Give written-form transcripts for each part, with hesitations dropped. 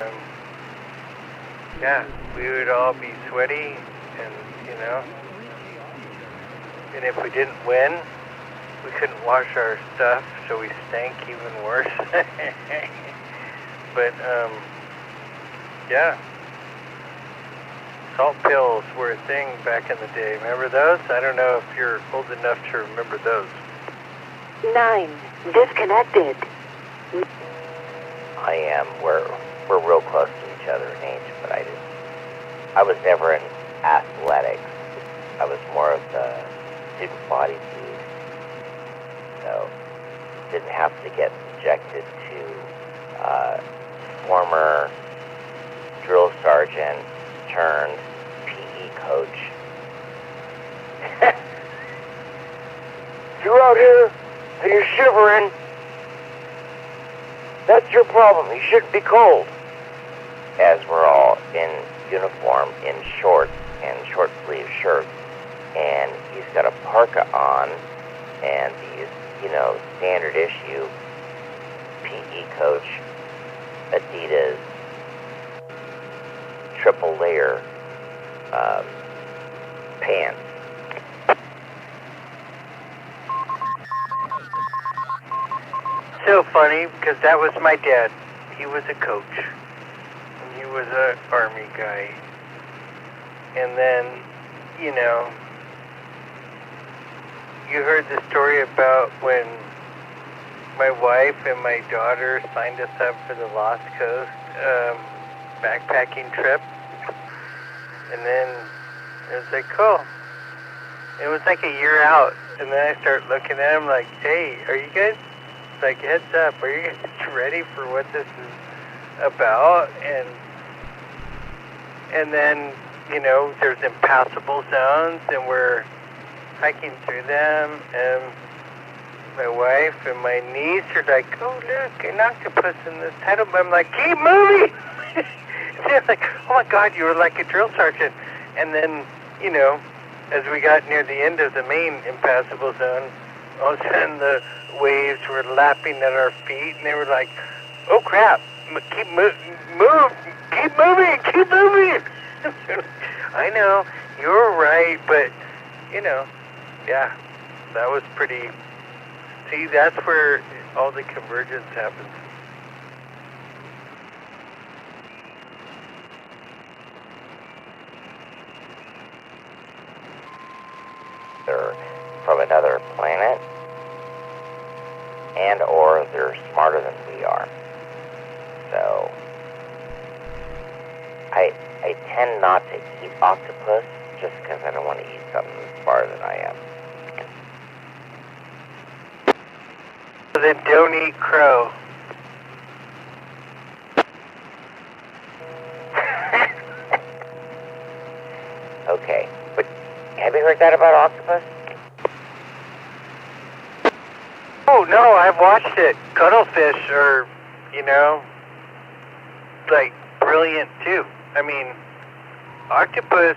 Um, yeah, we would all be sweaty, and and if we didn't win, we couldn't wash our stuff, so we stank even worse. But yeah, salt pills were a thing back in the day. Remember those? I don't know if you're old enough to remember those. 9. Disconnected. I am. We're real close to each other in age, but I was never in athletics. I was more of the student body dude. So didn't have to get subjected to former drill sergeant turned PE coach. You're out here and you're shivering. That's your problem. You shouldn't be cold. As we're all in uniform, in shorts and short sleeve shirts, and he's got a parka on and these, standard issue PE coach Adidas triple layer pants. So funny, because that was my dad. He was a coach. And he was an Army guy. And then, you heard the story about when my wife and my daughter signed us up for the Lost Coast backpacking trip. And then it was like, cool. It was like a year out. And then I start looking at him like, hey, are you guys, like, heads up, are you guys ready for what this is about? And then, there's impassable zones, and we're hiking through them, and my wife and my niece are like, oh, look, an octopus in this tidal. I'm like, keep moving! They're like, oh my God, you were like a drill sergeant. And then, as we got near the end of the main impassable zone, all of a sudden the waves were lapping at our feet, and they were like, oh crap, keep moving. I know, you're right, but, yeah, that was pretty, see, that's where all the convergence happens. They're from another planet, and or they're smarter than we are. So I tend not to eat octopus just because I don't want to eat something smarter than I am. Then don't eat crow. Okay, but have you heard that about octopus? Oh no, I've watched it. Cuttlefish are, like brilliant too. I mean, octopus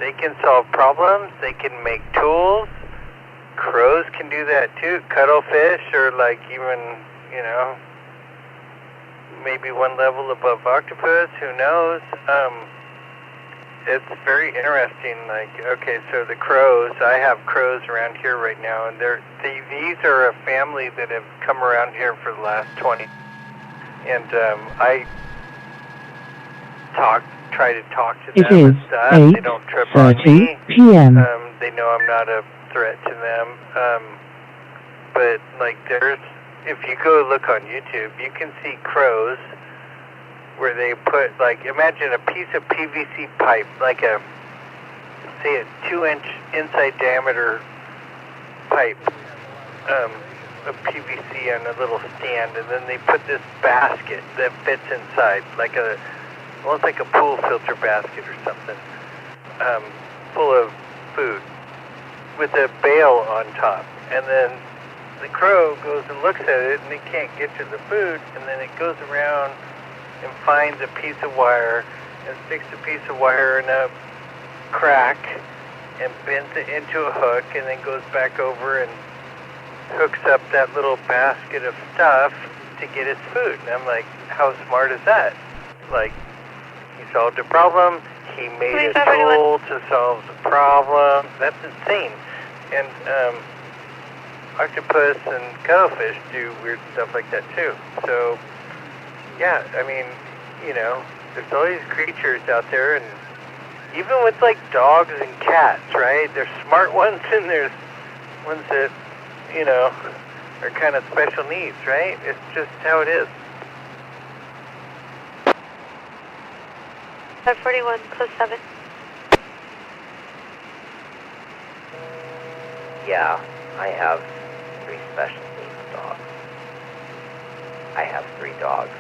they can solve problems, they can make tools. Crows can do that too. Cuttlefish are like even, maybe one level above octopus, who knows? It's very interesting. Like, okay, so the crows, I have crows around here right now, and these are a family that have come around here for the last 20. And I try to talk to them and stuff. They don't trip on me. PM. They know I'm not a threat to them. But like if you go look on YouTube, you can see crows where they put, like, imagine a piece of PVC pipe, like a 2-inch inside diameter pipe of PVC on a little stand, and then they put this basket that fits inside, like almost like a pool filter basket or something, full of food with a bail on top. And then the crow goes and looks at it, and it can't get to the food, and then it goes around and finds a piece of wire and sticks a piece of wire in a crack and bends it into a hook, and then goes back over and hooks up that little basket of stuff to get his food. And I'm like, how smart is that? Like, he solved a problem. He made a tool to solve the problem. That's insane. And octopus and cuttlefish do weird stuff like that too. So, yeah, I mean, you know, there's all these creatures out there, and even with like dogs and cats, right? There's smart ones and there's ones that, you know, are kind of special needs, right? It's just how it is. 541, close 7. Yeah, I have 3 special needs dogs. I have 3 dogs.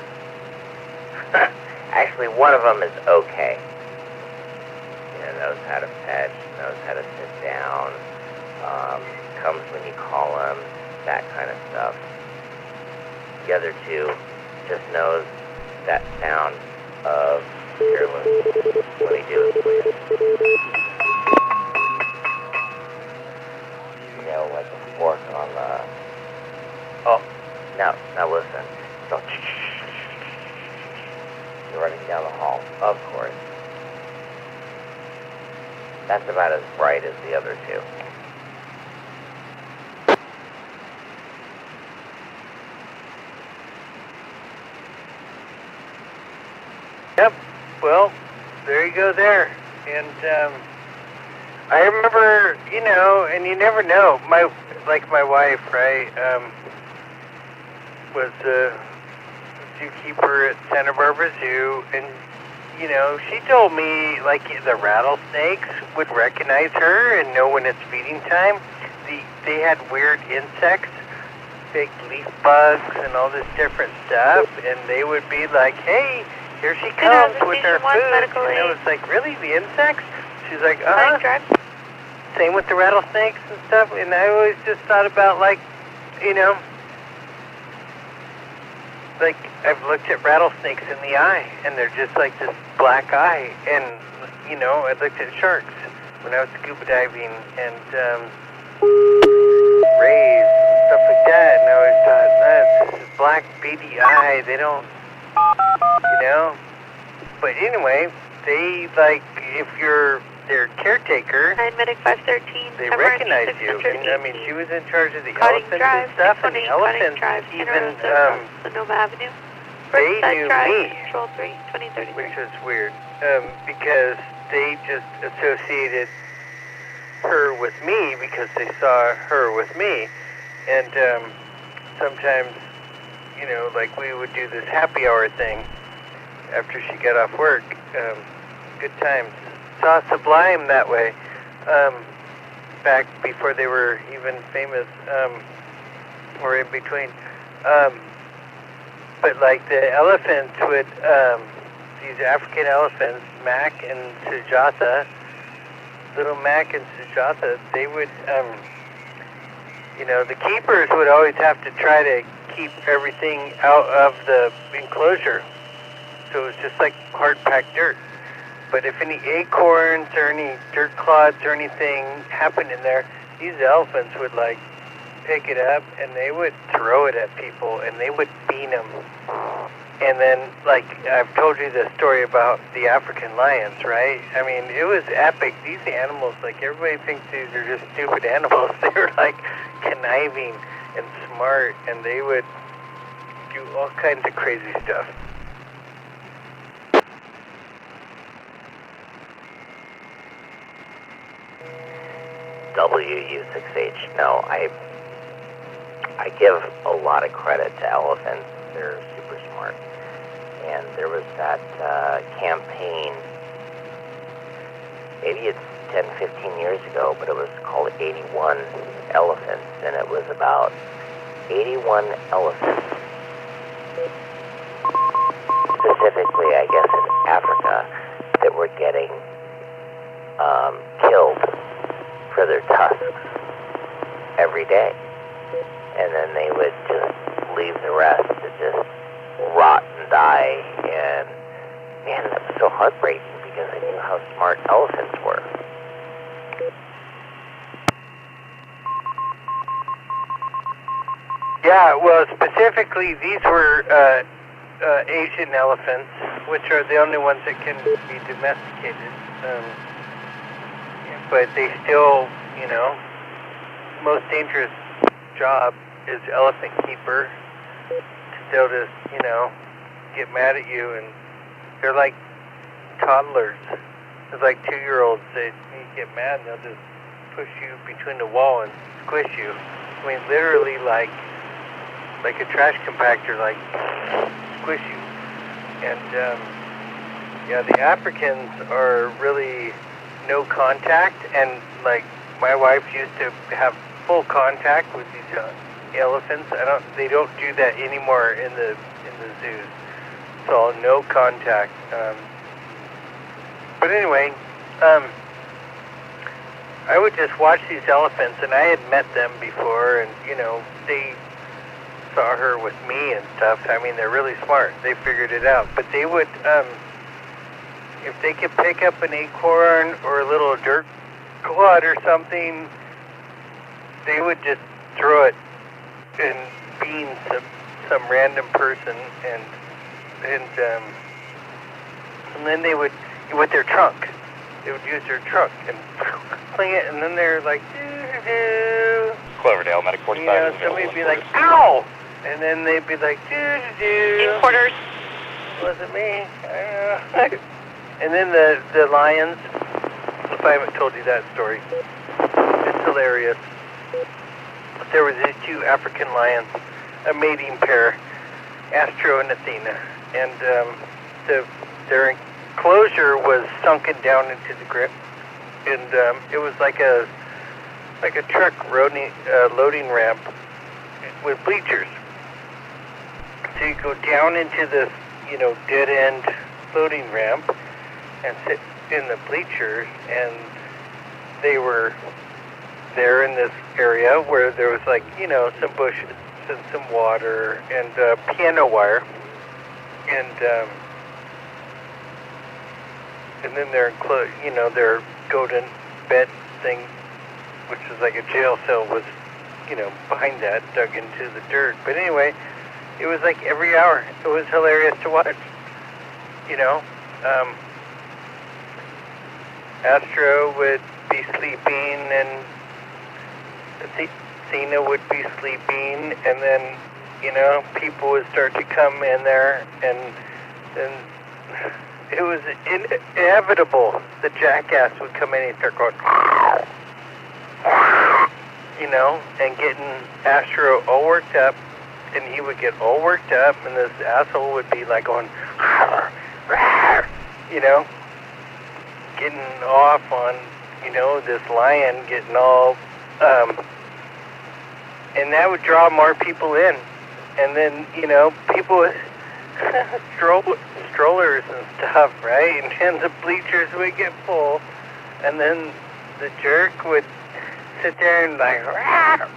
Actually, one of them is okay. You know, knows how to fetch, knows how to sit down, comes when you call him, that kind of stuff. The other 2 just knows that sound of careless. What he do is weird. You know, like a fork on the... Oh, now listen. So, you're running down the hall, of course. That's about as bright as the other 2. Yep. Well, there you go there. And I remember, you know, and you never know. My wife, right, was a zookeeper at Santa Barbara Zoo, and you know, she told me like the rattlesnakes would recognize her and know when it's feeding time. They had weird insects, big leaf bugs, and all this different stuff, and they would be like, "Hey, here she comes with her food." And I was like, "Really, the insects?" She's like, Same with the rattlesnakes and stuff. And I always just thought about, like, you know, like I've looked at rattlesnakes in the eye, and they're just like this black eye. And you know, I looked at sharks when I was scuba diving, and rays and stuff like that. And I always thought, that's this black beady eye. They don't, you know. But anyway, they, like, if you're their caretaker, Medic 513, they recognize you. And, I mean, she was in charge of the elephants and stuff, and the elephants even, Sonoma Avenue. they knew me, Control 3, 2030. which was weird, because they just associated her with me because they saw her with me. And sometimes, you know, like we would do this happy hour thing after she got off work. Good times. Saw Sublime that way, back before they were even famous, or in between. But like the elephants would, these African elephants, Mac and Sujata, little Mac and Sujata, they would, you know, the keepers would always have to try to keep everything out of the enclosure. So it was just like hard-packed dirt. But if any acorns or any dirt clods or anything happened in there, these elephants would like pick it up and they would throw it at people and they would beat them. And then, like, I've told you the story about the African lions, right? I mean, it was epic. These animals, like, everybody thinks these are just stupid animals. They were like conniving and smart, and they would do all kinds of crazy stuff. WU6H. No, I give a lot of credit to elephants. They're super smart. And there was that campaign, maybe it's 10, 15 years ago, but it was called 81 Elephants, and it was about 81 elephants, specifically, I guess, in Africa, that were getting killed for their tusks every day. And then they would just leave the rest to just rot and die. And man, that was so heartbreaking because I knew how smart elephants were. Yeah, well, specifically, these were Asian elephants, which are the only ones that can be domesticated. But they still, most dangerous job is elephant keeper. They'll just, get mad at you, and they're like toddlers. It's like 2-year-olds. They get mad, and they'll just push you between the wall and squish you. I mean, literally like a trash compactor, like squish you. And the Africans are really no contact, and like my wife used to have full contact with these elephants. They don't do that anymore in the zoos. It's all no contact. But anyway, I would just watch these elephants, and I had met them before, and they saw her with me and stuff. I mean, they're really smart. They figured it out. But they would, if they could pick up an acorn or a little dirt clod or something, they would just throw it and bean some random person, and then they would, with their trunk, they would use their trunk and fling it, and then they're like, doo-doo-doo. Cloverdale, Medic 45. Somebody would be like, ow! And then they'd be like, doo-doo-doo. Quarters. Wasn't me. I don't know. And then the lions, if I haven't told you that story, it's hilarious. There was these 2 African lions, a mating pair, Astro and Athena, and their enclosure was sunken down into the grip, and it was like a truck loading ramp with bleachers. So you go down into this, dead end loading ramp and sit in the bleachers, and they were there in this area where there was like, some bushes and some water and piano wire, and then their their golden bed thing, which was like a jail cell, was behind that, dug into the dirt. But anyway, it was like every hour. It was hilarious to watch. Astro would be sleeping, and Athena would be sleeping, and then, people would start to come in there, and it was inevitable. The jackass would come in and start going, and getting Astro all worked up, and he would get all worked up, and this asshole would be like going, getting off on, this lion getting all, and that would draw more people in. And then, people with strollers and stuff, right? And the bleachers would get full, and then the jerk would sit there and like, rawr,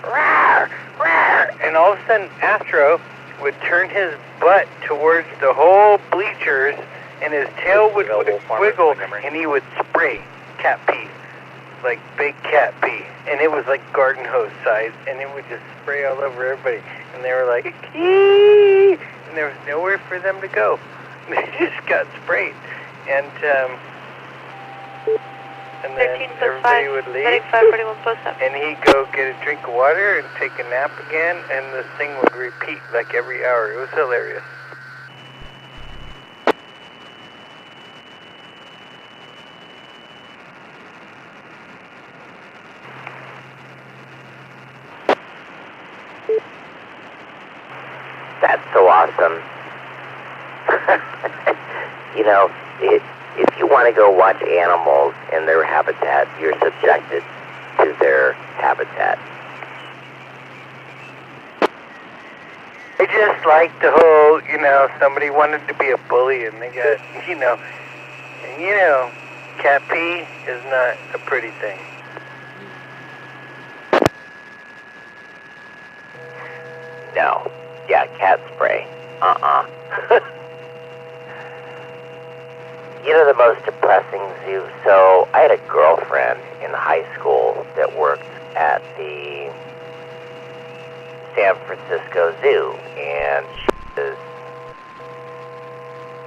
rawr, rawr. And all of a sudden, Astro would turn his butt towards the whole bleachers, and his tail would wiggle, and he would spray cat pee, like big cat pee, and it was like garden hose size, and it would just spray all over everybody, and they were like, ee! And there was nowhere for them to go. They just got sprayed, and then everybody would leave, and he'd go get a drink of water and take a nap again, and this thing would repeat like every hour. It was hilarious. That's so awesome. If you want to go watch animals in their habitat, you're subjected to their habitat. I just like the whole, somebody wanted to be a bully, and they got, cat pee is not a pretty thing. No. Yeah, cat spray. The most depressing zoo. So I had a girlfriend in high school that worked at the San Francisco Zoo, and she was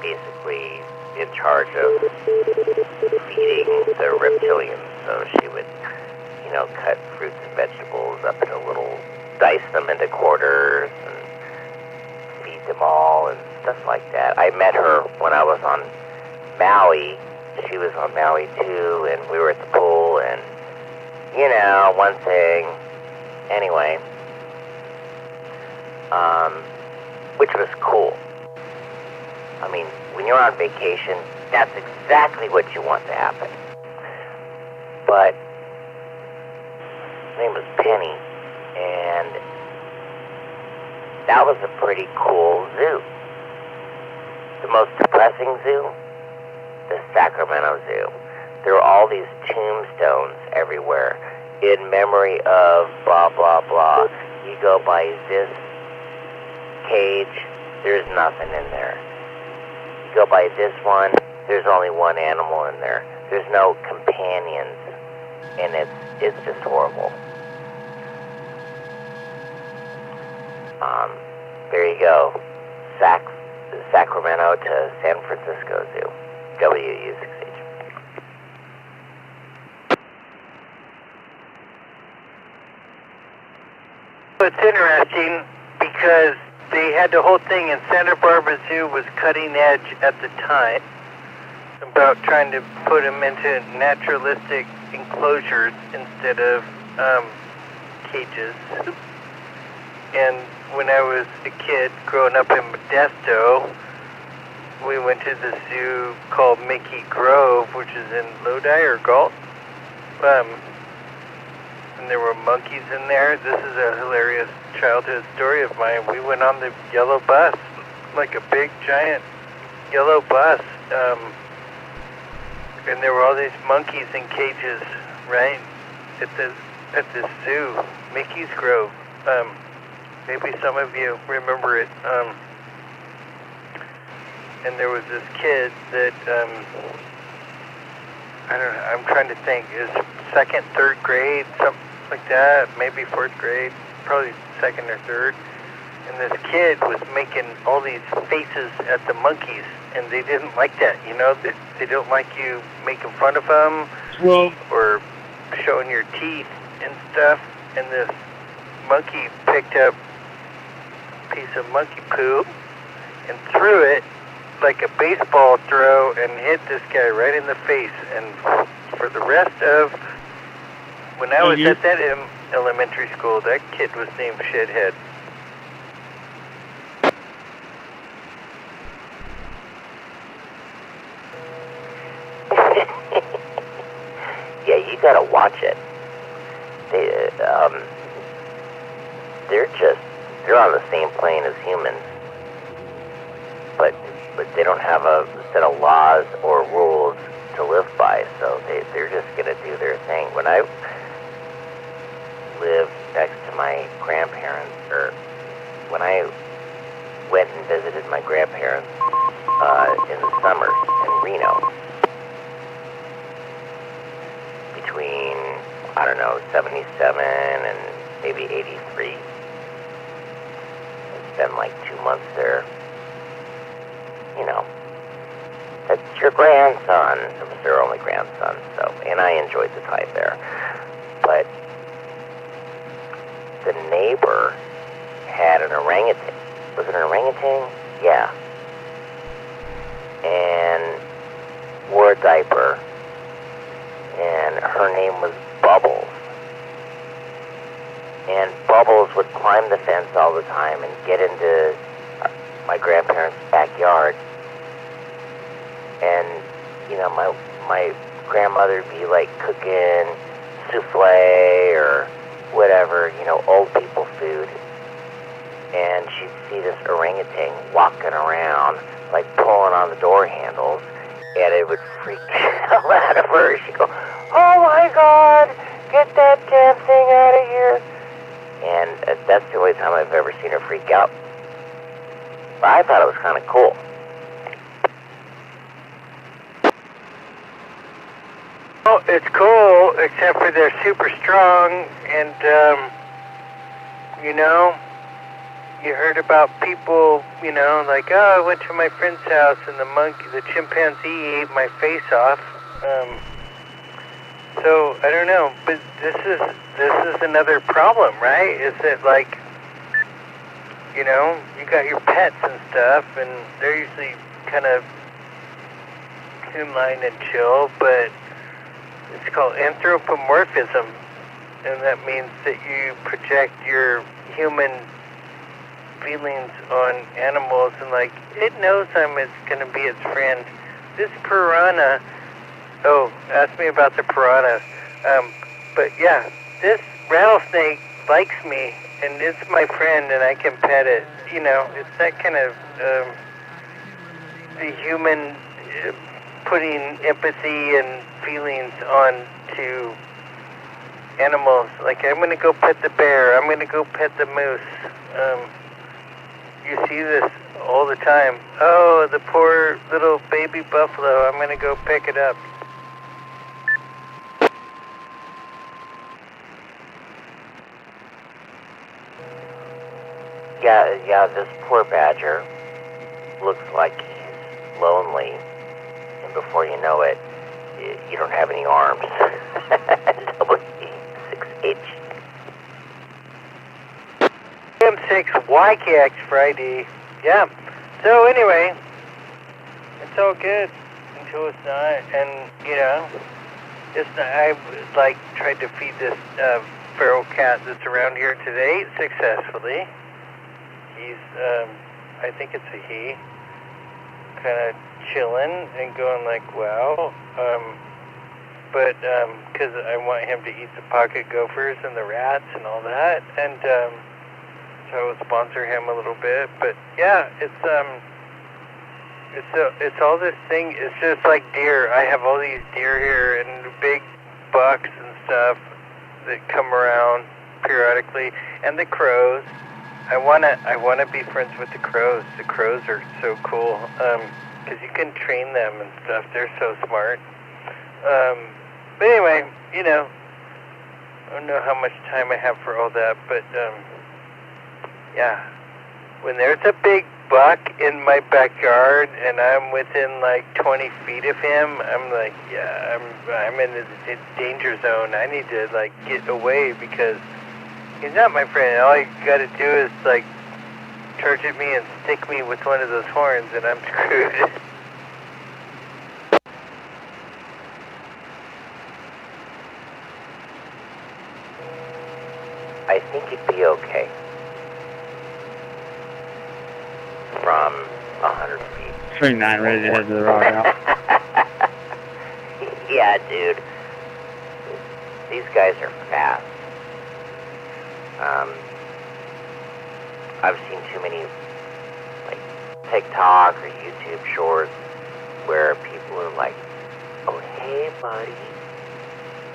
basically in charge of feeding the reptilians. So she would, cut fruits and vegetables up into dice them into quarters and feed them all and stuff like that. I met her when I was on Maui. She was on Maui too, and we were at the pool, and one thing. Anyway, which was cool. I mean, when you're on vacation, that's exactly what you want to happen. But her name was Penny, and that was a pretty cool zoo. The most depressing zoo, the Sacramento Zoo. There are all these tombstones everywhere in memory of blah, blah, blah. You go by this cage, there's nothing in there. You go by this one, there's only one animal in there. There's no companions, and it's just horrible. There you go. Sacramento to San Francisco Zoo. WU6H. It's interesting because they had the whole thing, and Santa Barbara Zoo was cutting edge at the time about trying to put them into naturalistic enclosures instead of cages. And when I was a kid growing up in Modesto, we went to the zoo called Mickey Grove, which is in Lodi or Galt. And there were monkeys in there. This is a hilarious childhood story of mine. We went on the yellow bus, like a big, giant yellow bus. And there were all these monkeys in cages, right, at this zoo, Mickey's Grove. Maybe some of you remember it. And there was this kid that, I don't know, I'm trying to think, is second, third grade, something like that, maybe fourth grade, probably second or third. And this kid was making all these faces at the monkeys, and they didn't like that, they don't like you making fun of them or showing your teeth and stuff. And this monkey picked up a piece of monkey poo and threw it like a baseball throw and hit this guy right in the face. And for the rest of, when I was at that elementary school, that kid was named Shithead. Yeah, you gotta watch it. They're on the same plane as humans, but they don't have a set of laws or rules to live by, so they're just gonna do their thing. When I lived next to my grandparents, or when I went and visited my grandparents in the summers in Reno, between, 77 and maybe 83. I spent like 2 months there. That's your grandson. It was their only grandson, and I enjoyed the time there. But the neighbor had an orangutan. Was it an orangutan? Yeah. And wore a diaper, and her name was Bubbles. And Bubbles would climb the fence all the time and get into my grandparents' backyard. And, my grandmother would be like cooking souffle or whatever, old people food. And she'd see this orangutan walking around, like pulling on the door handles, and it would freak the hell out of her. She'd go, "Oh my God, get that damn thing out of here." And that's the only time I've ever seen her freak out. But I thought it was kind of cool. Well, it's cool, except for they're super strong, and, you heard about people, you know, like, oh, I went to my friend's house and the chimpanzee ate my face off. So I don't know, but this is another problem, right? Is that like, you know, you got your pets and stuff, and they're usually kind of in line and chill, but it's called Anthropomorphism, and that means that you project your human feelings on animals, and like, it knows it's going to be its friend. This piranha, ask me about the piranhas. But yeah, this rattlesnake likes me, and it's my friend, and I can pet it. You know, it's that kind of the human putting empathy and feelings on to animals. Like, I'm going to go pet the bear. I'm going to go pet the moose. You see this all the time. Oh, the poor little baby buffalo. I'm going to go pick it up. Yeah, this poor badger looks like he's lonely, and before you know it, you don't have any arms. WE6H. M6 YKX Friday. Yeah. So anyway, it's all good until it's not, and you know, it's not. I like tried to feed this feral cat that's around here today successfully. He's, I think it's a he, kind of chilling and going like, wow. But because I want him to eat the pocket gophers and the rats and all that, and so I will sponsor him a little bit. But yeah, it's all this thing. It's just like deer. I have all these deer here and big bucks and stuff that come around periodically, and the crows. I wanna be friends with the crows. The crows are so cool because you can train them and stuff. They're so smart. But anyway, you know, I don't know how much time I have for all that, but yeah, when there's a big buck in my backyard and I'm within like 20 feet of him, I'm like, yeah, I'm in the danger zone. I need to like get away because he's not my friend. All you gotta do is like charge at me and stick me with one of those horns and I'm screwed. I think it'd be okay from 100 feet. 39, ready to head to the rock out. Yeah, dude. These guys are fast. I've seen too many, like, TikTok or YouTube shorts where people are like, oh, hey, buddy,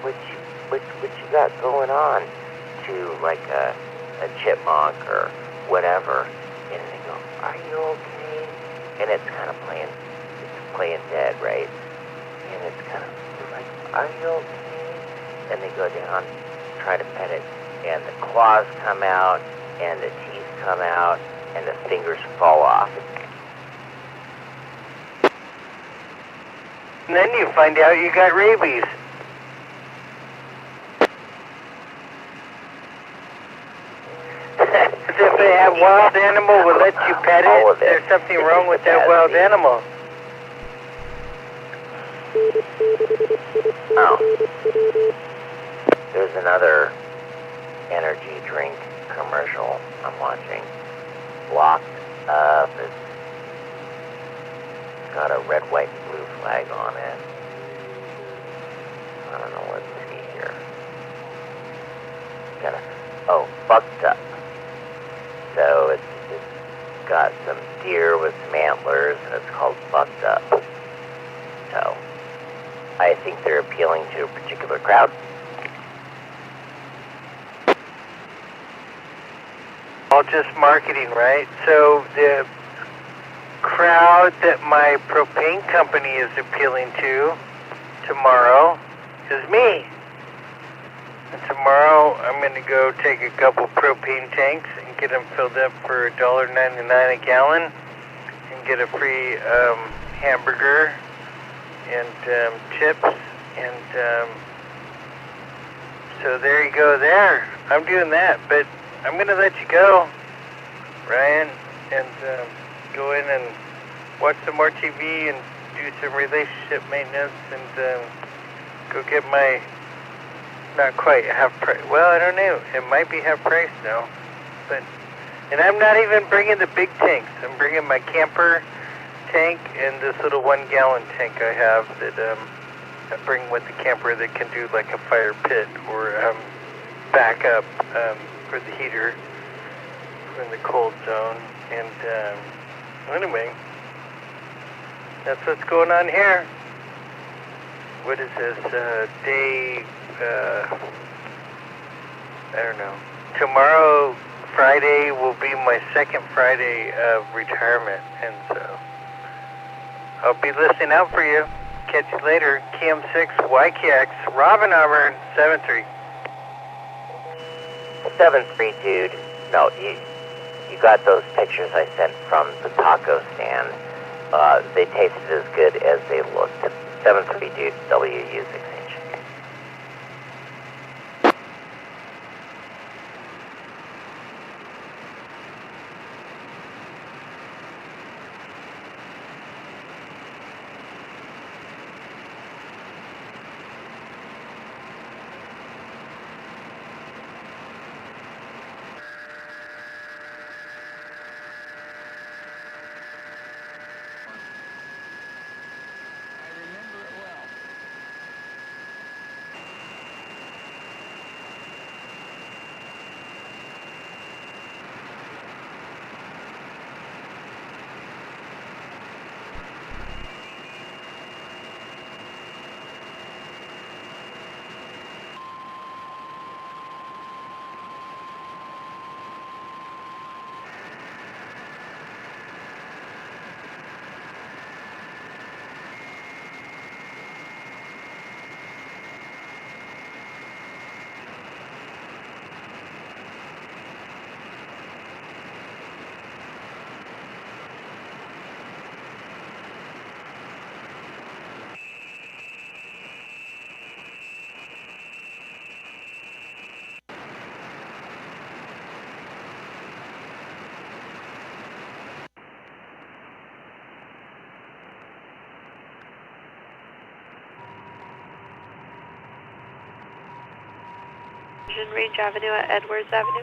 what you got going on? To, like, a chipmunk or whatever. And they go, are you okay? And it's kind of playing dead, right? And it's kind of like, are you okay? And they go down, try to pet it, and the claws come out, and the teeth come out, and the fingers fall off. And then you find out you got rabies. If a wild animal will let you pet it, there's something wrong with that wild animal. Oh. There's another energy drink commercial I'm watching. Locked Up. It's got a red, white, blue flag on it. I don't know what to see here. Bucked Up. So it's got some deer with some antlers, and it's called Bucked Up. So I think they're appealing to a particular crowd. All just marketing, right? So the crowd that my propane company is appealing to tomorrow is me. And tomorrow I'm going to go take a couple propane tanks and get them filled up for $1.99 a gallon and get a free hamburger and chips. And so there you go there. I'm doing that, but I'm going to let you go, Ryan, and go in and watch some more TV and do some relationship maintenance and go get my, not quite half price, well, I don't know, it might be half price now, but, and I'm not even bringing the big tanks. I'm bringing my camper tank and this little 1 gallon tank I have that I bring with the camper that can do like a fire pit or backup for the heater in the cold zone. And anyway, that's what's going on here. What is this? Day, I don't know. Tomorrow, Friday, will be my second Friday of retirement. And so I'll be listening out for you. Catch you later. KM6 YKX, Robin Auburn, 7-3. 7-3, dude. No, you got those pictures I sent from the taco stand. They tasted as good as they looked. 7-3, dude. WU 6-inch. Range Avenue at Edwards Avenue.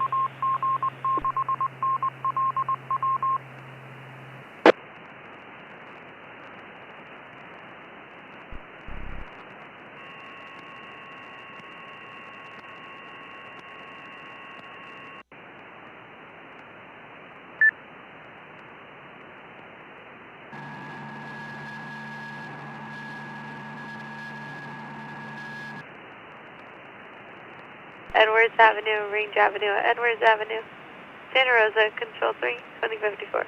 Edwards Avenue, Range Avenue at Edwards Avenue. Santa Rosa, Control 3, 2054.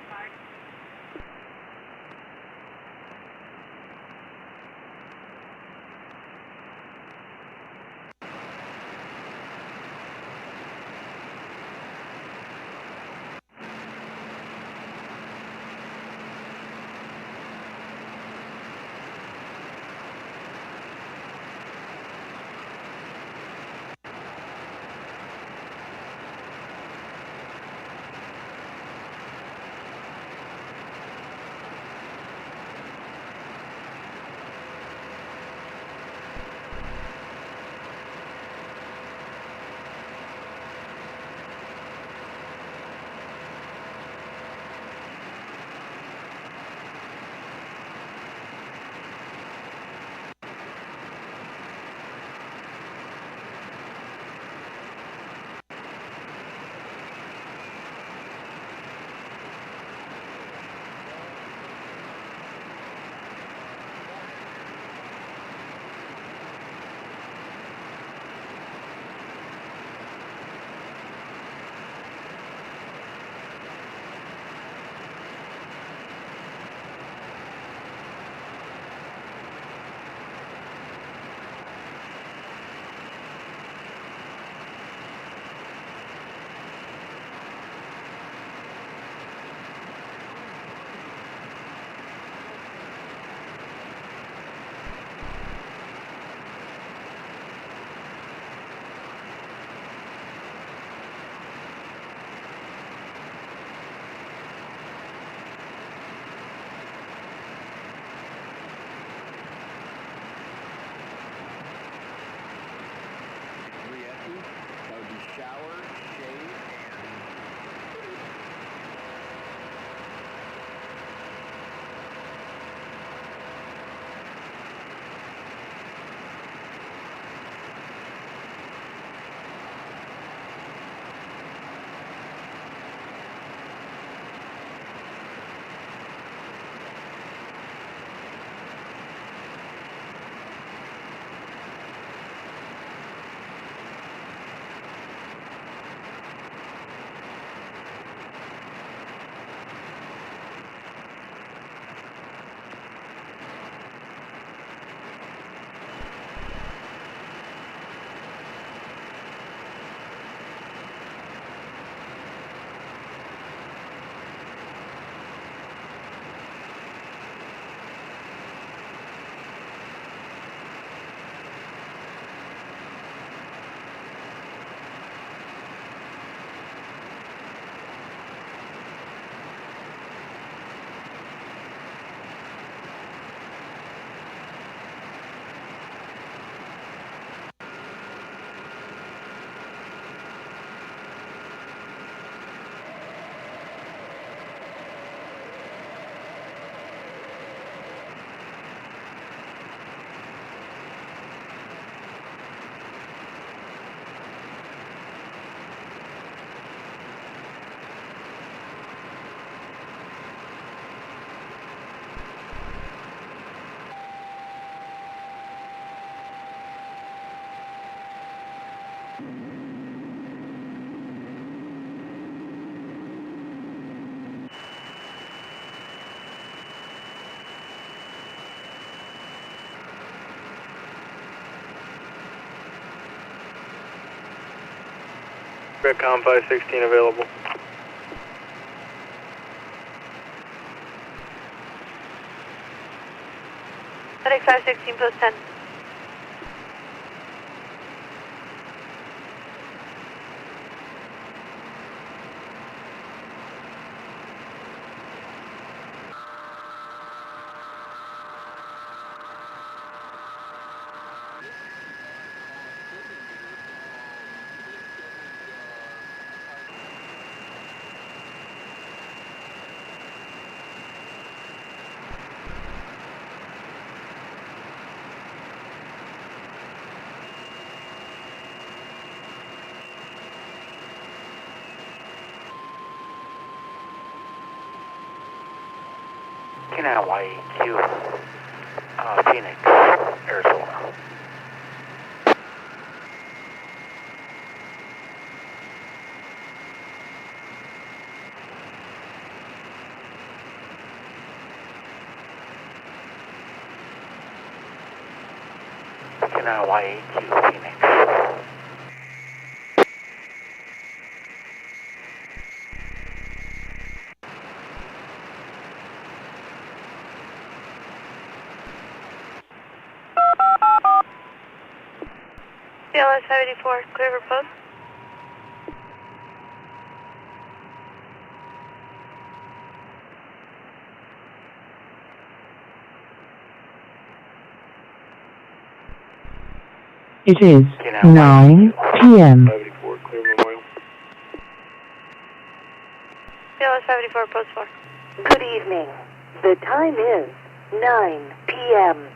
Redcom 516 available. FedEx 516, post 10. YEQ, Phoenix, Arizona. YEQ, Phoenix. CLS 584, clear for post. It is 9 p.m. 584, clear Memorial. CLS 584, post 4. Good evening. The time is 9 p.m.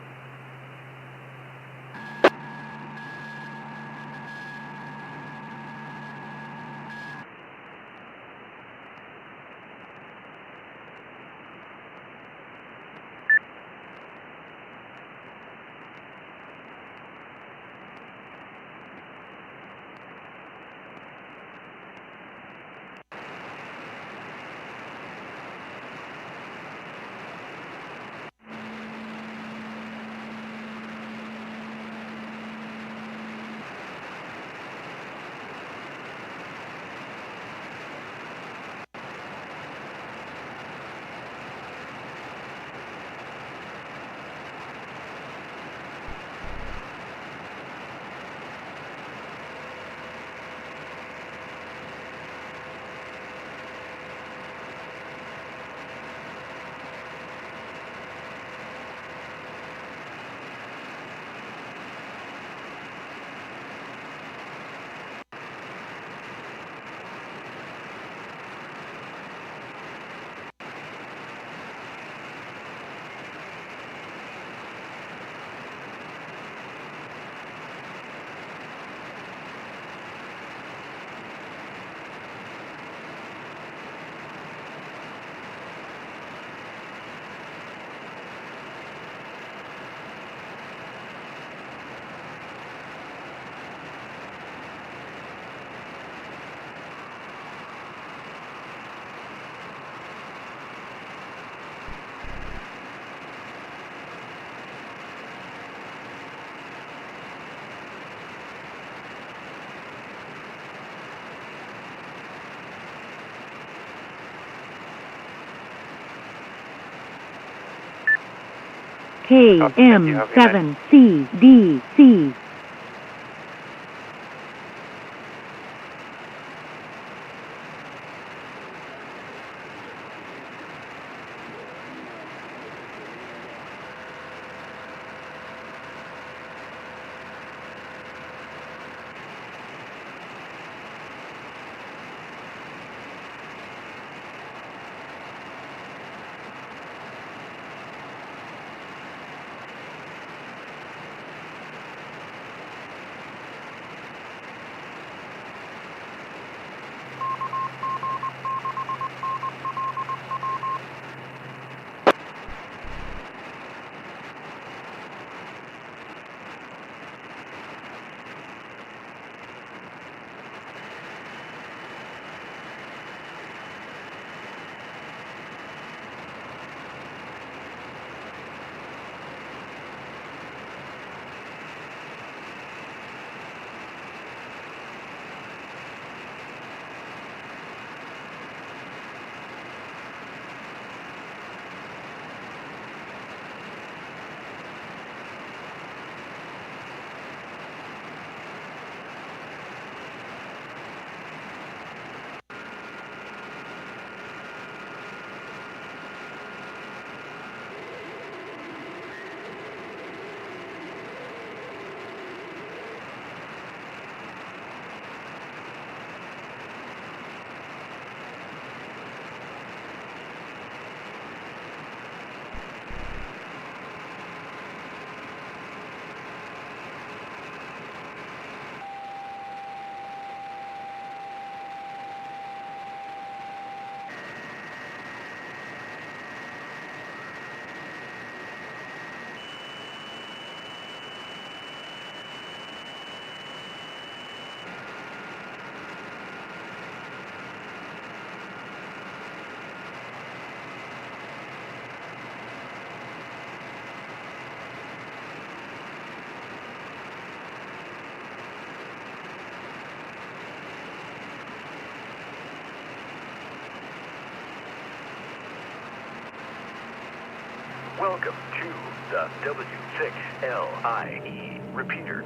KM7CDC. Welcome to the W6LIE repeater.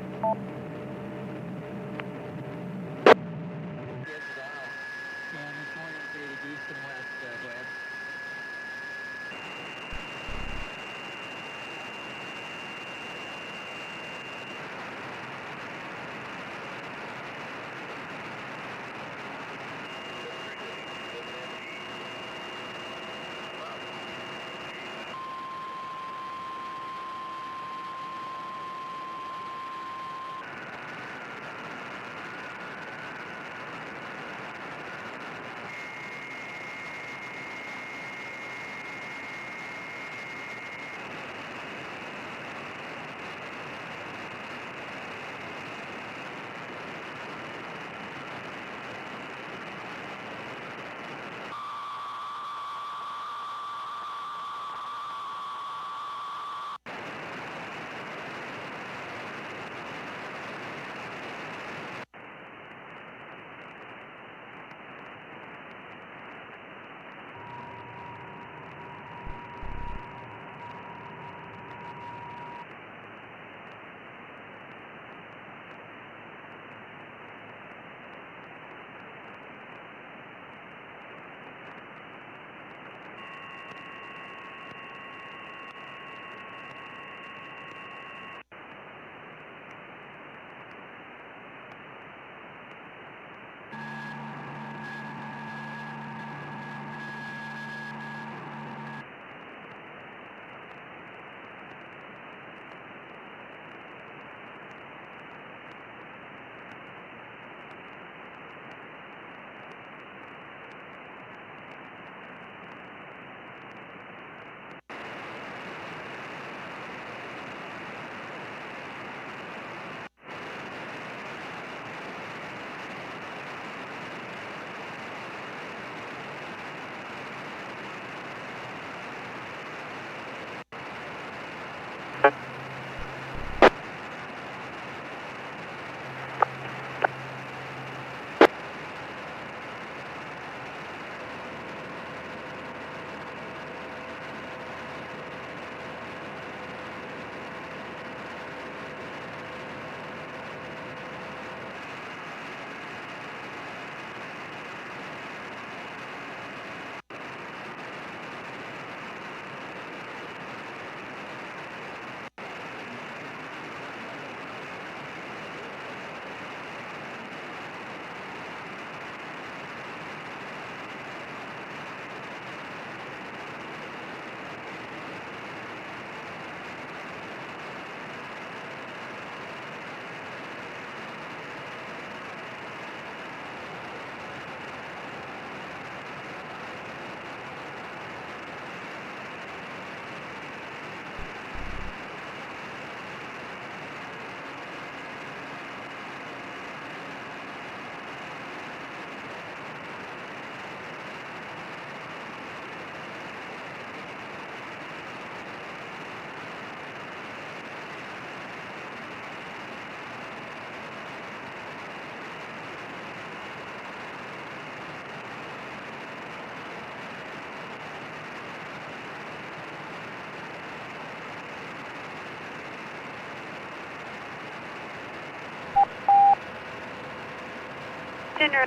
Dinner.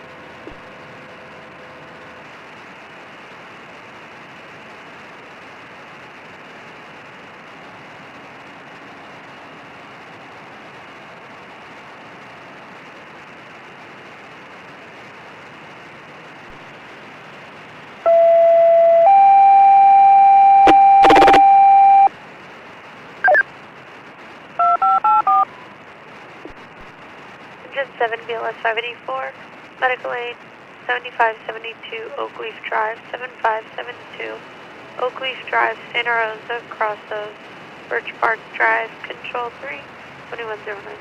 Engine 7 BLS 584, medical aid 7572 Oakleaf Drive, 7572 Oakleaf Drive, Santa Rosa, Crossos, Birch Park Drive, Control 3, 2109.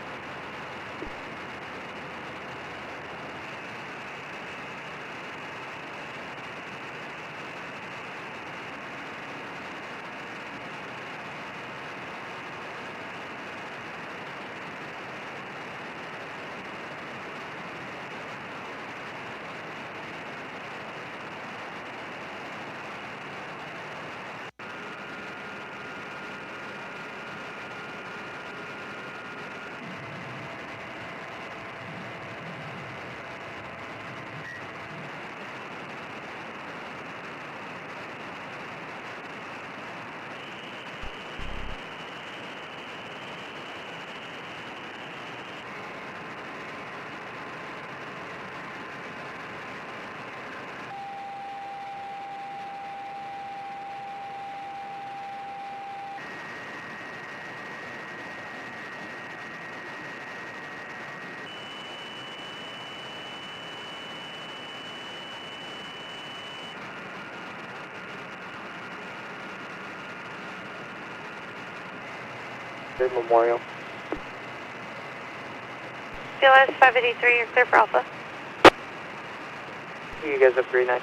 Good Memorial. CLS 583, you're clear for Alpha. You guys have a great night.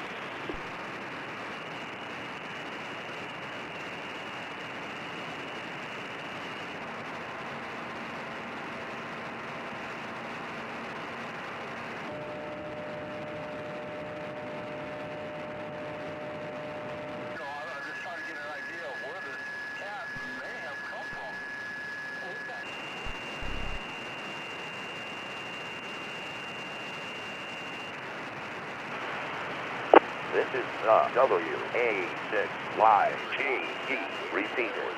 This is WA6YGE repeated.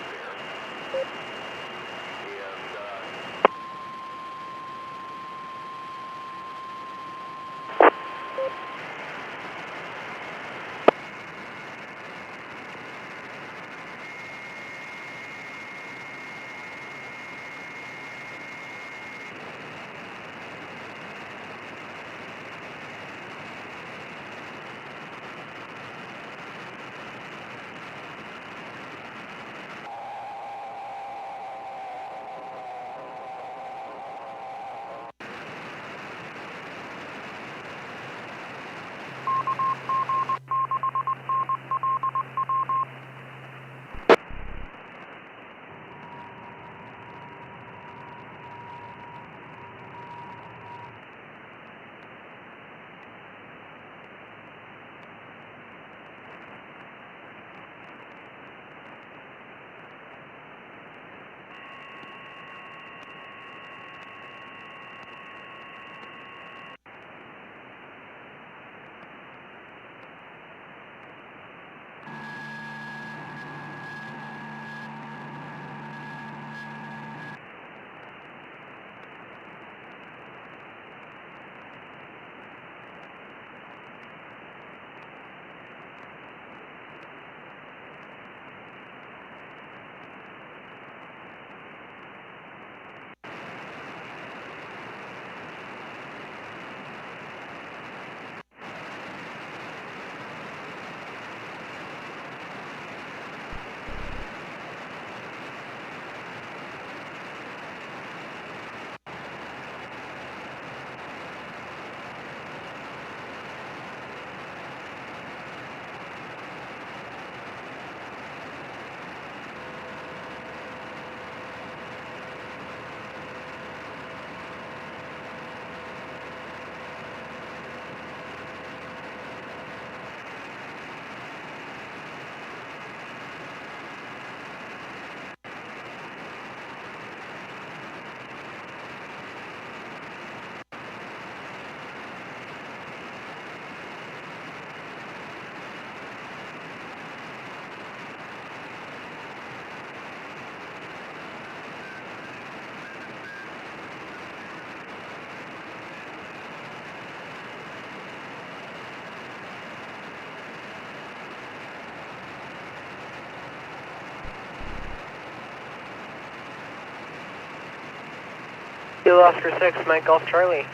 Kilo Oscar 6, Mike Golf Charlie.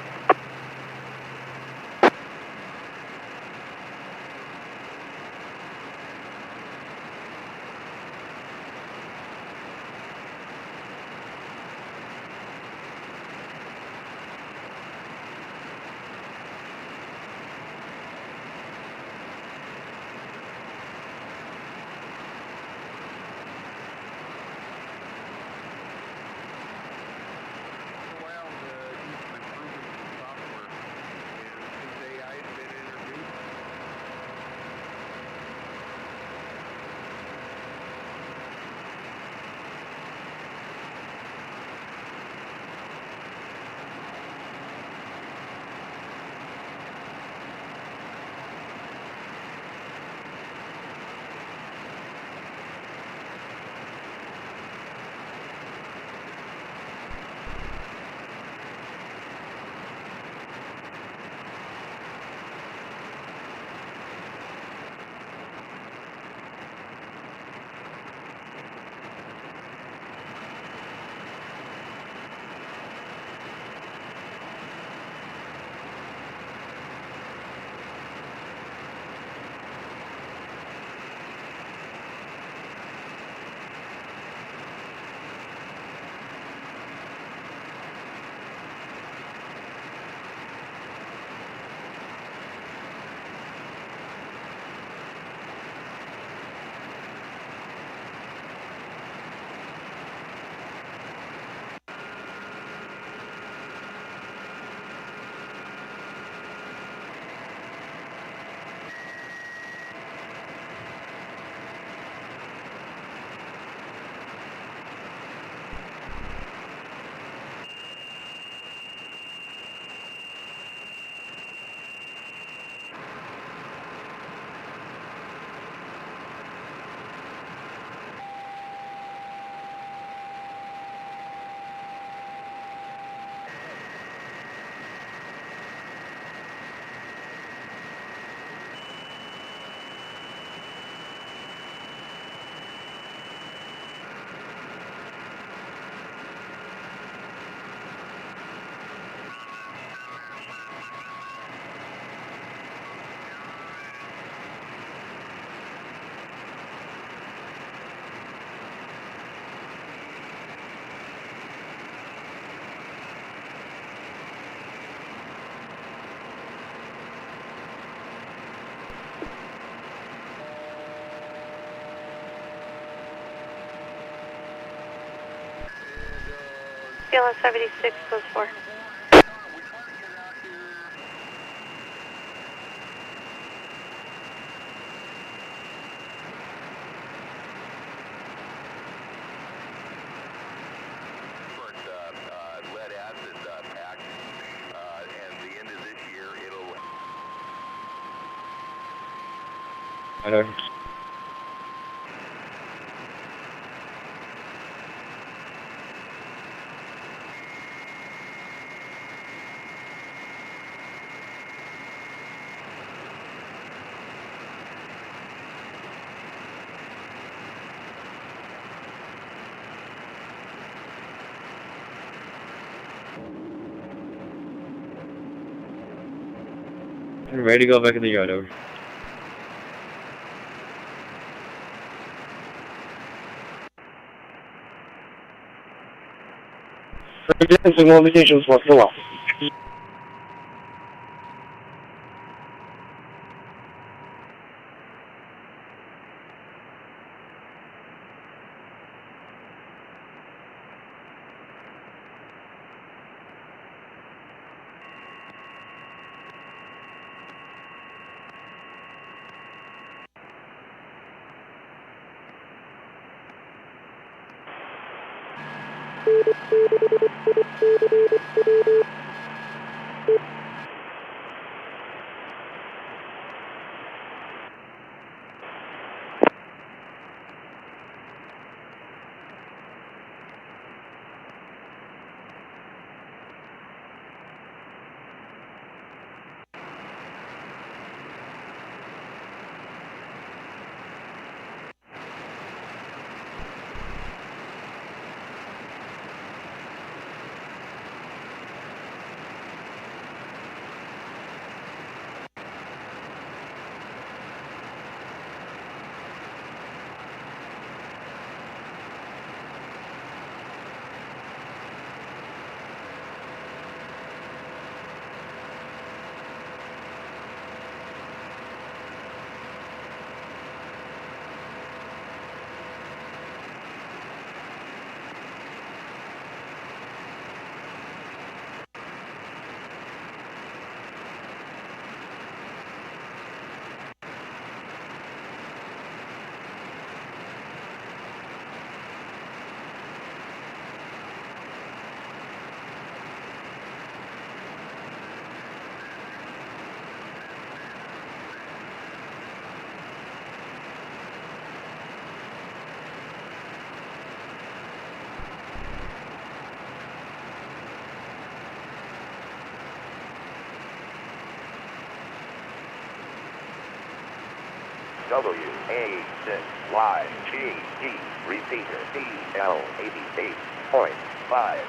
BLS 76 goes 4. Lead acid pack, and the end of this year it'll. Hello. I'm ready to go back in the yard, over. Communications was the last. WA6YGG, repeater DL88.5.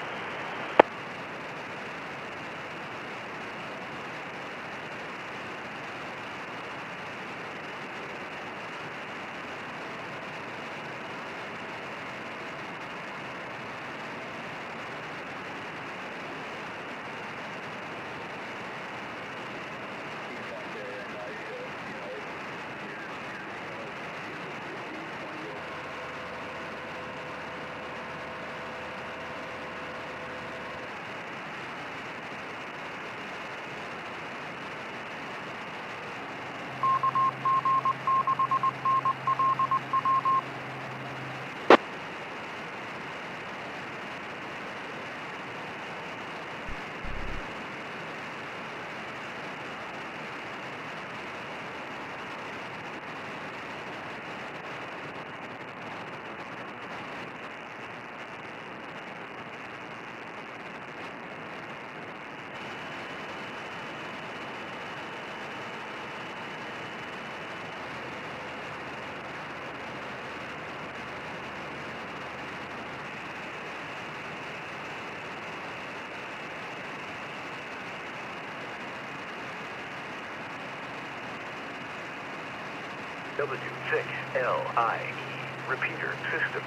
W6LIE, repeater system.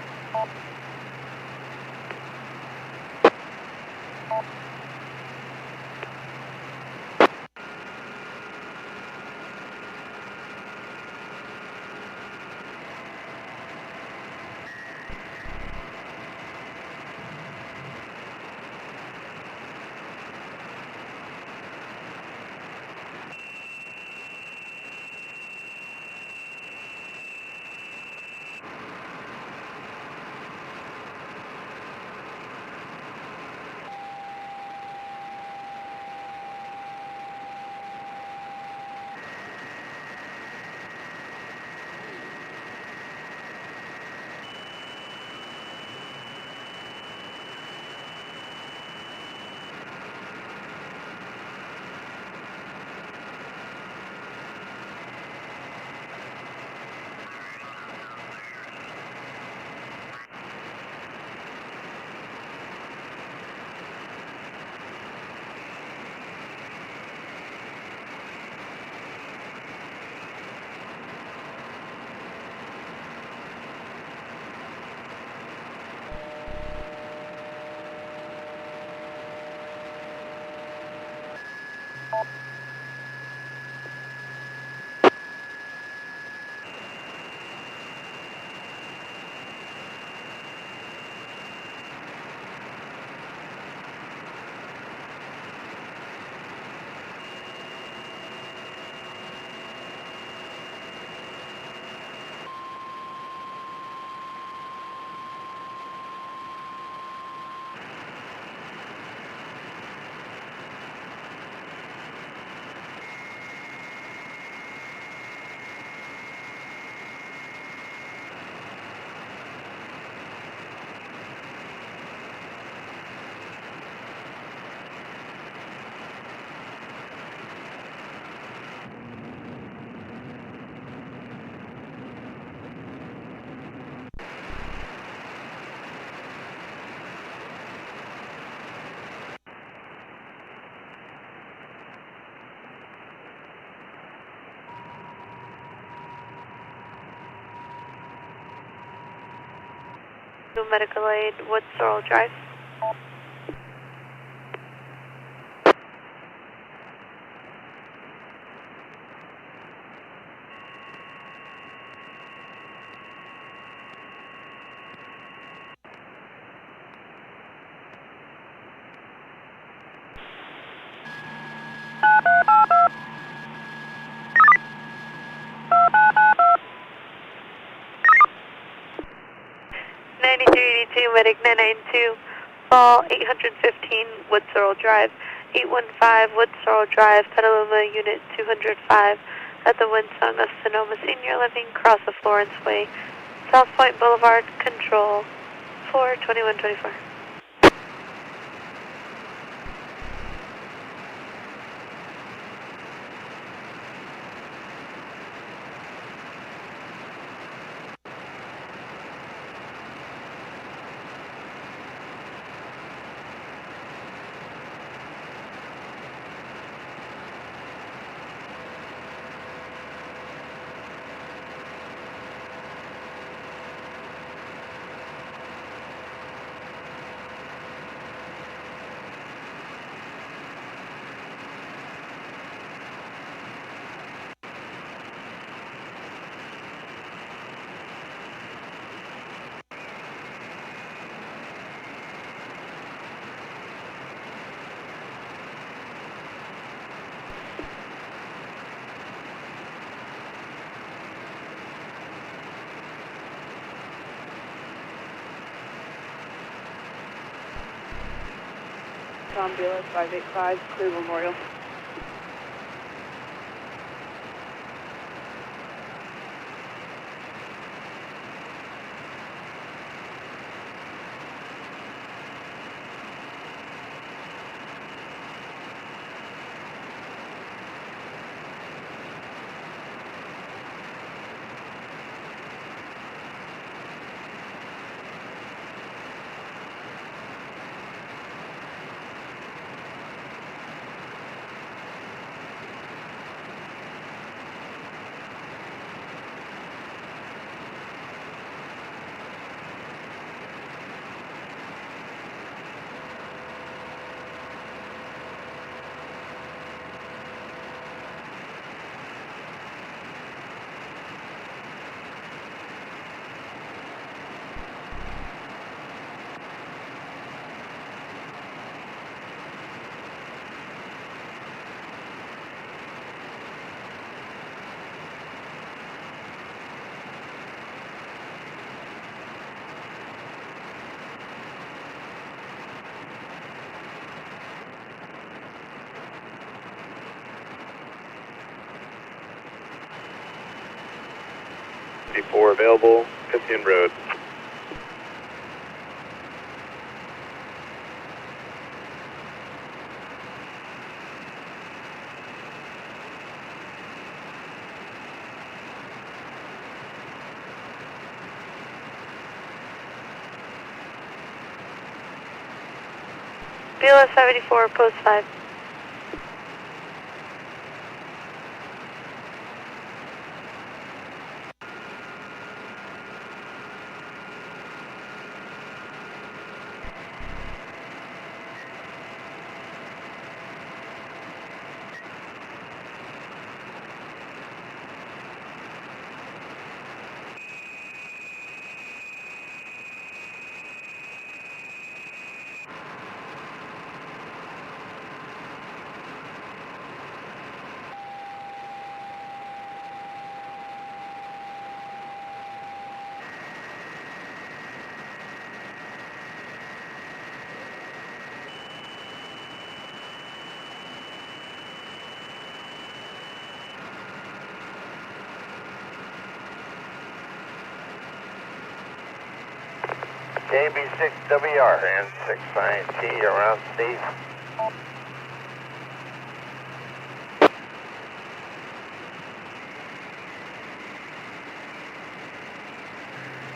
Medical aid, Woodsorrel Drive. Medic 992, fall 815 Woodsorrel Drive, 815 Woodsorrel Drive, Petaluma Unit 205, at the Windsong of Sonoma Senior Living, cross of Florence Way, South Point Boulevard, control 42124. Tom BLS 585, clear Memorial. Before available, Piston Road. BLS 74, post 5. KB6WR and 6INT around Steve.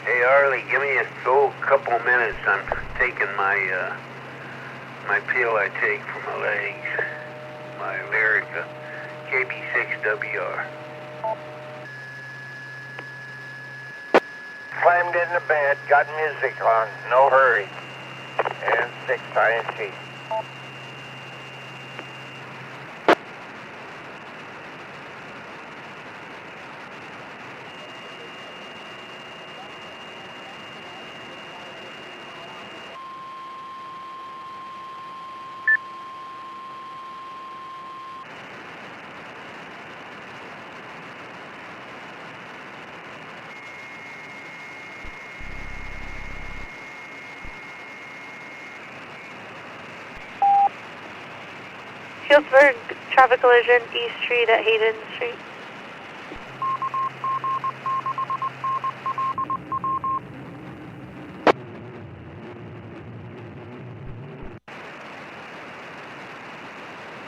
Hey Arlie, give me a couple minutes. I'm taking my my pill I take for my legs, my Lyrica, KB6WR. climbed into bed, got music on, no hurry. And 6 INT. Healdsburg, traffic collision, East Street at Hayden Street.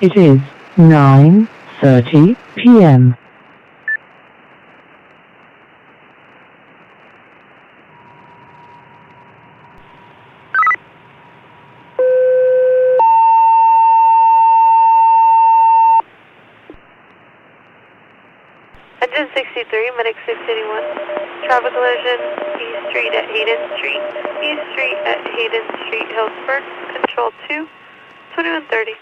It is 9:30 p.m. Engine 63, medic 681. Traffic collision, East Street at Hayden Street. East Street at Hayden Street, Healdsburg. Control 2, 2130.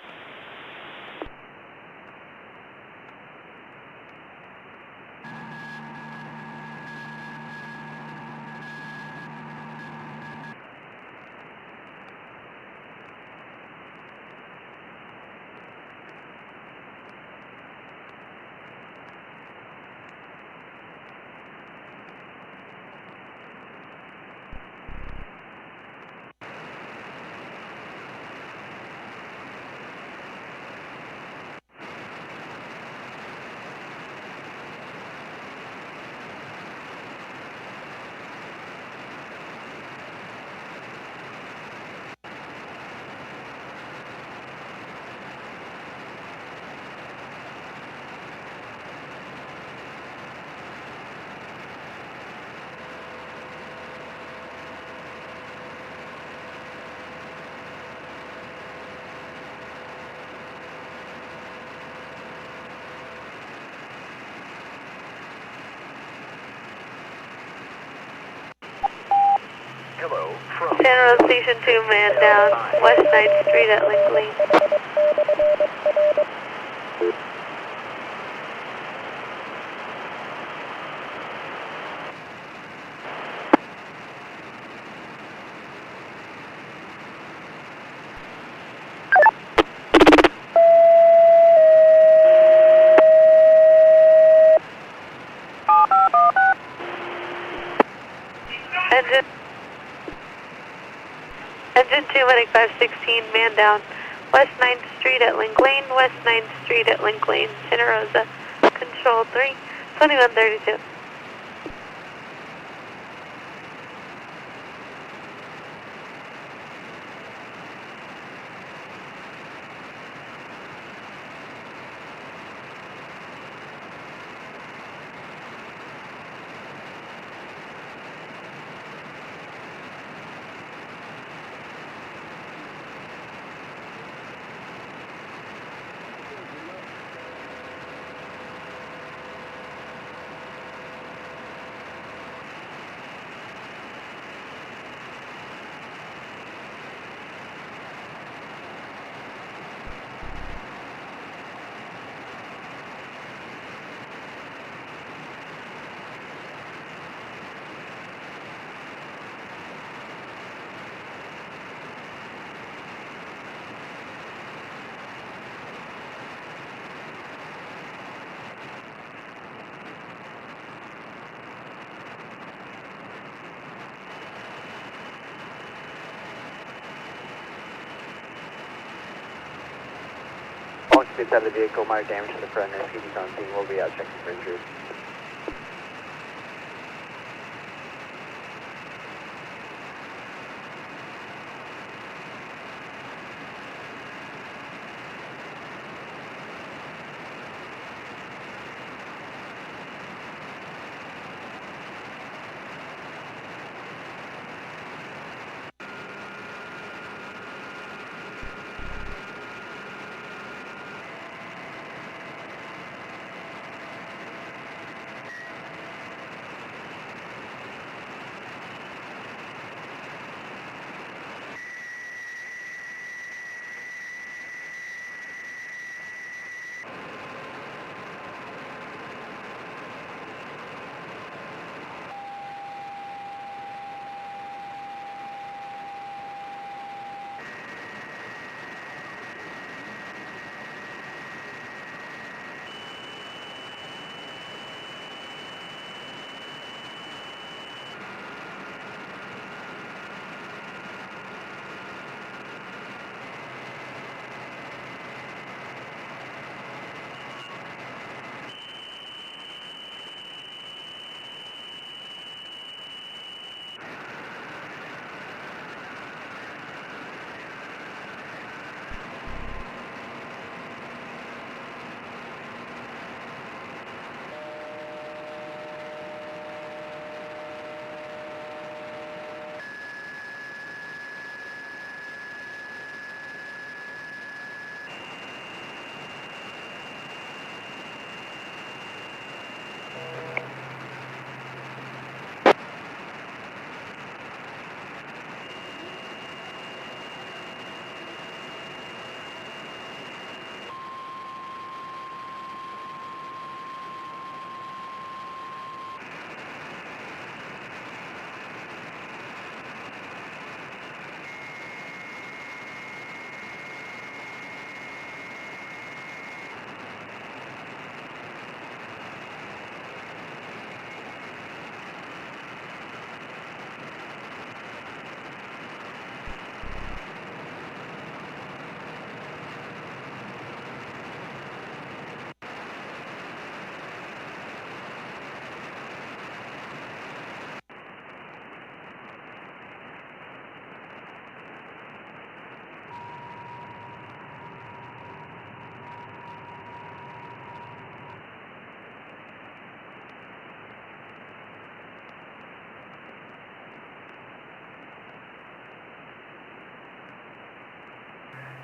Hello, from San Rose Station 2, man down. West 9th Street at Link Lane. Engine 2, medic 516, man down. West 9th Street at Link Lane, West 9th Street at Link Lane, Santa Rosa. Control 3, 2132. Occupants of the vehicle, minor damage to the front end. PD's on scene. We'll be out checking for injuries.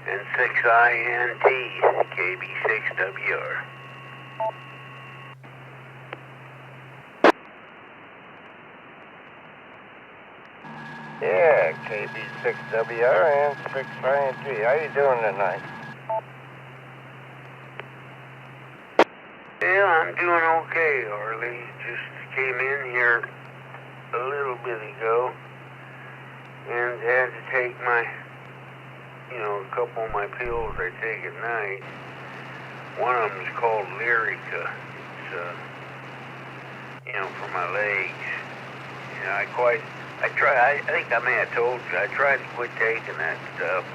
and 6INT, KB6WR. Yeah, KB6WR and 6INT. How you doing tonight? Yeah, I'm doing okay, Harley. Just came in here a little bit ago and had to take my, a couple of my pills I take at night. One of them is called Lyrica. It's, for my legs. I think I may have told you, I tried to quit taking that stuff.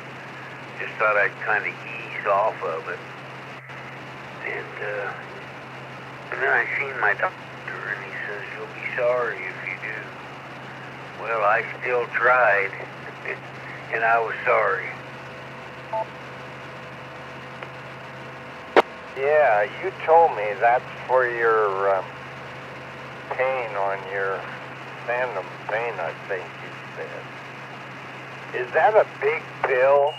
Just thought I'd kind of ease off of it. And then I seen my doctor, and he says, you'll be sorry if you do. Well, I still tried, and I was sorry. Yeah, you told me that's for your pain on your phantom pain, I think you said. Is that a big pill?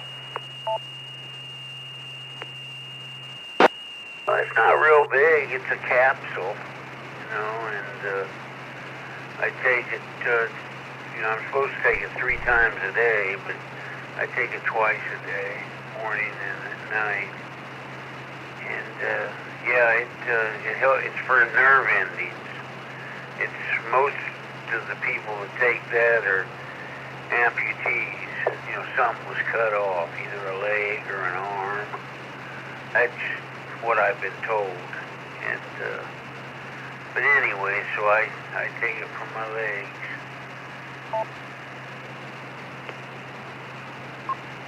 Well, it's not real big. It's a capsule, and I take it, I'm supposed to take it 3 times a day, but I take it twice a day, morning and at night. And, it's for nerve endings. Most of the people that take that are amputees. Something was cut off, either a leg or an arm. That's what I've been told. And, but anyway, so I take it for my legs.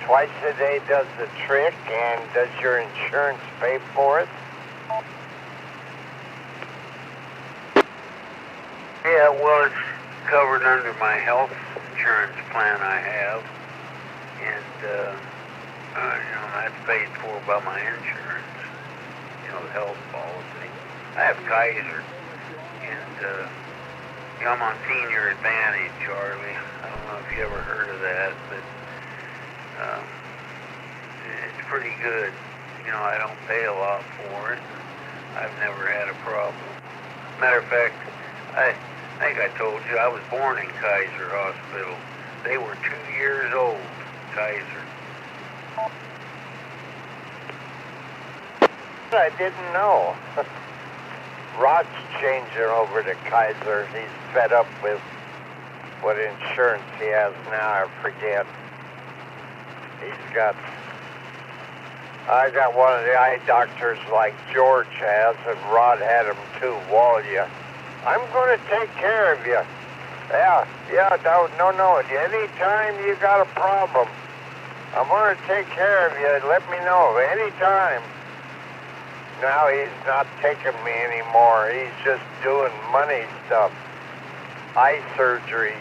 Twice a day does the trick, and does your insurance pay for it? Yeah, well, it's covered under my health insurance plan I have, and that's paid for by my insurance, the health policy. I have Kaiser, and I'm on Senior Advantage, Charlie. I don't know if you ever heard of that, but it's pretty good. I don't pay a lot for it. I've never had a problem. Matter of fact, I think I told you I was born in Kaiser Hospital. They were 2 years old, Kaiser. I didn't know. Rod's changing over to Kaiser. He's fed up with what insurance he has now. I forget. I got one of the eye doctors like George has, and Rod had him too, Walya. I'm going to take care of you. Yeah, no. Anytime you got a problem, I'm going to take care of you. Let me know, anytime. Now he's not taking me anymore. He's just doing money stuff. Eye surgery.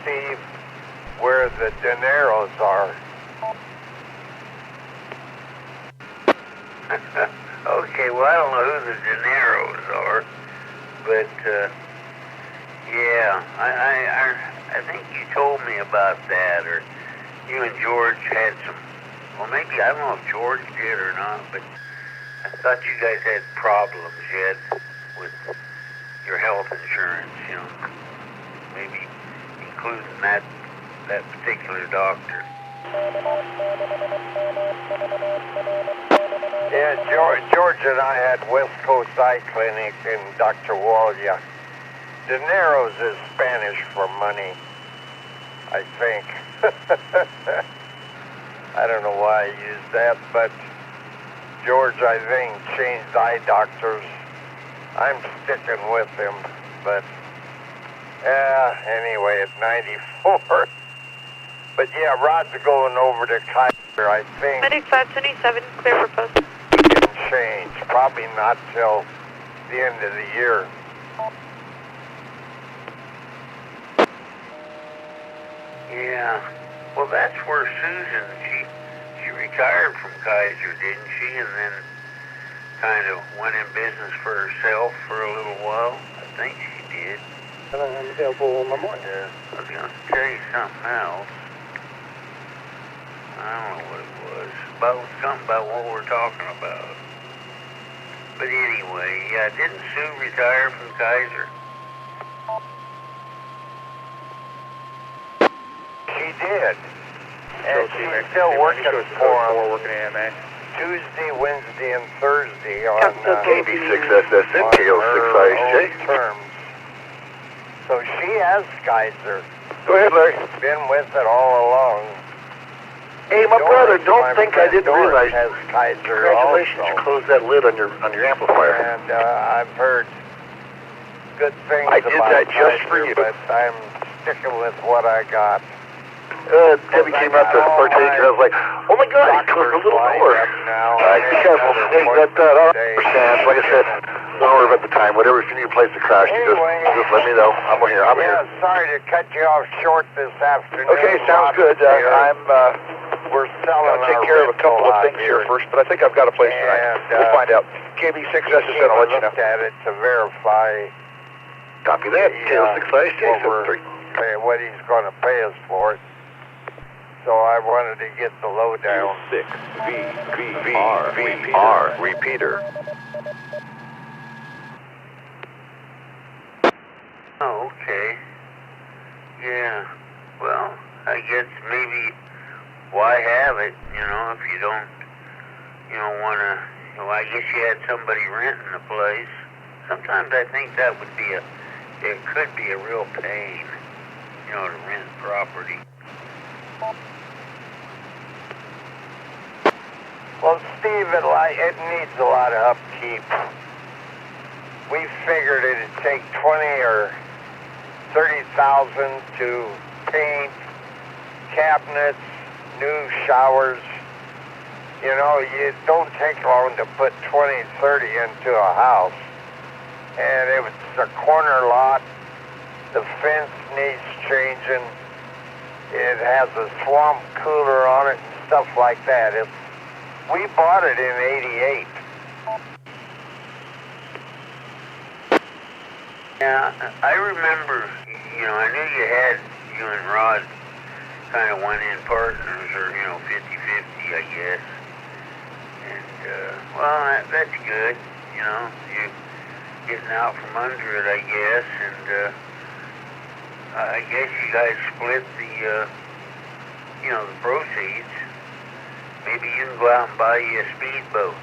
See where the dineros are. Okay, well, I don't know who the dineros are, but, yeah, I think you told me about that, or you and George had some, well, maybe, I don't know if George did or not, but I thought you guys had problems yet with your health insurance, maybe including that particular doctor. Yeah, George and I had West Coast Eye Clinic and Dr. Walya. Dineros is Spanish for money, I think. I don't know why I used that, but George, I think, changed eye doctors. I'm sticking with him, but anyway, at 94. But yeah, Rod's going over to Kaiser, I think. Medic 527, clear for post. He can change, probably not till the end of the year. Yeah, well, that's where Susan, she retired from Kaiser, didn't she? And then kind of went in business for herself for a little while. I think she did. Available in the morning. Yeah, I was going to tell you something else. I don't know what it was. something about what we're talking about. But anyway, yeah, didn't Sue retire from Kaiser? She did. And she's still working for him. Working AMA. Tuesday, Wednesday, and Thursday on KB6SSB, PO6IJ terms. So she has Kaiser. Go ahead, Larry. Been with it all along. Hey, my brother, don't think I didn't realize. Has Kaiser. Congratulations, also. you closed that lid on your amplifier. And I've heard good things I did about that just Kaiser, for you. but I'm sticking with what I got. Debbie came out to partake, and I was like, oh my God, he closed a little door. Be careful. Hey, that understands. Like I said, don't worry about the time. Whatever, if you need a place to crash, you just let me know. I'm here. Sorry to cut you off short this afternoon. Okay, sounds good. We're selling. I'll take care of a couple of things here first, but I think I've got a place tonight. We'll find out. KB6SSB, I'll let you know. Looked at it to verify. Copy that. KO6IJ73. What he's going to pay us for it. So I wanted to get the lowdown. 6VVR repeater. Oh, okay. Yeah. Well, I guess maybe why have it, if you don't want to, I guess you had somebody renting the place. Sometimes I think that would be it could be a real pain, to rent property. Well, Steve, it needs a lot of upkeep. We figured it'd take 20 or 30,000 to paint cabinets, new showers. You don't take long to put 20, 30 into a house. And if it's a corner lot, the fence needs changing. It has a swamp cooler on it and stuff like that. We bought it in '88. Yeah, I remember, I knew you and Rod kind of went in partners, or, 50-50, I guess. And, well, that's good, you getting out from under it, I guess, and, I guess you guys split the, the proceeds. Maybe you can go out and buy you a speedboat.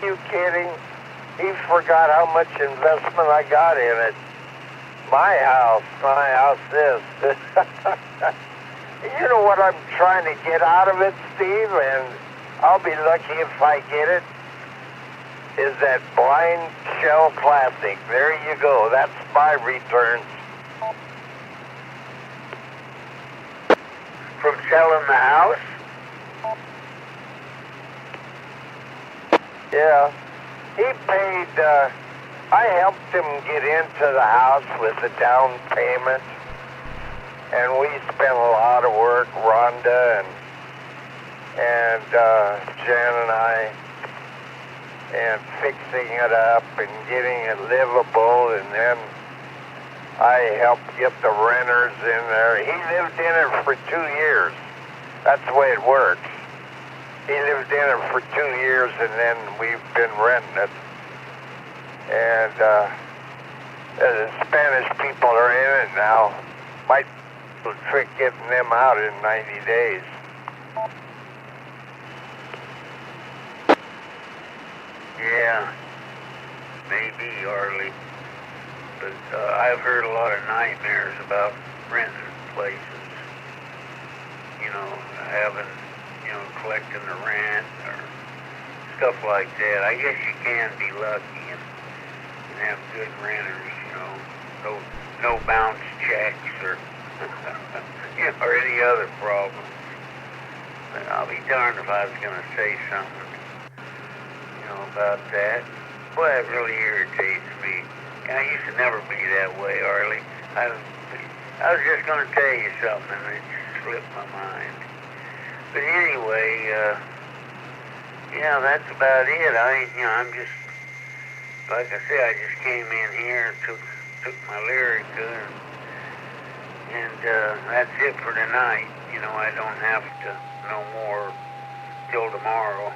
You kidding? He forgot how much investment I got in it. My house is. You know what I'm trying to get out of it, Steve? And I'll be lucky if I get it. Is that Blind Shell Classic. There you go. That's my returns. From selling the house? Yeah. He paid, I helped him get into the house with the down payment. And we spent a lot of work, Rhonda and Jan and I, and fixing it up and getting it livable, and then I helped get the renters in there. He lived in it for 2 years. That's the way it works. He lived in it for 2 years, and then we've been renting it. And the Spanish people are in it now. Might be a trick getting them out in 90 days. Yeah, maybe, Arlie. But I've heard a lot of nightmares about renting places. Having, collecting the rent or stuff like that. I guess you can be lucky and have good renters, no bounce checks or, or any other problems. But I'll be darned if I was going to say something, about that. Boy, it really irritates me. I used to never be that way, Arlie. I was just going to tell you something, and it just slipped my mind. But anyway, that's about it. I'm just, like I said, I just came in here and took my Lyrica And that's it for tonight. You know, I don't have to know more till tomorrow.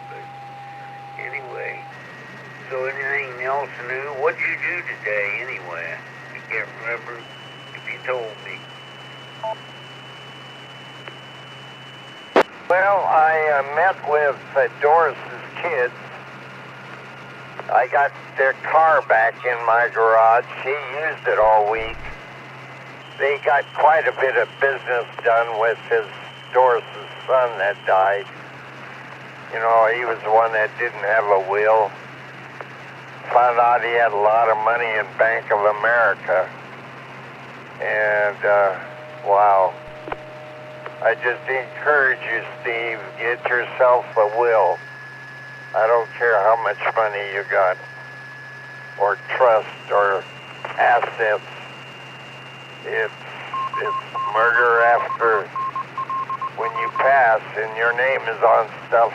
But anyway, so anything else new? What'd you do today anyway? I can't remember if you told me. Well, I met with Doris's kids. I got their car back in my garage. He used it all week. They got quite a bit of business done with Doris's son that died. You know, he was the one that didn't have a will. Found out he had a lot of money in Bank of America. And, wow. I just encourage you, Steve, get yourself a will. I don't care how much money you got, or trust, or assets. It's murder after when you pass and your name is on stuff.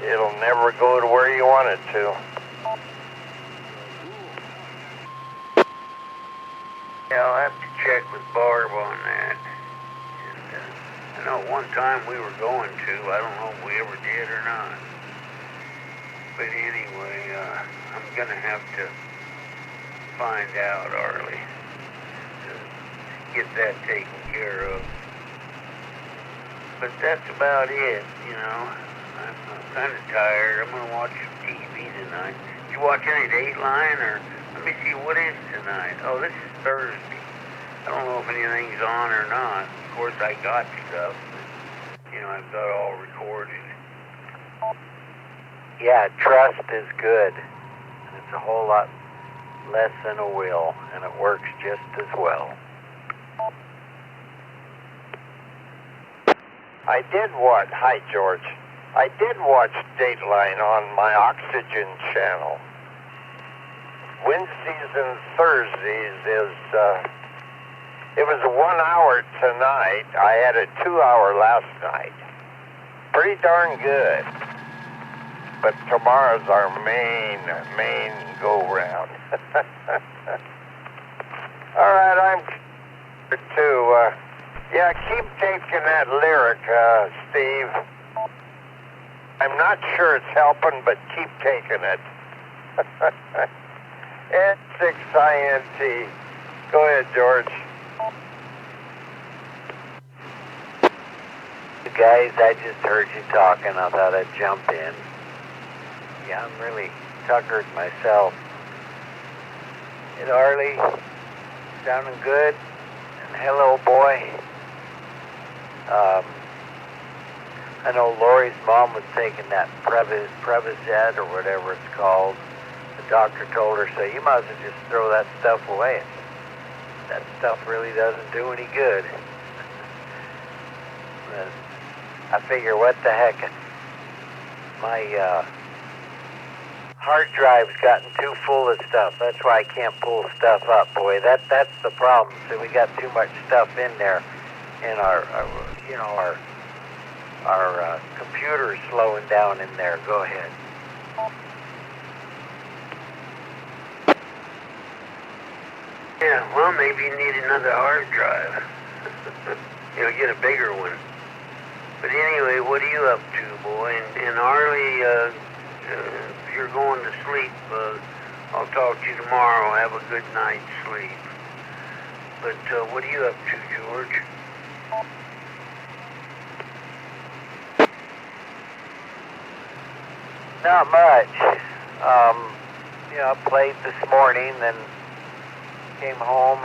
It'll never go to where you want it to. Yeah, I'll have to check with Barb on that. I know one time we were going to. I don't know if we ever did or not. But anyway, I'm going to have to find out, Arlie, to get that taken care of. But that's about it, you know. I'm kind of tired. I'm going to watch some TV tonight. Did you watch any Dateline, or let me see, what is tonight? Oh, this is Thursday. I don't know if anything's on or not. Of course, I got stuff, but, you know, I've got all recorded. Yeah, trust is good. It's a whole lot less than a will, and it works just as well. I did watch, hi George, I did watch Dateline on my Oxygen channel. Wednesdays and Thursdays is, it was a 1 hour tonight. I had a 2 hour last night. Pretty darn good. But tomorrow's our main go-round. All right, I'm to, yeah, keep taking that lyric, Steve. I'm not sure it's helping, but keep taking it. N6INT. Go ahead, George. You guys, I just heard you talking. I thought I'd jump in. Yeah, I'm really tuckered myself. Hey, Arlie, sounding good? And hello, boy. I know Lori's mom was taking that Prevacid or whatever it's called. The doctor told her, so you might as well just throw that stuff away. That stuff really doesn't do any good. I figure, what the heck? My hard drive's gotten too full of stuff. That's why I can't pull stuff up, boy. That's the problem. So we got too much stuff in there, and our computer's slowing down in there. Go ahead. Yeah, well, maybe you need another hard drive. You know, get a bigger one. But anyway, what are you up to, boy? And Arlie, if you're going to sleep, I'll talk to you tomorrow. Have a good night's sleep. But what are you up to, George? Not much. You know, I played this morning, then came home,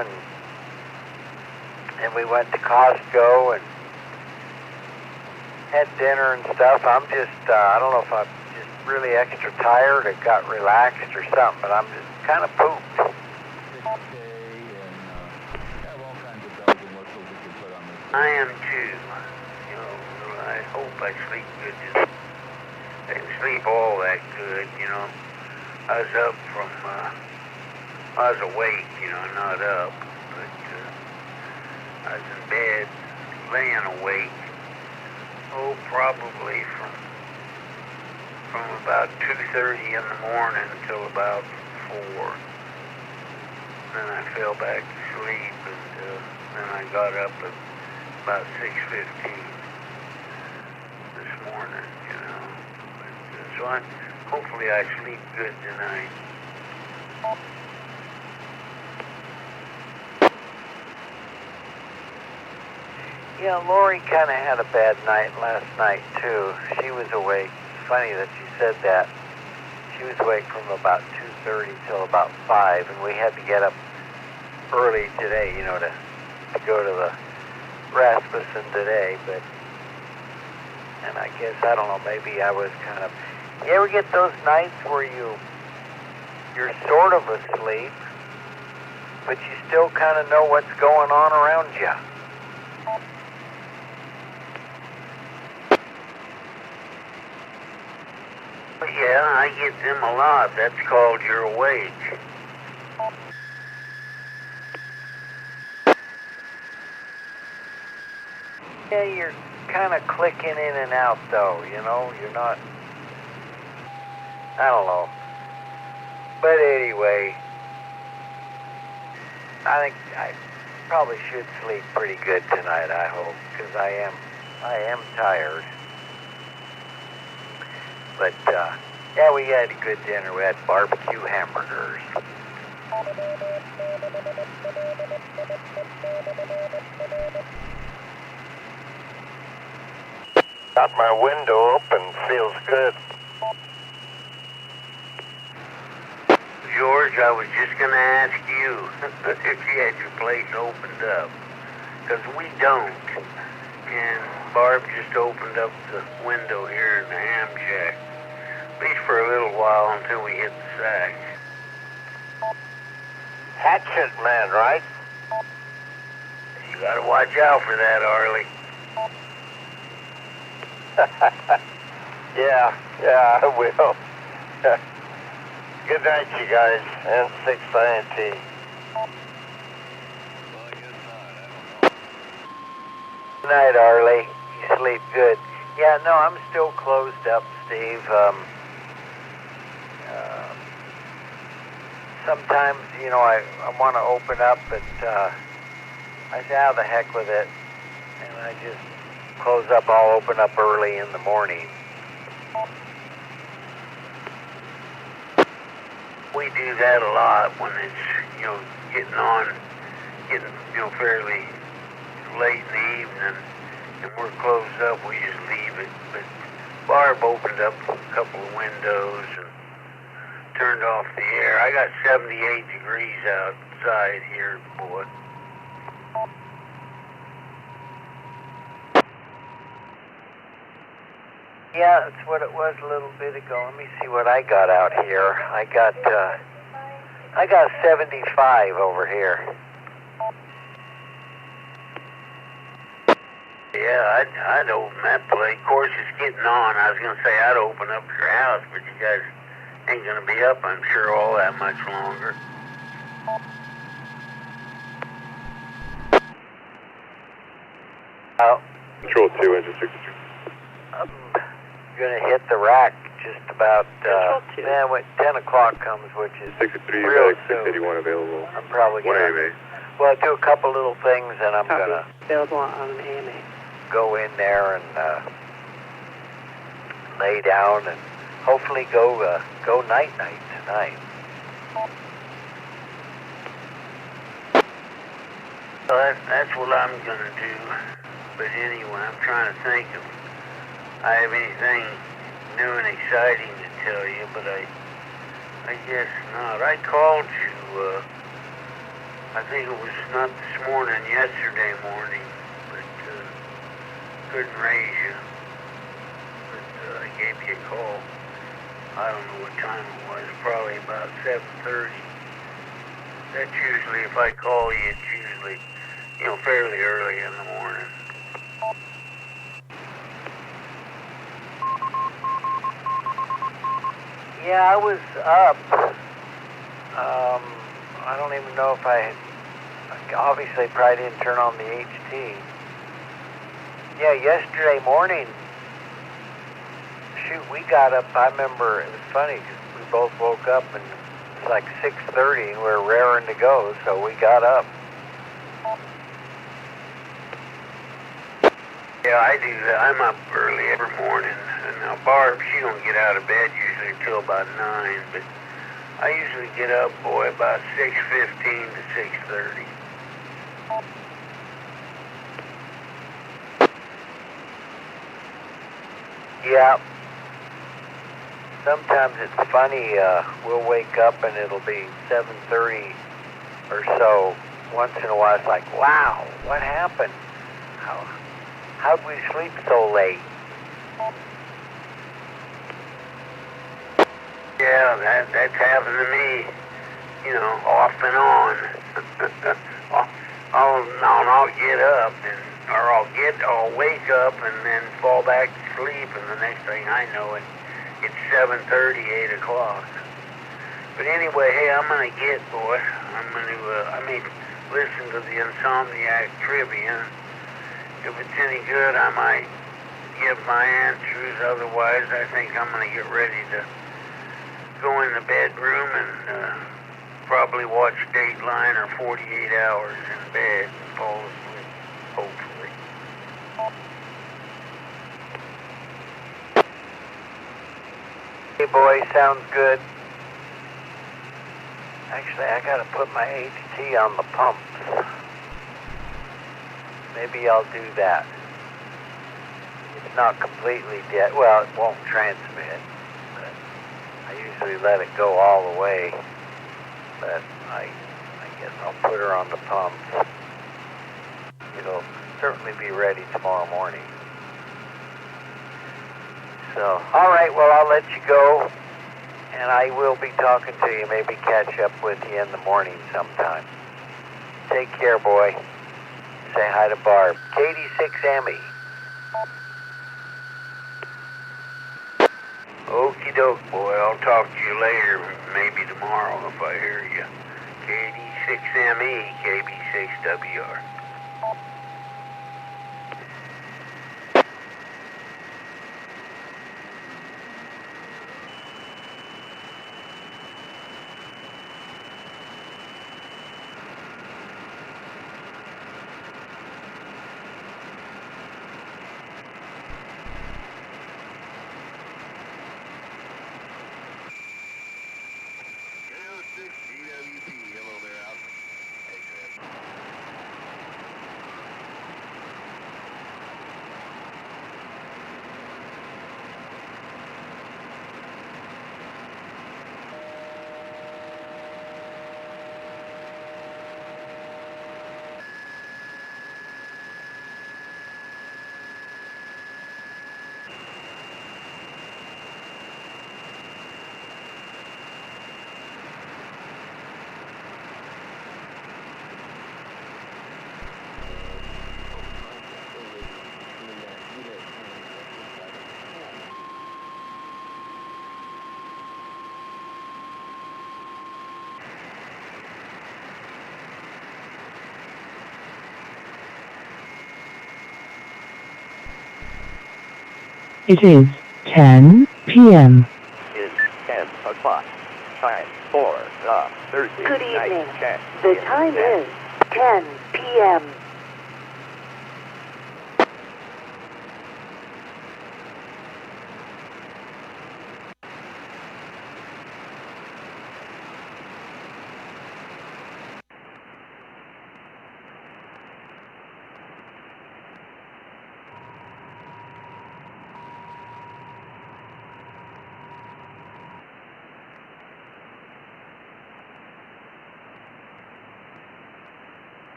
and we went to Costco and had dinner and stuff. I'm just, I don't know if I'm just really extra tired or got relaxed or something, but I'm just kind of pooped. I am too. You know, I hope I sleep good. I didn't sleep all that good, you know. I was up from, I was awake, you know, not up, but I was in bed, laying awake. Oh, probably from about 2:30 in the morning until about 4. then I fell back to sleep, and then I got up at about 6:15 this morning, you know. But, so hopefully I sleep good tonight. Yeah, Lori kind of had a bad night last night, too. She was awake. It's funny that she said that. She was awake from about 2:30 till about 5, and we had to get up early today, you know, to go to the Rasmussen today. But, and I guess, I don't know, maybe I was kind of... You ever get those nights where you're sort of asleep, but you still kind of know what's going on around you? Yeah, I get them a lot. That's called you're awake. Yeah, you're kind of clicking in and out, though, you know? You're not... I don't know. But anyway, I think I probably should sleep pretty good tonight, I hope, because I am tired. But, yeah, we had a good dinner. We had barbecue hamburgers. Got my window open, feels good. George, I was just going to ask you if you had your place opened up. Because we don't. And Barb just opened up the window here in the ham shack. At least for a little while until we hit the sack. Hatchet man, right? You got to watch out for that, Arlie. Yeah, I will. Good night, you guys. N6INT. Good night, Arlie. You sleep good. Yeah, no, I'm still closed up, Steve. Sometimes, you know, I want to open up, but I say, the heck with it. And I just close up. I'll open up early in the morning. We do that a lot when it's, you know, getting, you know, fairly late in the evening, and we're closed up, we just leave it. But Barb opened up a couple of windows and turned off the air. I got 78 degrees outside here, boy. Yeah, that's what it was a little bit ago. Let me see what I got out here. I got 75 over here. Yeah, I'd open that place. Of course, it's getting on. I was going to say I'd open up your house, but you guys ain't going to be up, I'm sure, all that much longer. Oh. Control 2, engine 62. I'm going to hit the rack just about, man, when 10 o'clock comes, which is 63, real FedEx 681 available. I'm probably going to... Well, do a couple little things, and I'm going to... Available on an AMA. Go in there and lay down and hopefully go night-night tonight. Well, that's what I'm going to do. But anyway, I'm trying to think if I have anything new and exciting to tell you, but I guess not. I called you, I think it was not this morning, yesterday morning, but couldn't raise you. But I gave you a call. I don't know what time it was, probably about 7:30. That's usually, if I call you, it's usually, you know, fairly early in the morning. Yeah, I was up. I don't even know if obviously probably didn't turn on the HT. Yeah, yesterday morning, shoot, we got up, I remember, it was funny, because we both woke up and It's like 6:30 and we're raring to go, so we got up. Yeah, I do that. I'm up early every morning. And now Barb, she don't get out of bed usually until about 9, but I usually get up, boy, about 6:15 to 6:30. Yeah. Sometimes it's funny, we'll wake up and it'll be 7:30 or so. Once in a while it's like, wow, what happened? How'd we sleep so late? Yeah, that's happened to me, you know, off and on. I'll get up or I'll wake up and then fall back to sleep, and the next thing I know it's 7:30, 8 o'clock. But anyway, hey, I'm gonna listen to the Insomniac trivia. If it's any good, I might give my answers. Otherwise, I think I'm gonna get ready to go in the bedroom and probably watch Dateline or 48 Hours in bed and fall asleep, hopefully. Hey boy, sounds good. Actually, I gotta put my HT on the pumps. Maybe I'll do that. It's not completely dead. Well, it won't transmit. I usually let it go all the way, but I guess I'll put her on the pumps. It'll certainly be ready tomorrow morning. So, all right, well, I'll let you go, and I will be talking to you, maybe catch up with you in the morning sometime. Take care, boy. Say hi to Barb. KD6ME. Okie doke, boy. I'll talk to you later, maybe tomorrow if I hear you. KD6ME, KB6WR. It is 10 p.m. It's 10 o'clock. Time for the Thursday Good night evening. chat. The time is 10 p.m.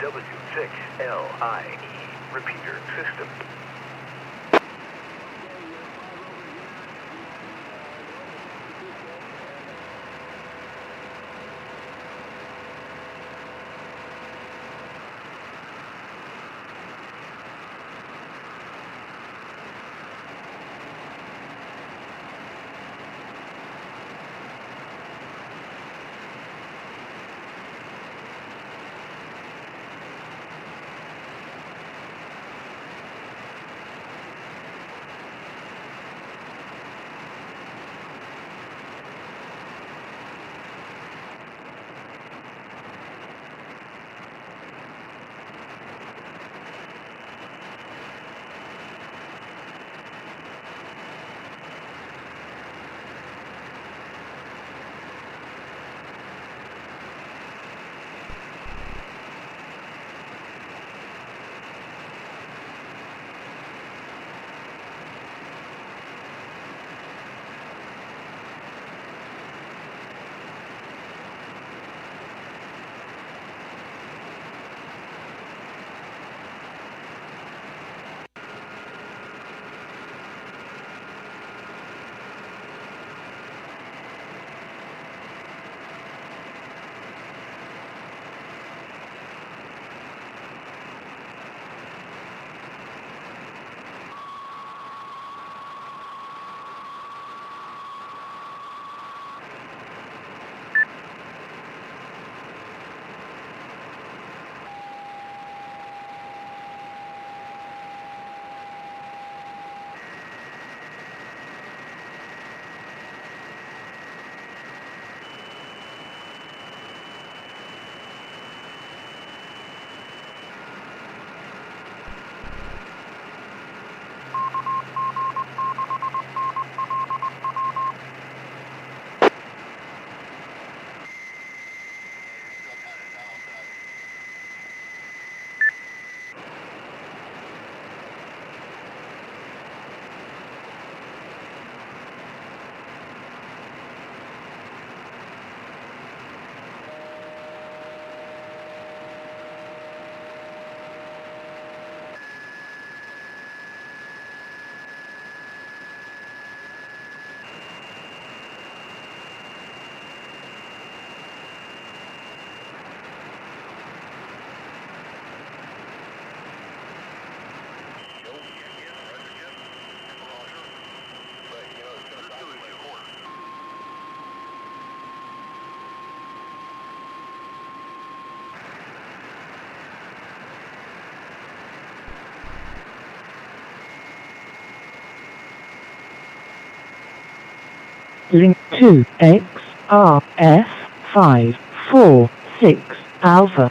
W6LIE repeater system. Link to XRF 546 Alpha.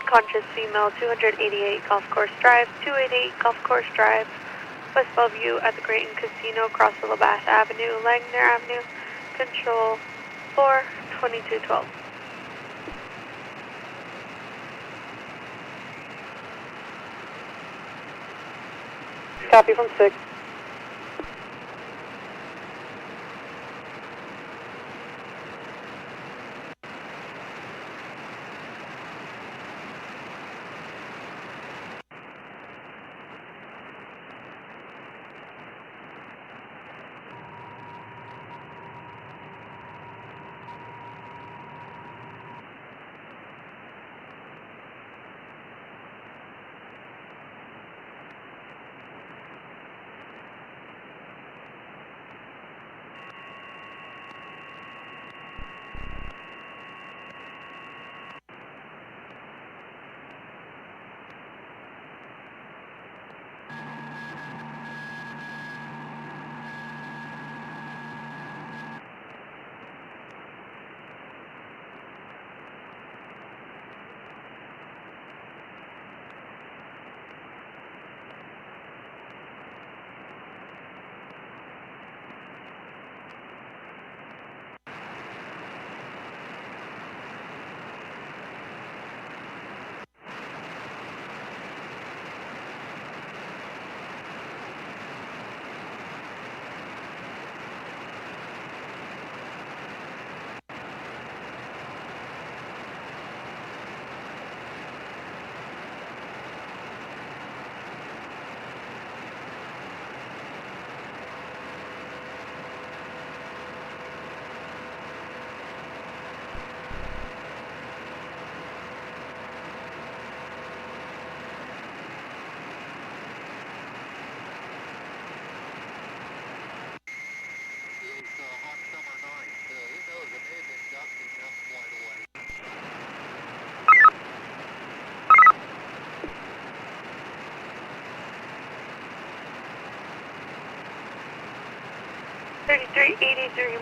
unconscious female, 288 Golf Course Drive, 288 Golf Course Drive, West Bellevue at the Grayton Casino, across the Labatt Avenue, Langner Avenue, control 42212. Copy from 6.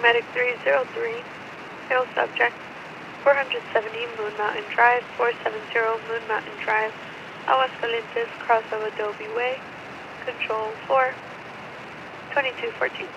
Medic 303, hail subject, 470 Moon Mountain Drive, 470 Moon Mountain Drive, Aguascalientes, cross of Adobe Way, control 42214.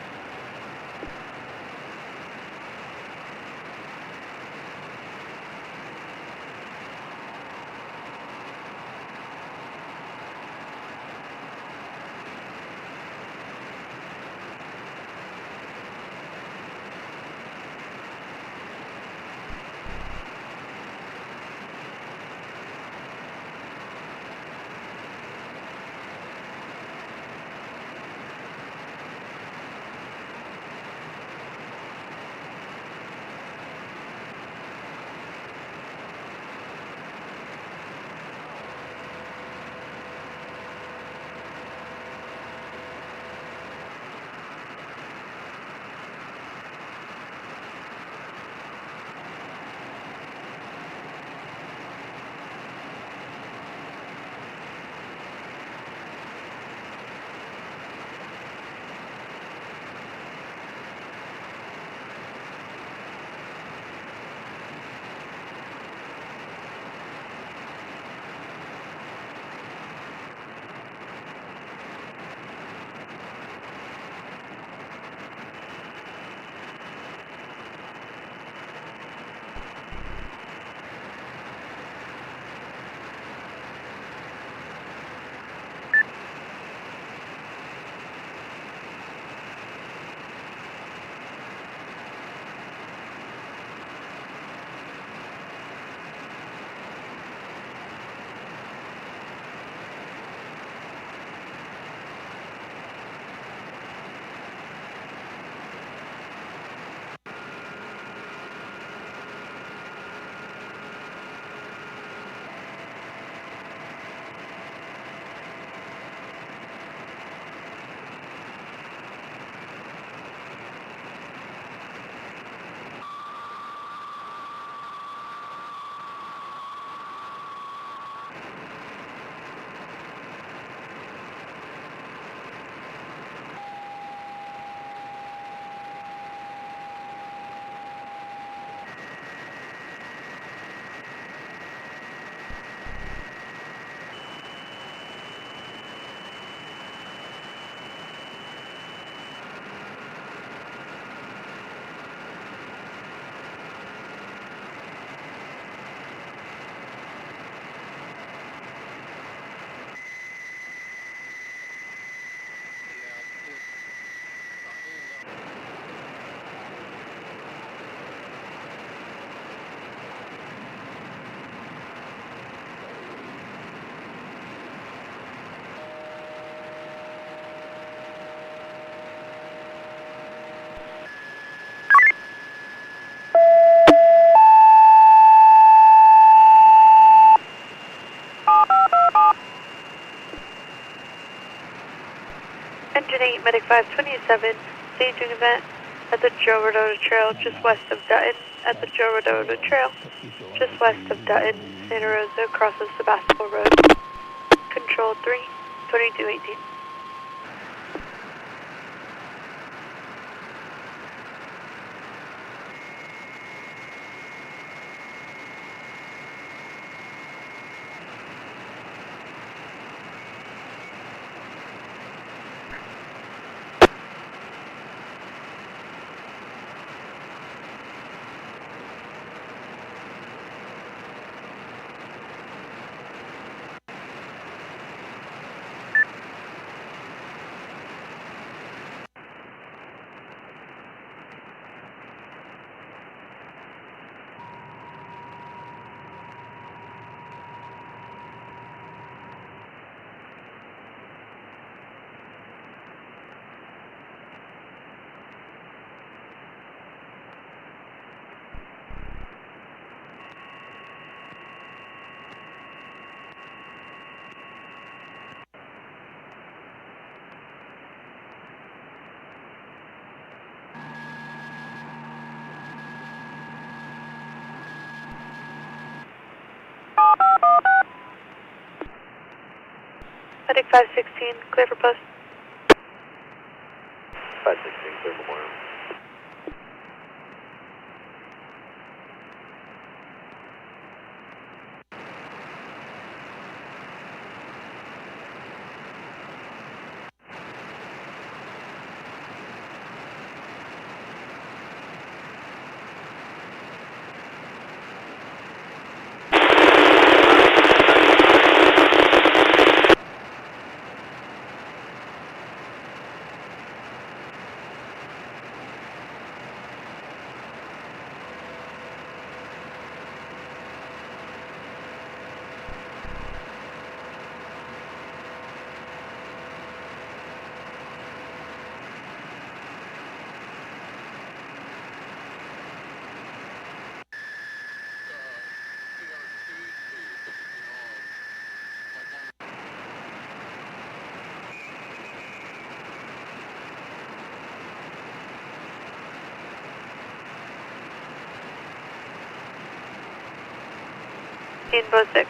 Engine 8, Medic 527, staging event at the Joe Rodota Trail, just west of Dutton, at the Joe Rodota Trail, just west of Dutton, Santa Rosa, crosses Sebastopol Road. Control 3, 2218. Medic 516, clear for post. 516, clear Memorial. Info 6.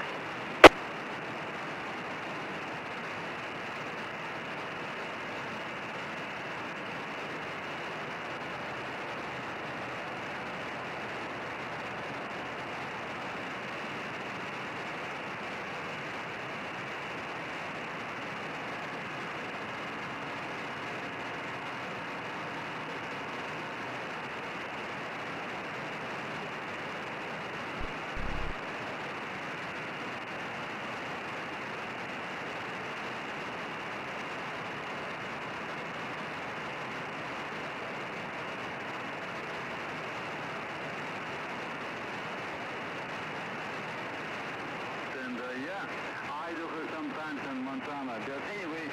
I do for some times in Montana. But anyway,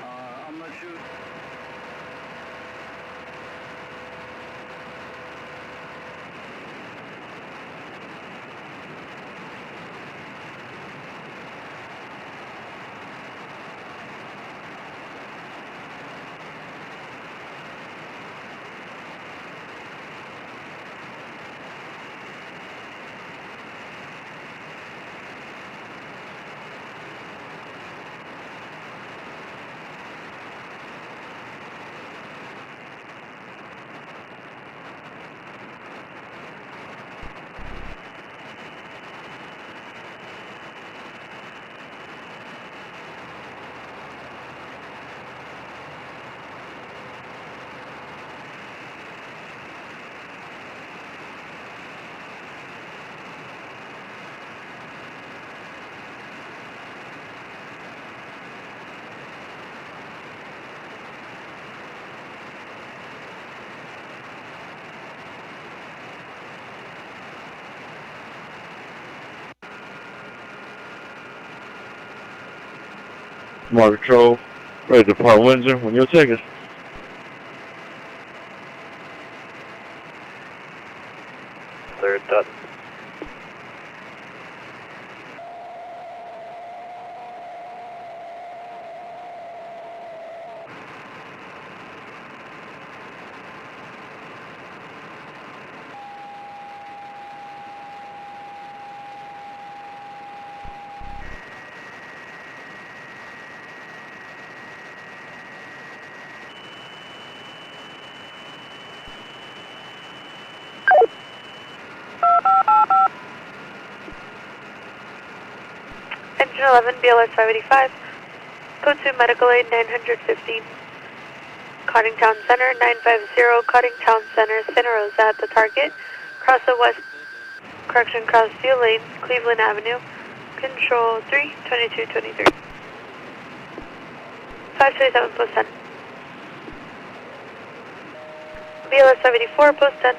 I'm not sure. Mark Control, ready to depart Windsor when you'll take us. Clear at Dutton. 1011, BLS 585. Code 2 Medical Aid 915. Cottingtown Center 950. Cottingtown Center, Santa Rosa at the target. Cross the west, cross field lane, Cleveland Avenue. Control 3, 2223. 527, post 10. BLS 74, post 10.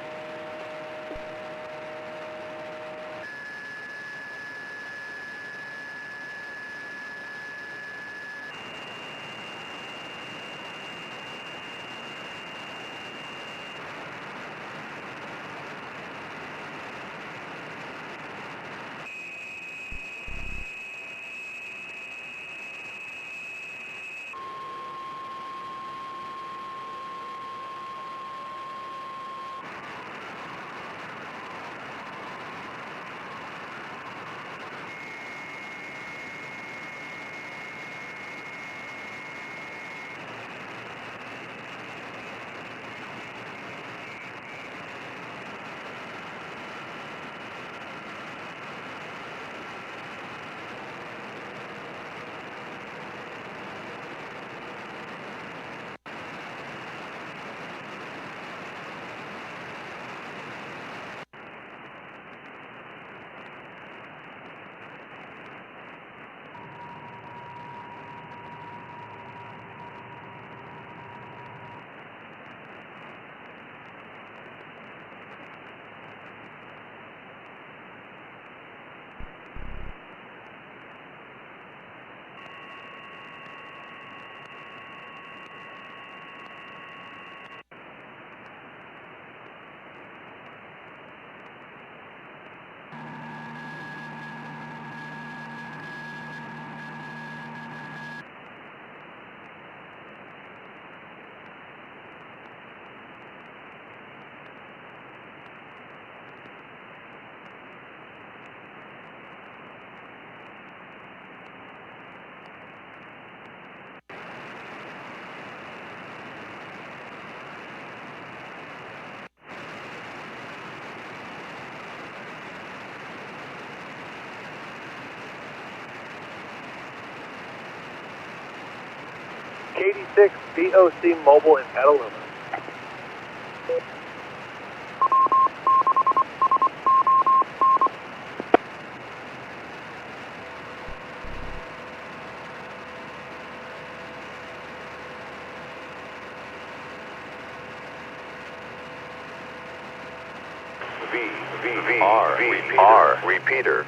KD6 BOC Mobile in Petaluma. R repeater.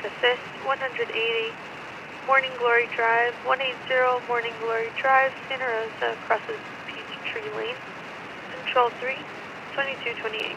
assist, 180, Morning Glory Drive, 180, Morning Glory Drive, Santa Rosa, crosses Peachtree Lane, Control 3, 2228.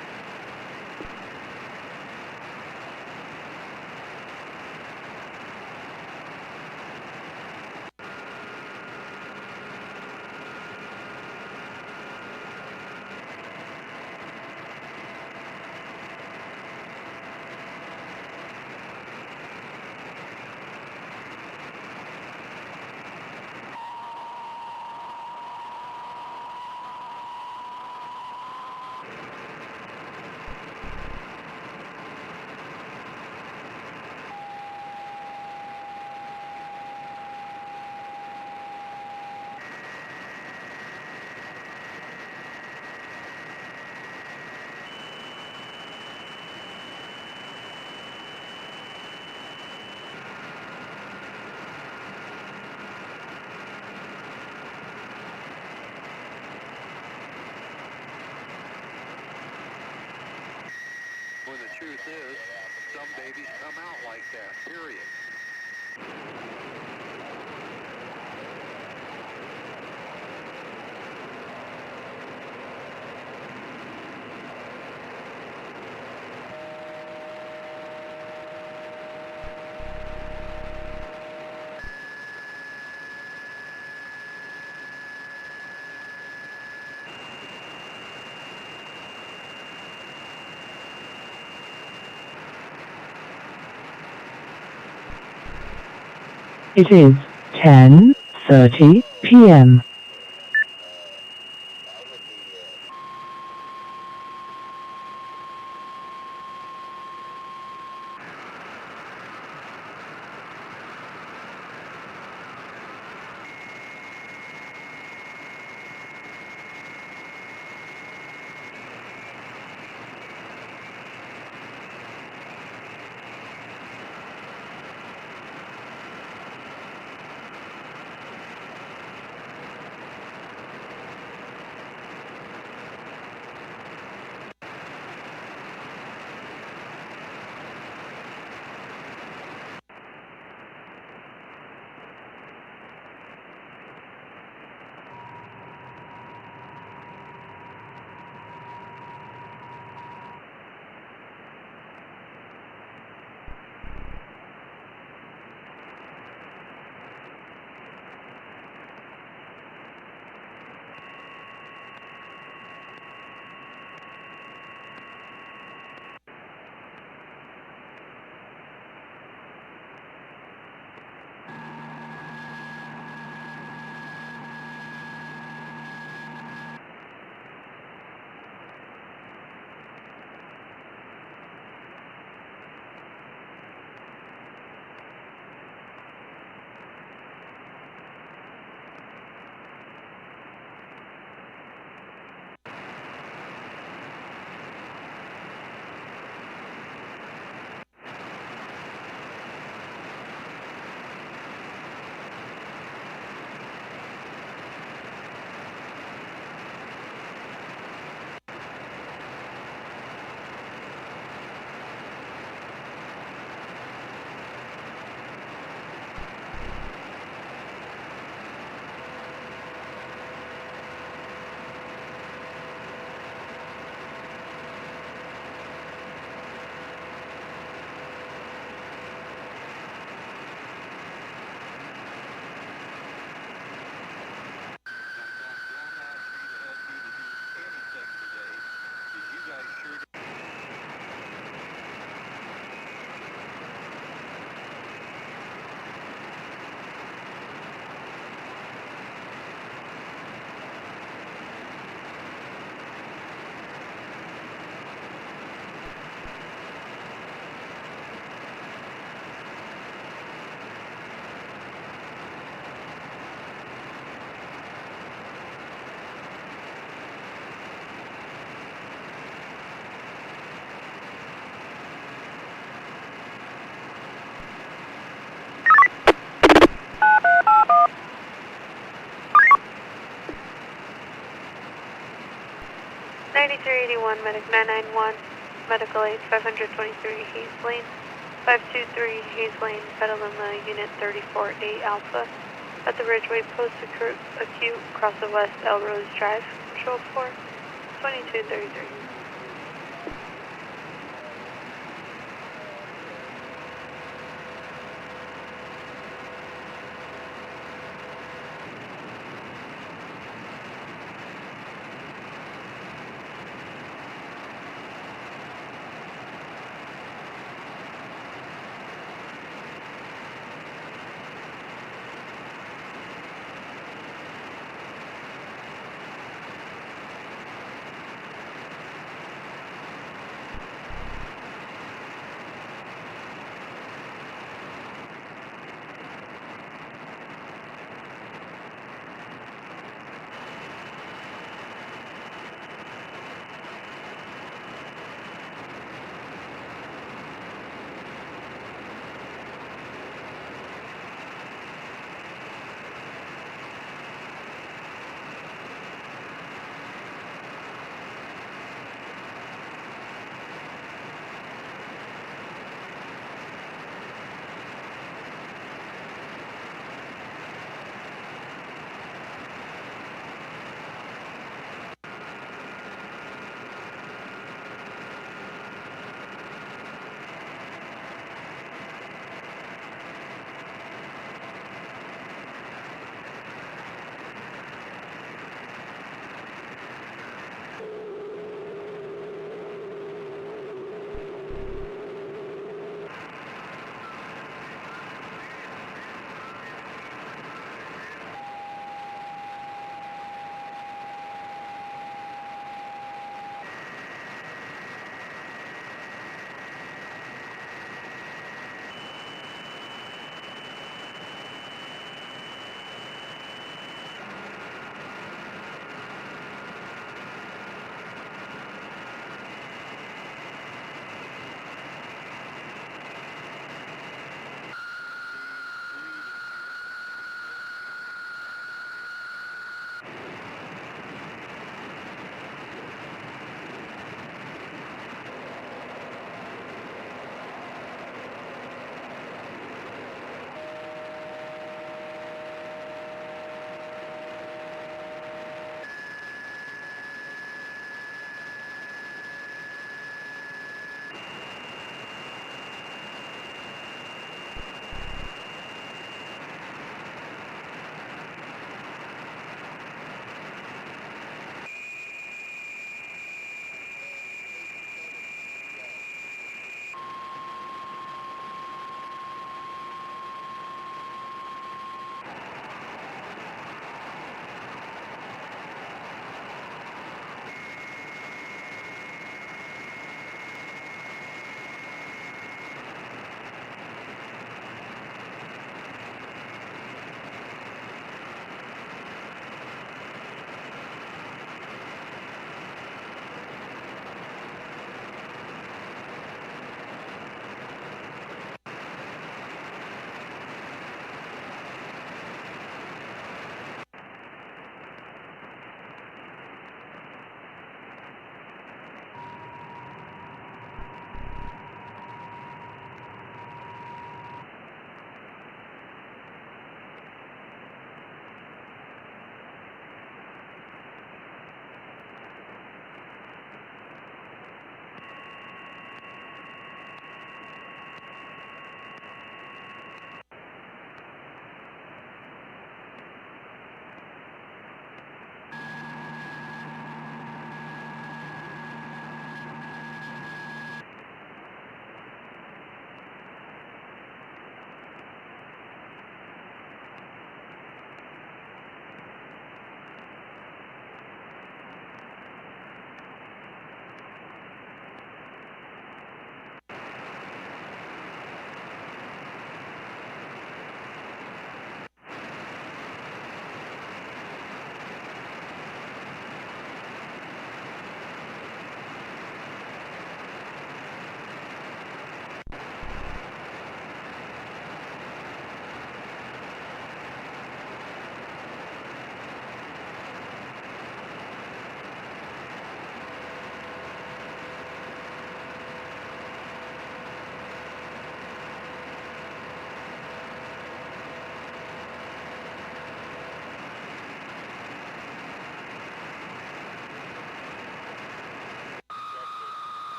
When the truth is, some babies come out like that, period. It is 10:30 p.m. Medic 991, Medical Aid 523 Hayes Lane, 523 Hayes Lane, Petaluma, Unit 34A Alpha. At the Ridgeway Post Acute, across the West Elrose Drive. Control 4, 2233.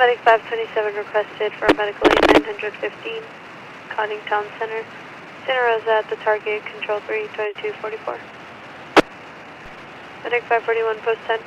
Medic 527 requested for medical aid 915, Conning Town Center. Santa Rosa at the target, control 32244. Medic 541, post 10.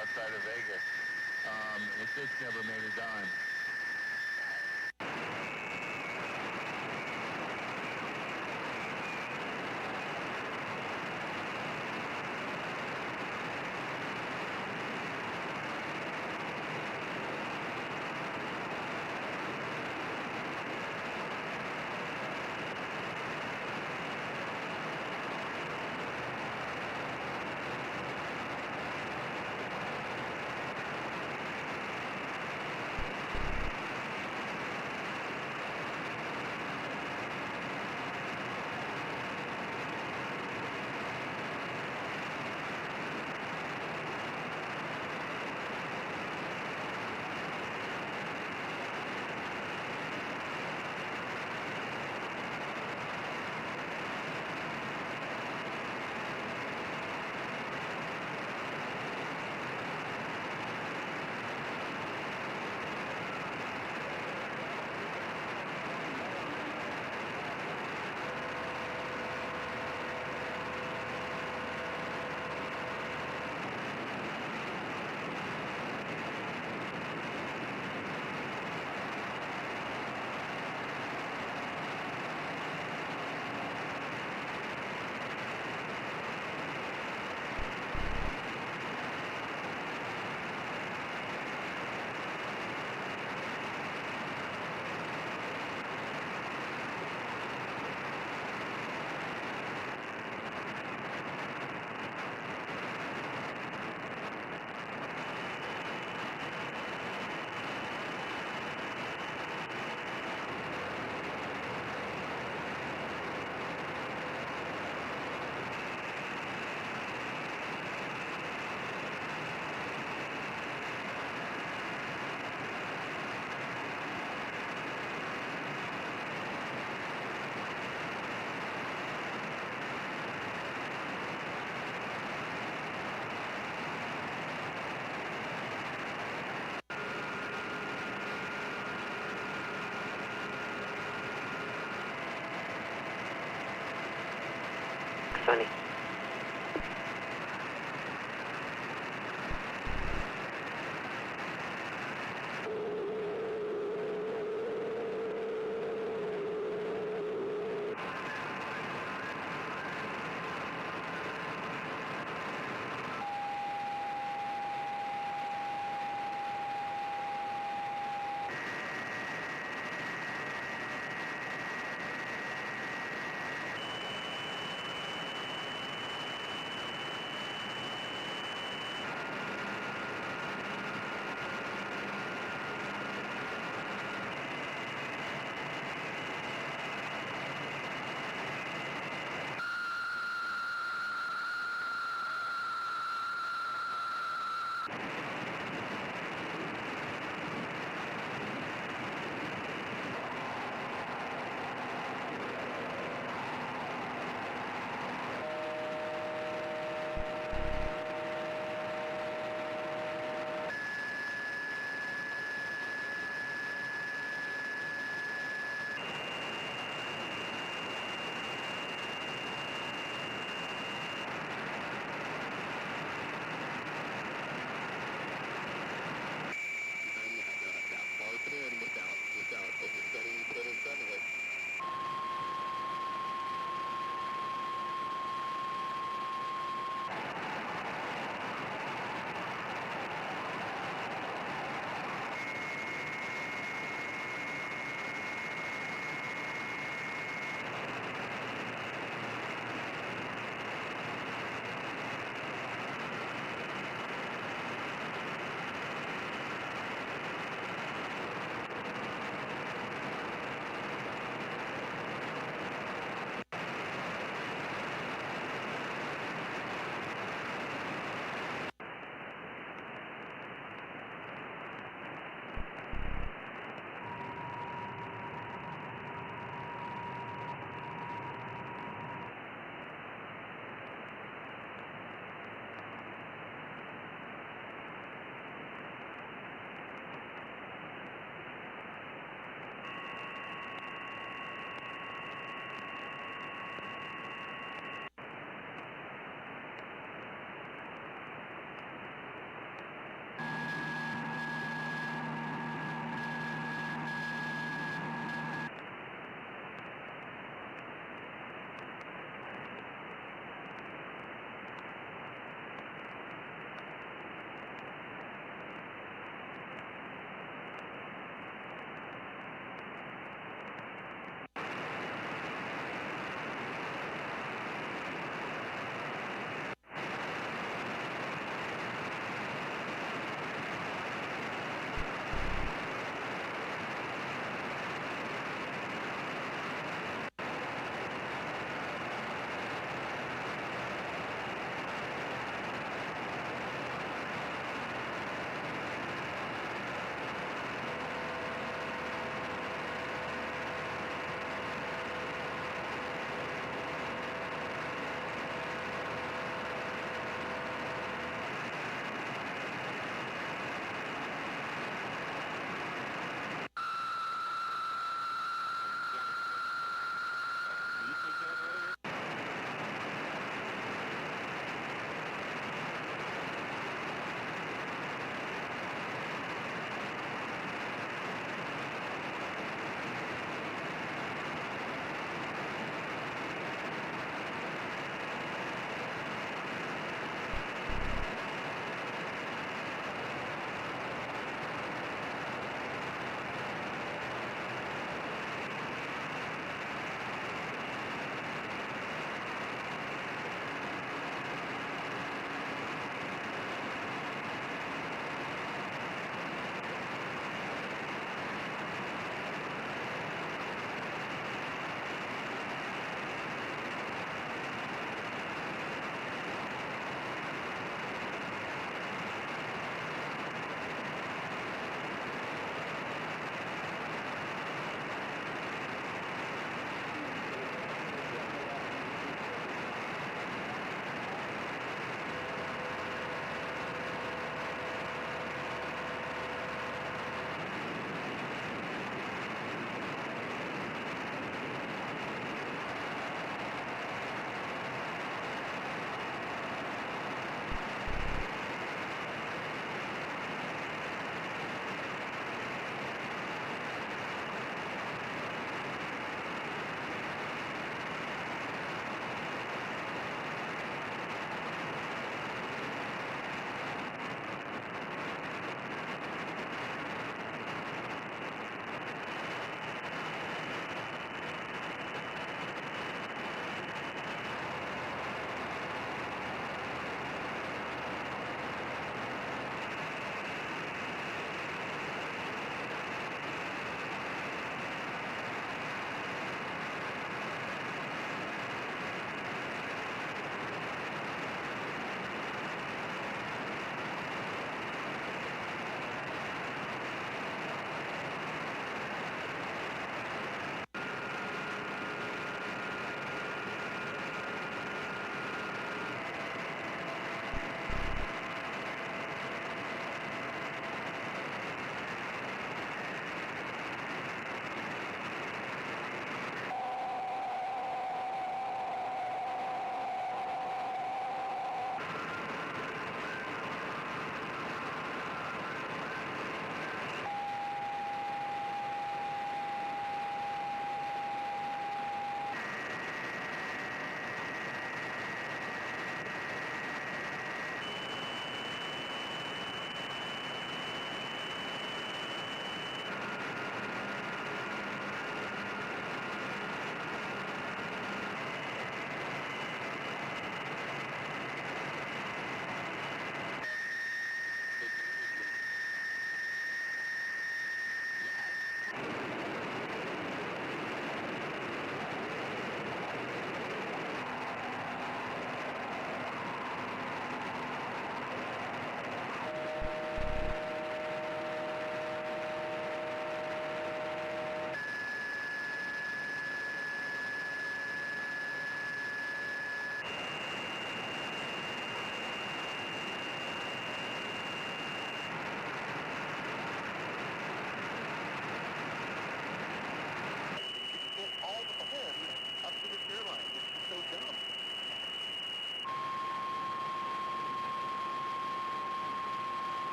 Outside of Vegas. It's never made a dime. Funny.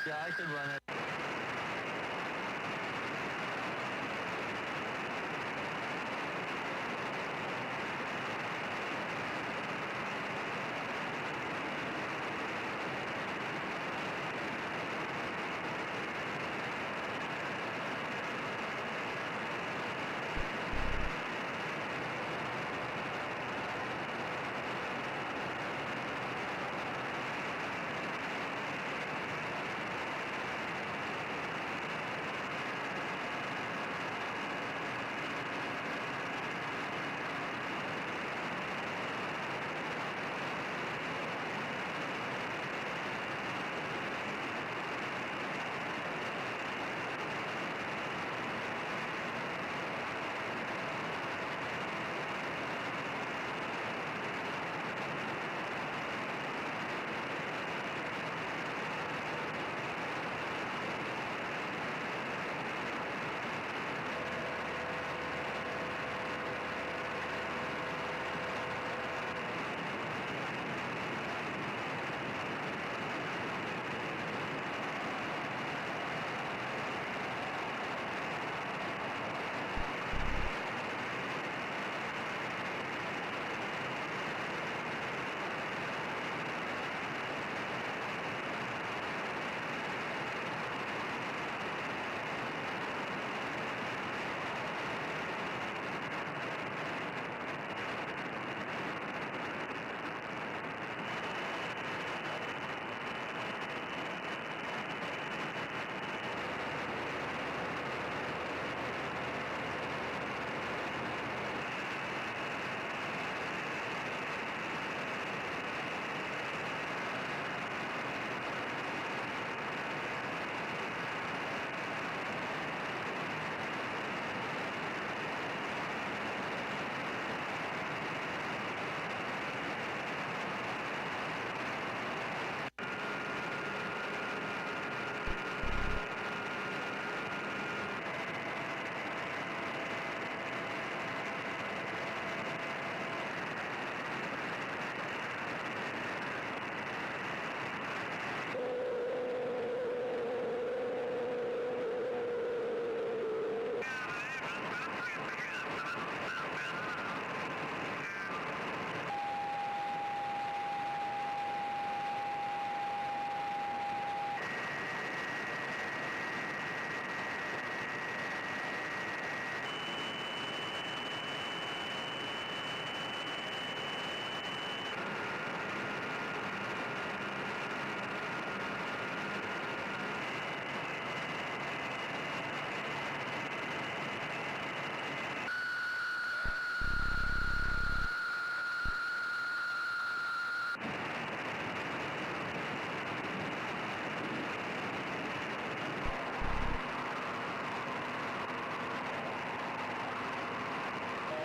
Yeah, I could run it.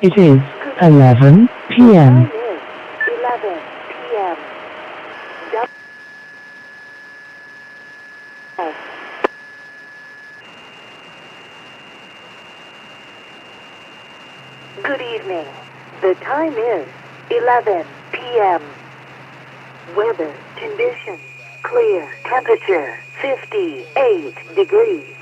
It is 11 p.m. 11 p.m. Good evening. The time is 11 p.m. Weather conditions clear. Temperature 58 degrees.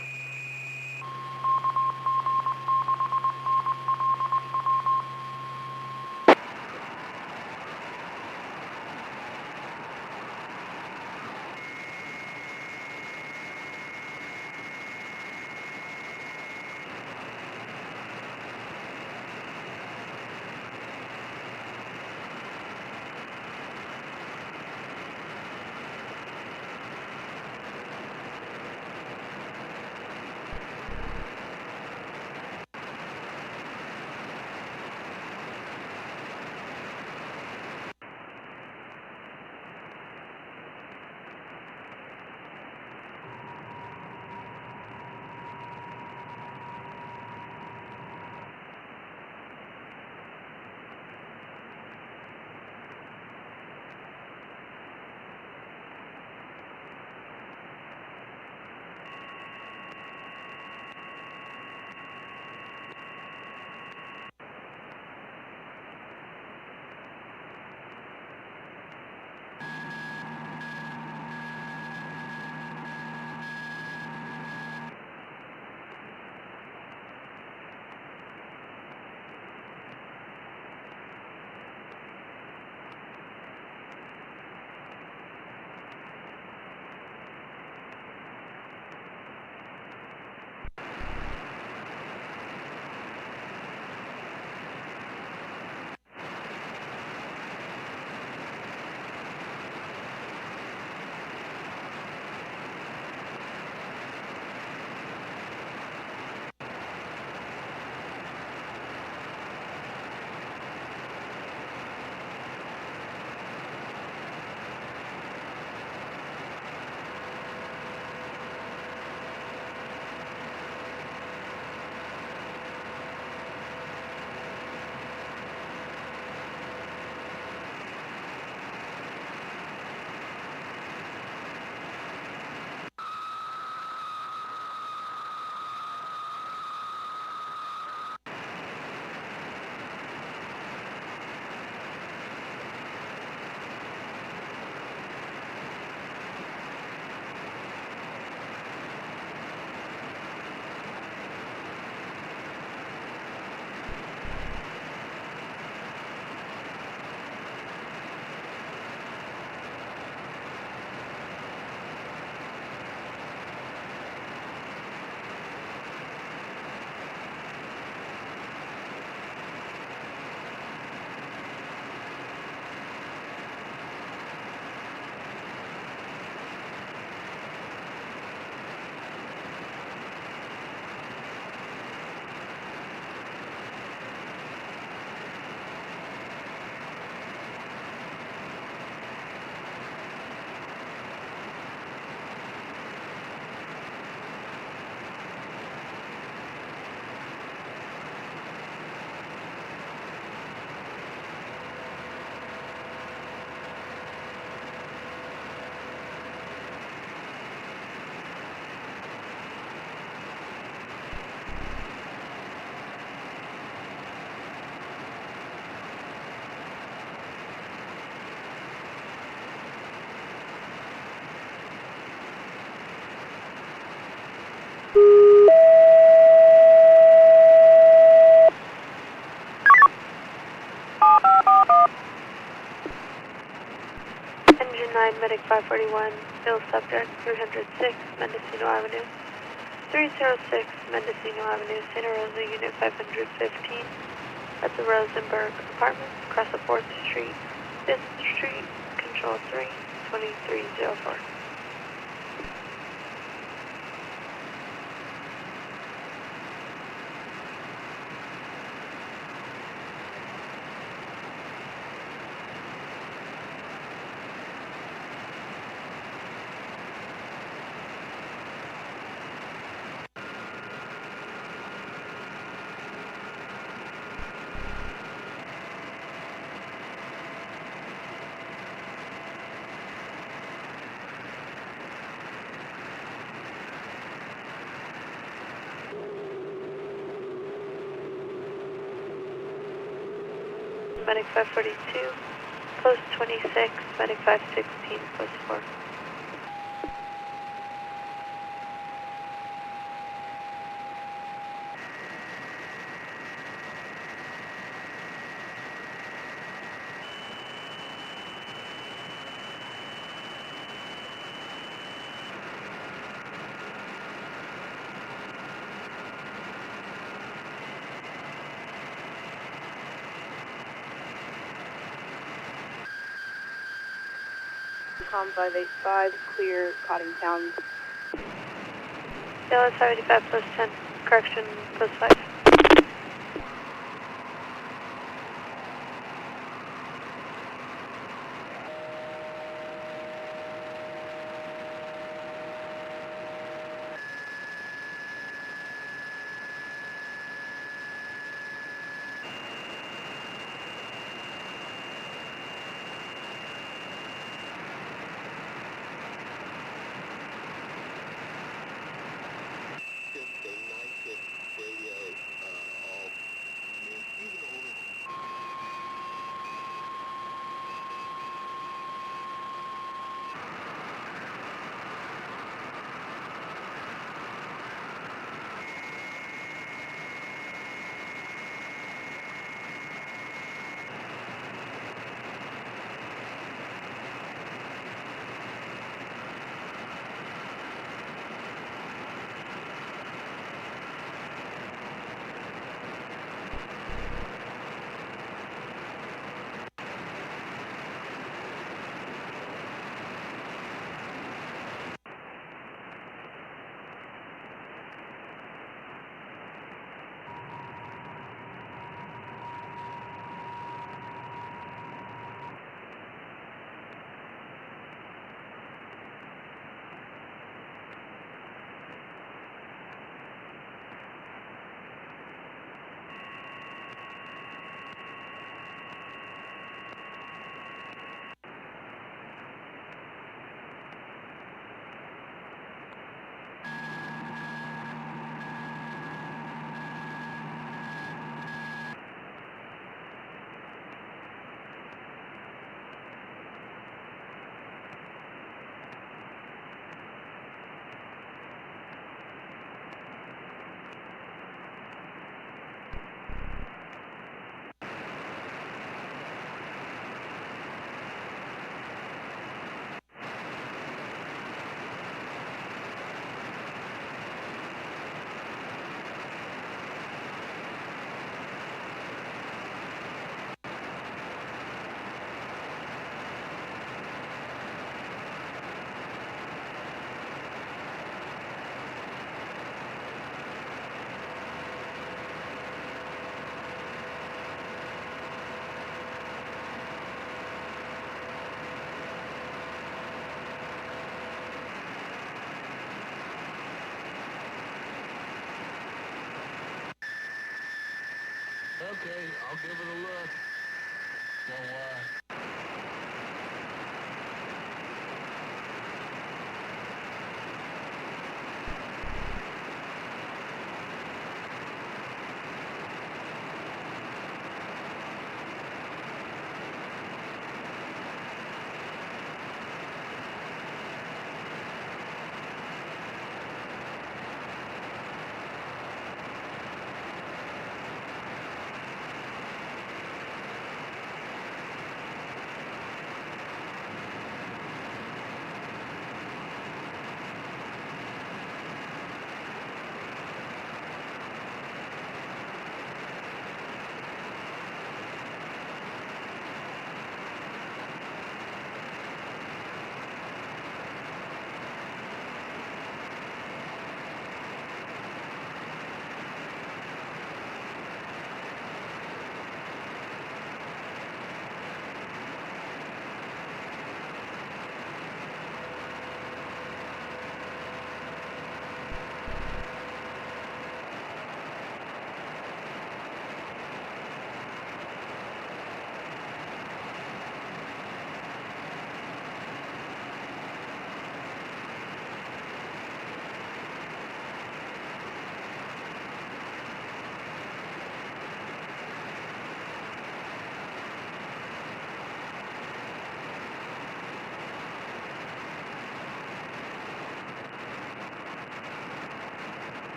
line, Medic 541, Bill Subject 306, Mendocino Avenue. 306, Mendocino Avenue, Santa Rosa, Unit 515, at the Rosenberg Apartments, across the 4th Street, 5th Street, Control 3, 2304. Medic 542, Post 26, Medic 516, Post 4. Com 585, clear Cottingtown. Dallas 585, Post 10, correction, Post 5. Okay, I'll give it a look. So,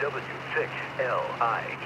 W6LIE.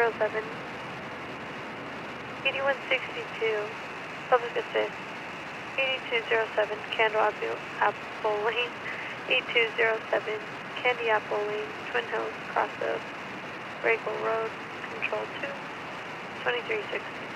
8207. 8162, Public Assist. 8207, Candle Apple Lane. 8207, Candy Apple Lane, Twin Hills, Cross of Regal Road, Control 2, 2360.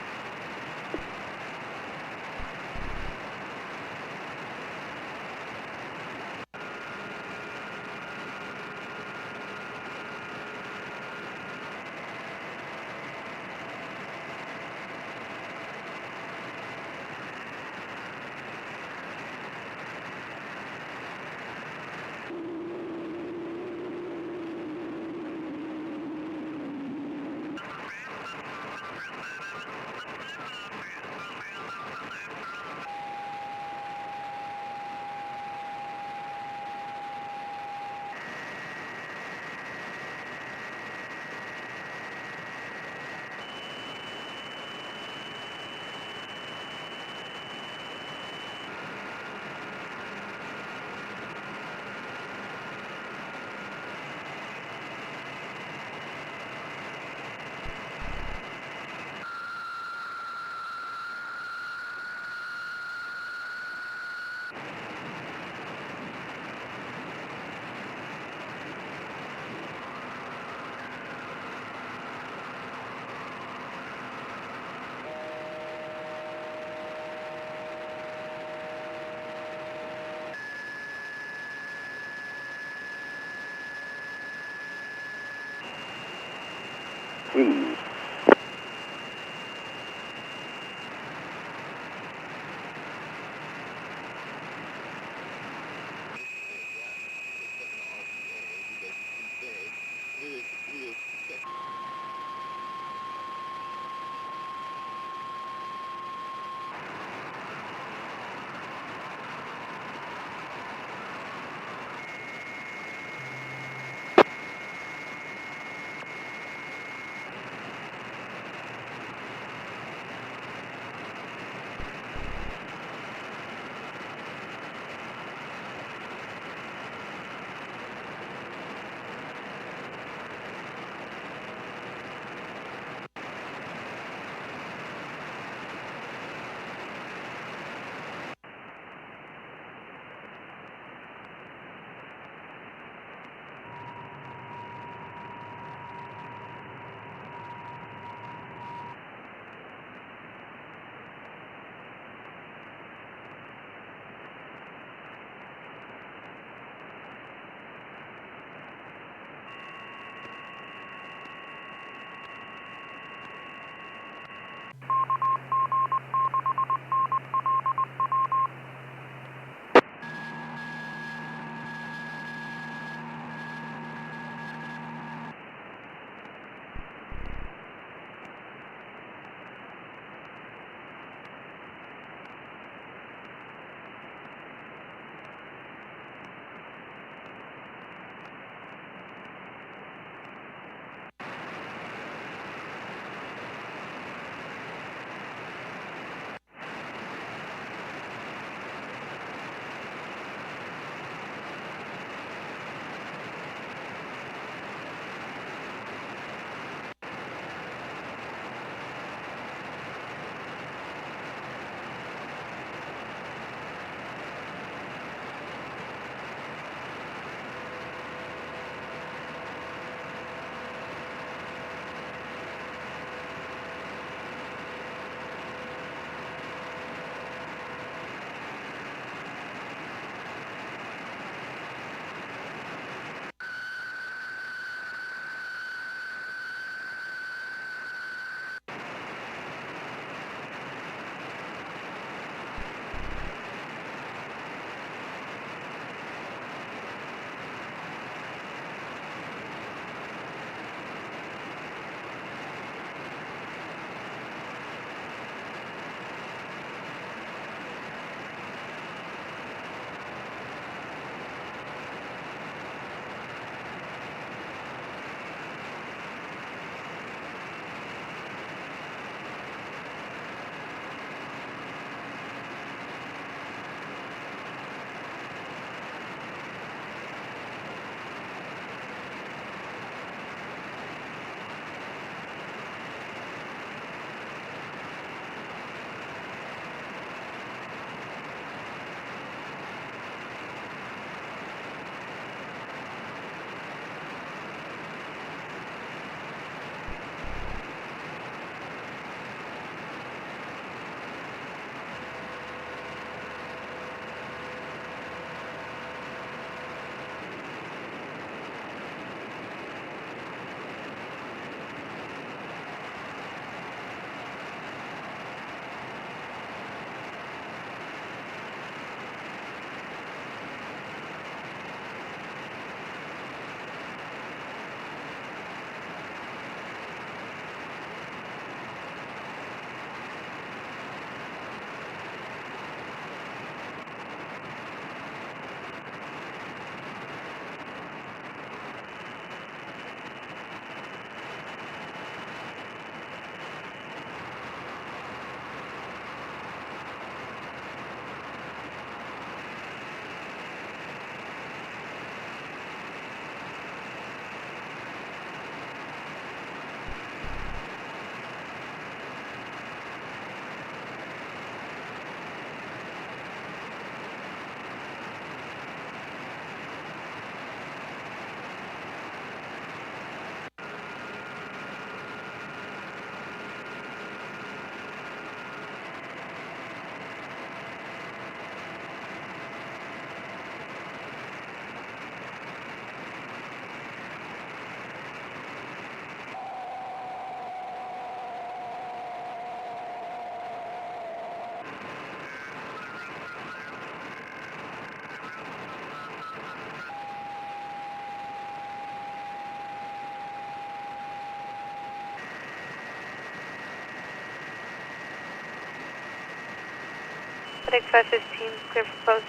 Medic 515, clear for post.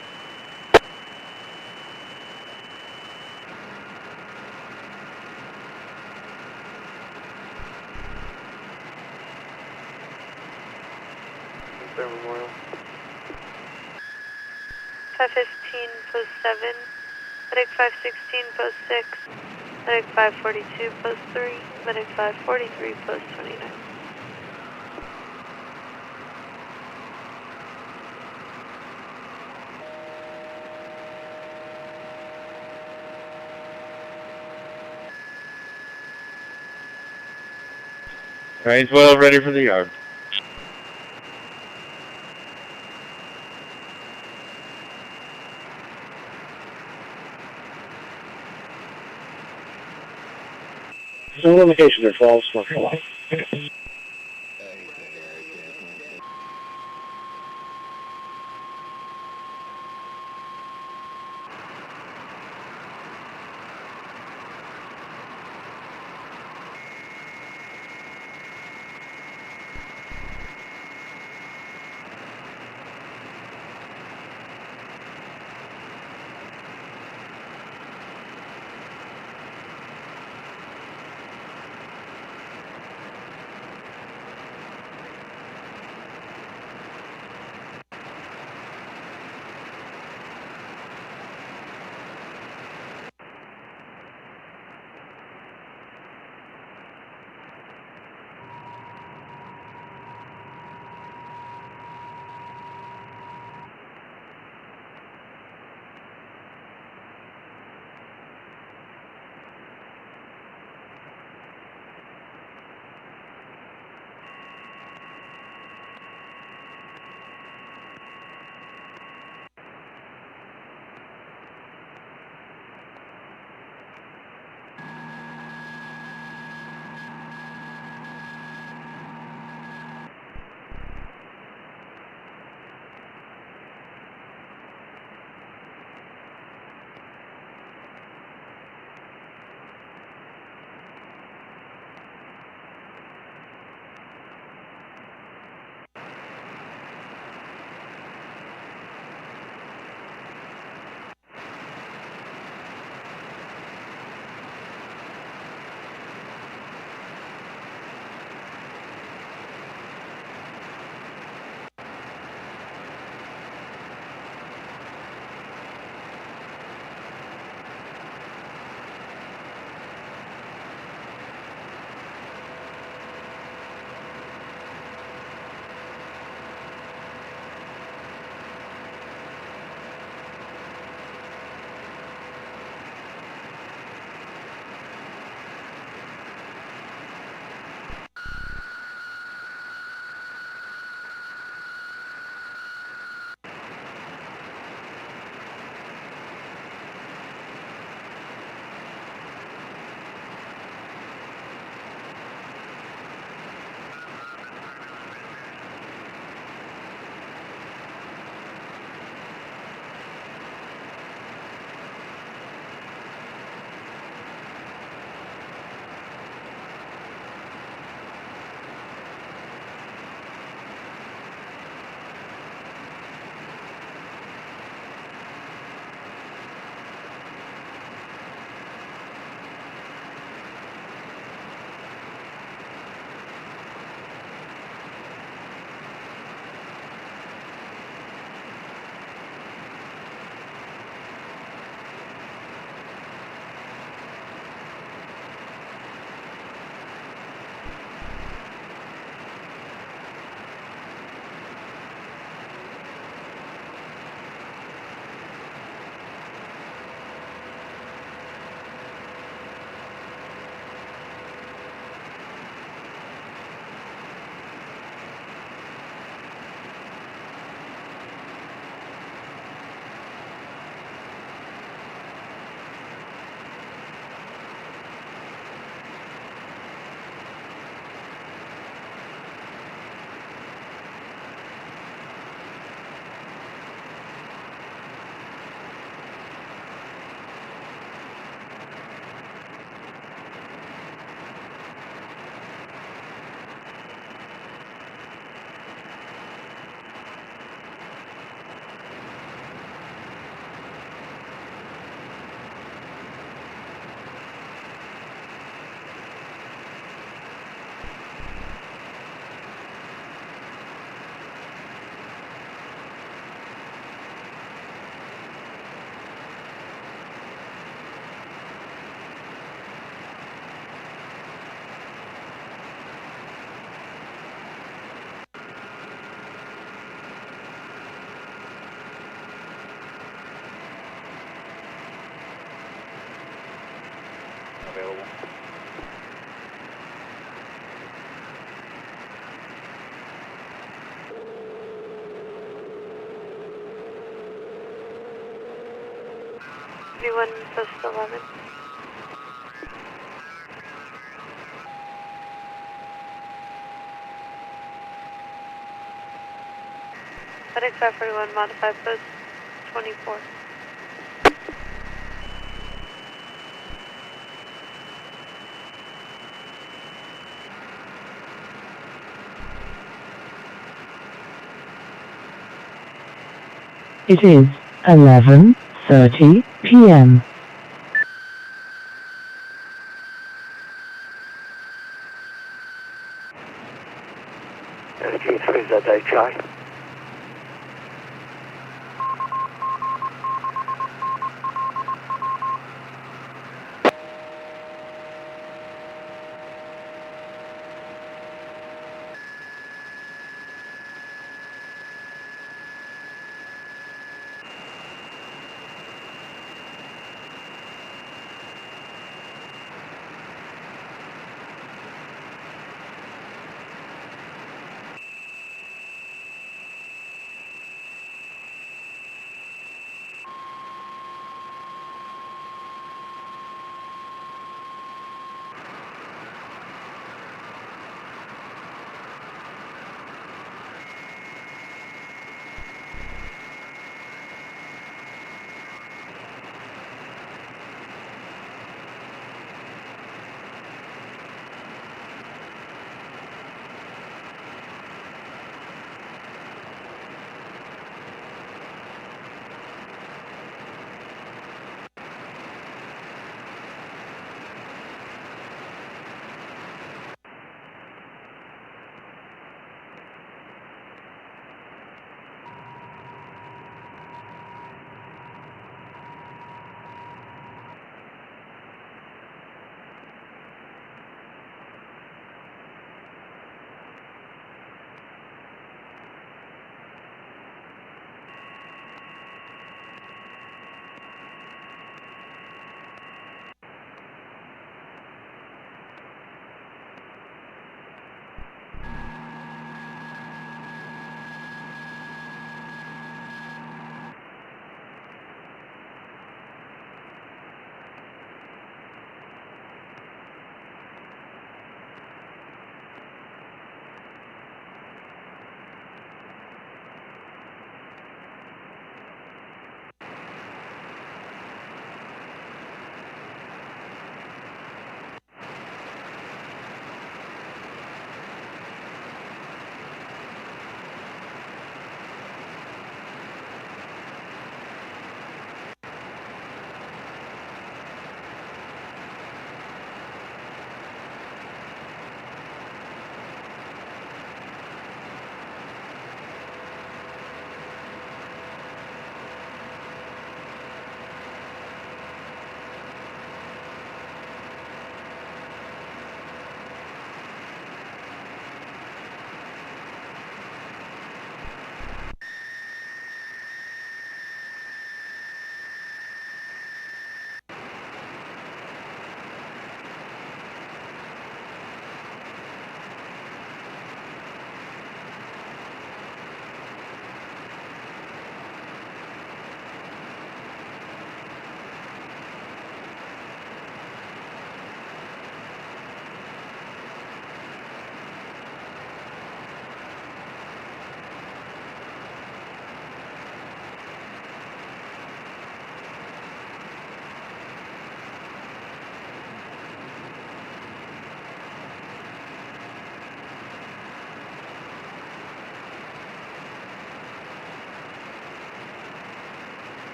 Memorial. 515, post 7. Medic 516, post 6. Medic 542, post 3. Medic 543, post 29. Train's well ready for the yard. No indication they're false. available. Anyone post 11. FedEx 541 modified post 24. It is 11:30 p.m. SG3ZHI.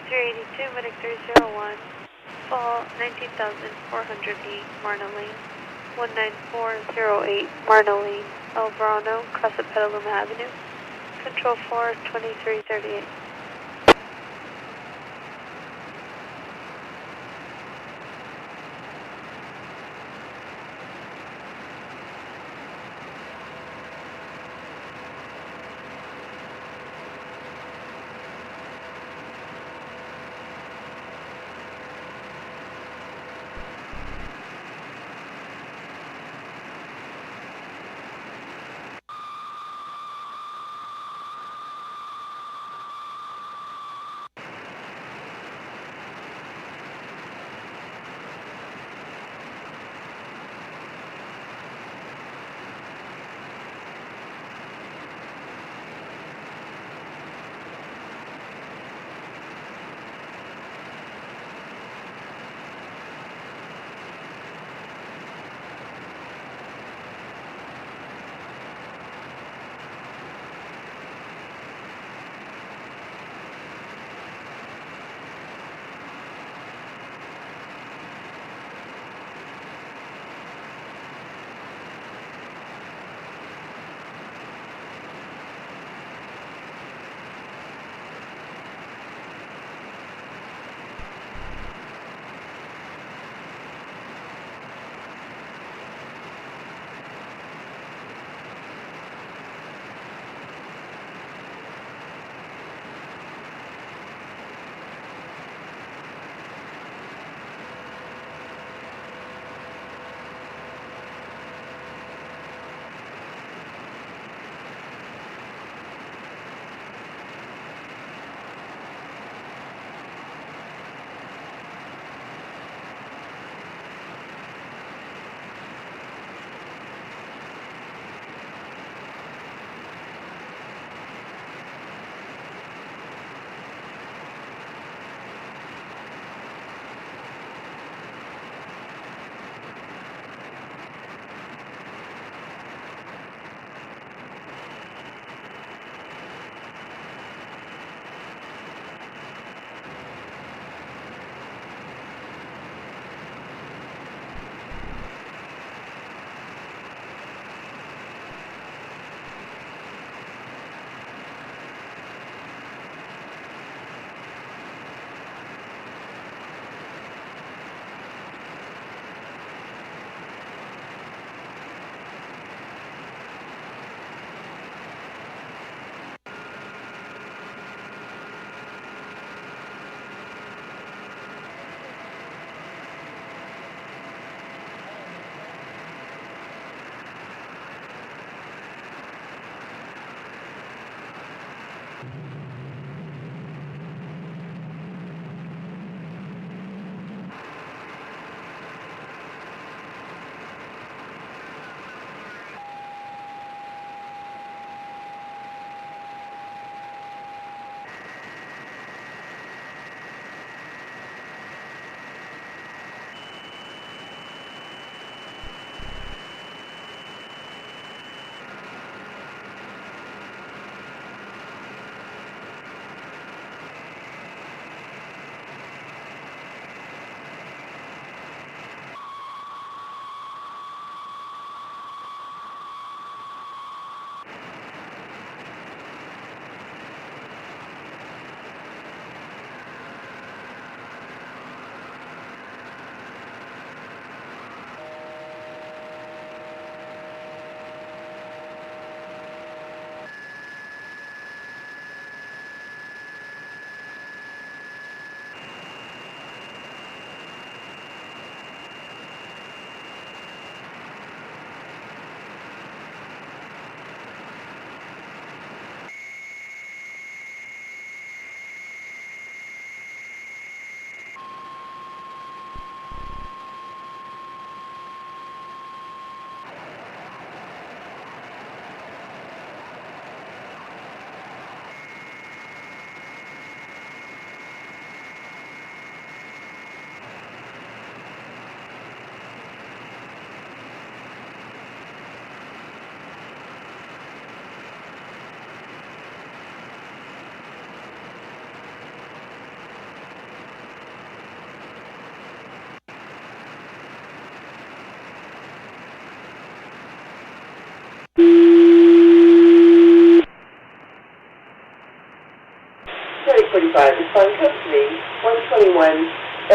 382, Medic 301, fall 19,408, Marna Lane, 19408, Marna Lane, El Verano, cross at Petaluma Avenue, Control 4, 2338.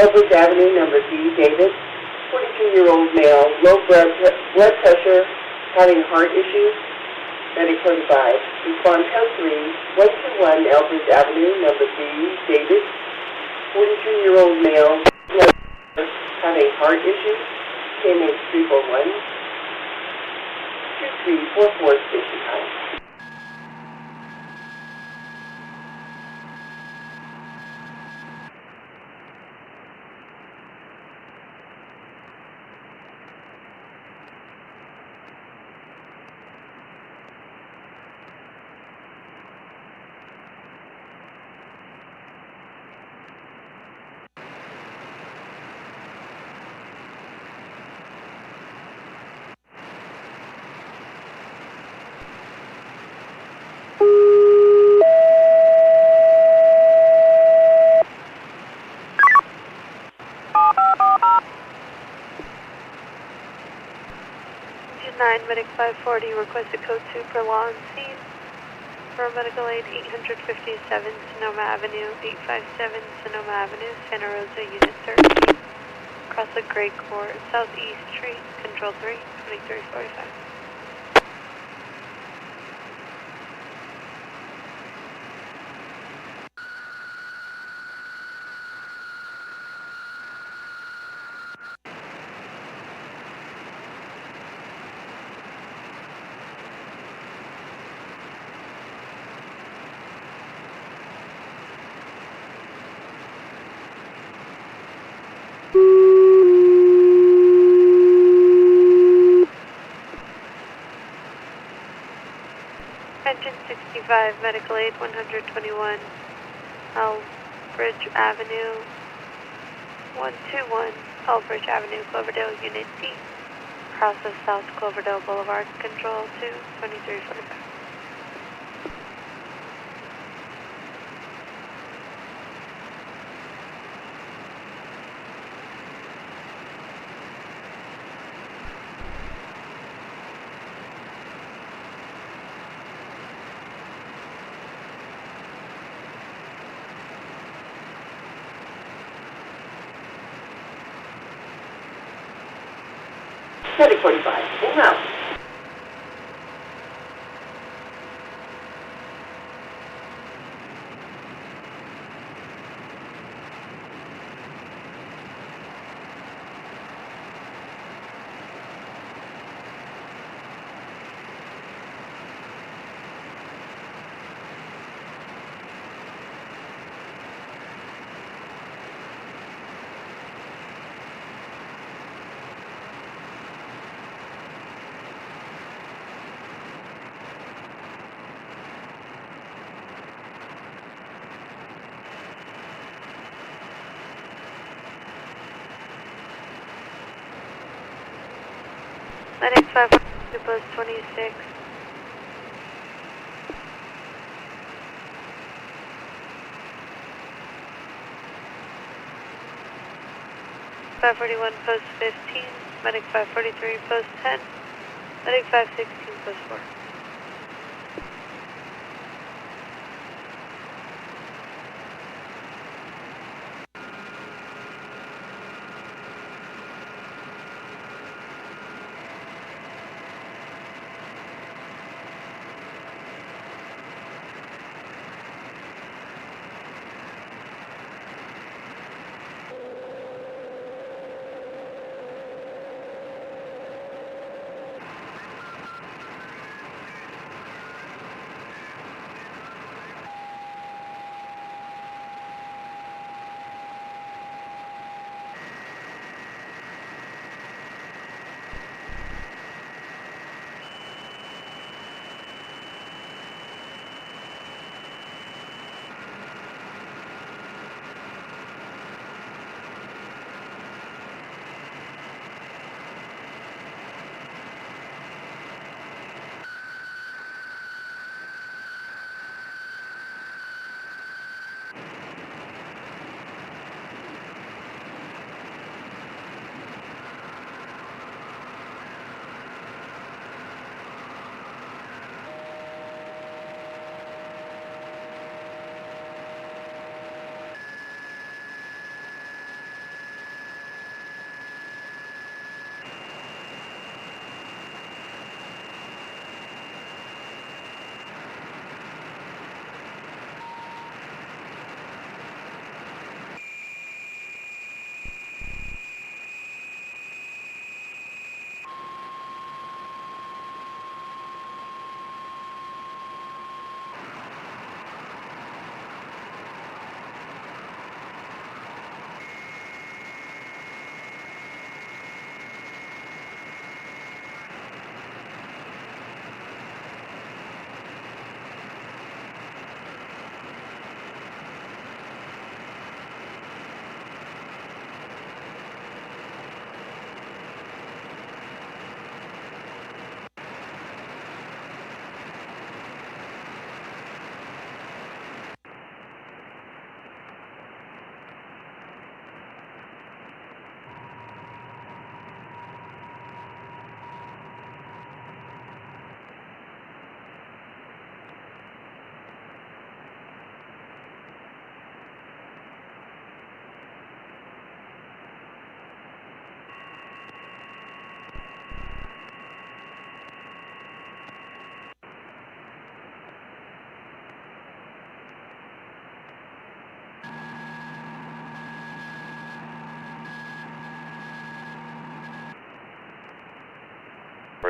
Elbridge Avenue, number D, David, 42-year-old male, low blood pressure, having heart issues, medic 45. Respond code 3, 121 Elbridge Avenue, number D, David, 42-year-old male, blood pressure, having heart issues, KMH 341, 2344 station time. Medic 540, requested code 2 per law on scene. For medical aid, 857 Sonoma Avenue, 857 Sonoma Avenue, Santa Rosa, Unit 13. Across the Gray Court, Southeast Street, Control 3, 2345. Engine 65, medical aid 121, Elbridge Avenue, 121, Elbridge Avenue, Cloverdale, Unit D. Process South Cloverdale Boulevard, Control 2, 2345. Medic 45, in route. Medic 540, post 26. .541, post 15. Medic 543, post 10. Medic 516, post 4.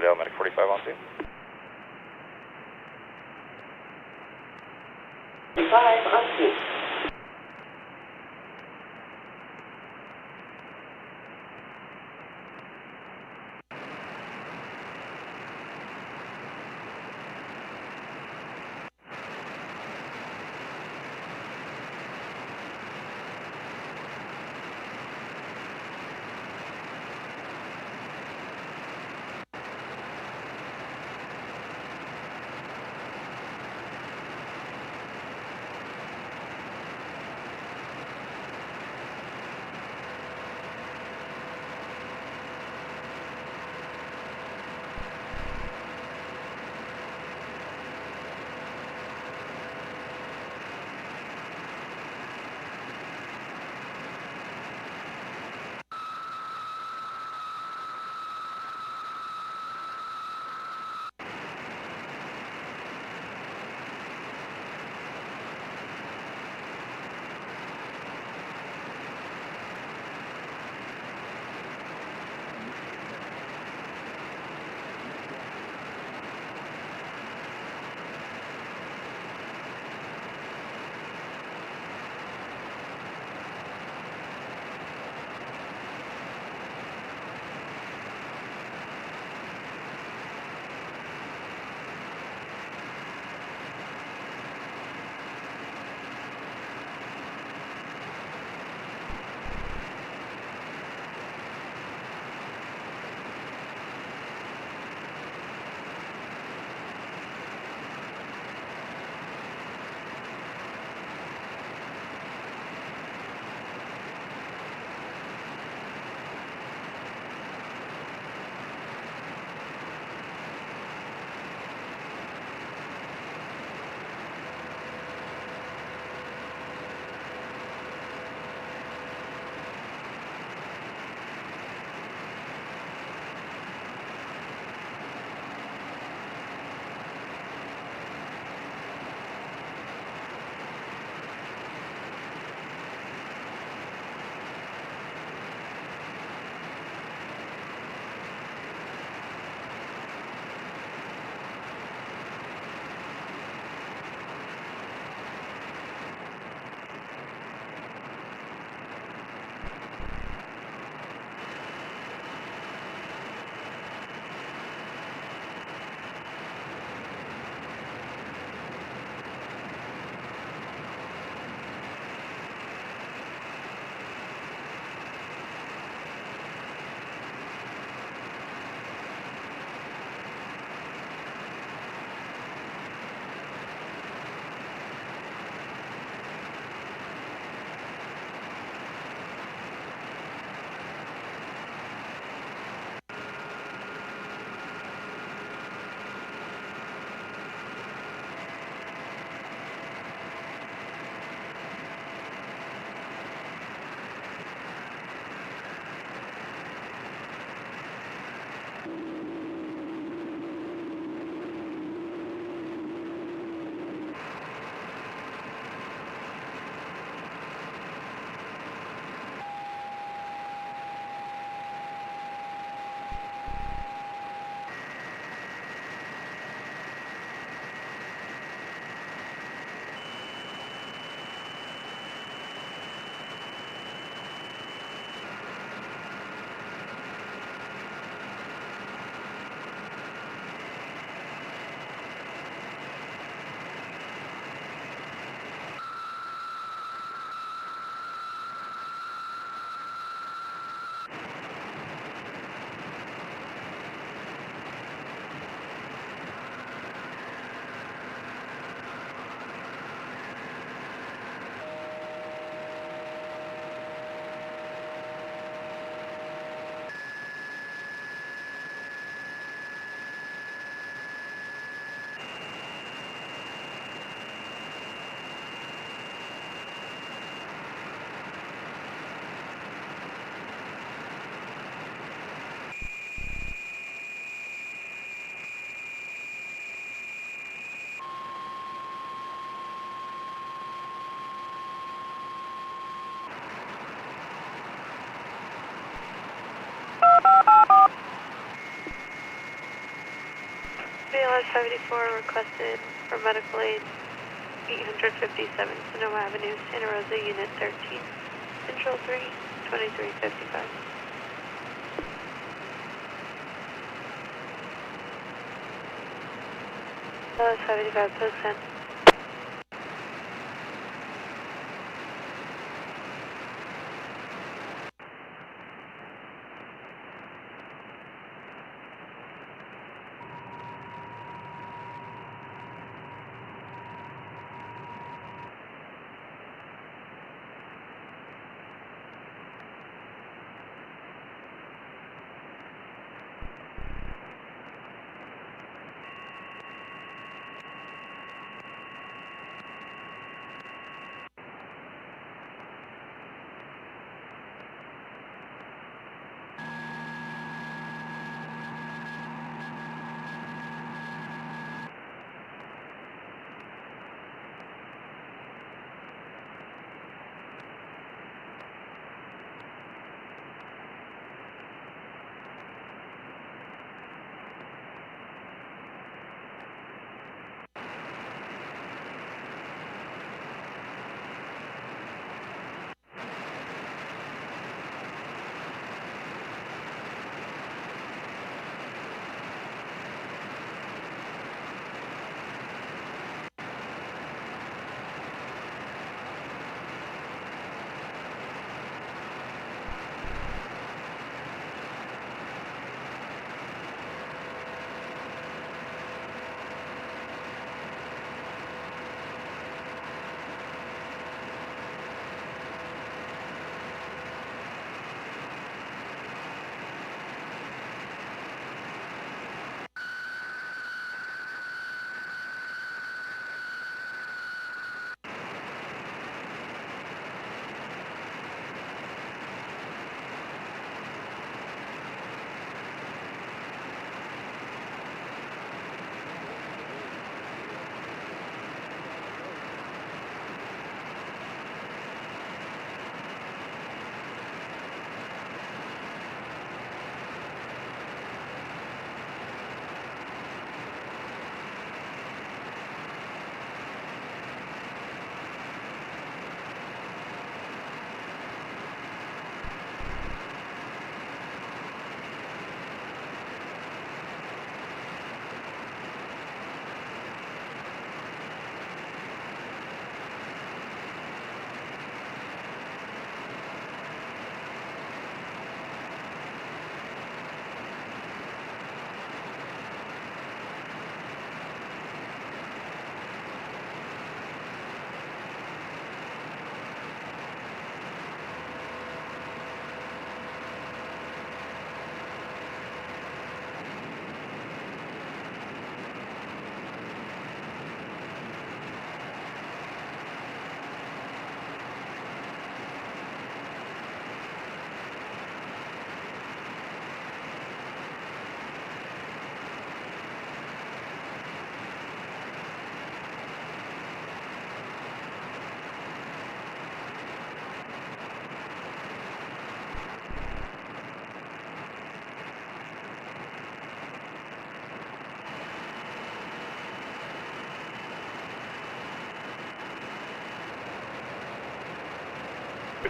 Cordell, Medic 45 on scene. 5 on scene. 74 requested for medical aid, 857 Sonoma Avenue, Santa Rosa, Unit 13, Central 3, 2355. 75, post 10.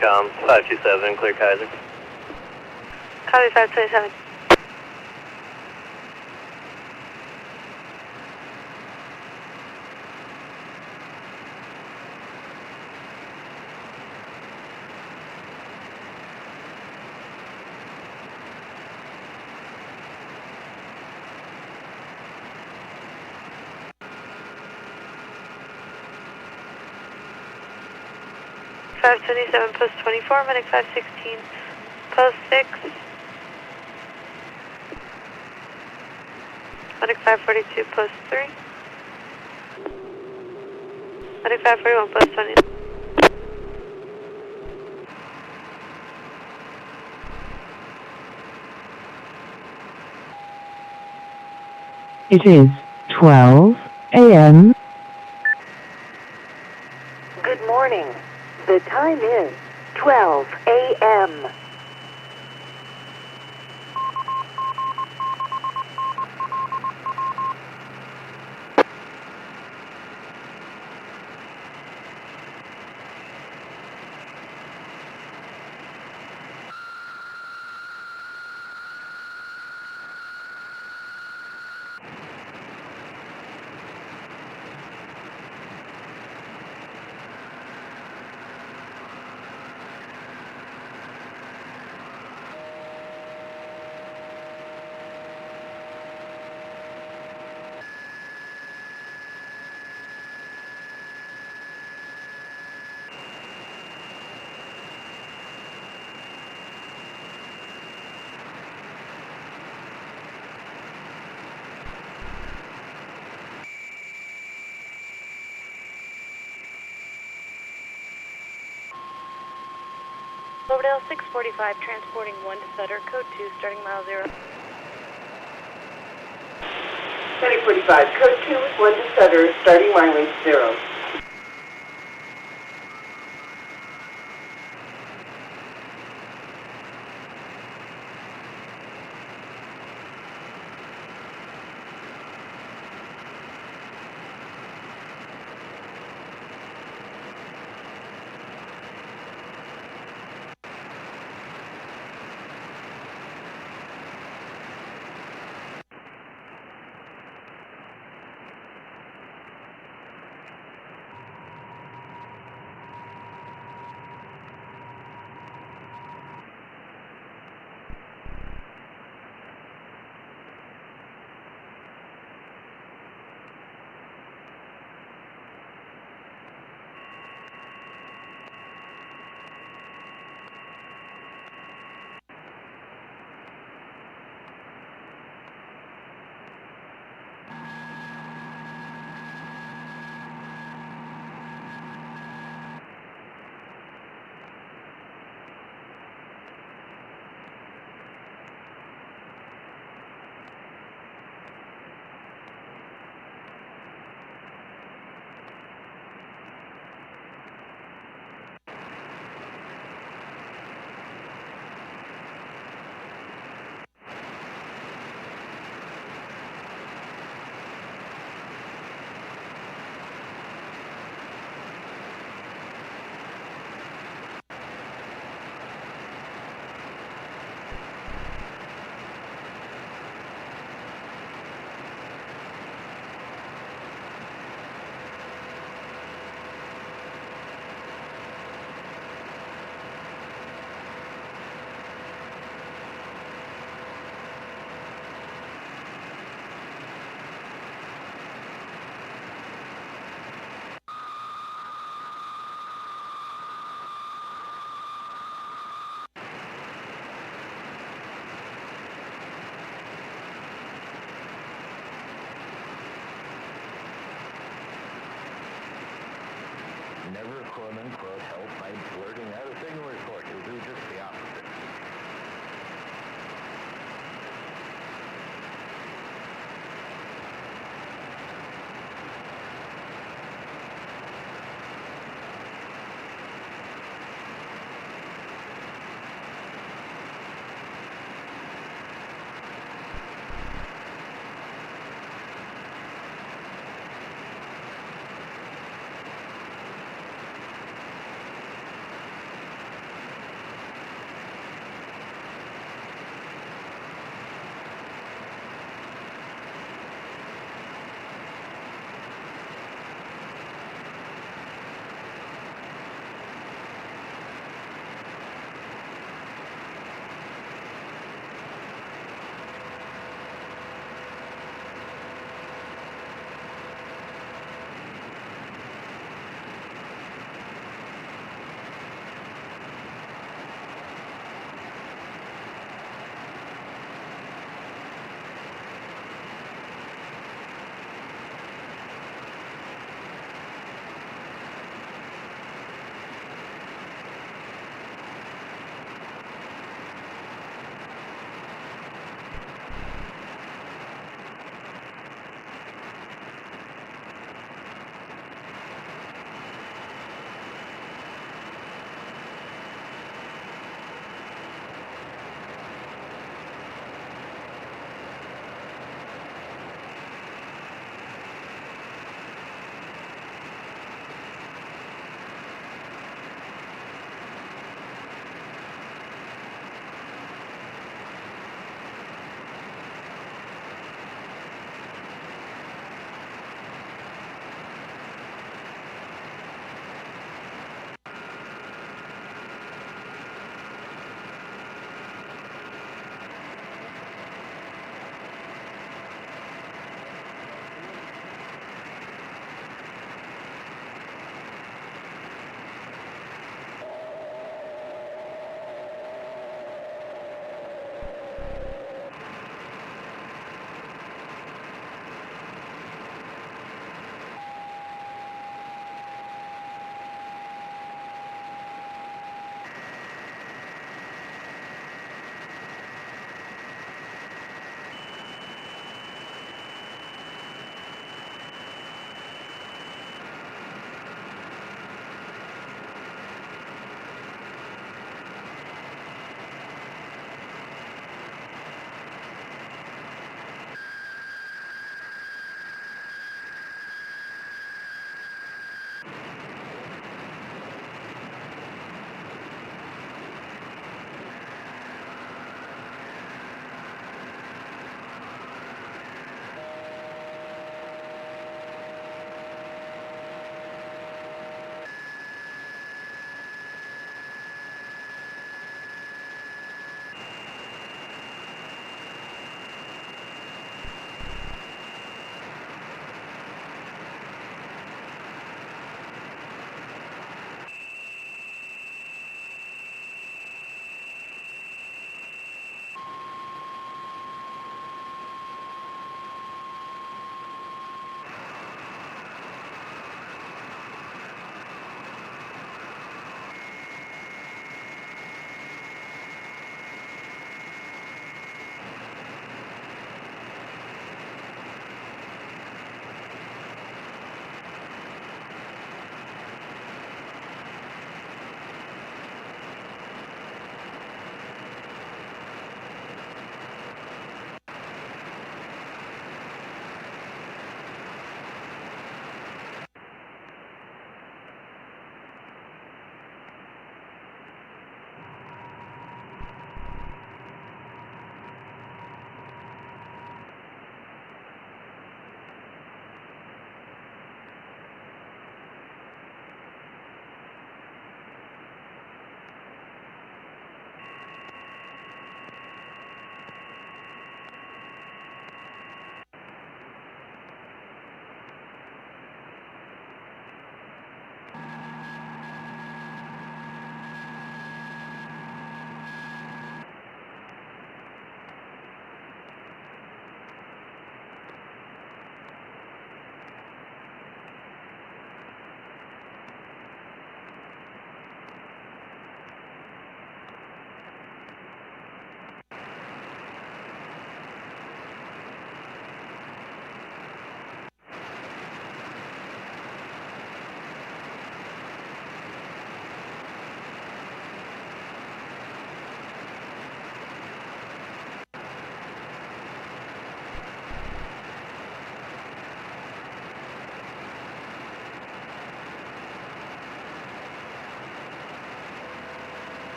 Comms 527, clear Kaiser. Copy 527. .527, post 24, medic 516, post 6, medic 542, post 3, medic 541, post 20. It is 12 a.m. Good morning. The time is 12 a.m. Cloverdale 645, transporting 1 to Sutter, code 2, starting mile 0. Heading 45, code 2 with 1 to Sutter, starting mileage 0. Never quote-unquote help by blurting out a signal report. You'll do just the opposite.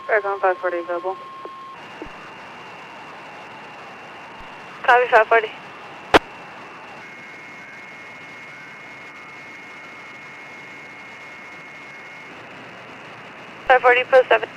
Aircon 540 available. Copy 540. Post 7.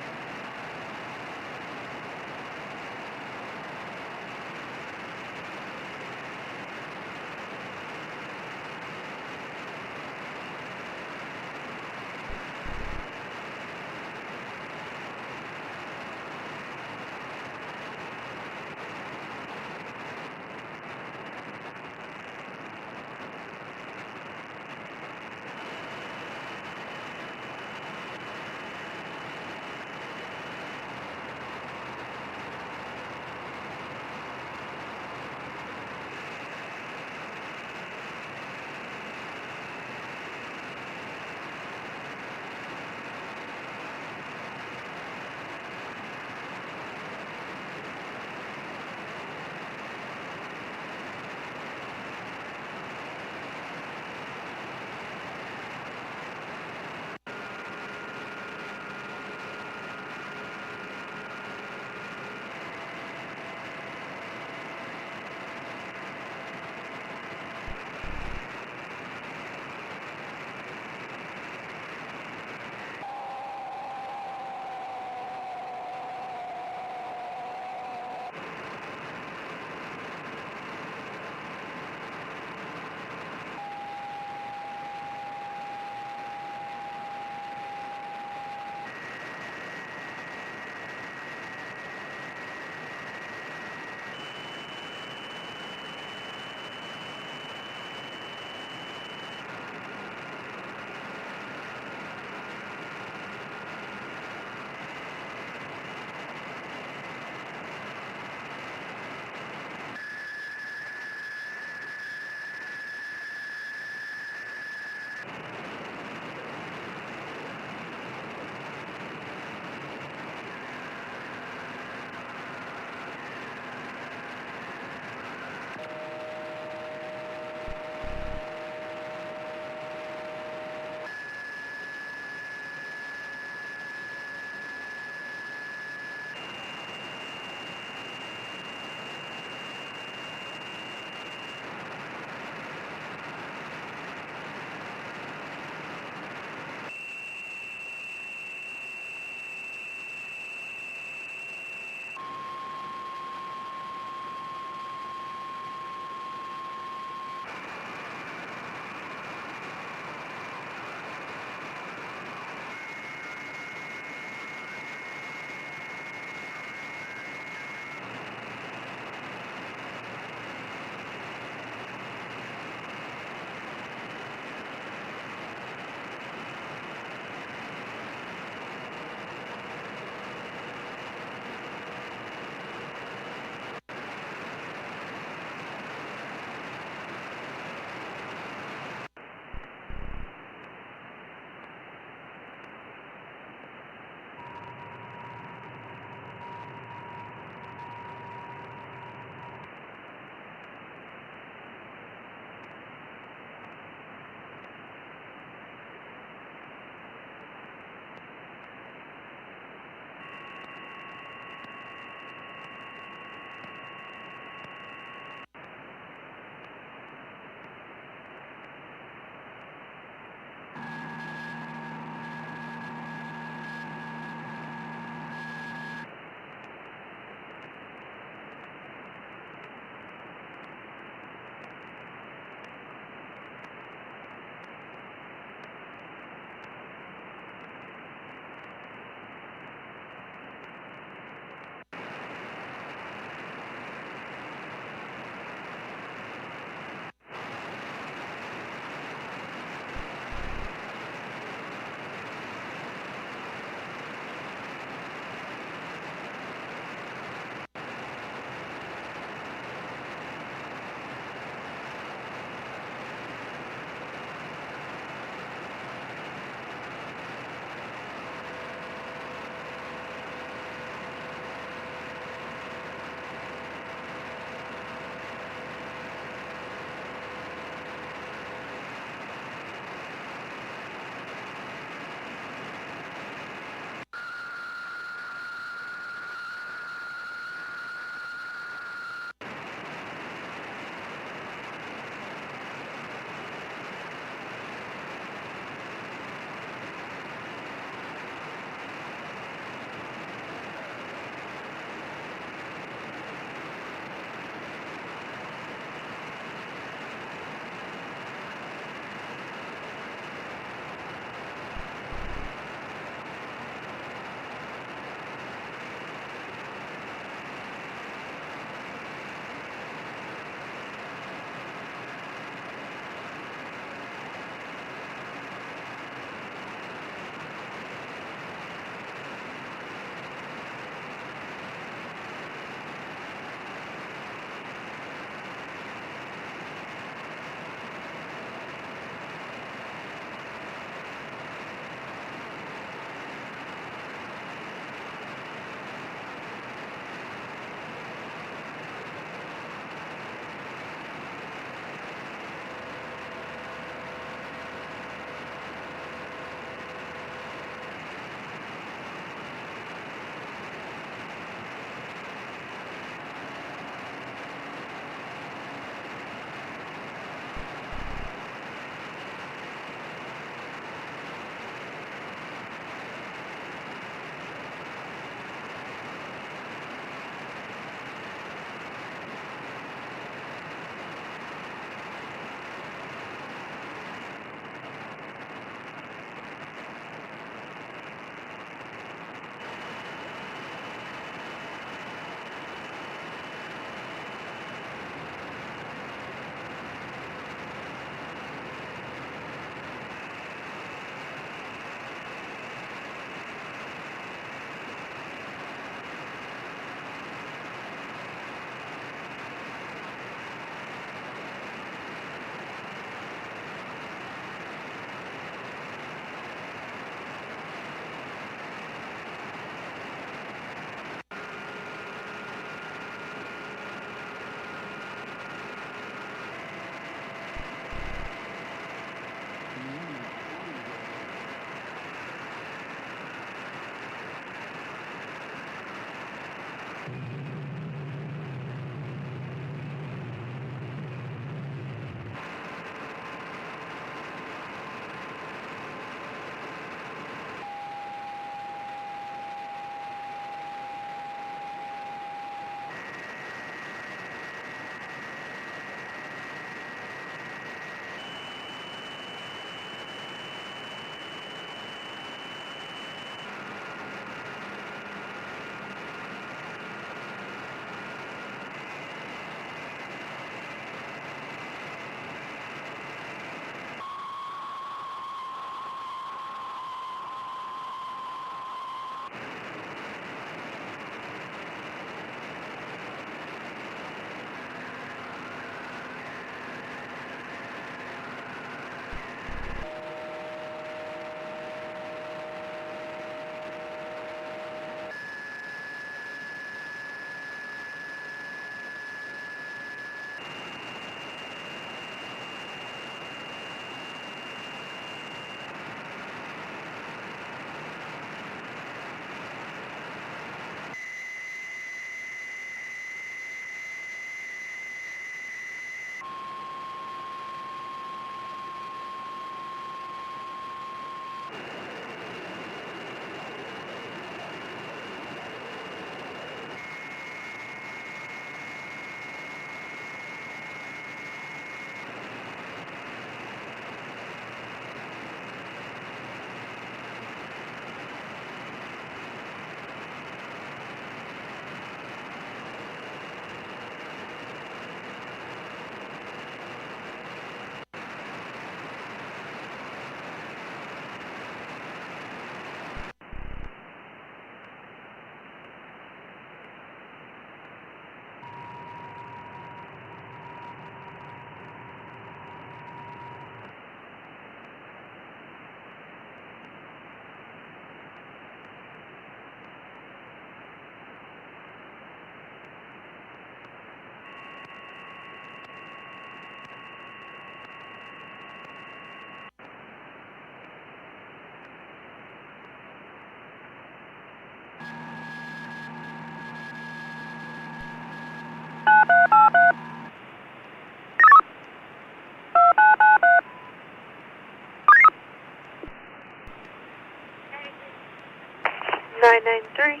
993.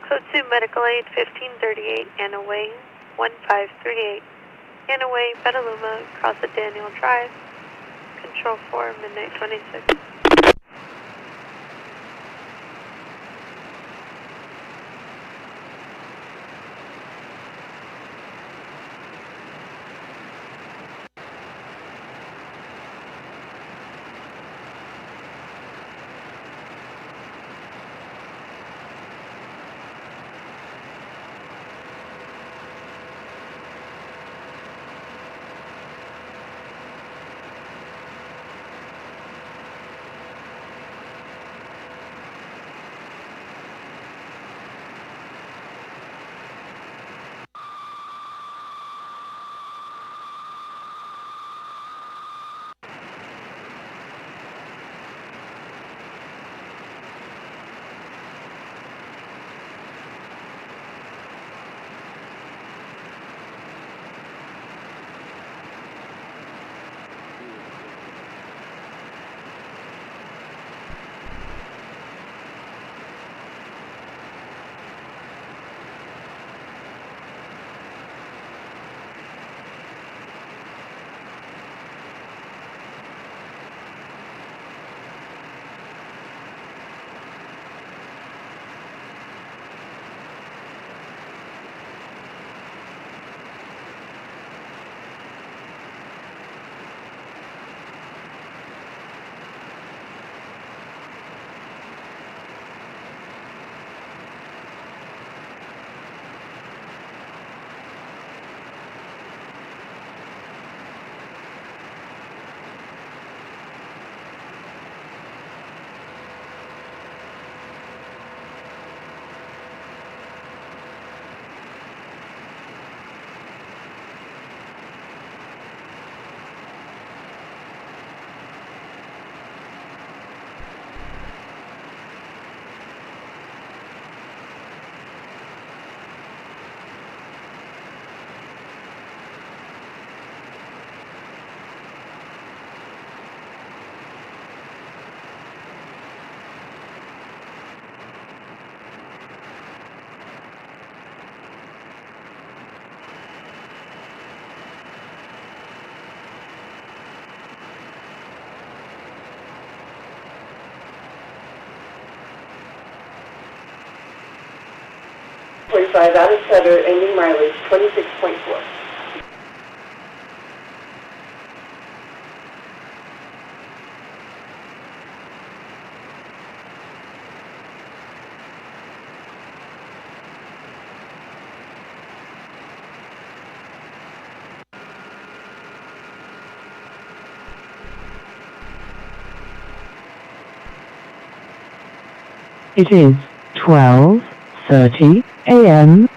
Code 2 Medical Aid 1538, Anna Way 1538. Anna Way, Petaluma, cross at Daniel Drive. Control 4, midnight 26. .45 out of Sutter, ending mileage 26.4. It is 12:30 a.m.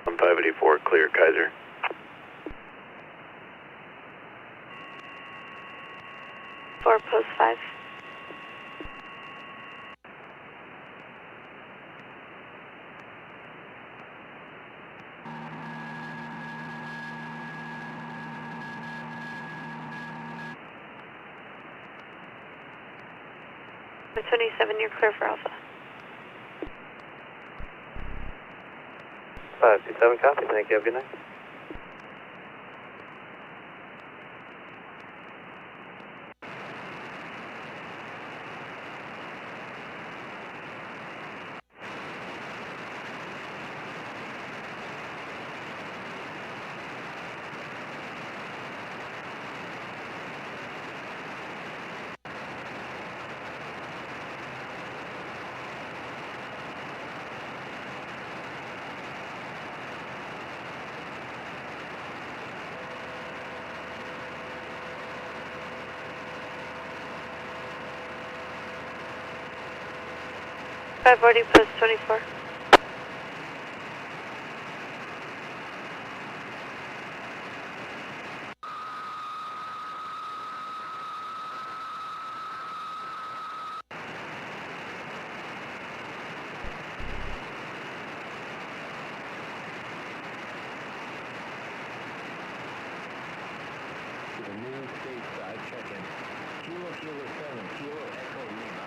1584, clear, Kaiser. Four post 5. By 27, you're clear for Alpha. 527, copy. Thank you. Have a good night. I've already post 24. To the new stateside check-in. Kilo 7, Kilo Echo Lima.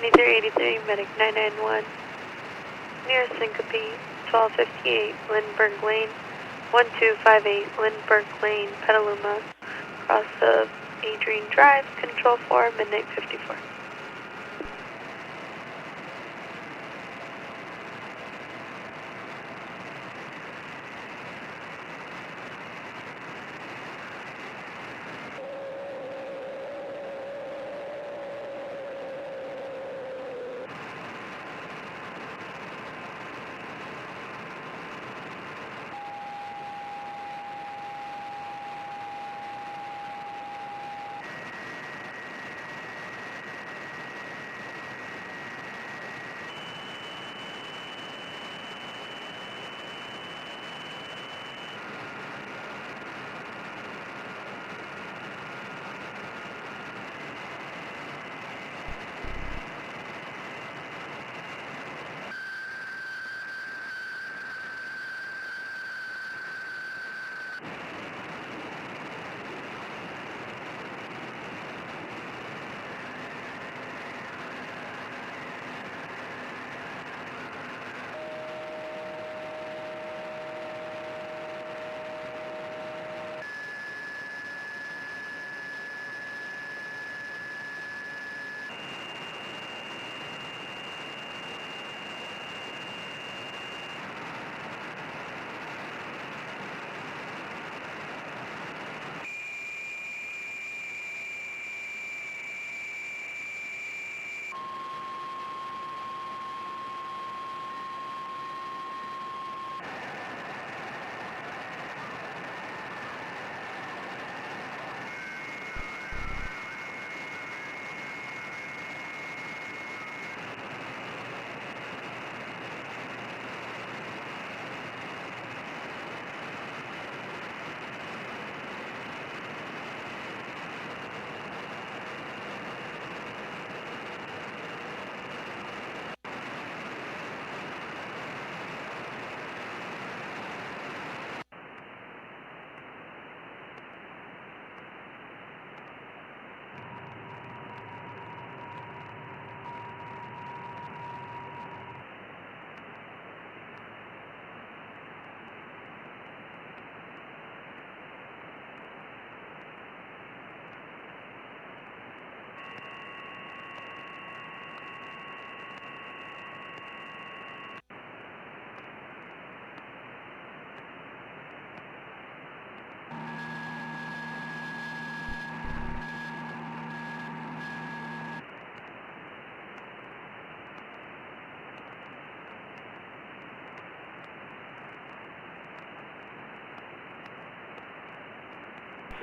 2383, medic 991. Near syncope, 1258 Lindbergh Lane, 1258 Lindbergh Lane, Petaluma, cross of Adrian Drive, control 4, midnight 54.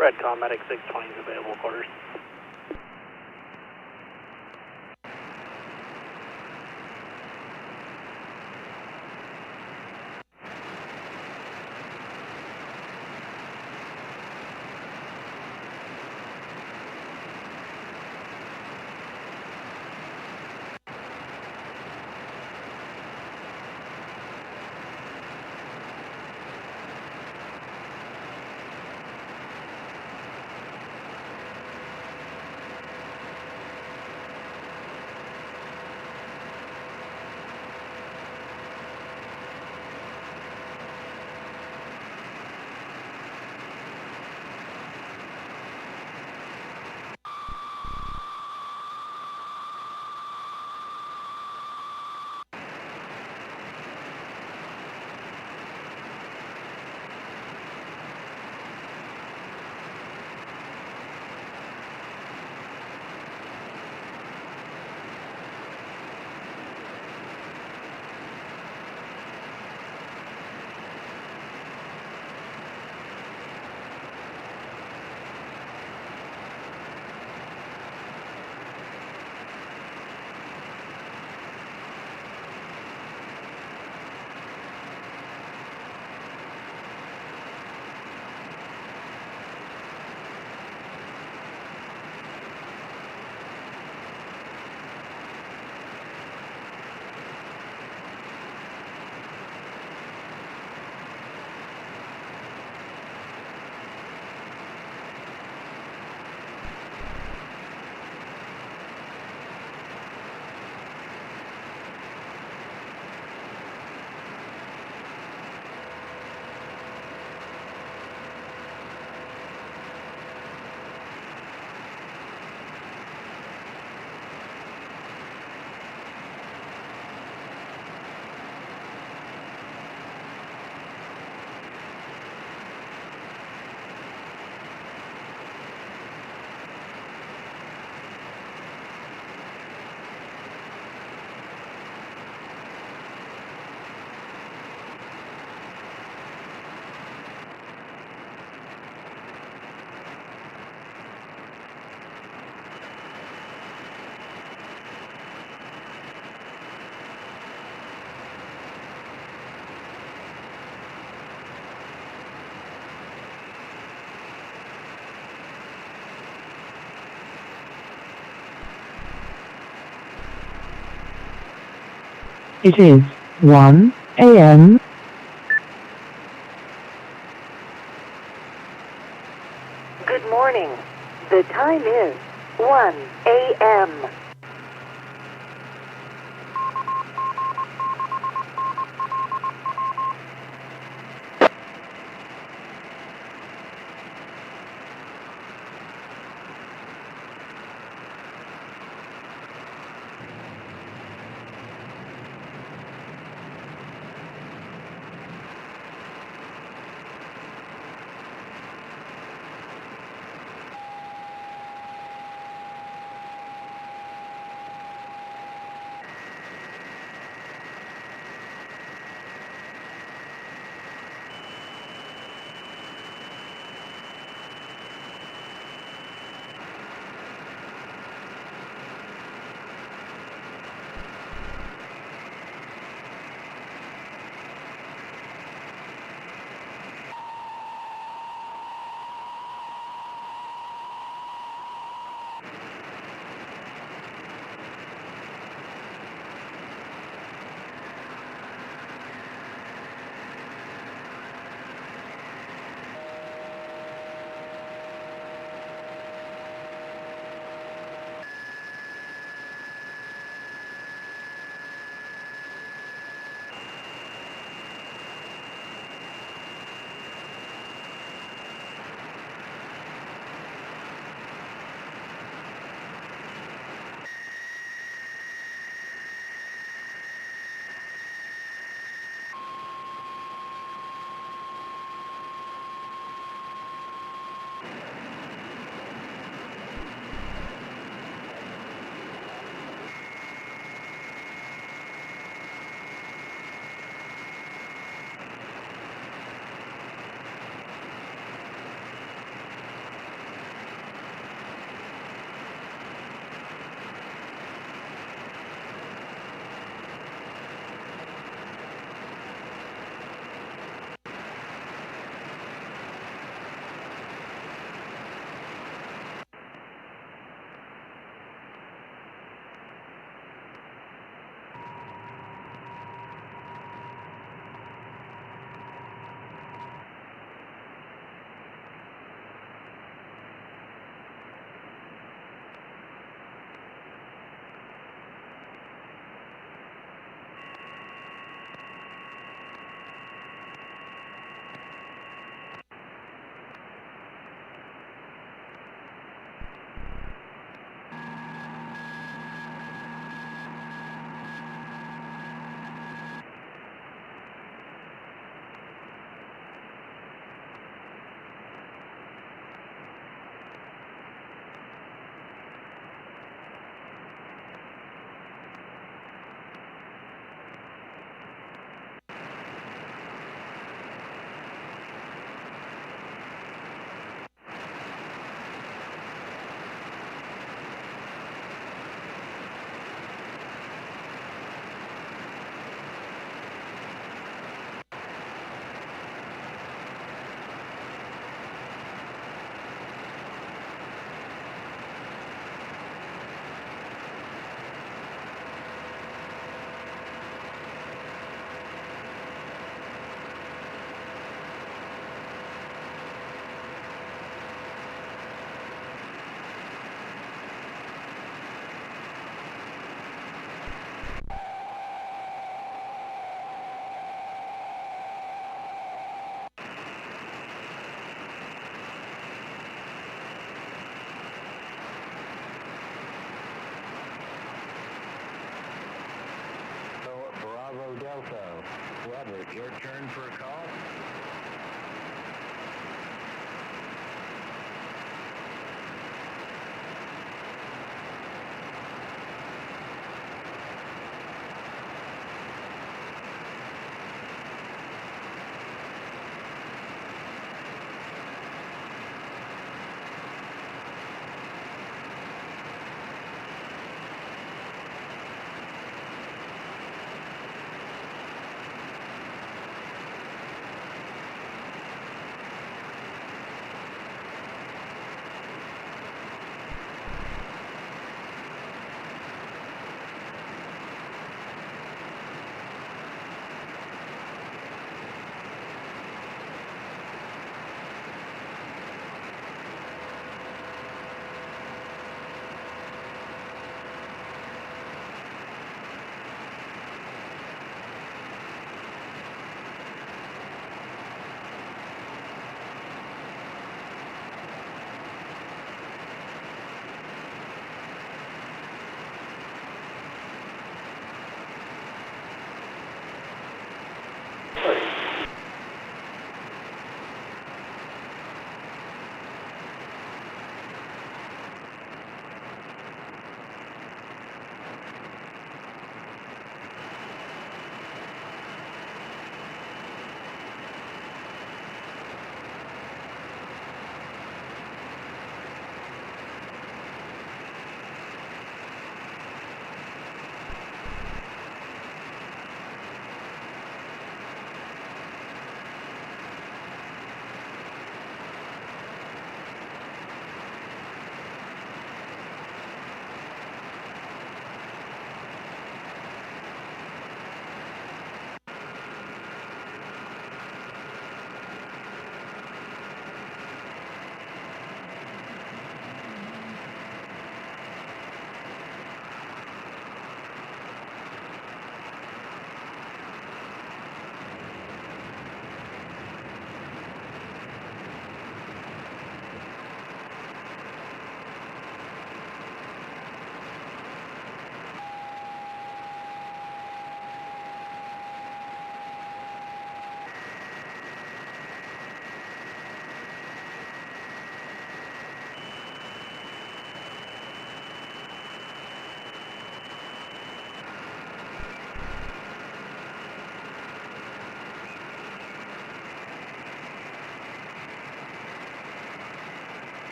Redcom, medic 620 is available quarters. It is 1 a.m. Good morning. The time is 1 a.m. Delta. Robert, your turn for a call?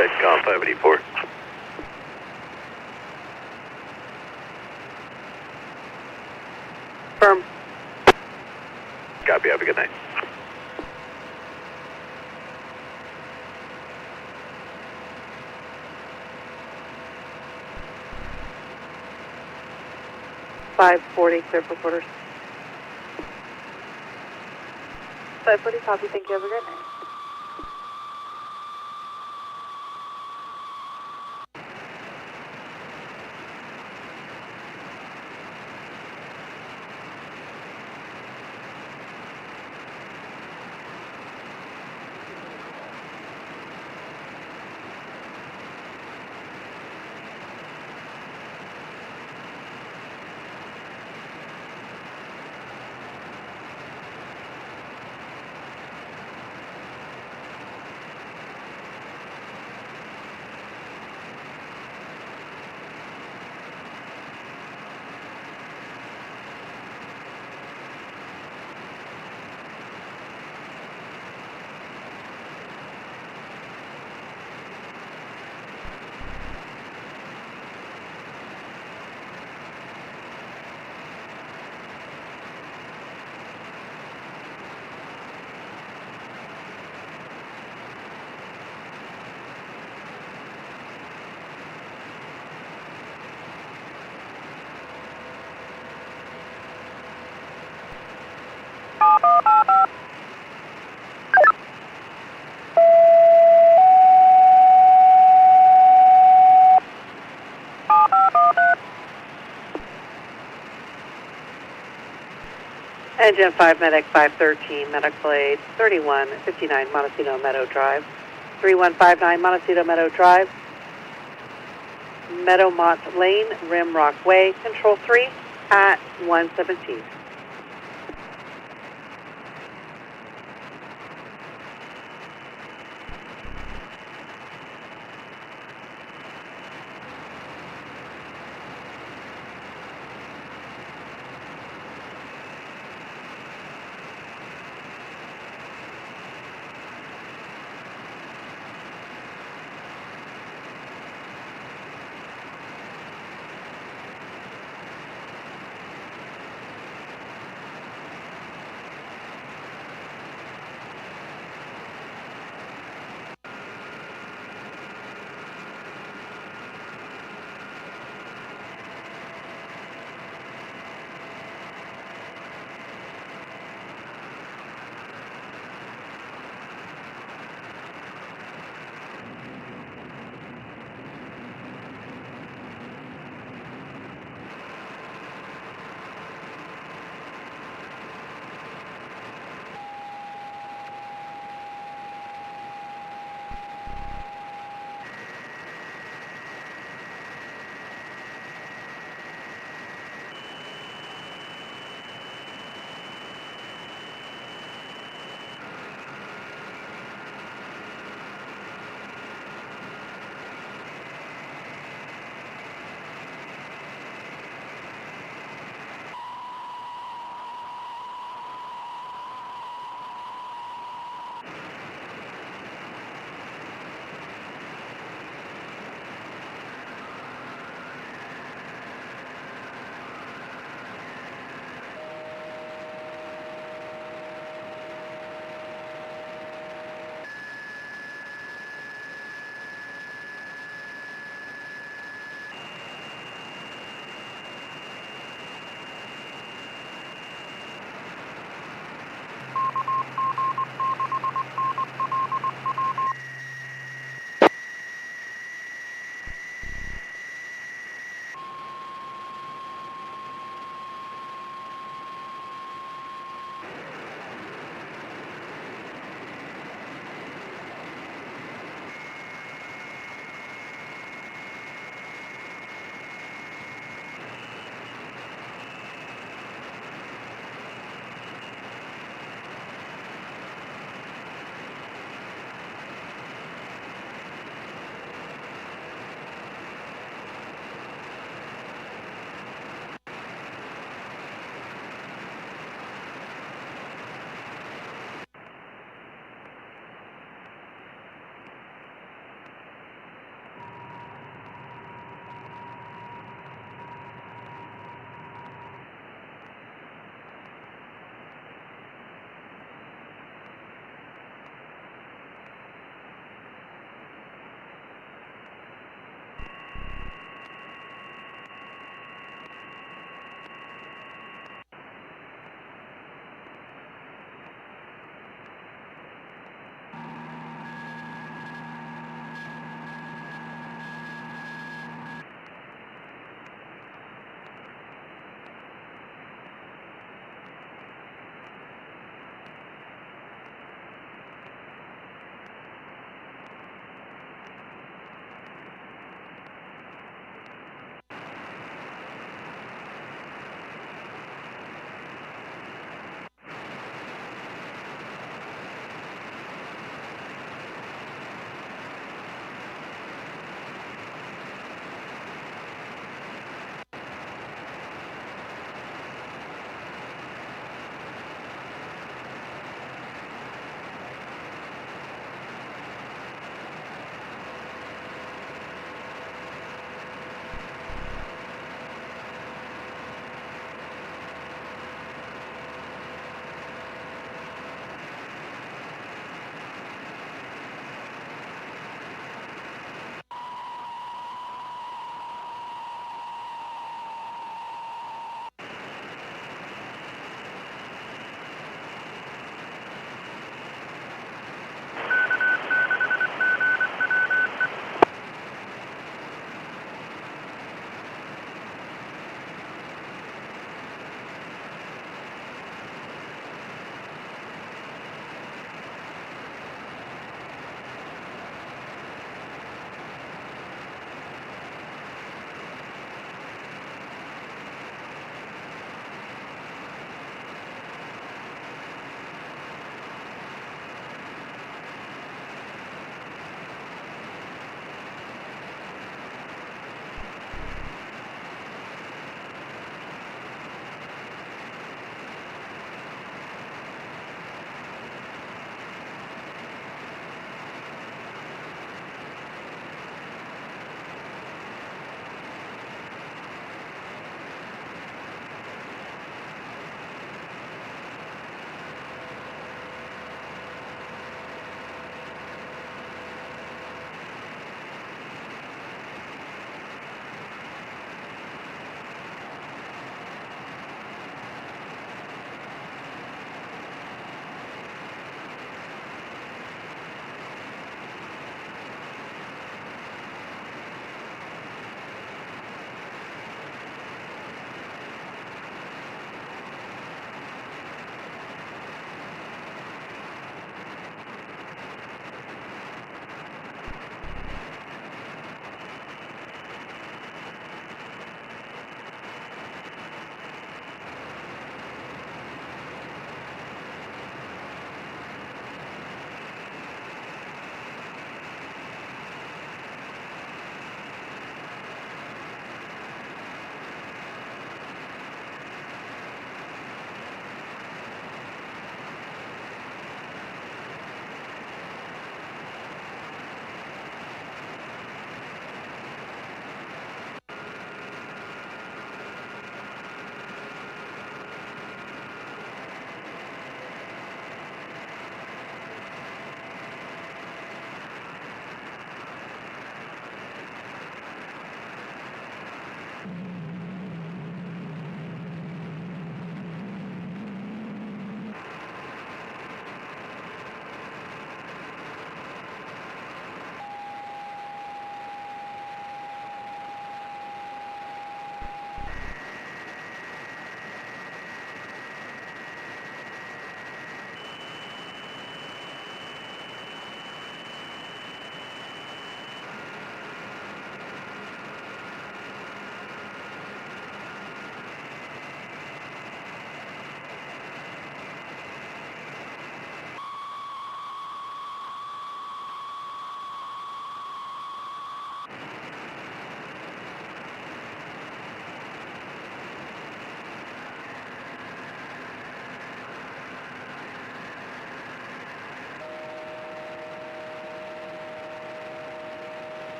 Redcom 584. Firm. Copy, have a good night. .540, clear for quarters. 540, copy. Thank you. Have a great night. Engine 5 Medic 513, medical aid 3159 Montecito Meadow Drive, 3159 Montecito Meadow Drive, Meadow Mott Lane, Rimrock Way, Control 3 at 117.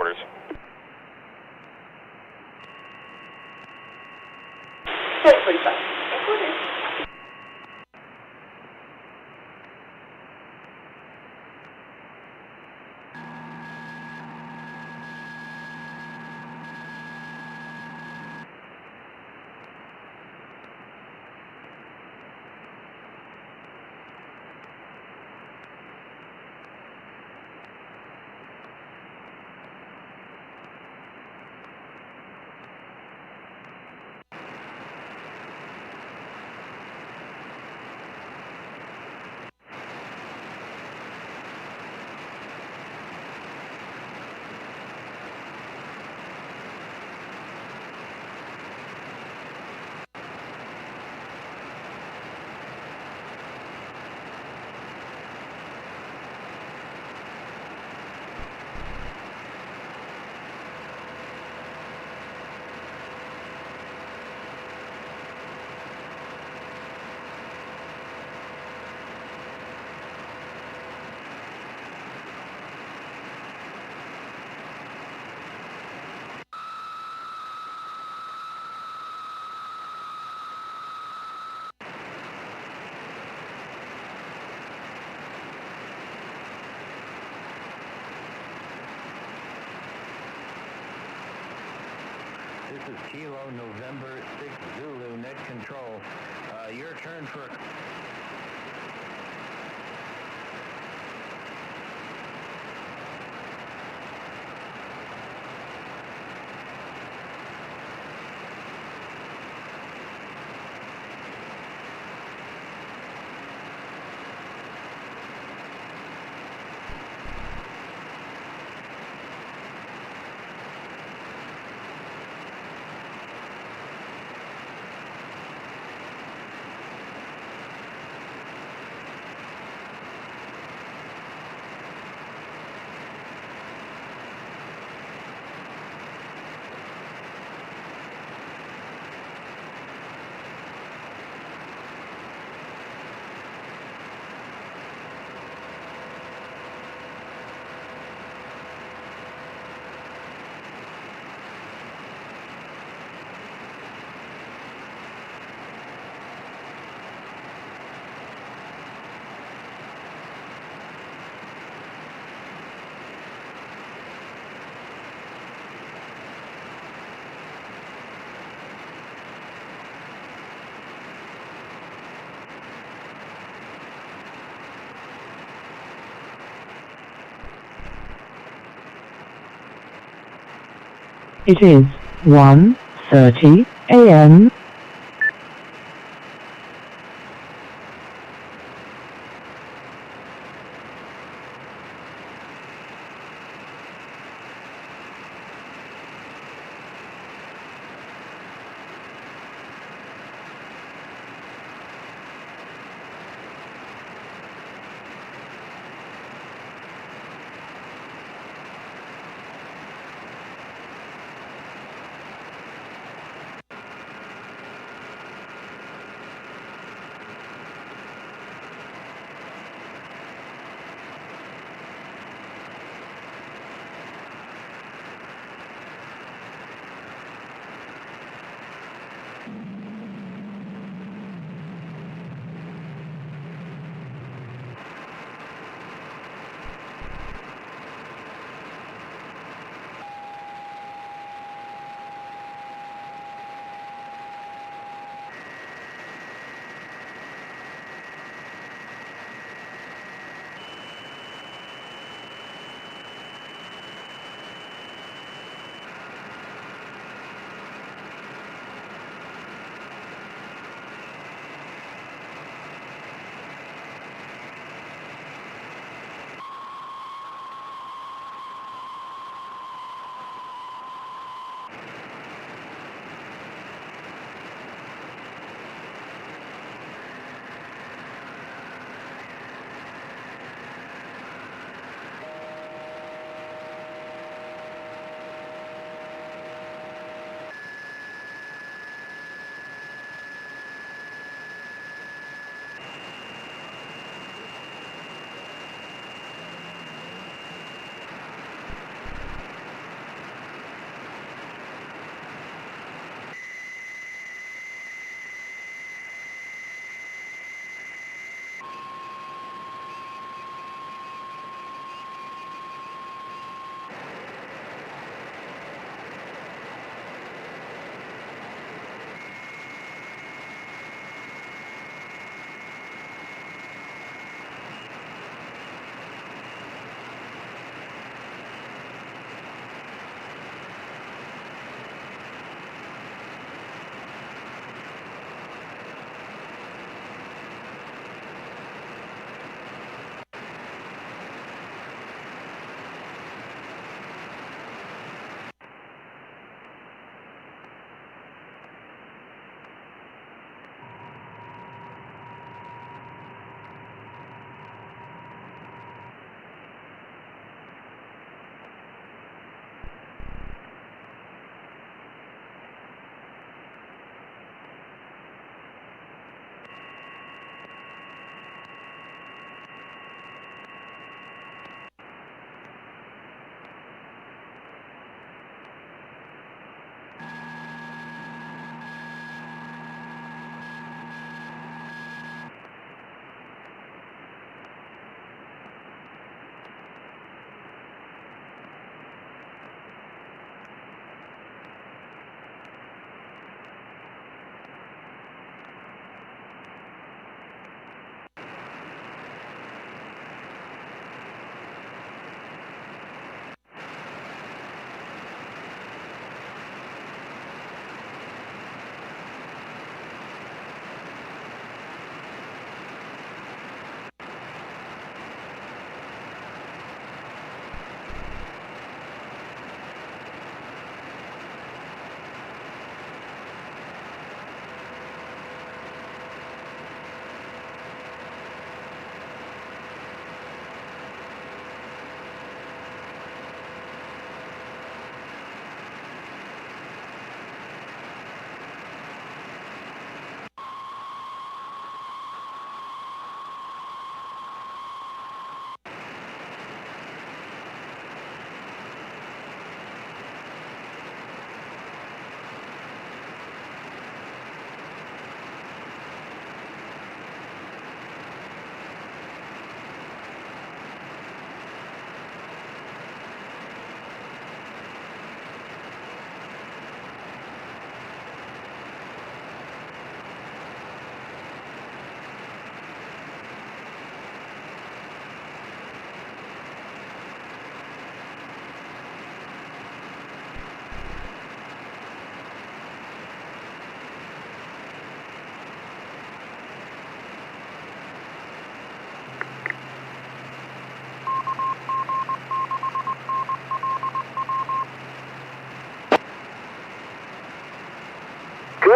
orders. Flight 45. Recorded. This is Kilo November 6 Zulu, net control. Your turn for... It is 1:30 a.m.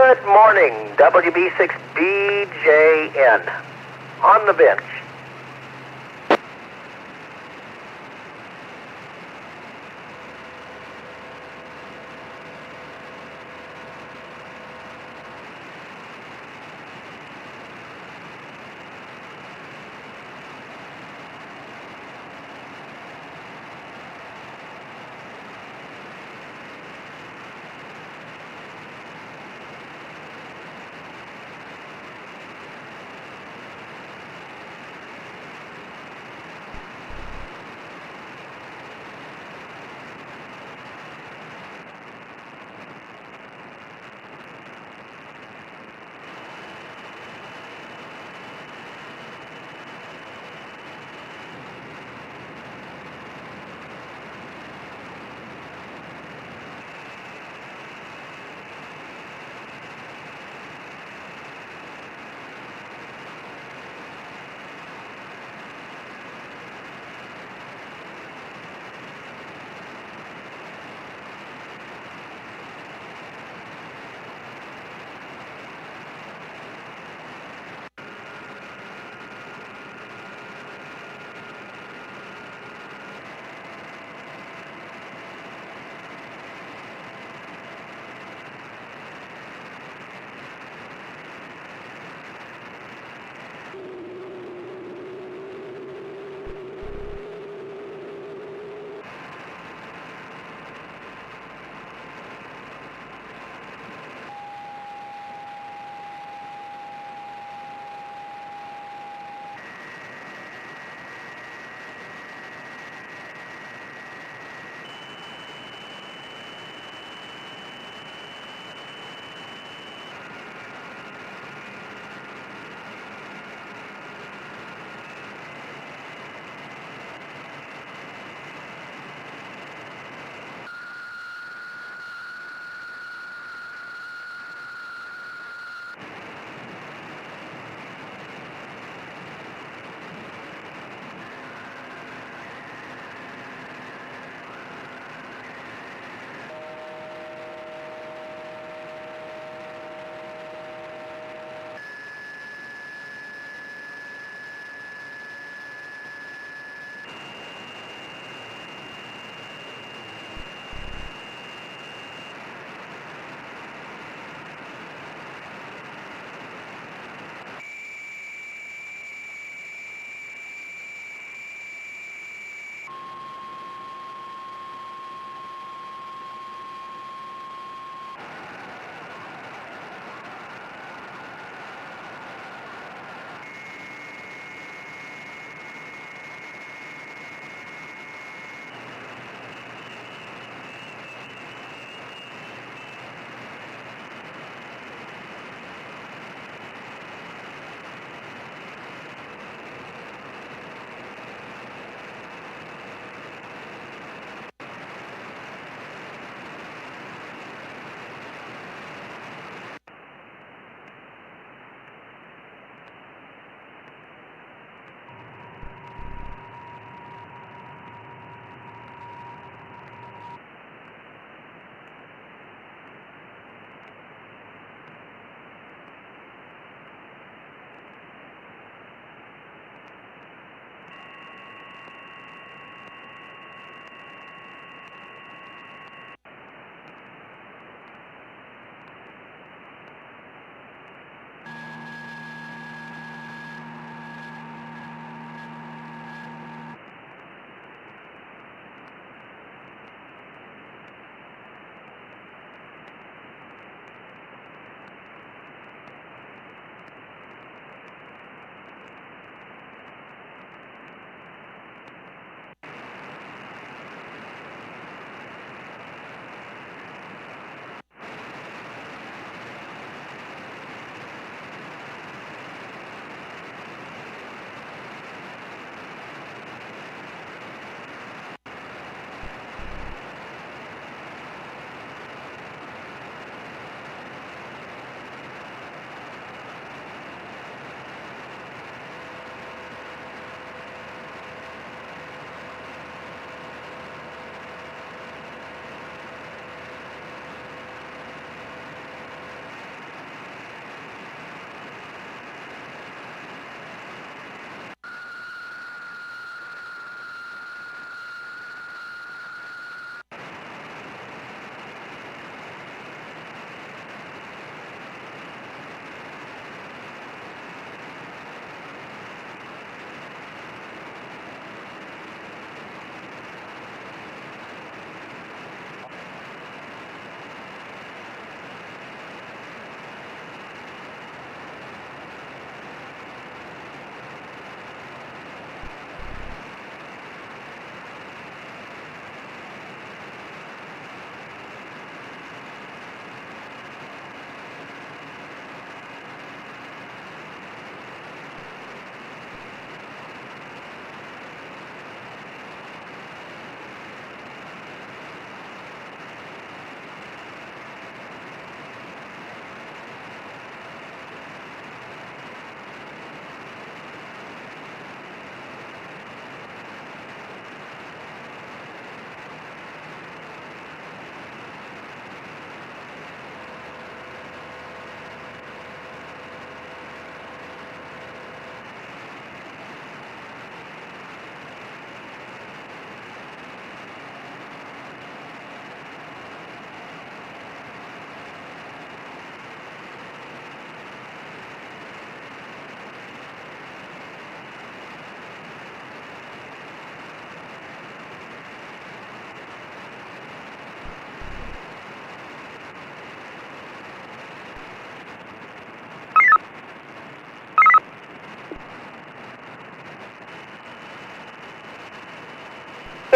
Good morning, WB6BJN. On the bench.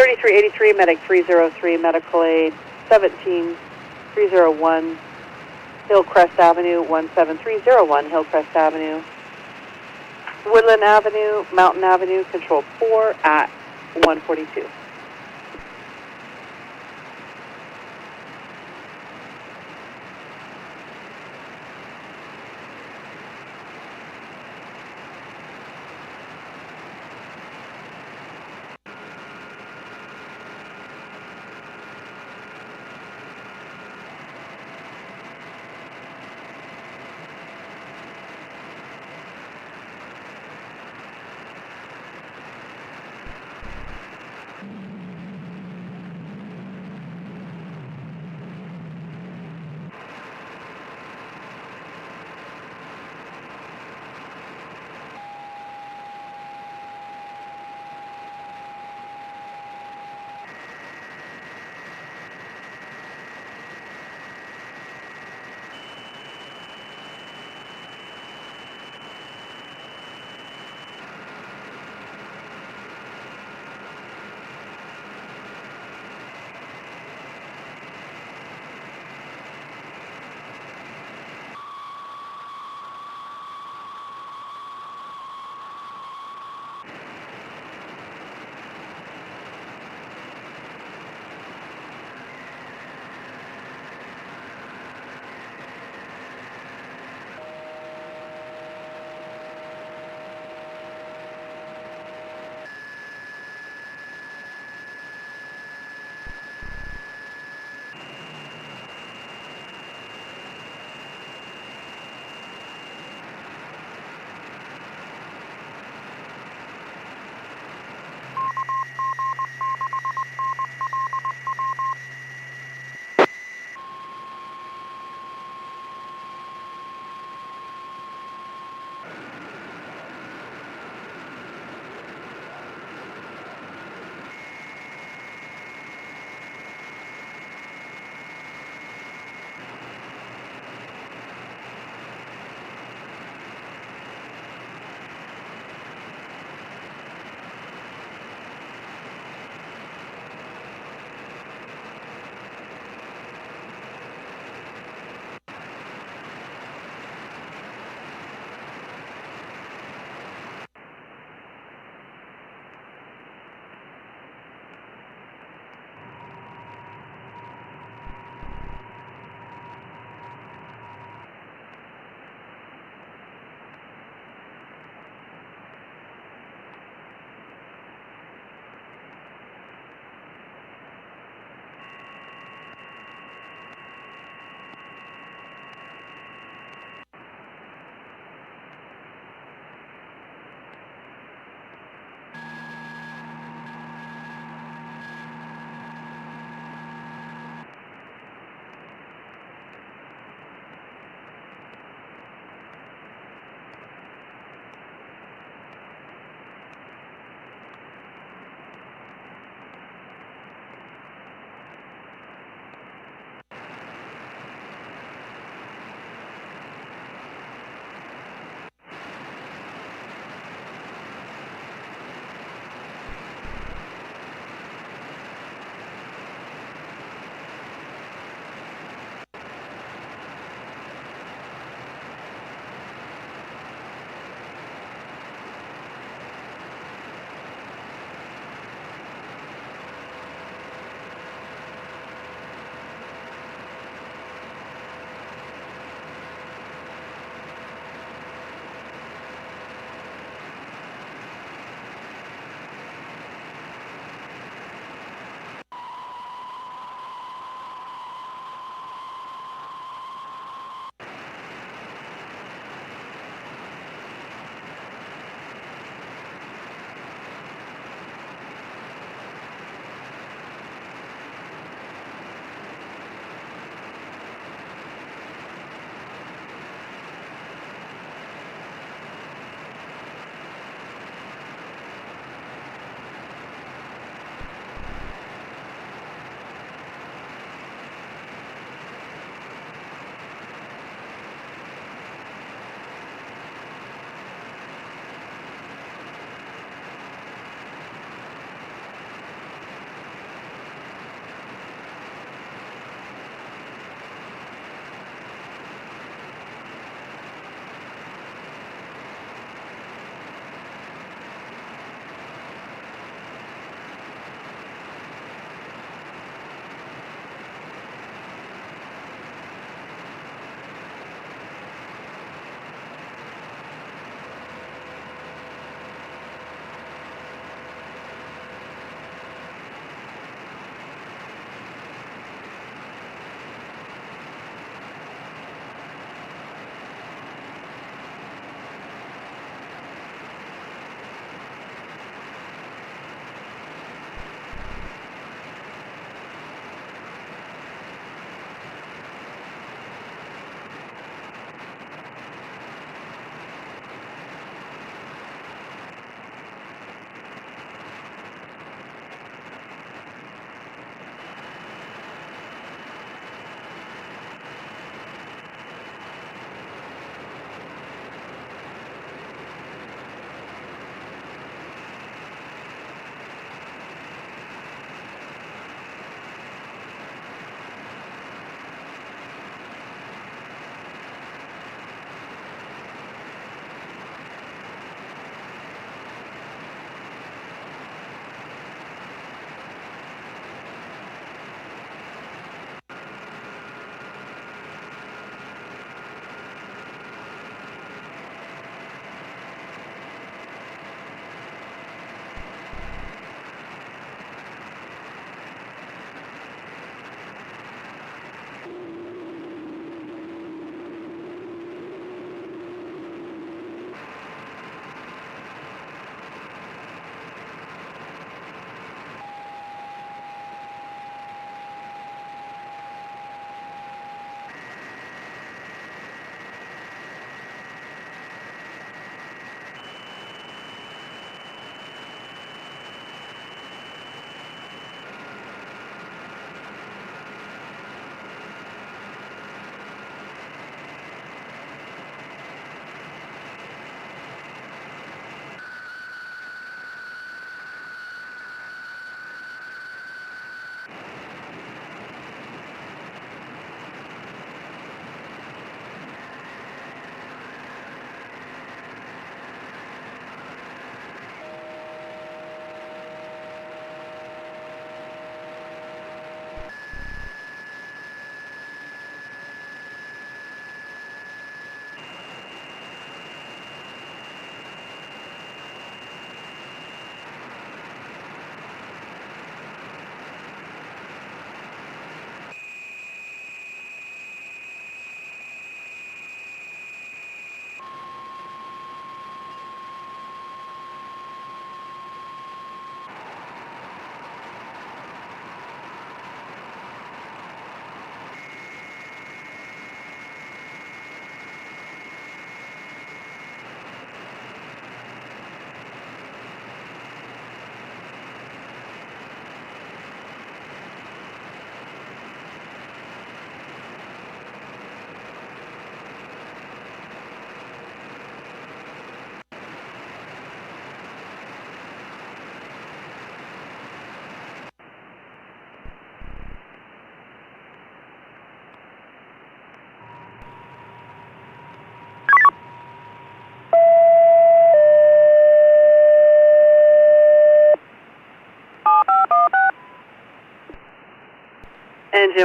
3383, medic 303, medical aid 17301, Hillcrest Avenue, 17301, Hillcrest Avenue. Woodland Avenue, Mountain Avenue, control 4 at 142.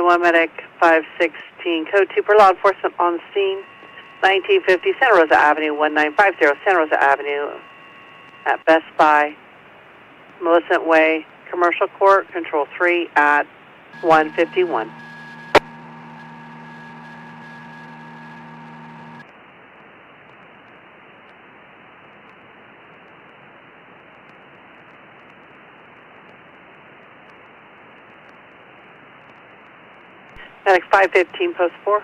301 Medic 516, code 2 per law enforcement on scene, 1950 Santa Rosa Avenue, 1950 Santa Rosa Avenue at Best Buy, Millicent Way, Commercial Court, Control 3 at 151. Medic 515, post 4.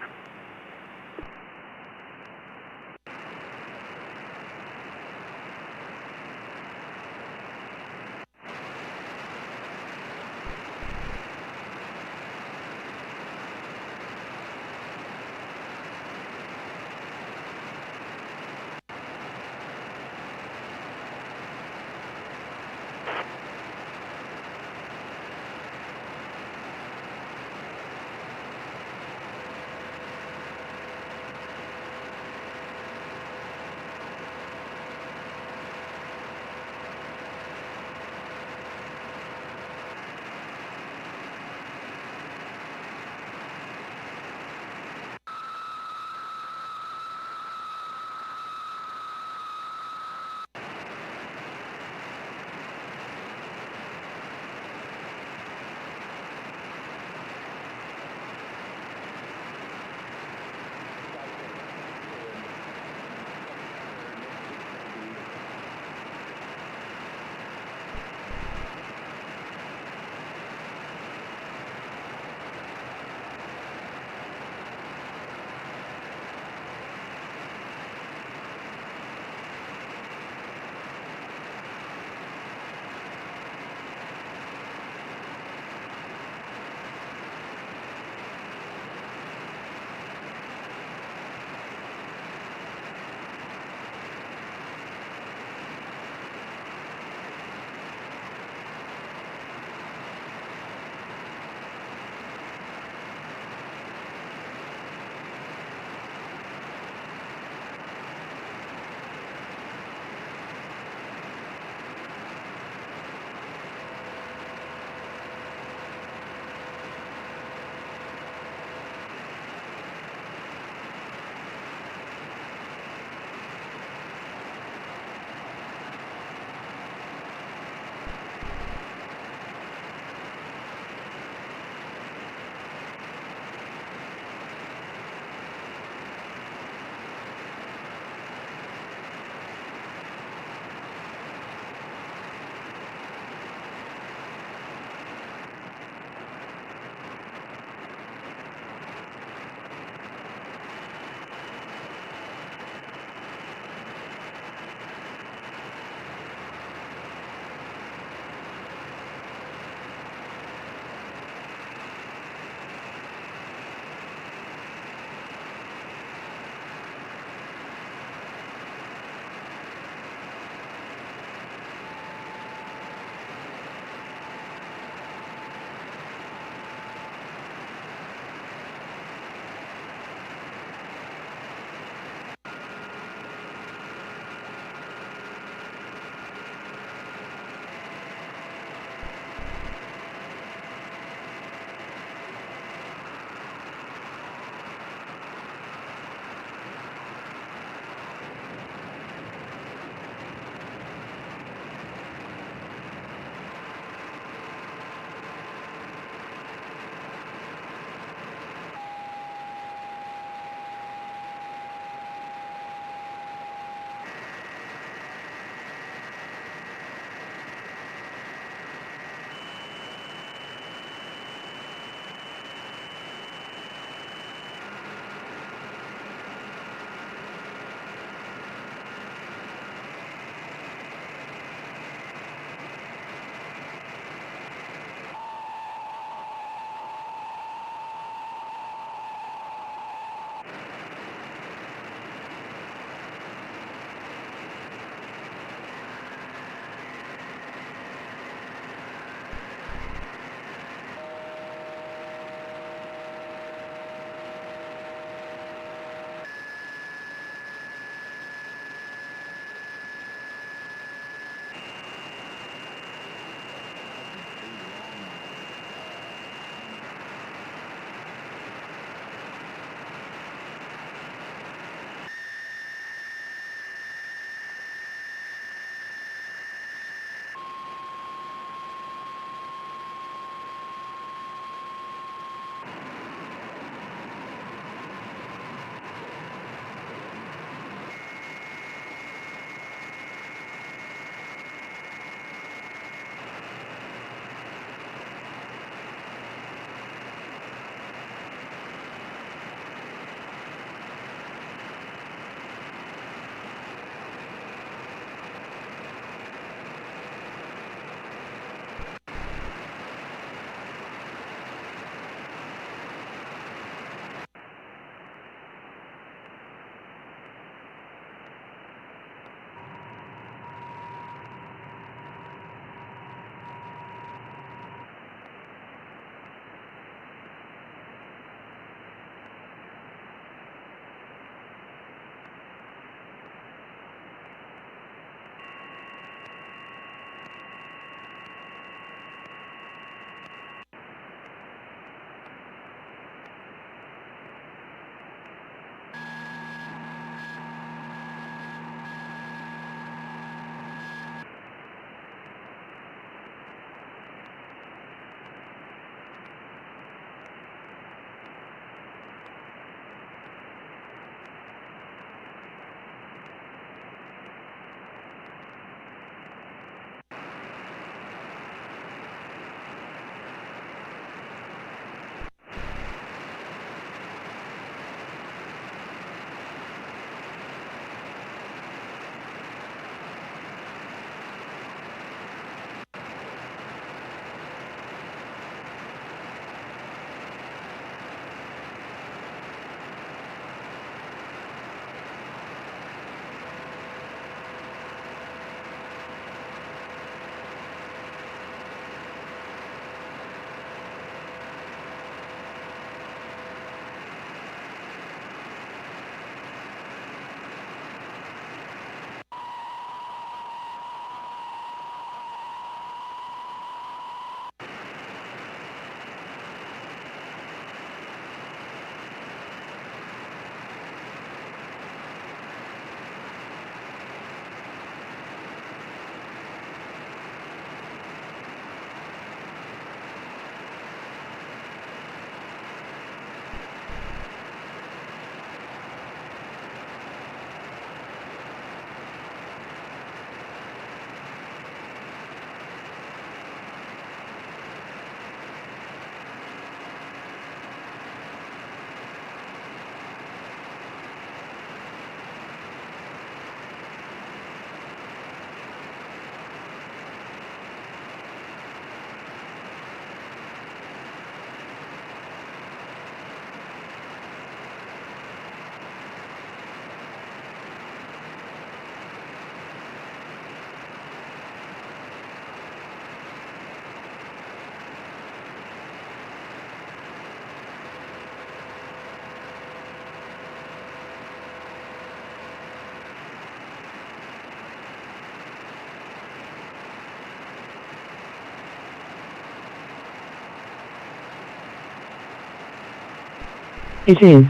It is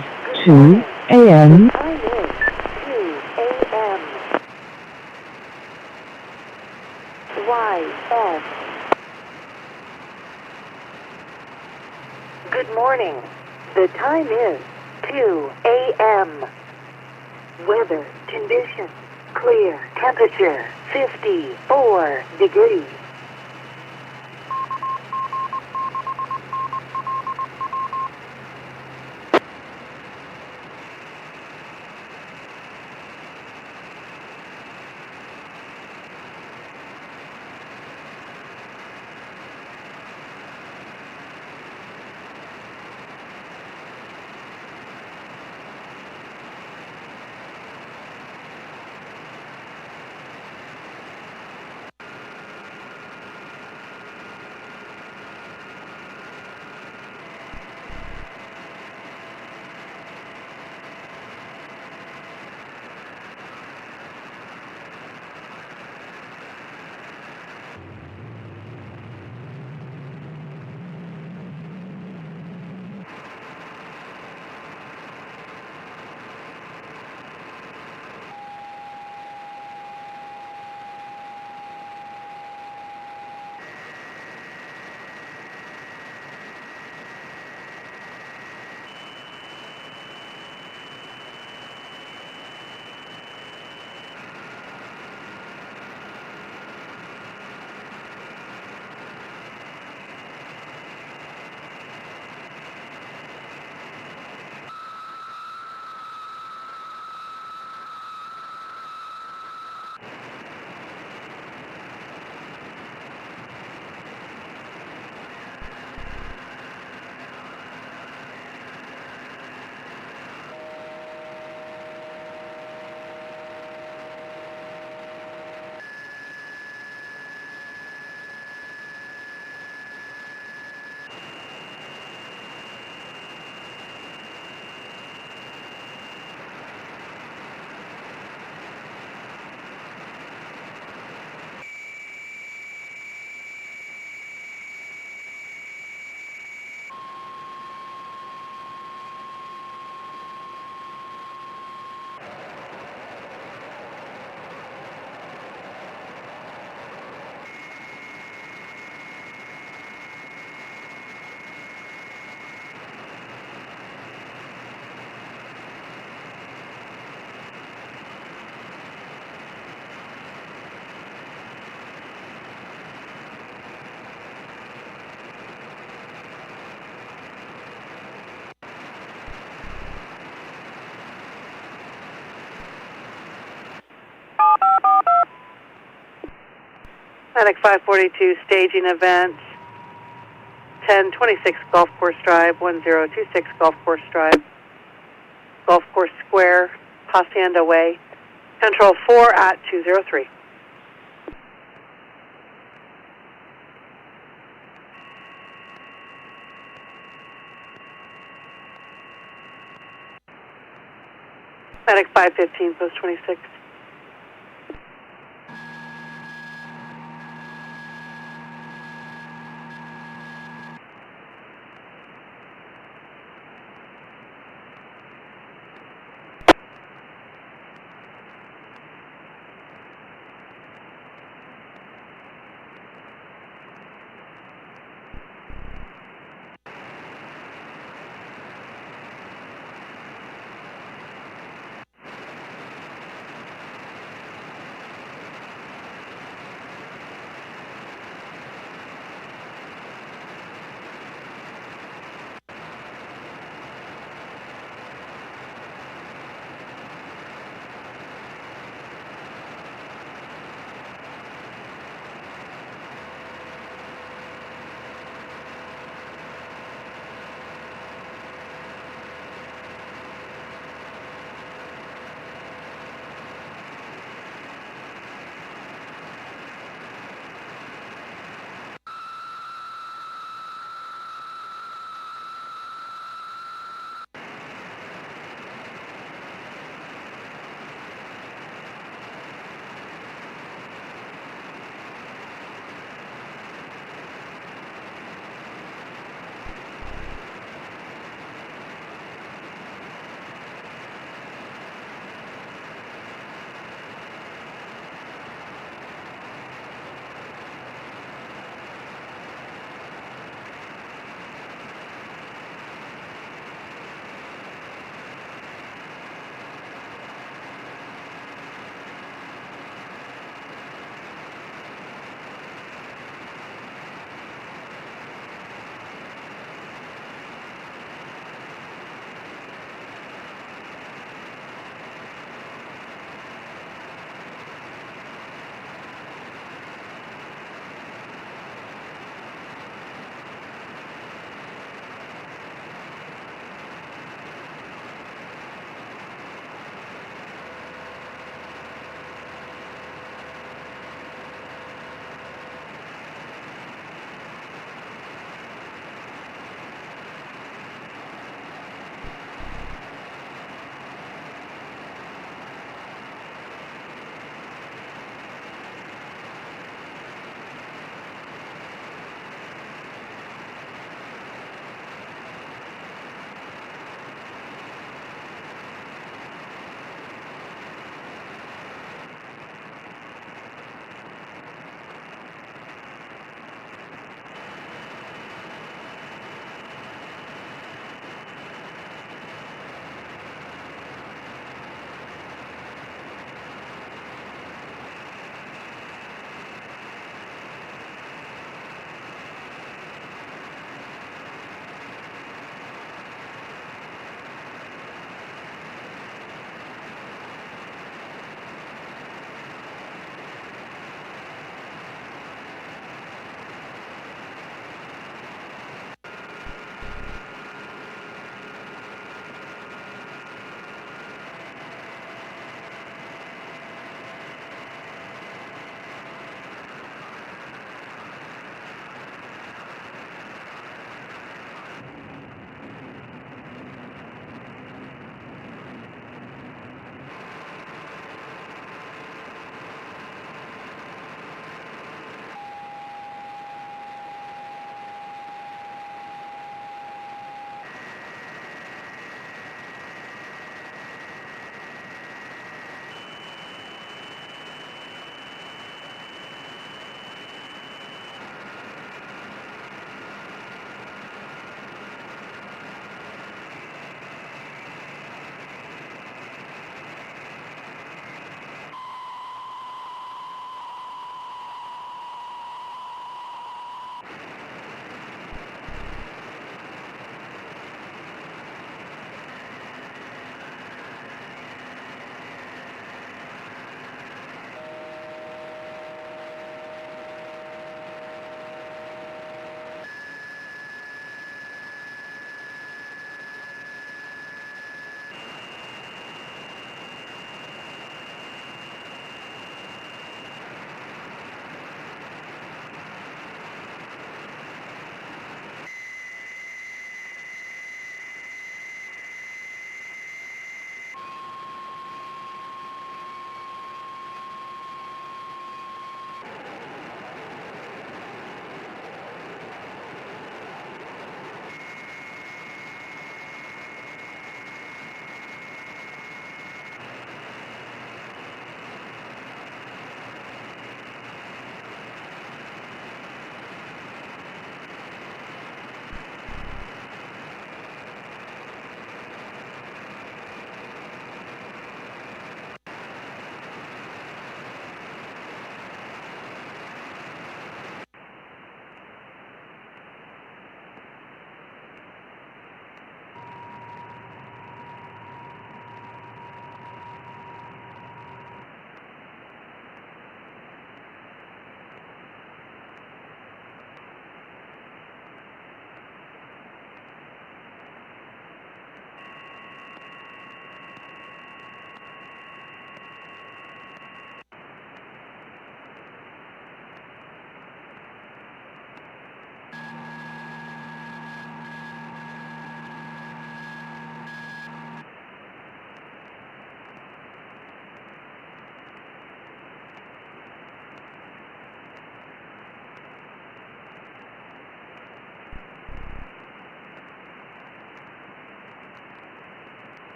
2 a.m. Time is 2 a.m. YS. Good morning. The time is 2 a.m. Weather conditions. Clear. Temperature 54 degrees. Atlantic 542 staging event, 1026 Golf Course Drive, 1026 Golf Course Drive, Golf Course Square, Hacienda Way, Control 4 at 203. Atlantic 515, post 26.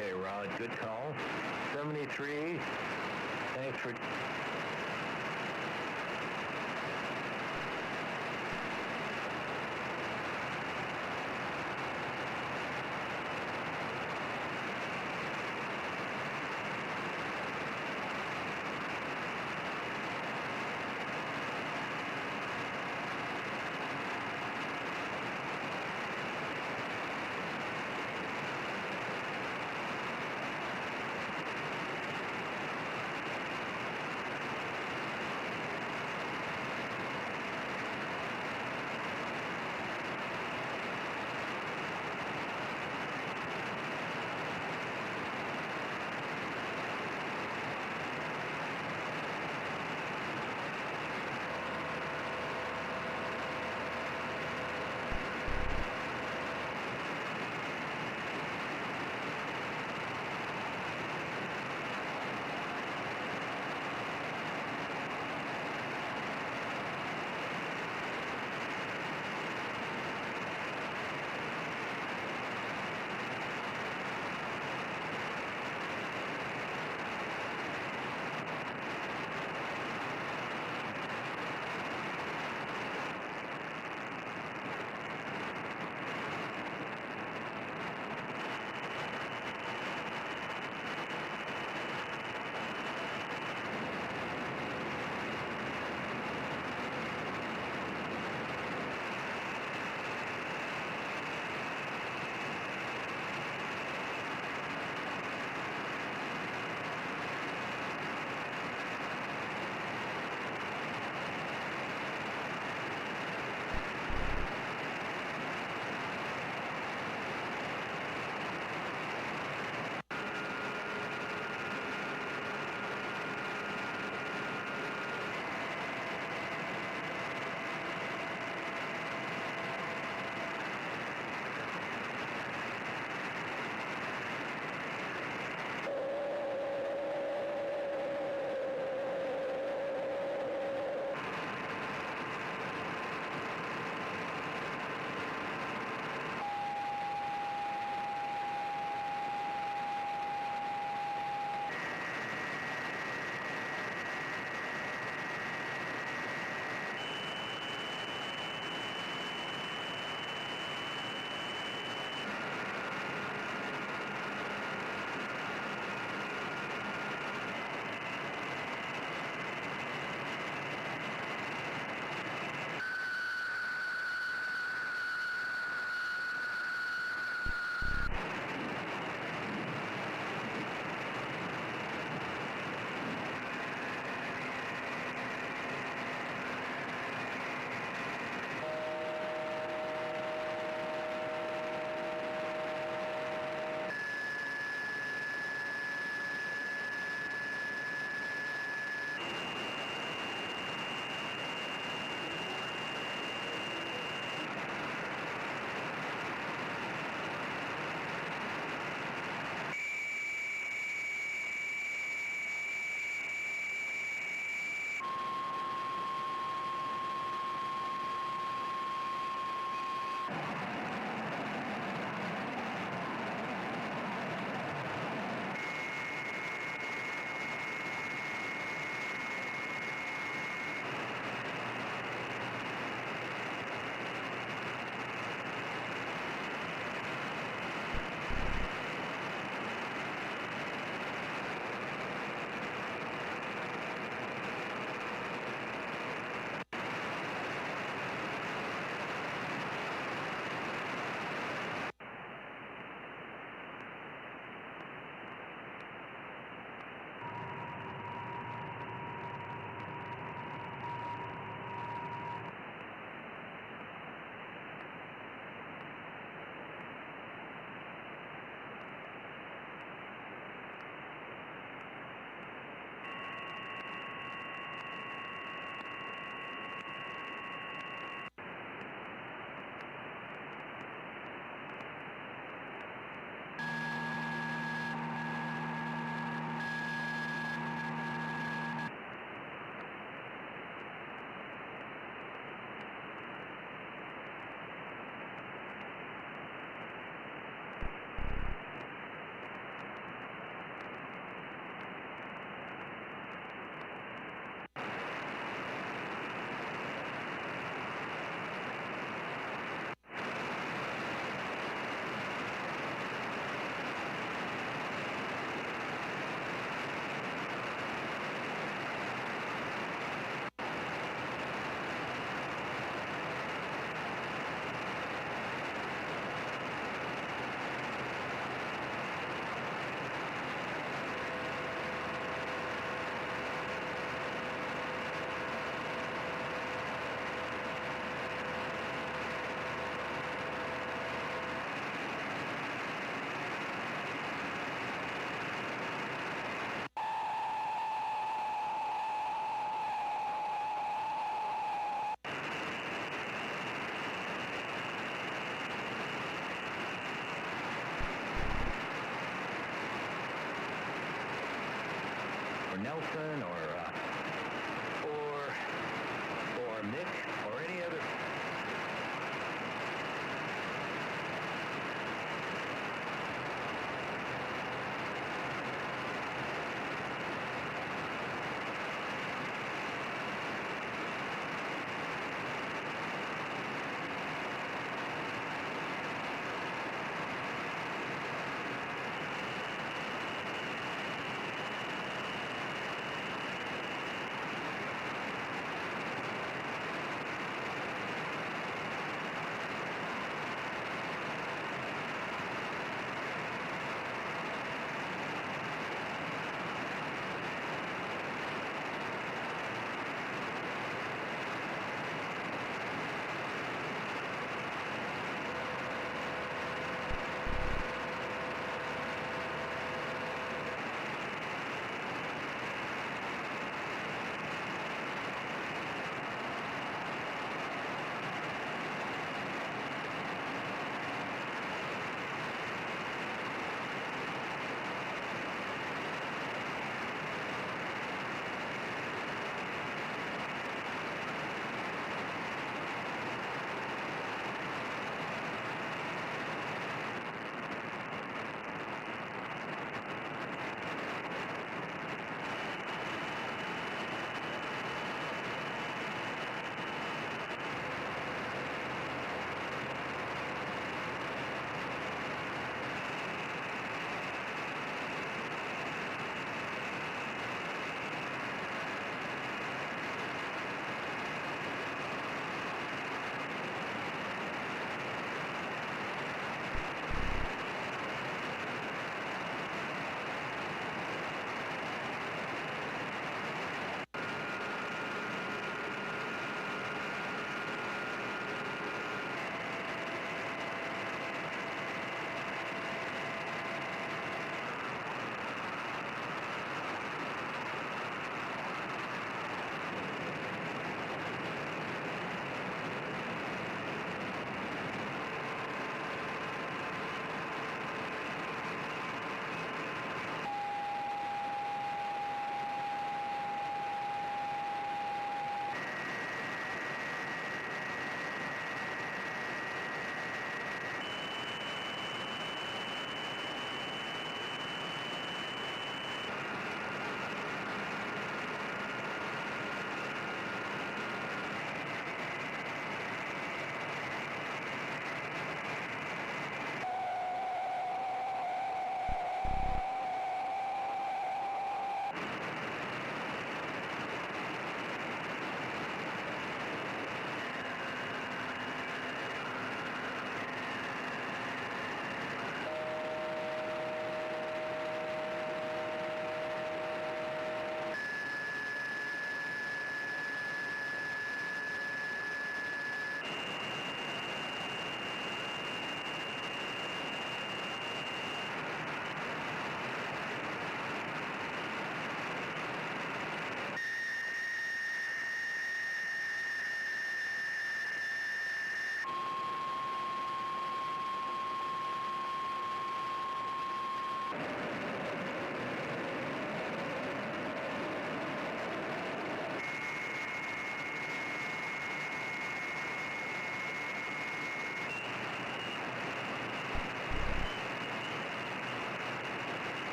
Okay, Rod, good call. 73, thanks for...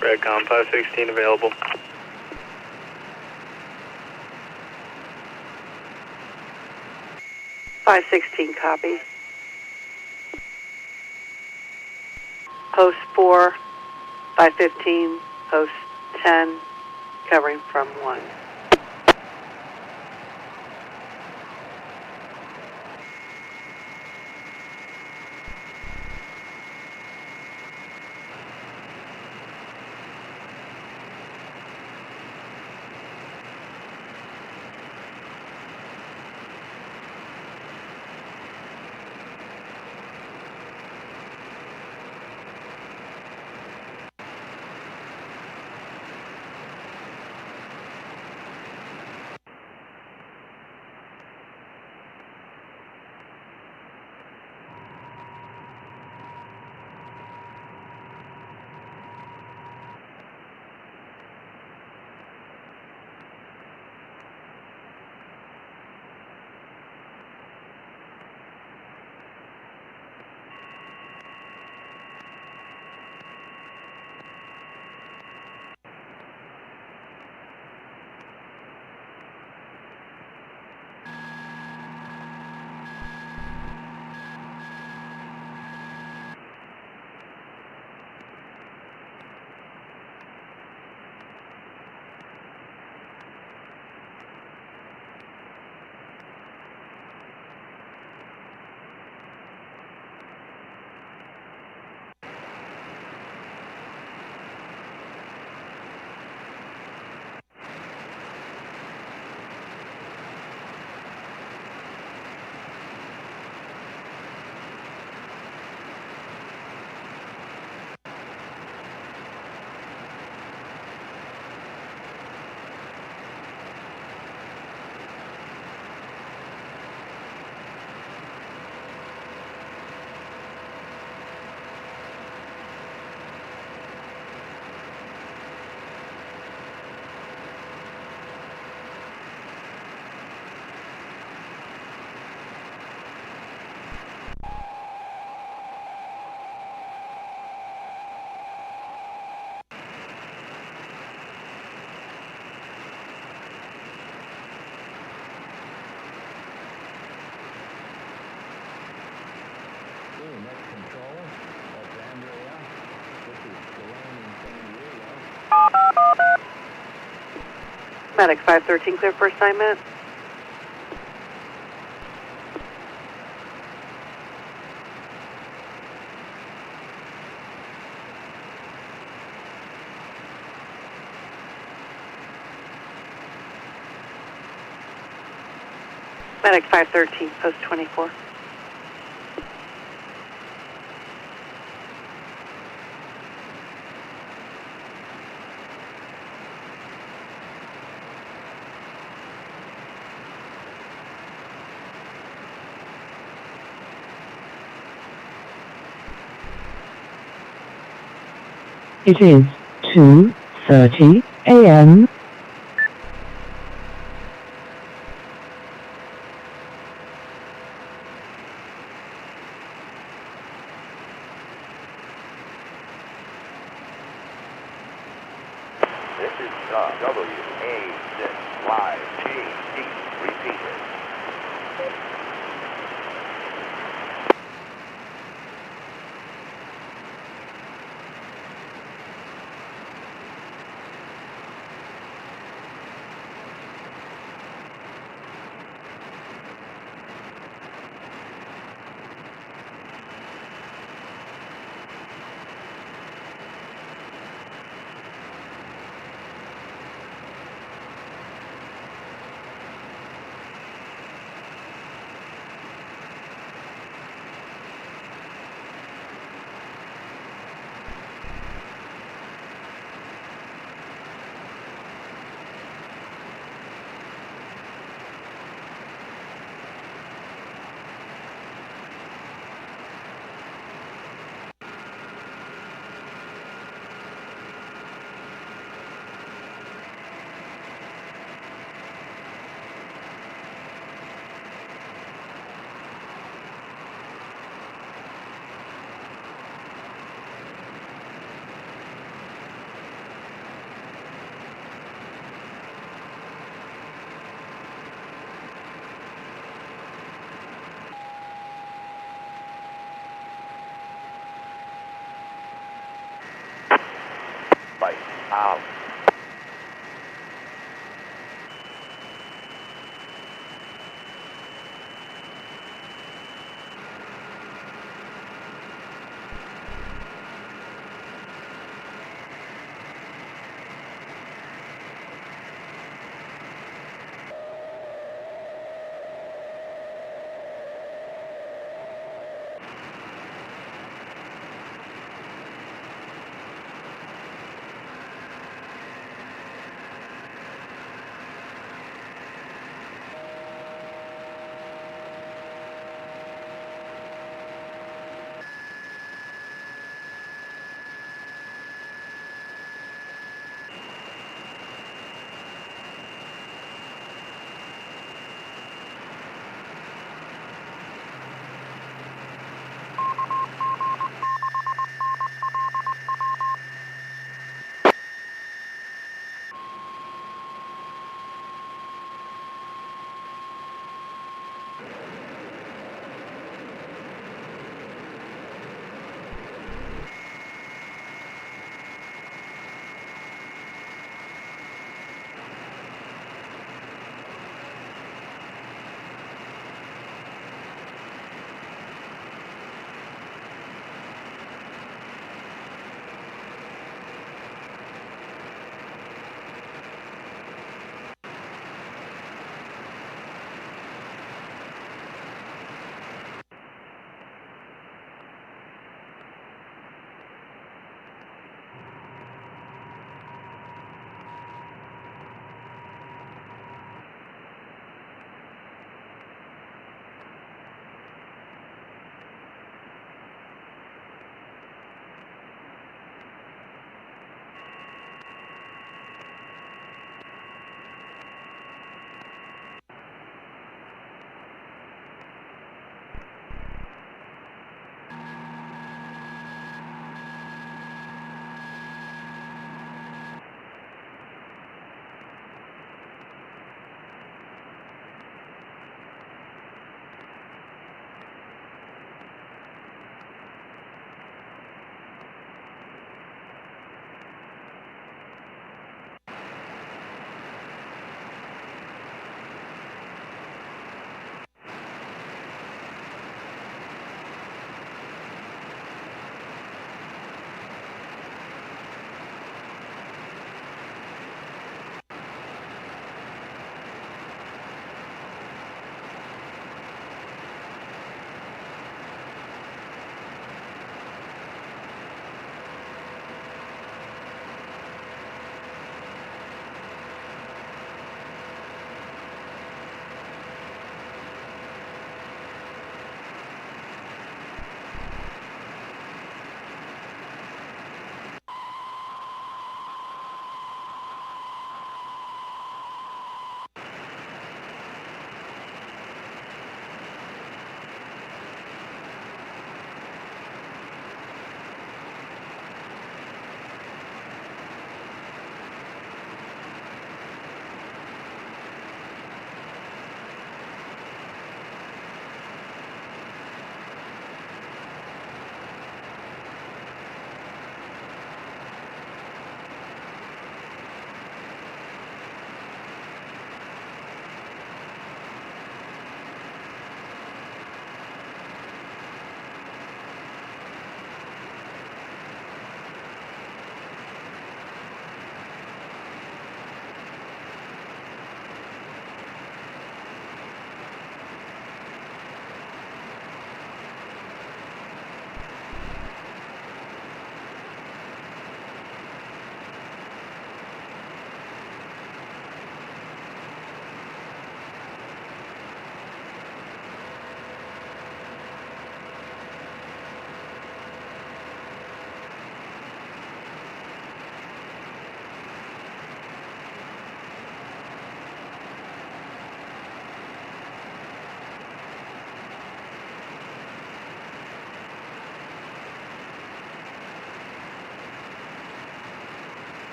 Redcom 516 available. Copy. Post 4, 515, post 10, covering from 1. Medic 513, clear for assignment. Medic 513, post 24. It is 2:30 a.m. This is WA6YGD. Repeated. Out.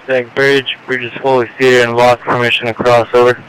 Deck bridge. Bridge is fully seated and locked. Permission to cross over.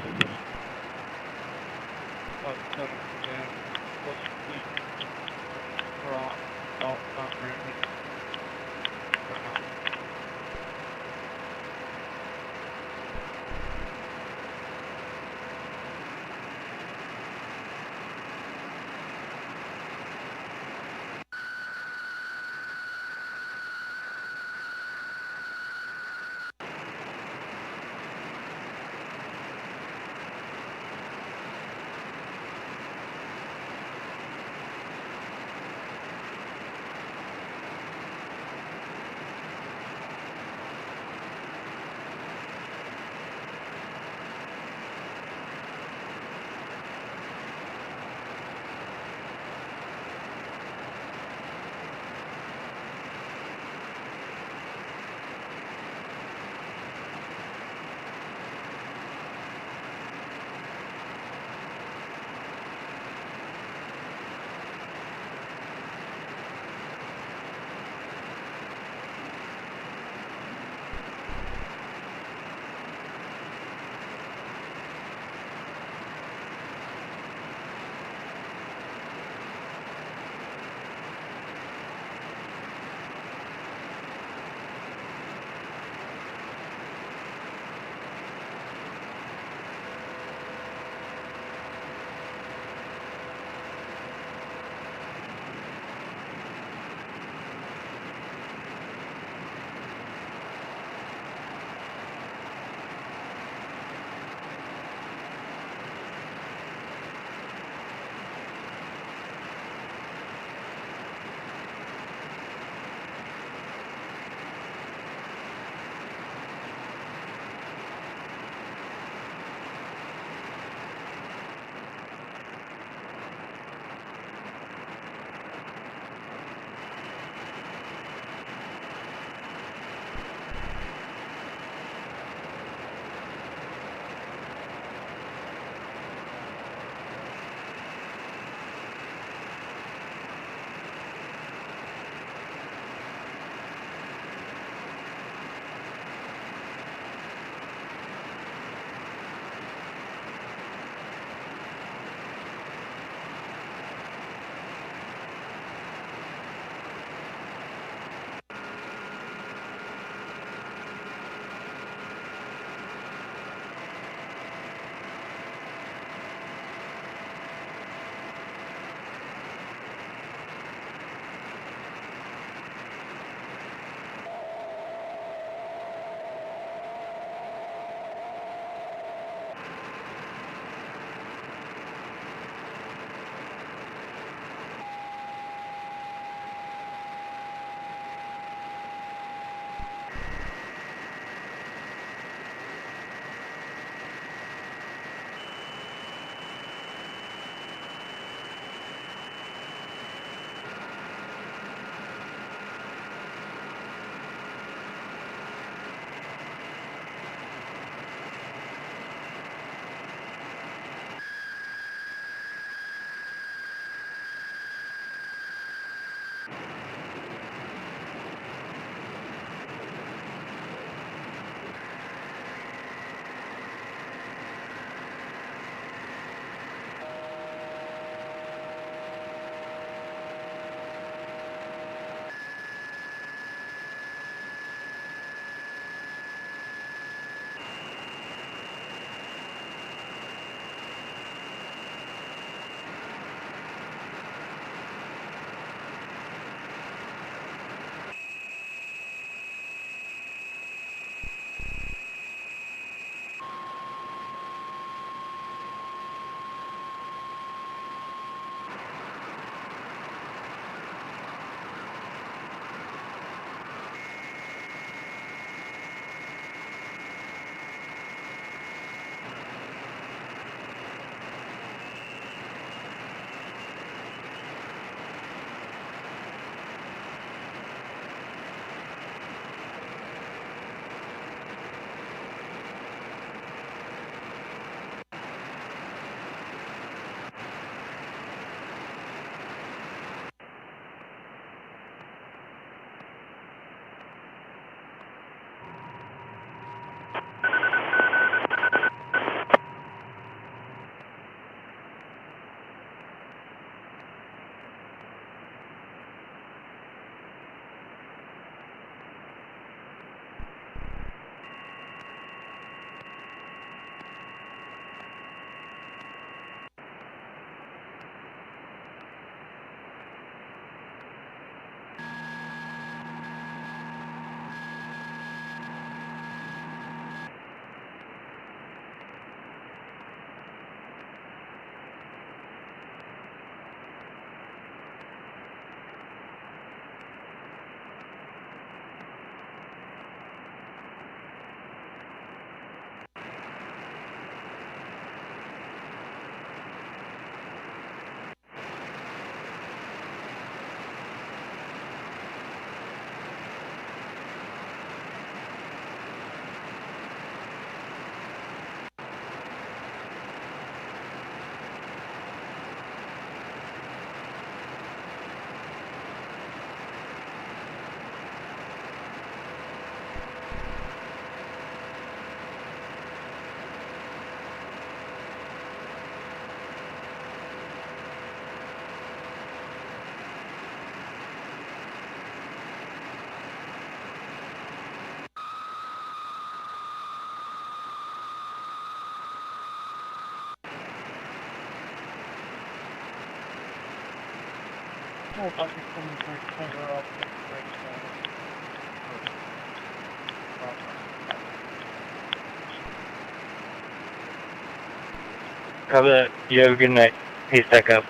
Copy that. You have a good night. Peace back up.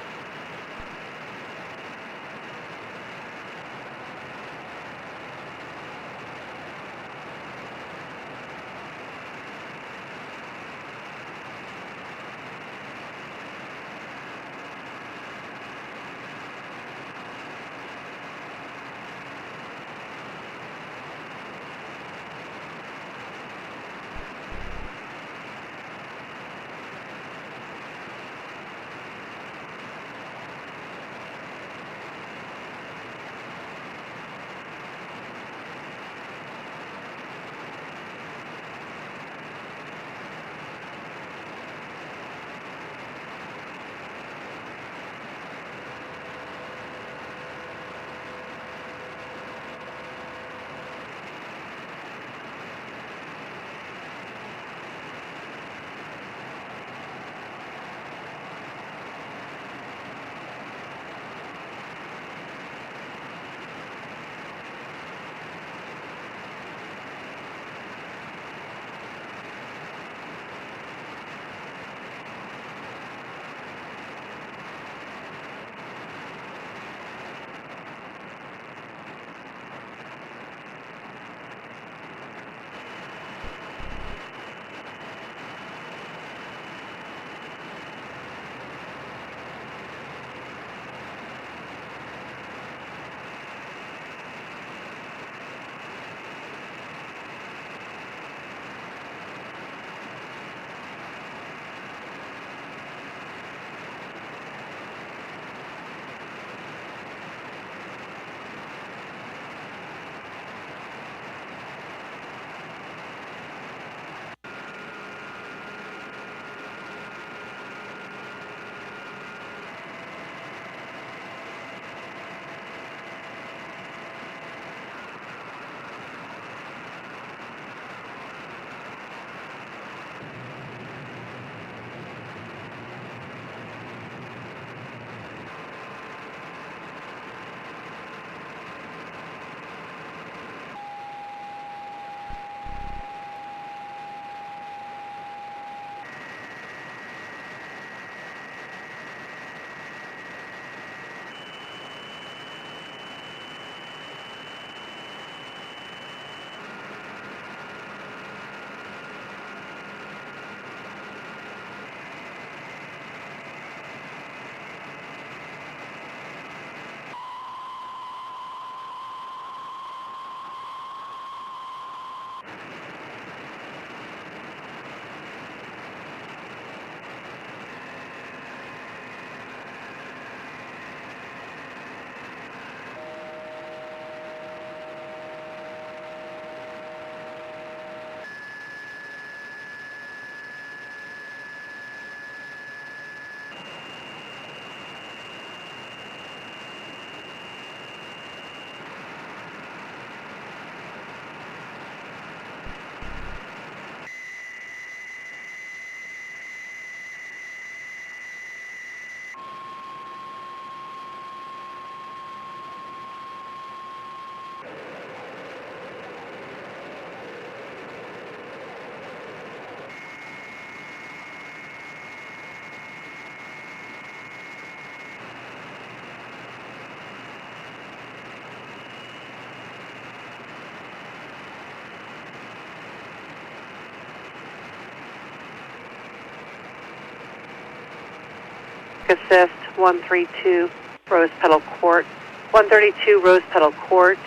Assist 132 Rose Petal Court, 132 Rose Petal Court,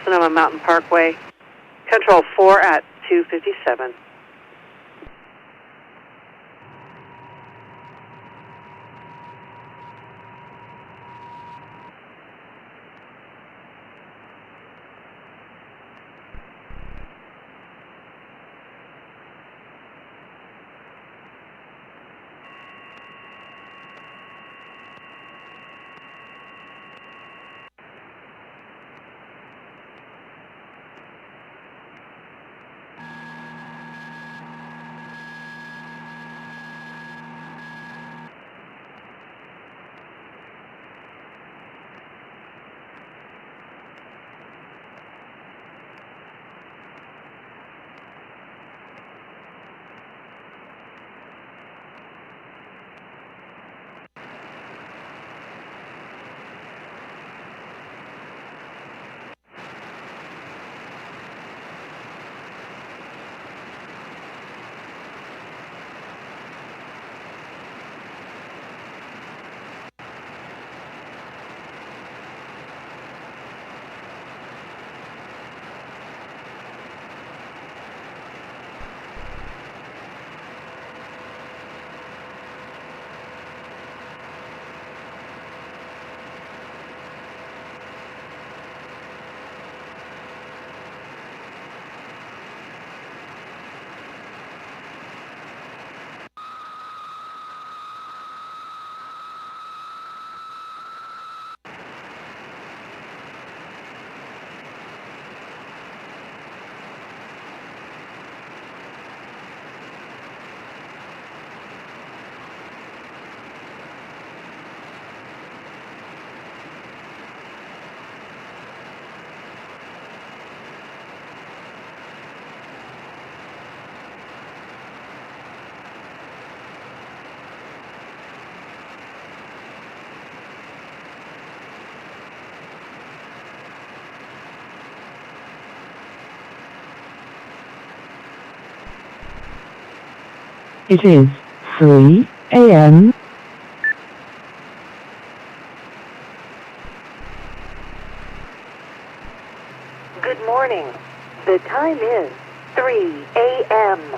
Sonoma Mountain Parkway. Control 4 at 257. It is 3 a.m. Good morning. The time is 3 a.m.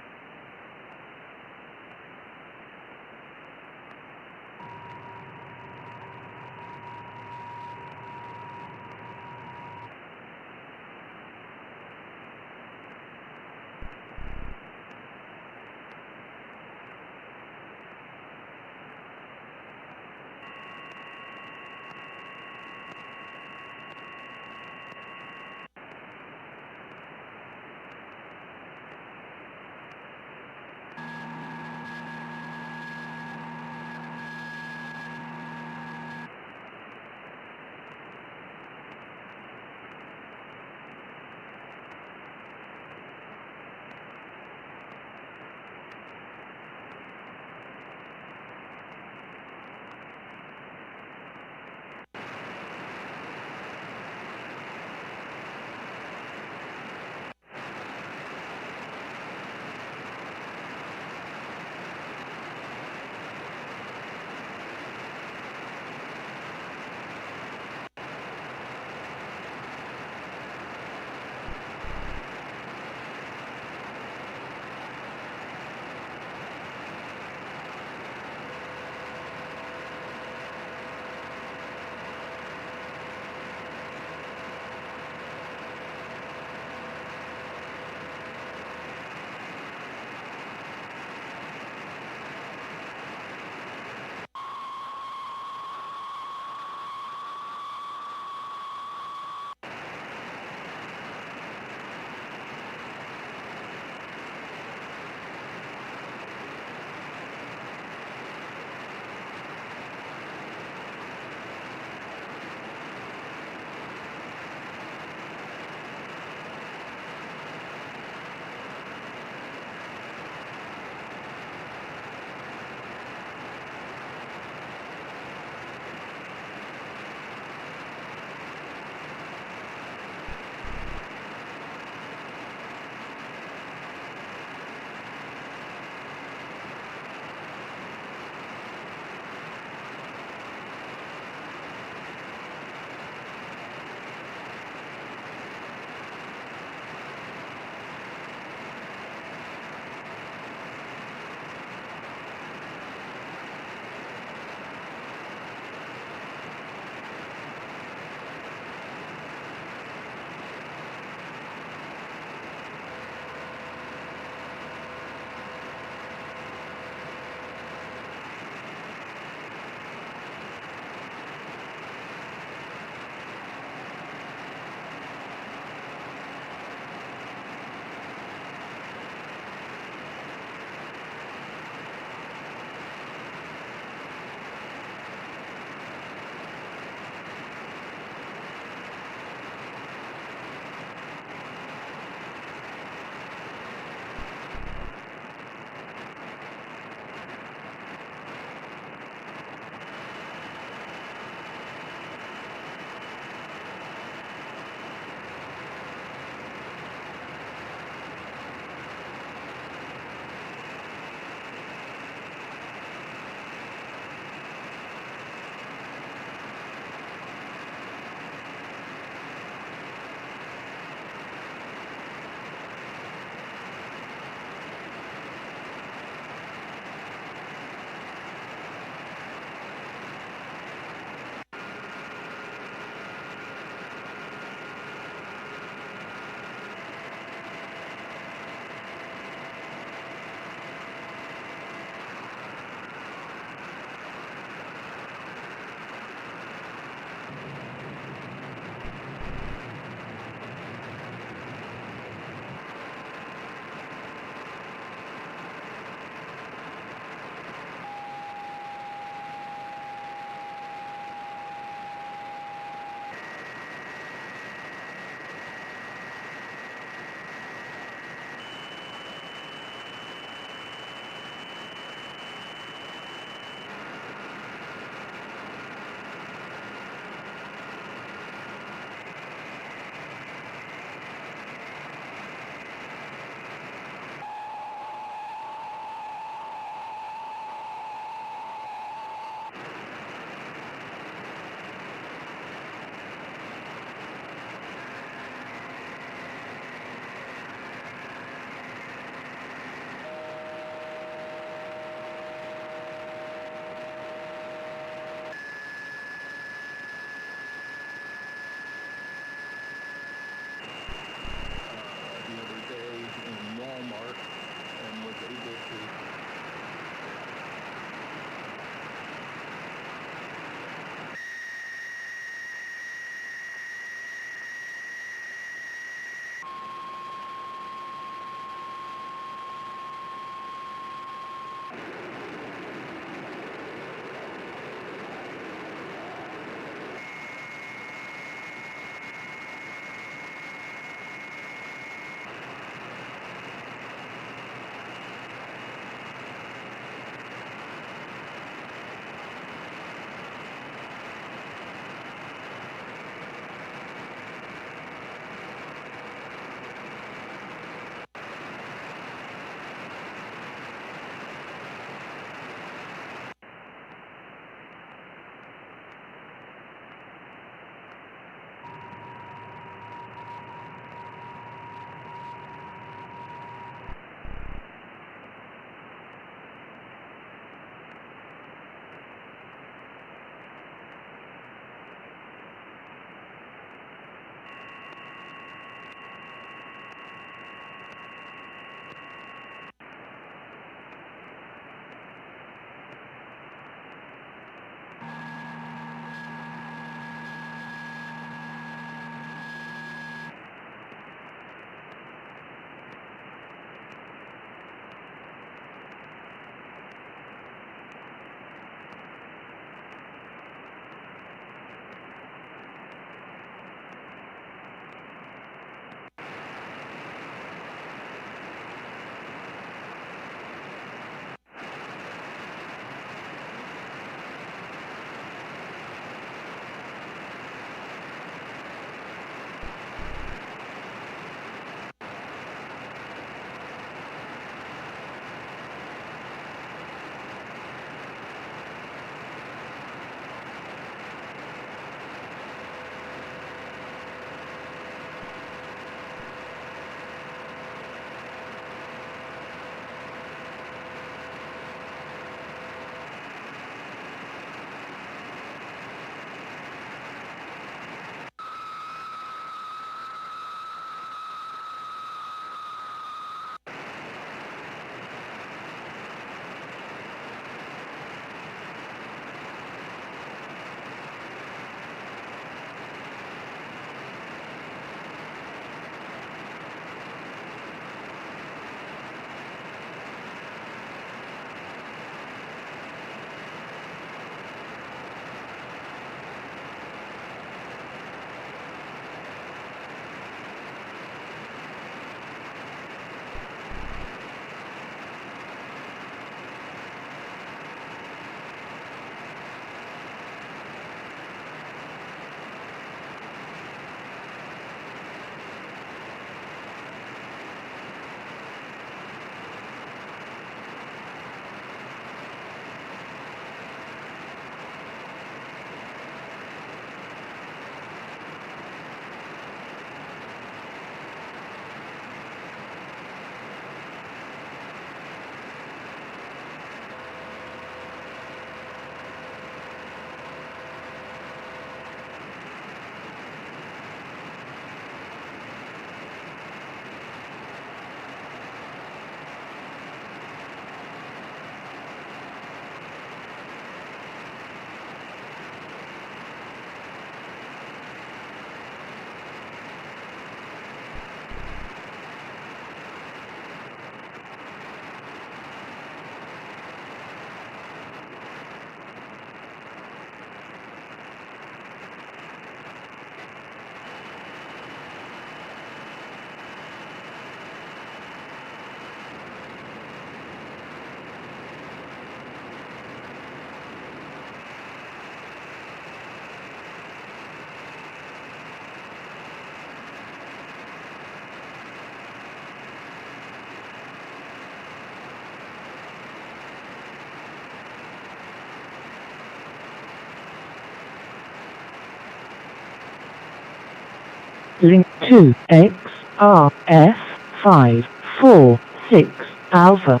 Link to XRF 546 Alpha.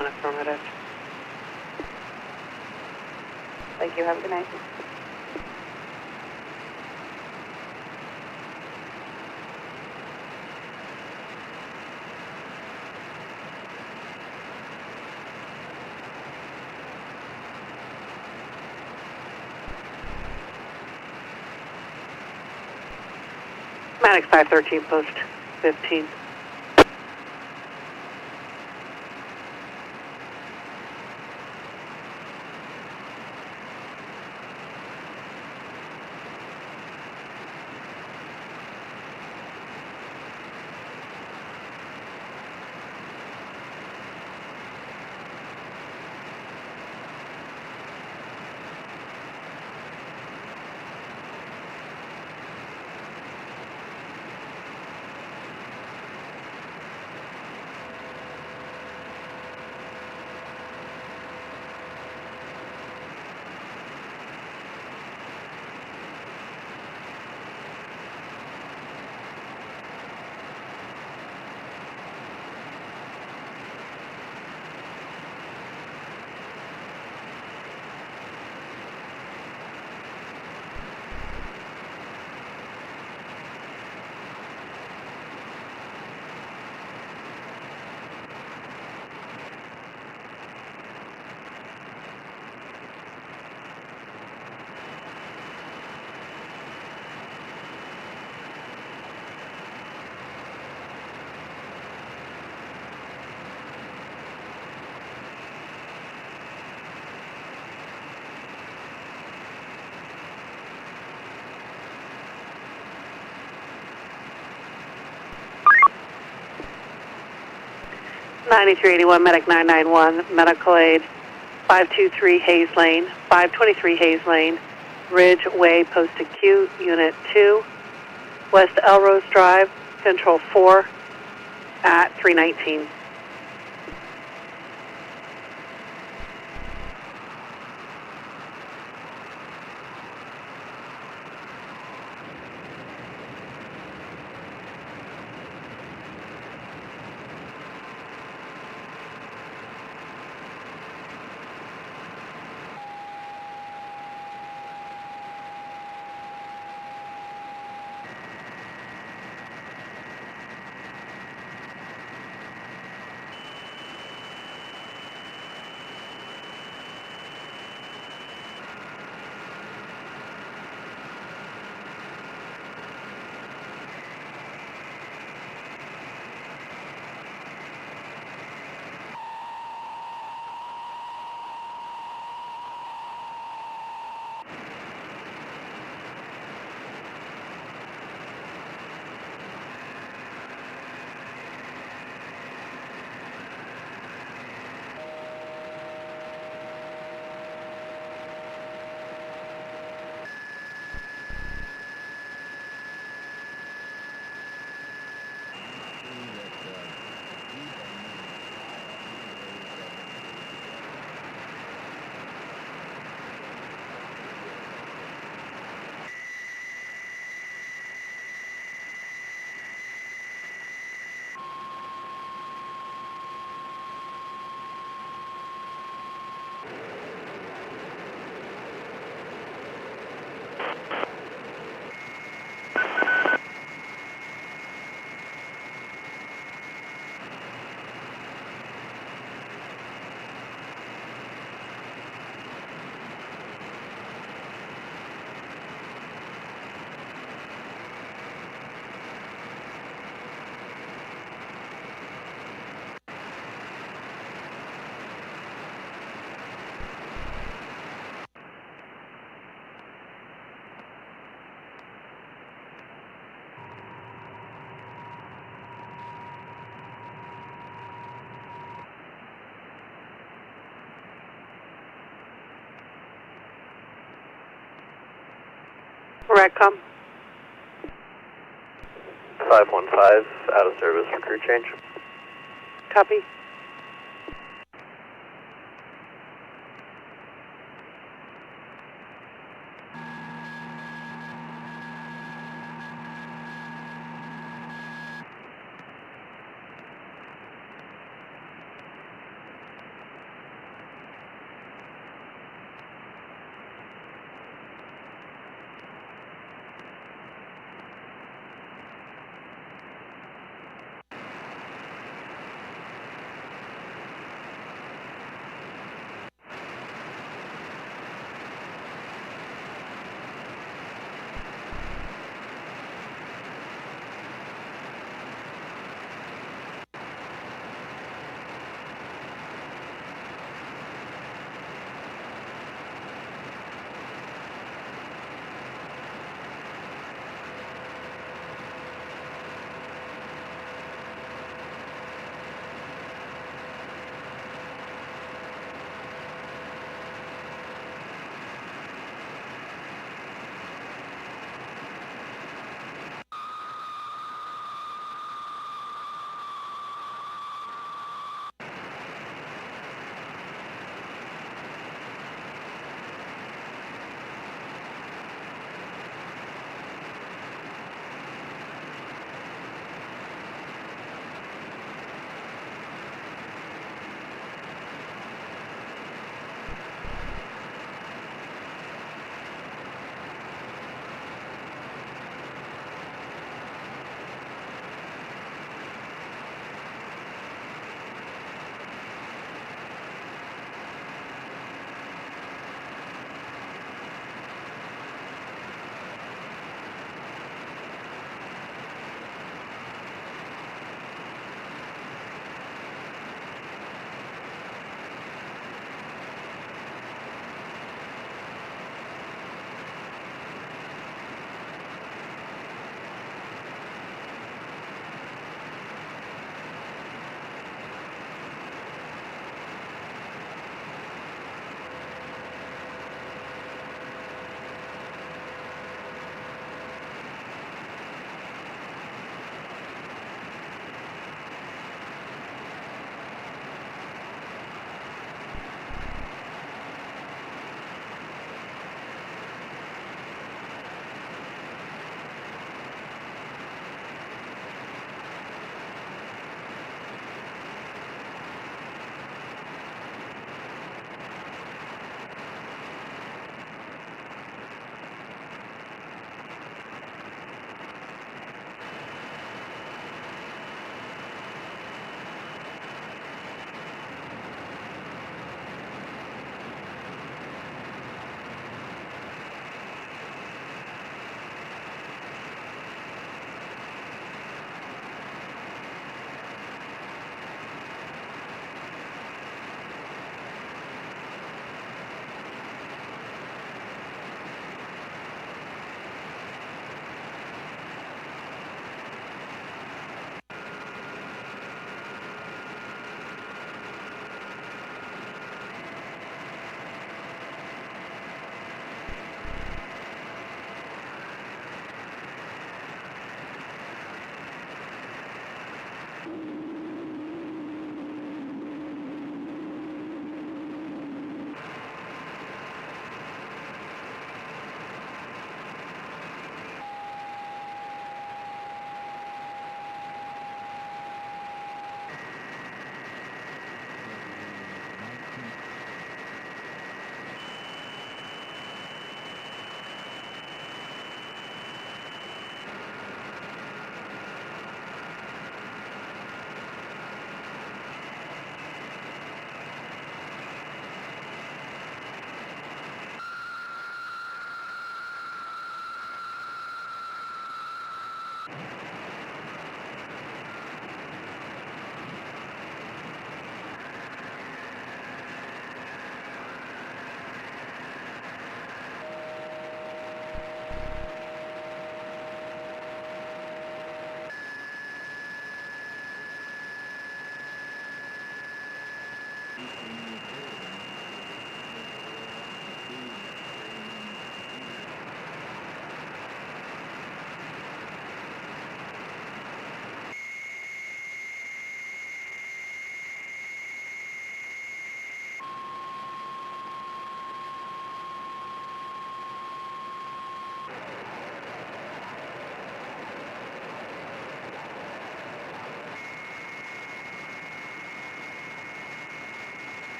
Affirmative. Thank you. Have a good night. Maddox 513, post 15. 9381, Medic 991, Medical Aid 523 Hayes Lane, 523 Hayes Lane, Ridge Way, Post Acute, Unit 2, West Elrose Drive, Control 4 at 319. Radcom. 515, out of service for crew change. Copy.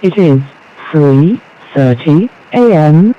It is 3:30 a.m.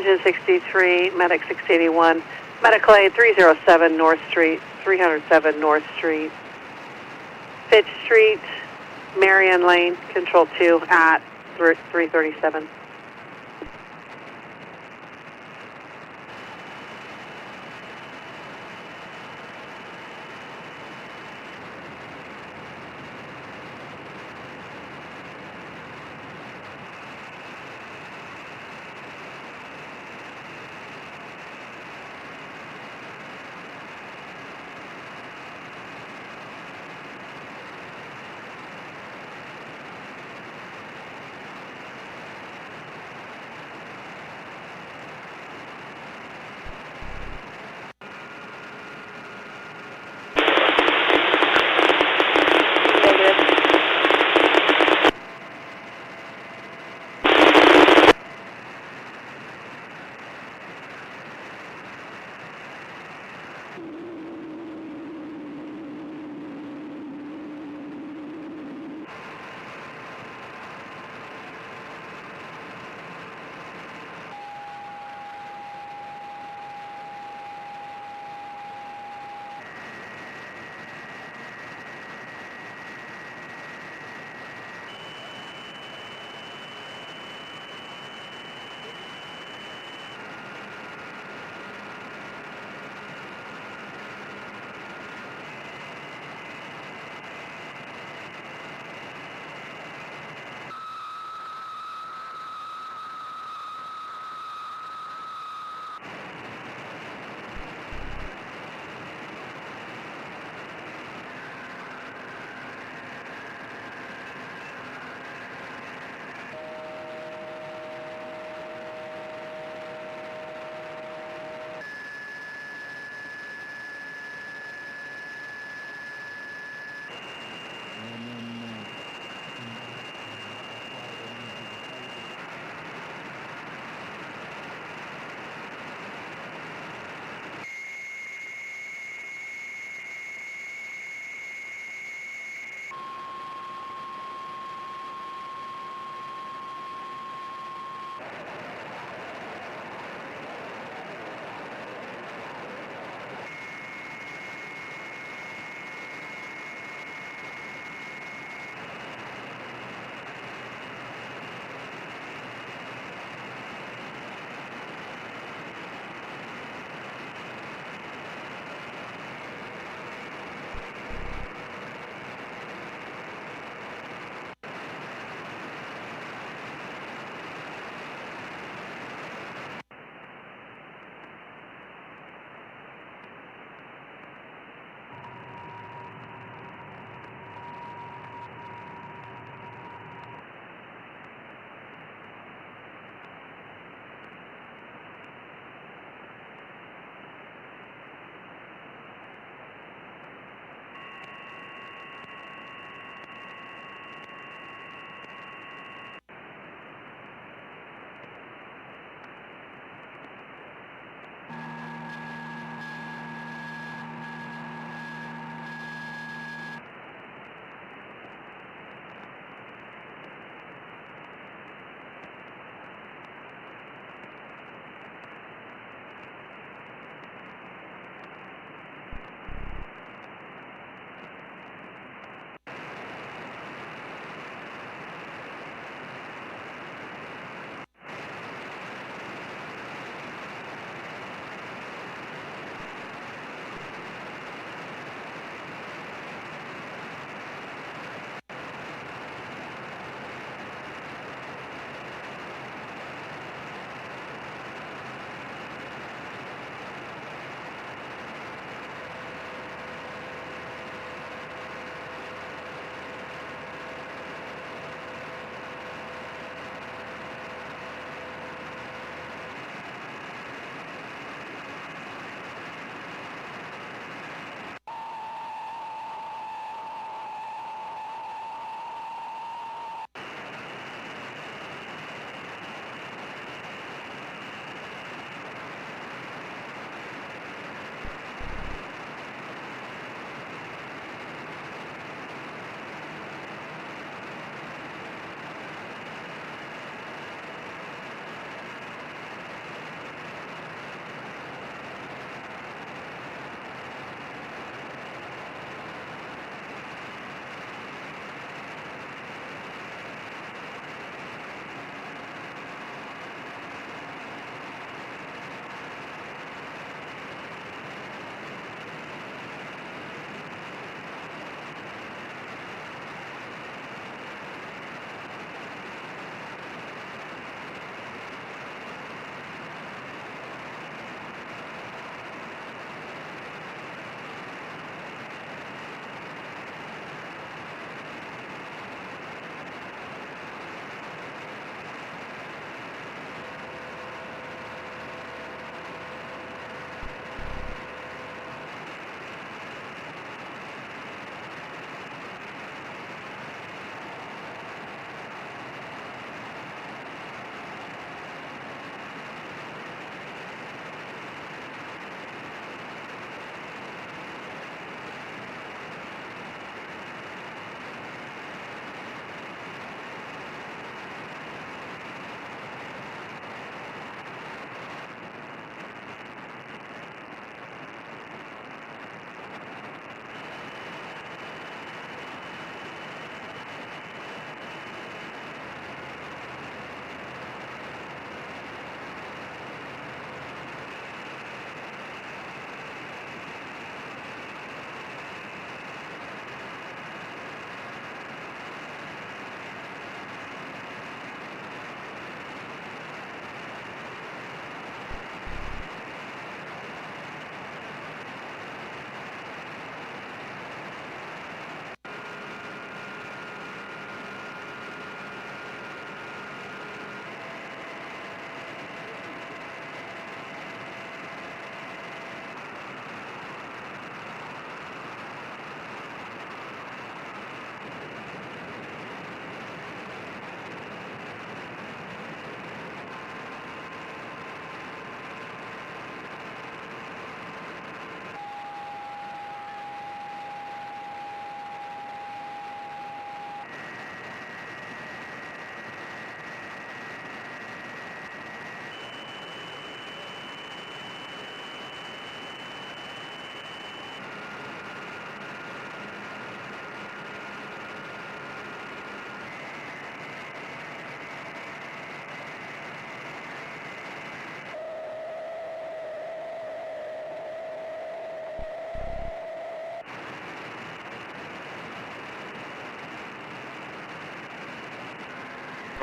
Engine 63, Medic 681, Medical Aid 307 North Street, 307 North Street, Fitch Street, Marion Lane, Control 2 at 337.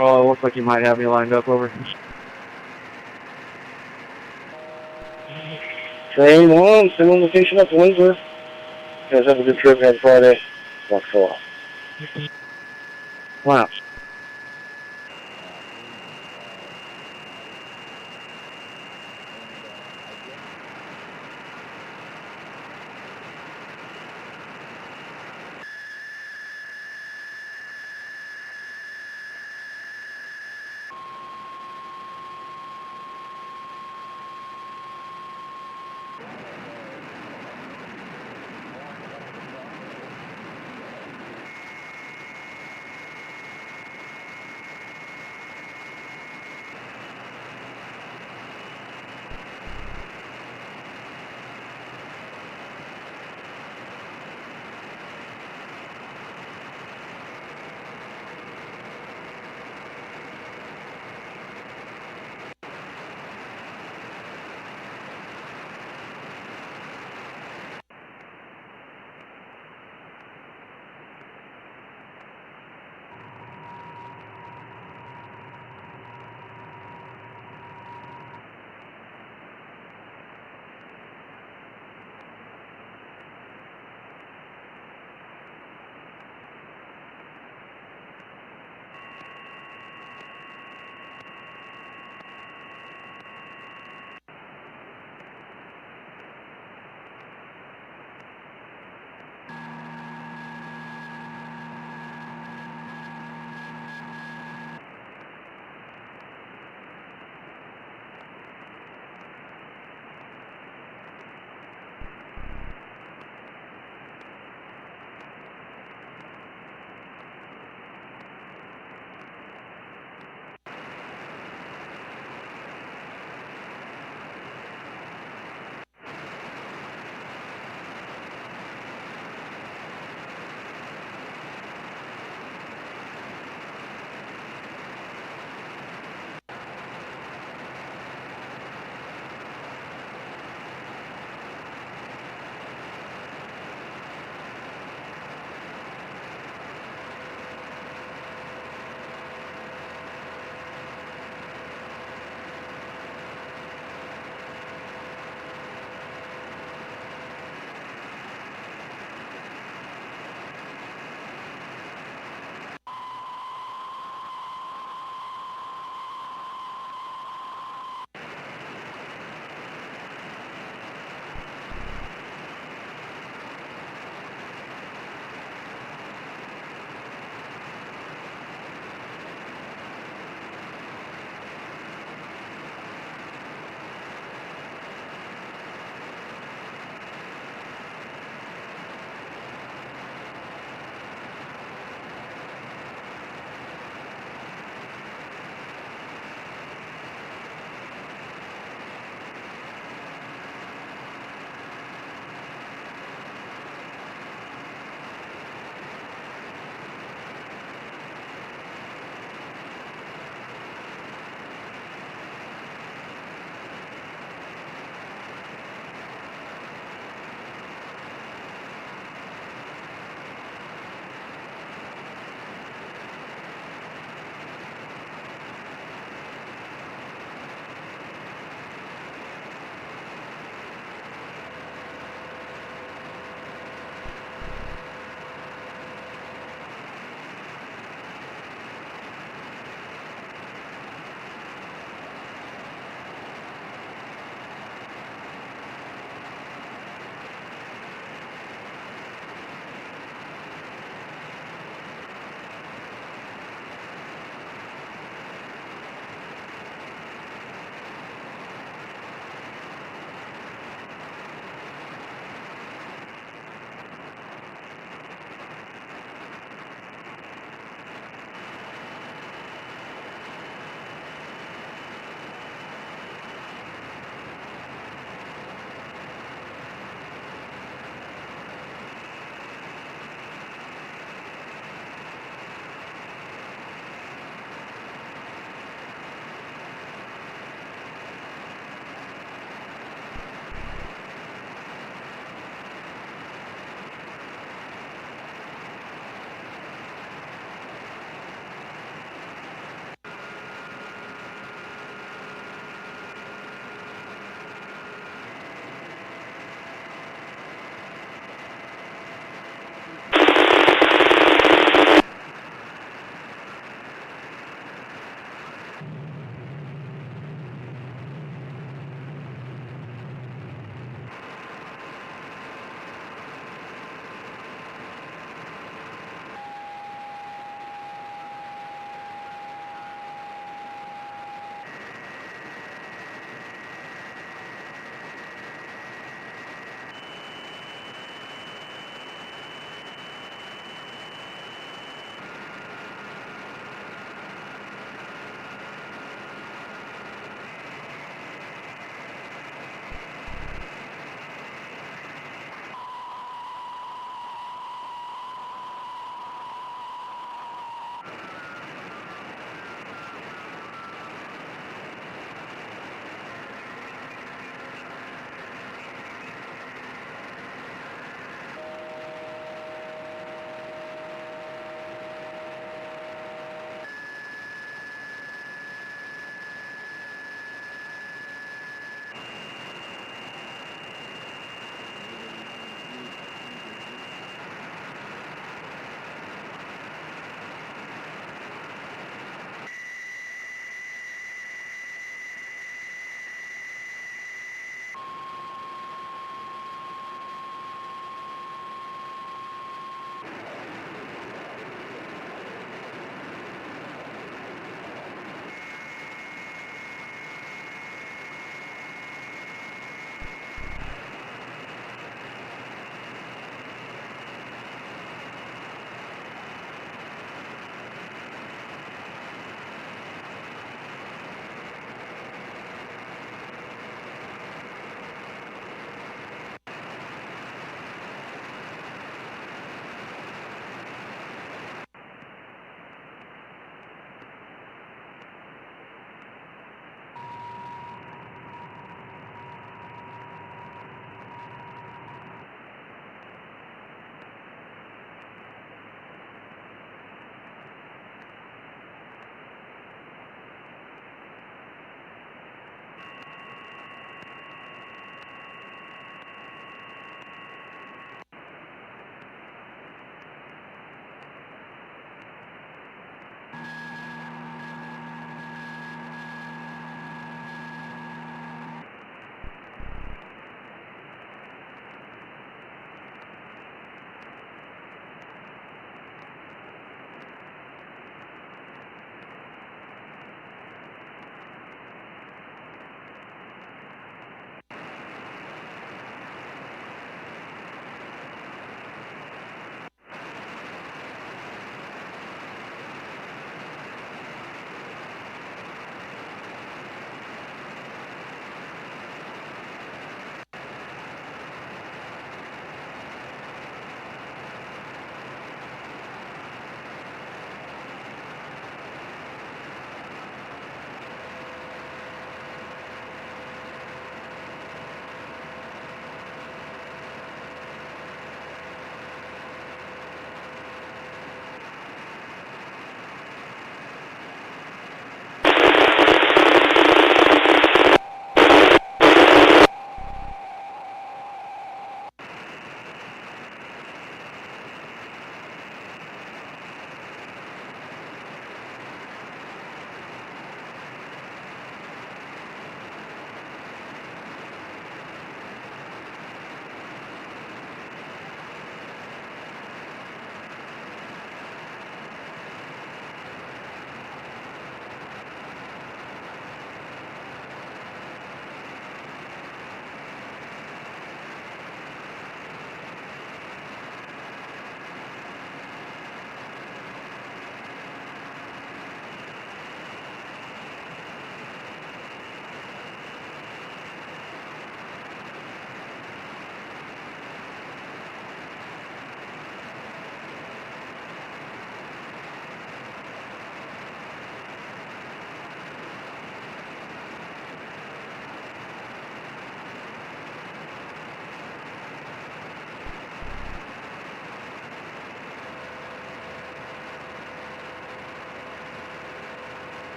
Oh, it looks like you might have me lined up, over. Train 1, single location up to Windsor. You guys have a good trip. Happy Friday. Walk so off. Wow.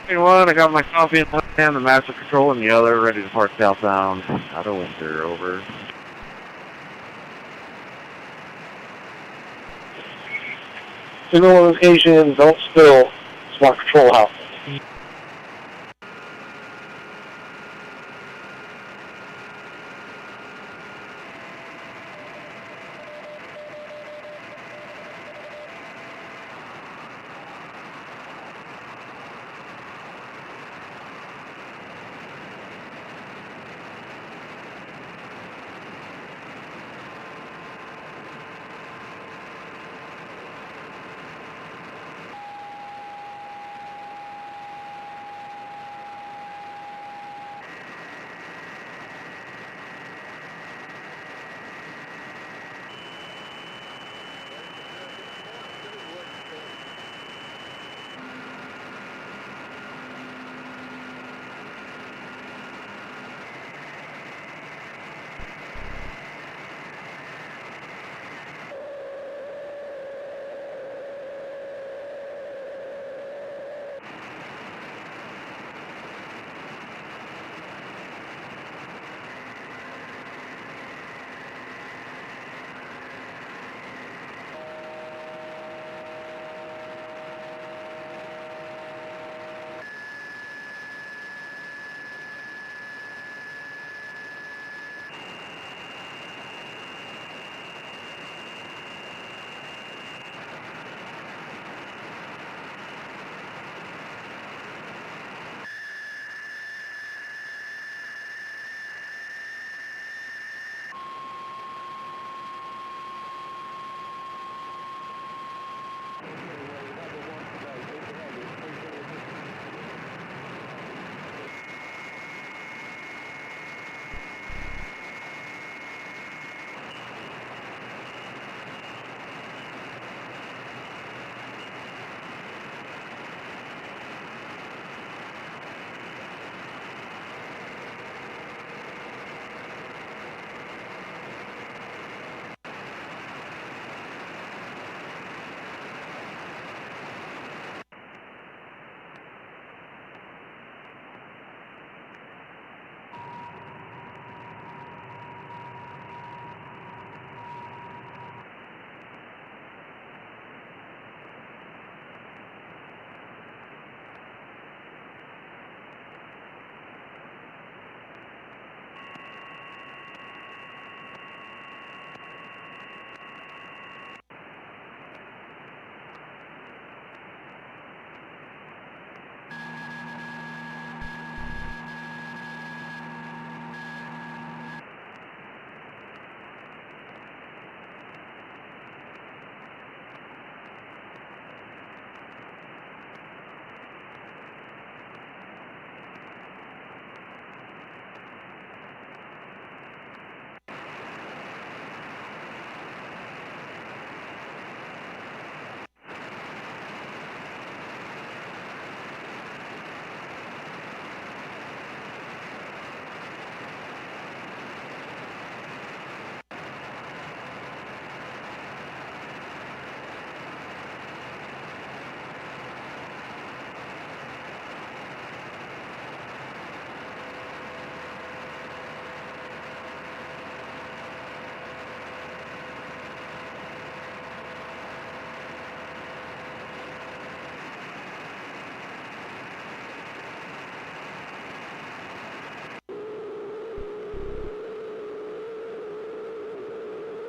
One, I got my coffee in one hand, the master control in the other, ready to park southbound out of Windsor, over. Signal location, don't spill, Smart Control House.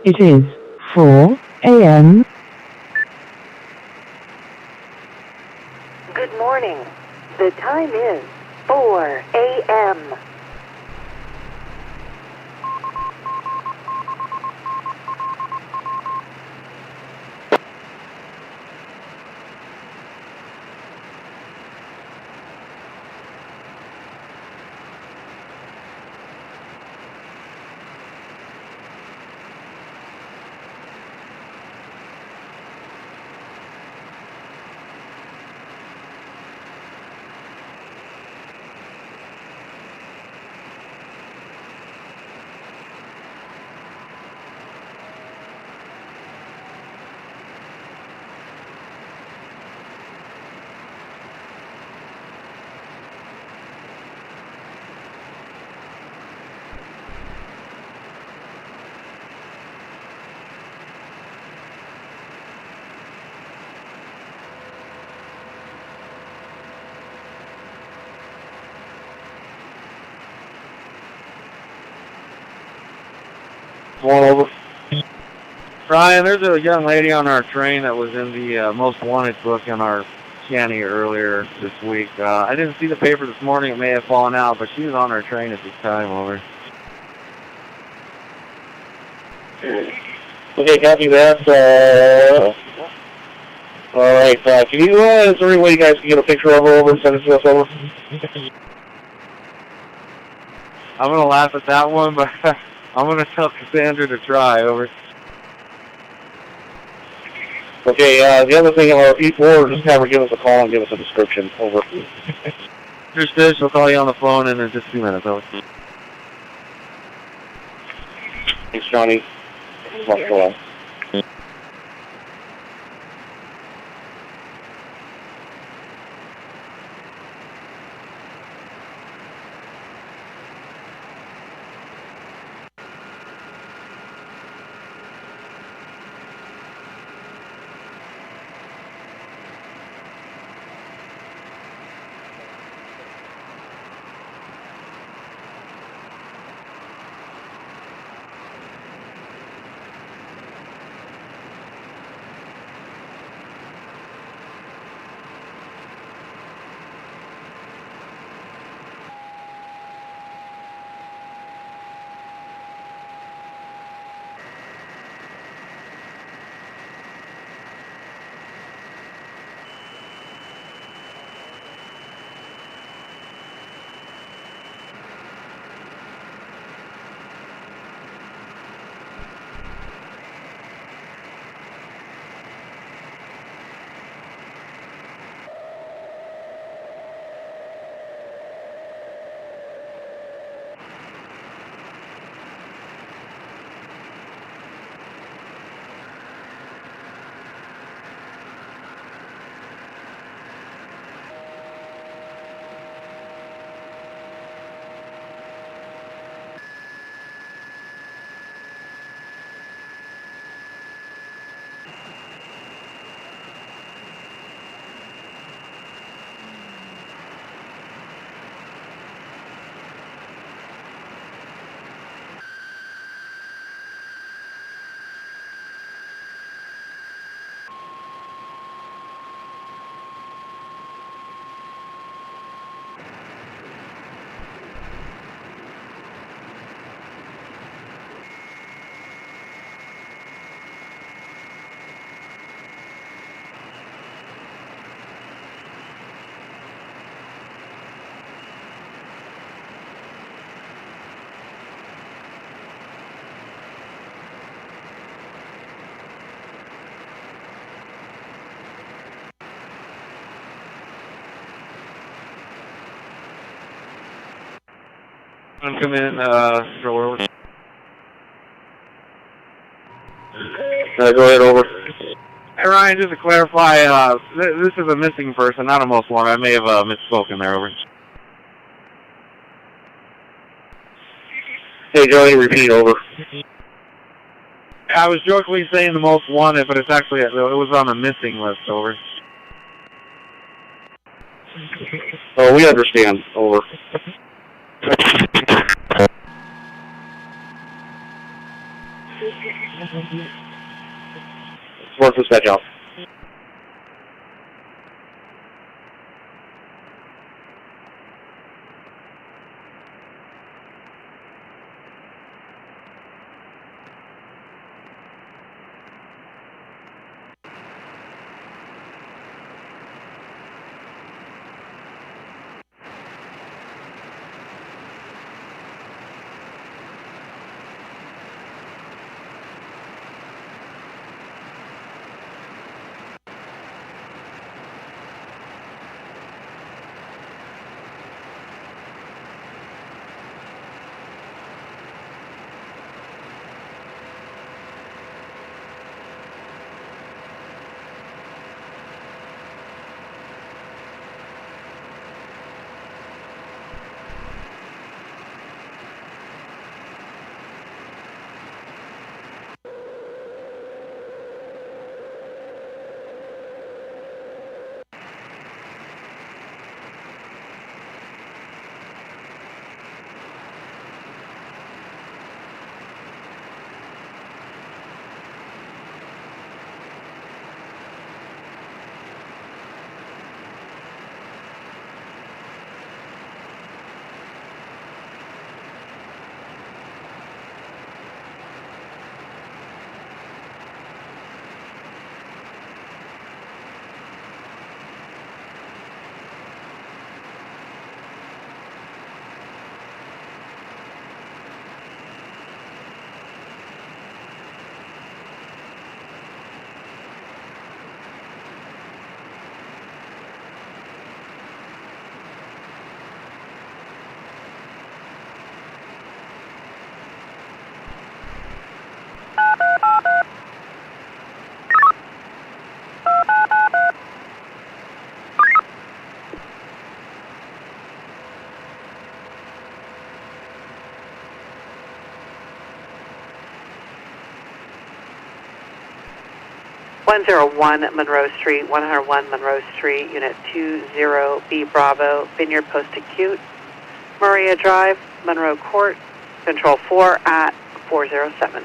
It is 4 a.m. Good morning. The time is 4 a.m. 1 over. Ryan, there's a young lady on our train that was in the most wanted book in our county earlier this week. I didn't see the paper this morning. It may have fallen out, but she was on our train at this time. Over. Okay, copy that. Alright, can you, is there any way you guys can get a picture of her over and send it to us over? I'm going to laugh at that one, but I'm going to tell Cassandra to try. Over. Okay, the other thing, E4, just have her give us a call and give us a description. Over. Understood. She'll call you on the phone in just 2 minutes. Over. Thanks, Johnny. North Carolina. Come in, go ahead, over. Hey, Ryan, just to clarify, this is a missing person, not a most wanted. I may have misspoken there, over. Hey, Johnny, repeat, over. I was jokingly saying the most wanted, but it's actually, it was on the missing list, over. Oh, we understand, over. Work this dispatch out. 101 Monroe Street, 101 Monroe Street, Unit 20B Bravo, Vineyard Post Acute, Maria Drive, Monroe Court, Control 4 at 407.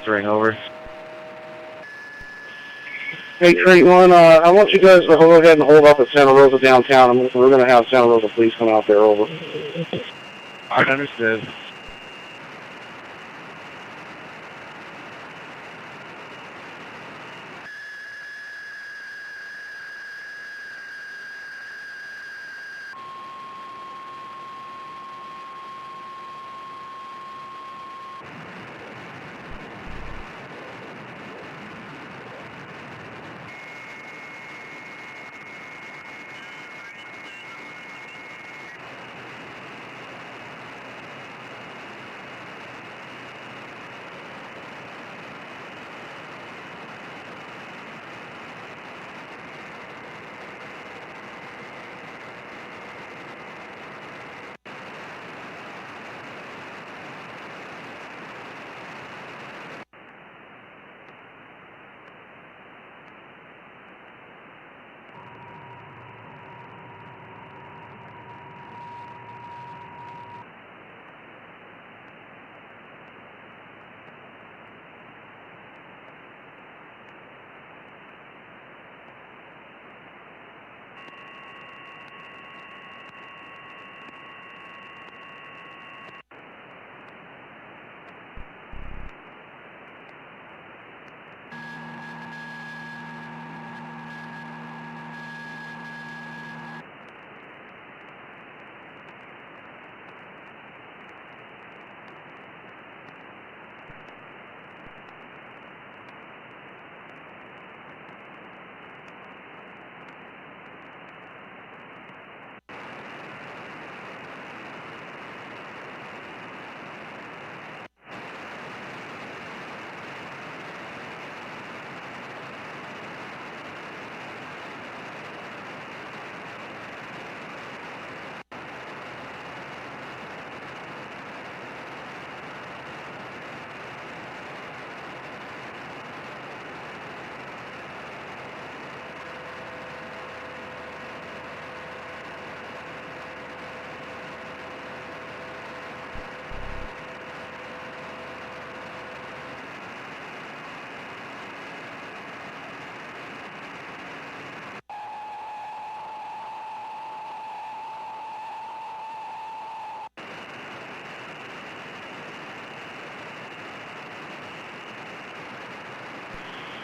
Ring over. Hey, Train 1, I want you guys to go ahead and hold off at Santa Rosa downtown. We're going to have Santa Rosa police come out there, over. I understood.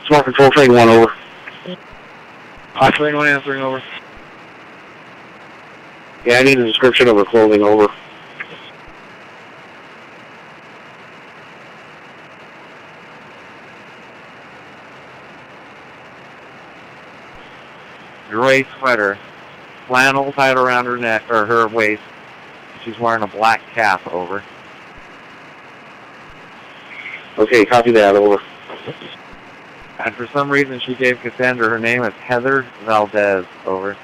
Smart Control Train 1, over. Train 1 answering, over. Yeah, I need a description of her clothing, over. Gray sweater, flannel tied around her neck, or her waist. She's wearing a black cap, over. Okay, copy that, over. And for some reason she gave Cassandra her name as Heather Valdez, over.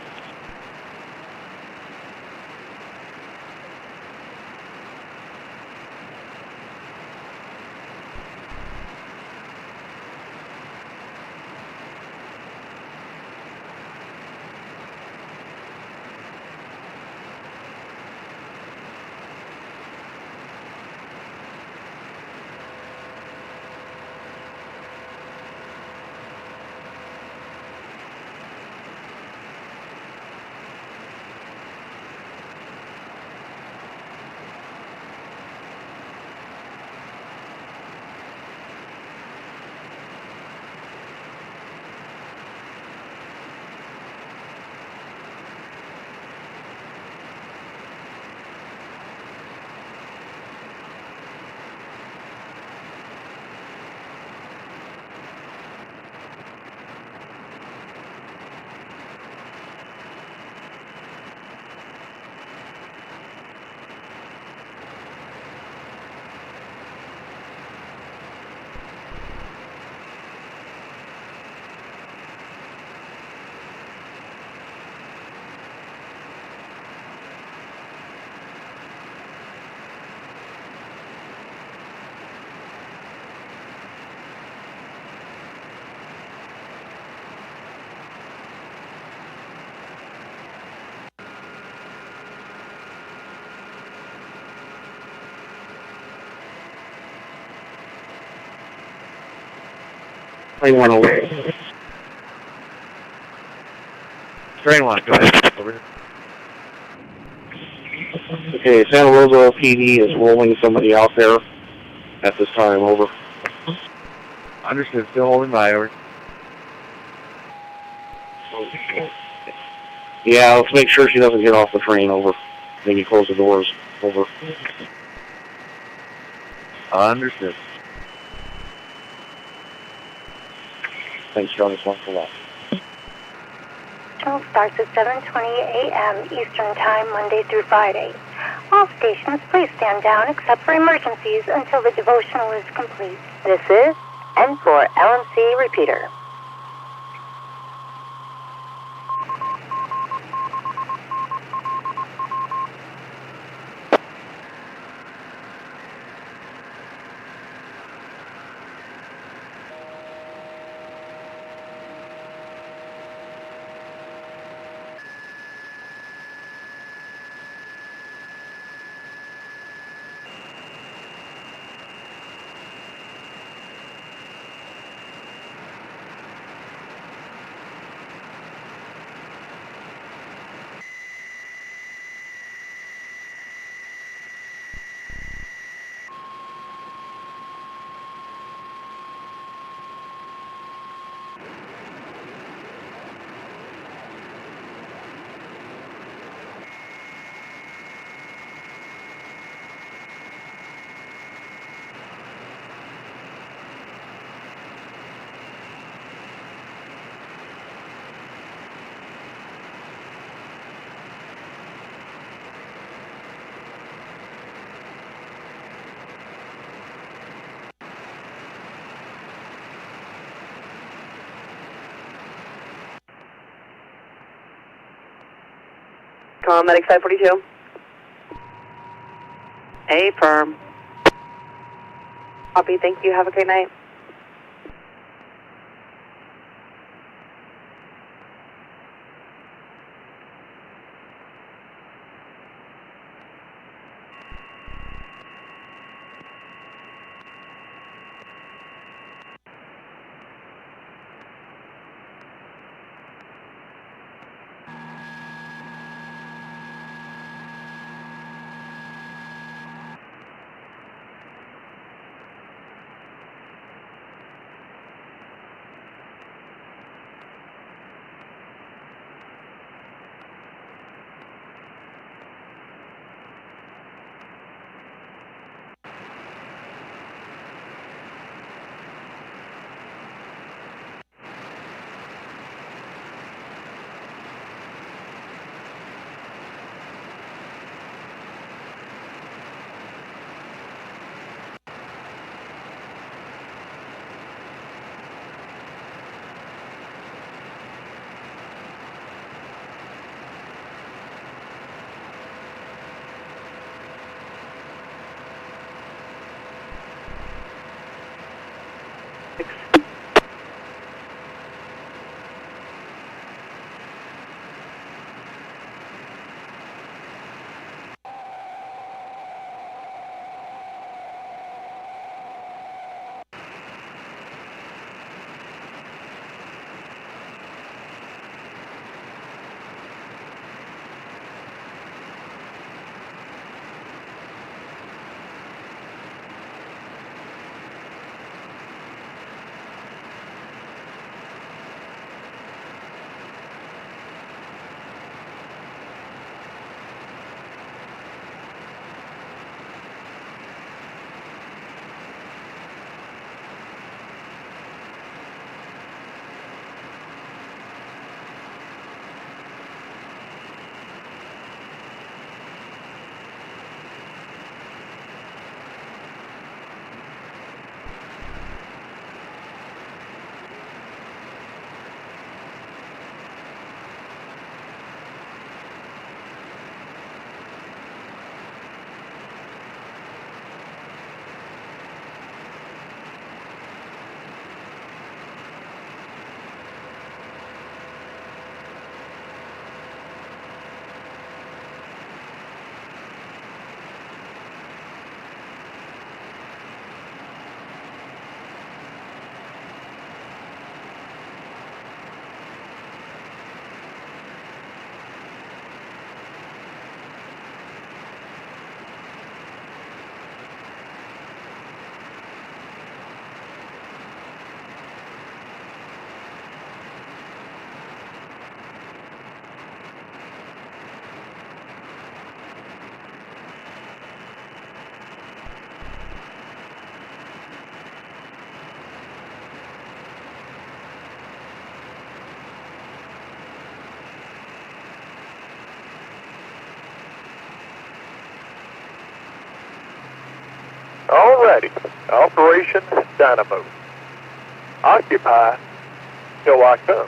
Train 1, over. Train 1, go ahead, over. Okay, Santa Rosa PD is rolling somebody out there at this time, over. Understood, still holding by, over. Yeah, let's make sure she doesn't get off the train, over. Maybe close the doors, over. Understood. Thanks, Jonas, one for that. Show starts at 7:20 a.m. Eastern Time, Monday through Friday. All stations, please stand down except for emergencies until the devotional is complete. This is N4 LMC Repeater. Come on, Medic 542. Affirm. Copy, thank you. Have a great night. Alrighty. Operation Dynamo. Occupy till I come.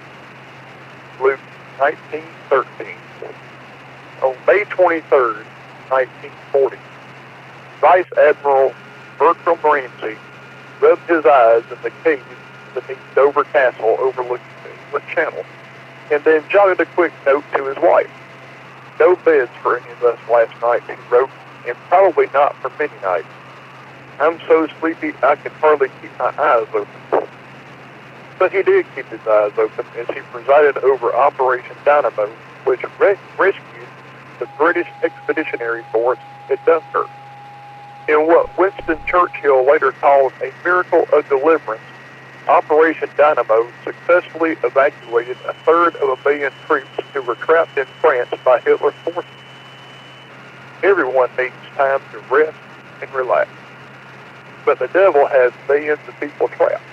Luke 19:13. On May 23rd, 1940, Vice Admiral Bertram Ramsey rubbed his eyes in the cave beneath Dover Castle overlooking the English Channel, and then jotted a quick note to his wife. No beds for any of us last night, he wrote, and probably not for many nights. I'm so sleepy I can hardly keep my eyes open. But he did keep his eyes open as he presided over Operation Dynamo, which rescued the British Expeditionary Force at Dunkirk. In what Winston Churchill later called a miracle of deliverance, Operation Dynamo successfully evacuated 1/3 of a million troops who were trapped in France by Hitler's forces. Everyone needs time to rest and relax. But the devil has millions of people trapped.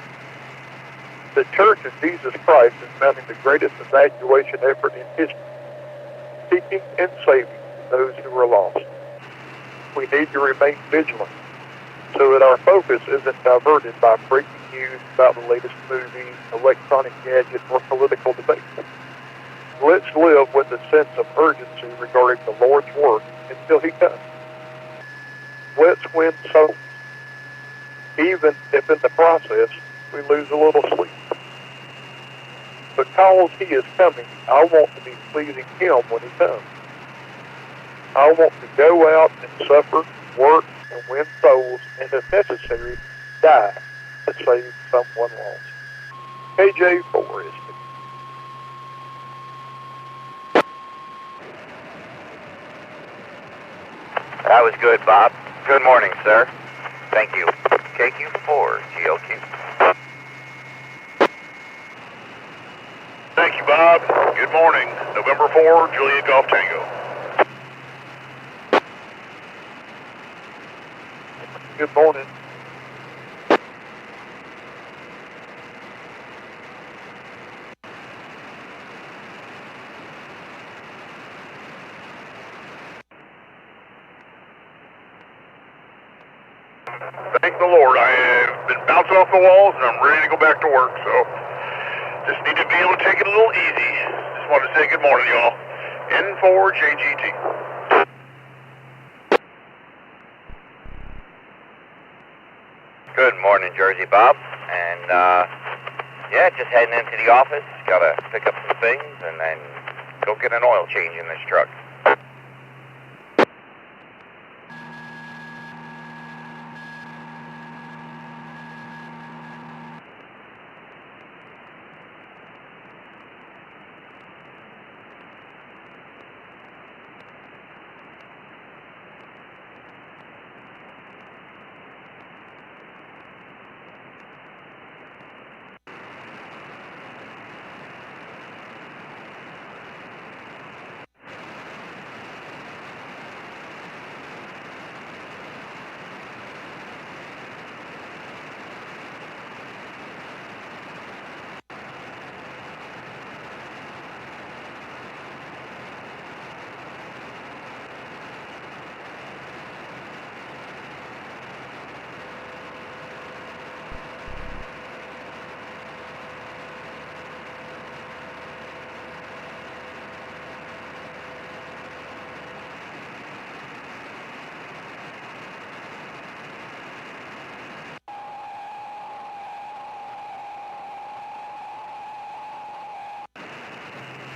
The Church of Jesus Christ is mounting the greatest evacuation effort in history, seeking and saving those who are lost. We need to remain vigilant so that our focus isn't diverted by breaking news about the latest movie, electronic gadget, or political debate. Let's live with a sense of urgency regarding the Lord's work until He comes. Let's win souls, even if in the process we lose a little sleep. Because He is coming, I want to be pleasing Him when He comes. I want to go out and suffer, work, and win souls, and if necessary, die to save someone lost. KJ4 is me. That was good, Bob. Good morning, sir. Thank you. KQ4, GLQ. Thank you, Bob. Good morning. November 4, Juliet Golf Tango. Good morning. Thank the Lord. I have been bouncing off the walls and I'm ready to go back to work, so just need to be able to take it a little easy. Just wanted to say good morning, y'all. N4JGT. Good morning, Jersey Bob. And, yeah, just heading into the office. Gotta pick up some things and then go get an oil change in this truck.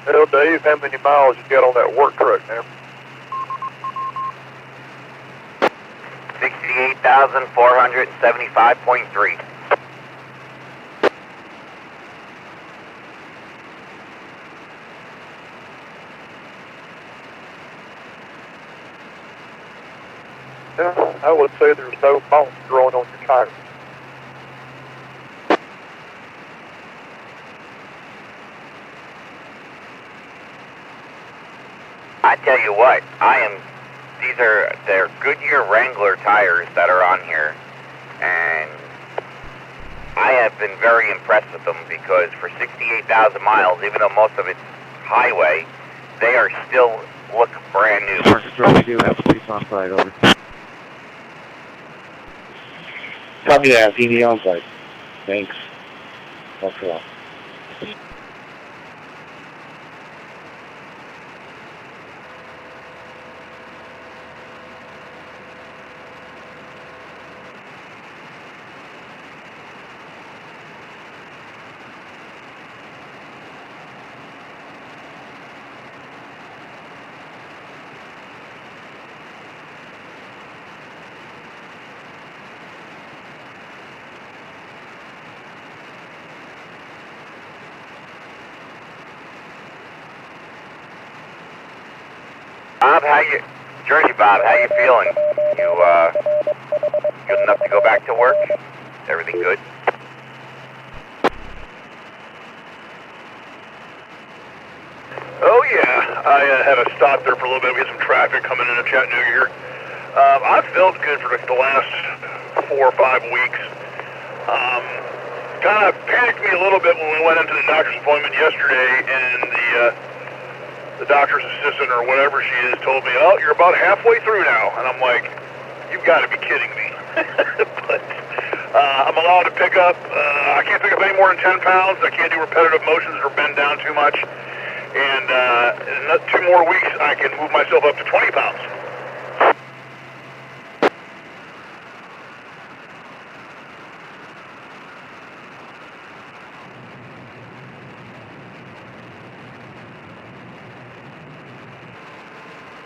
Well, Dave, how many miles you got on that work truck now? 68,475.3. Yeah, I would say there's no moss growing on your tires. I tell you what, they're Goodyear Wrangler tires that are on here, and I have been very impressed with them because for 68,000 miles, even though most of it's highway, they are still look brand new. Marcus, we do have police on site, over. Copy that. PD on site. Thanks. That's all. Bob, Jersey Bob, how you feeling? You, good enough to go back to work? Everything good? Oh, yeah. I had to stop there for a little bit. We had some traffic coming into Chattanooga here. I felt good for the last 4 or 5 weeks. Kind of panicked me a little bit when we went into the doctor's appointment yesterday, and the doctor's assistant or whatever she is told me, oh, you're about halfway through now. And I'm like, you've got to be kidding me. But I'm allowed to pick up, I can't pick up any more than 10 pounds. I can't do repetitive motions or bend down too much. And in 2 more weeks, I can move myself up to 20 pounds.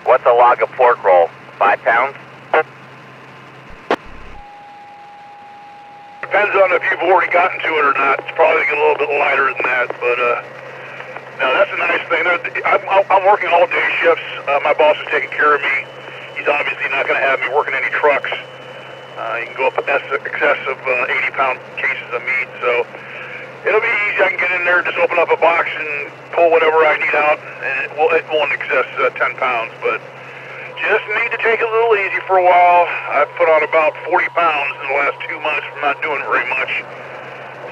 What's a log of pork roll? 5 pounds? Depends on if you've already gotten to it or not. It's probably a little bit lighter than that, but no, that's a nice thing. I'm working all day shifts. My boss is taking care of me. He's obviously not going to have me working any trucks. You can go up in excess of 80-pound cases of meat, so it'll be easy. I can get in there, just open up a box and pull whatever I need out, and it won't excess 10 pounds, but just need to take it a little easy for a while. I've put on about 40 pounds in the last 2 months from not doing very much,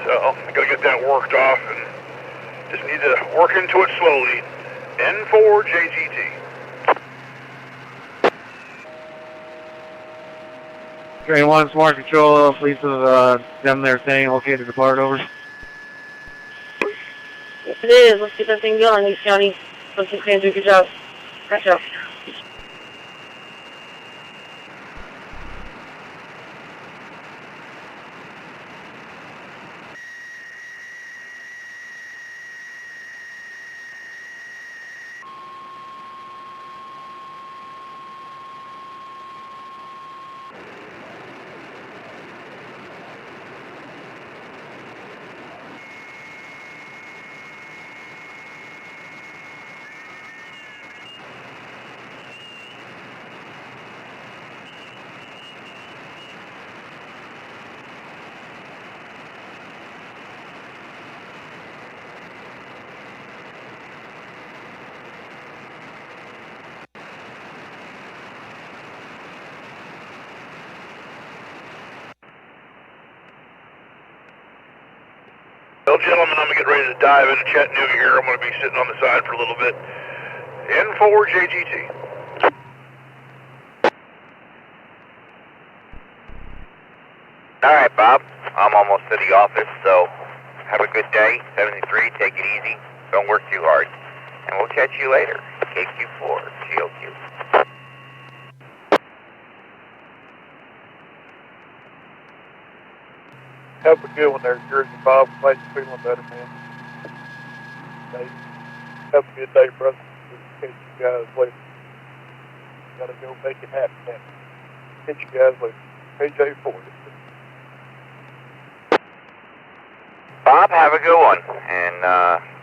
so I got to get that worked off, and just need to work into it slowly. N4JGT. Train 1, Smart Control, please them there saying okay to depart, over. Yes, it is. Let's get that thing going, East County. Let's get do a good job. Nice job. Well, gentlemen, I'm going to get ready to dive into Chattanooga here. I'm going to be sitting on the side for a little bit. N4JGT. All right, Bob. I'm almost to the office, so have a good day. 73, take it easy. Don't work too hard. And we'll catch you later. KQ4, GOQ. Have a good one there, Jersey Bob. Glad you're feeling better, man. Have a good day, brother. We'll catch you guys later. Gotta go make it happen now. Catch you guys later. KJ4. Bob, have a good one. And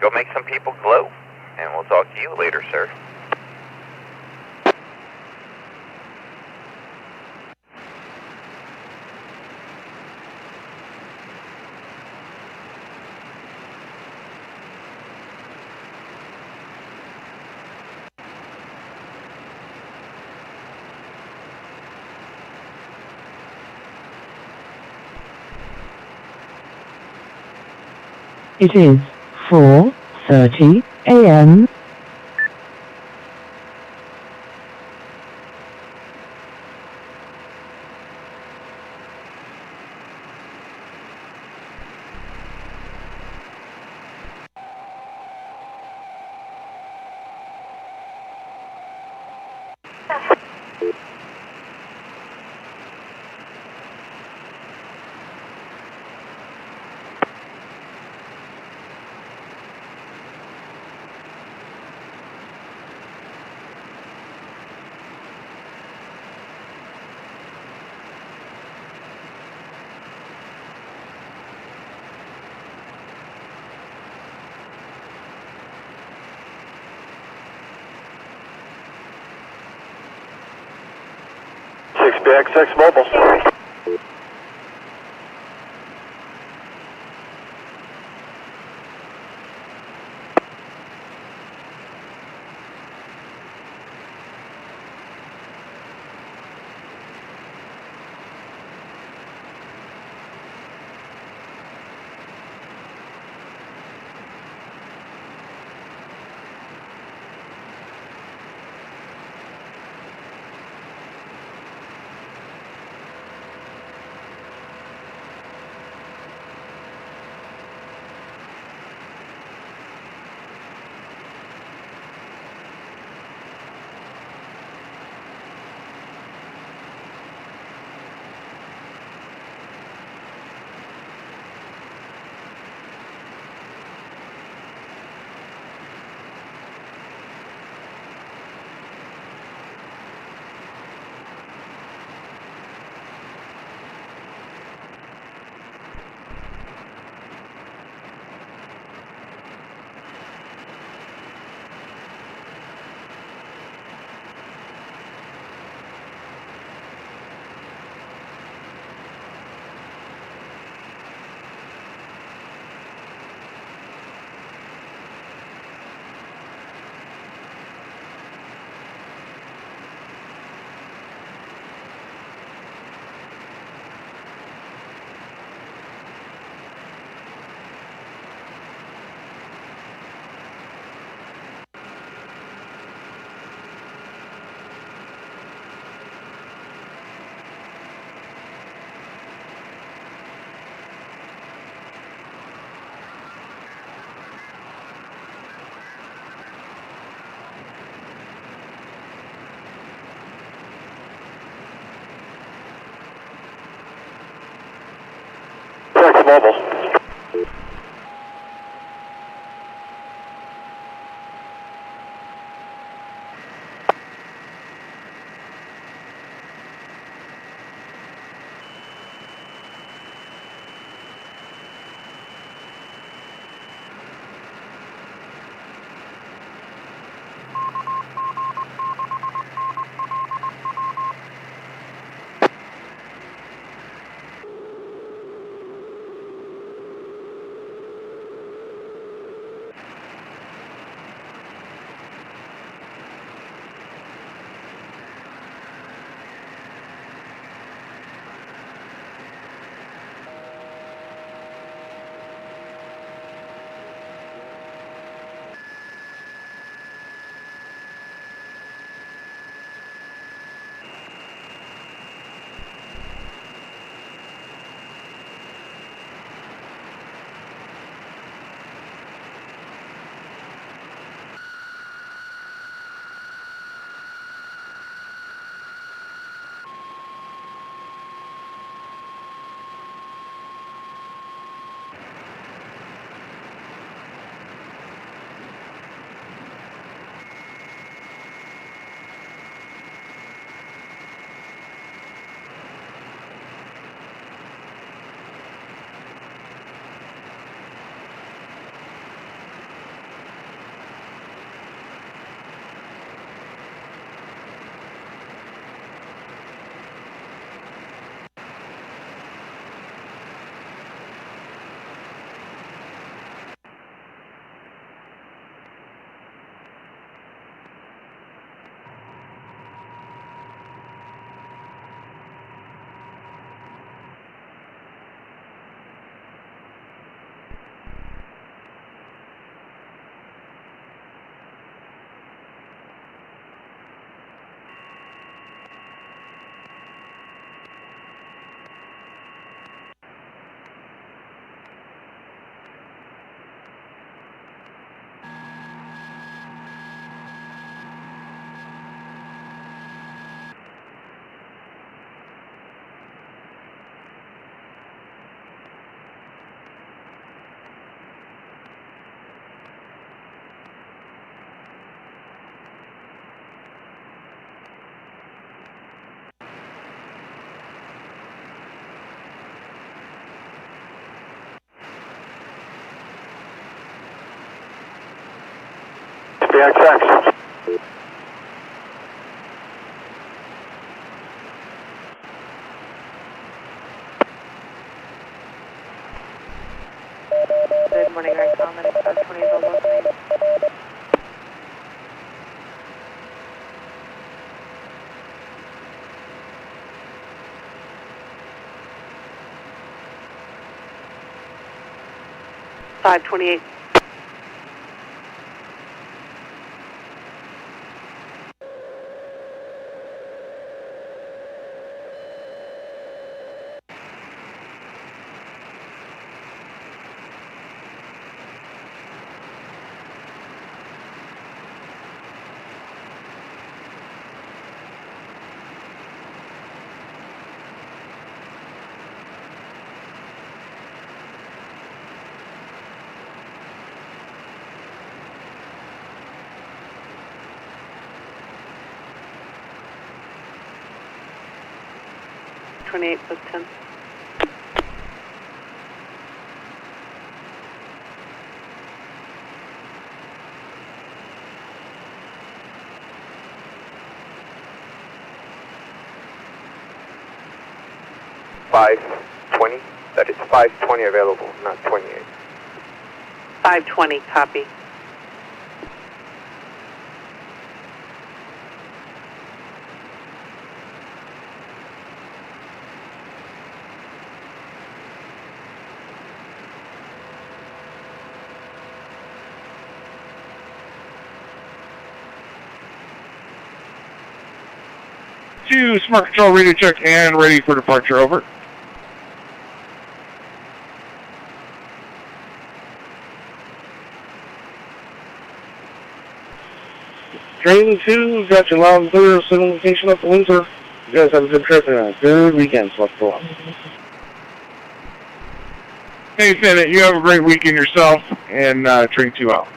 go make some people glow. And we'll talk to you later, sir. It is 4:30 a.m. SPXX Mobile. Mobile. Medic 520 available with me. $528. $28 plus 10. $520. That is $520 available, not $28. $520, copy. To S.M.A.R.T Control, radio check and ready for departure, over. Train 2, got your loud and clear signal location up to Windsor. You guys have a good trip and a good weekend, so let's go on. Hey, Senate, you have a great weekend yourself, and train 2 out.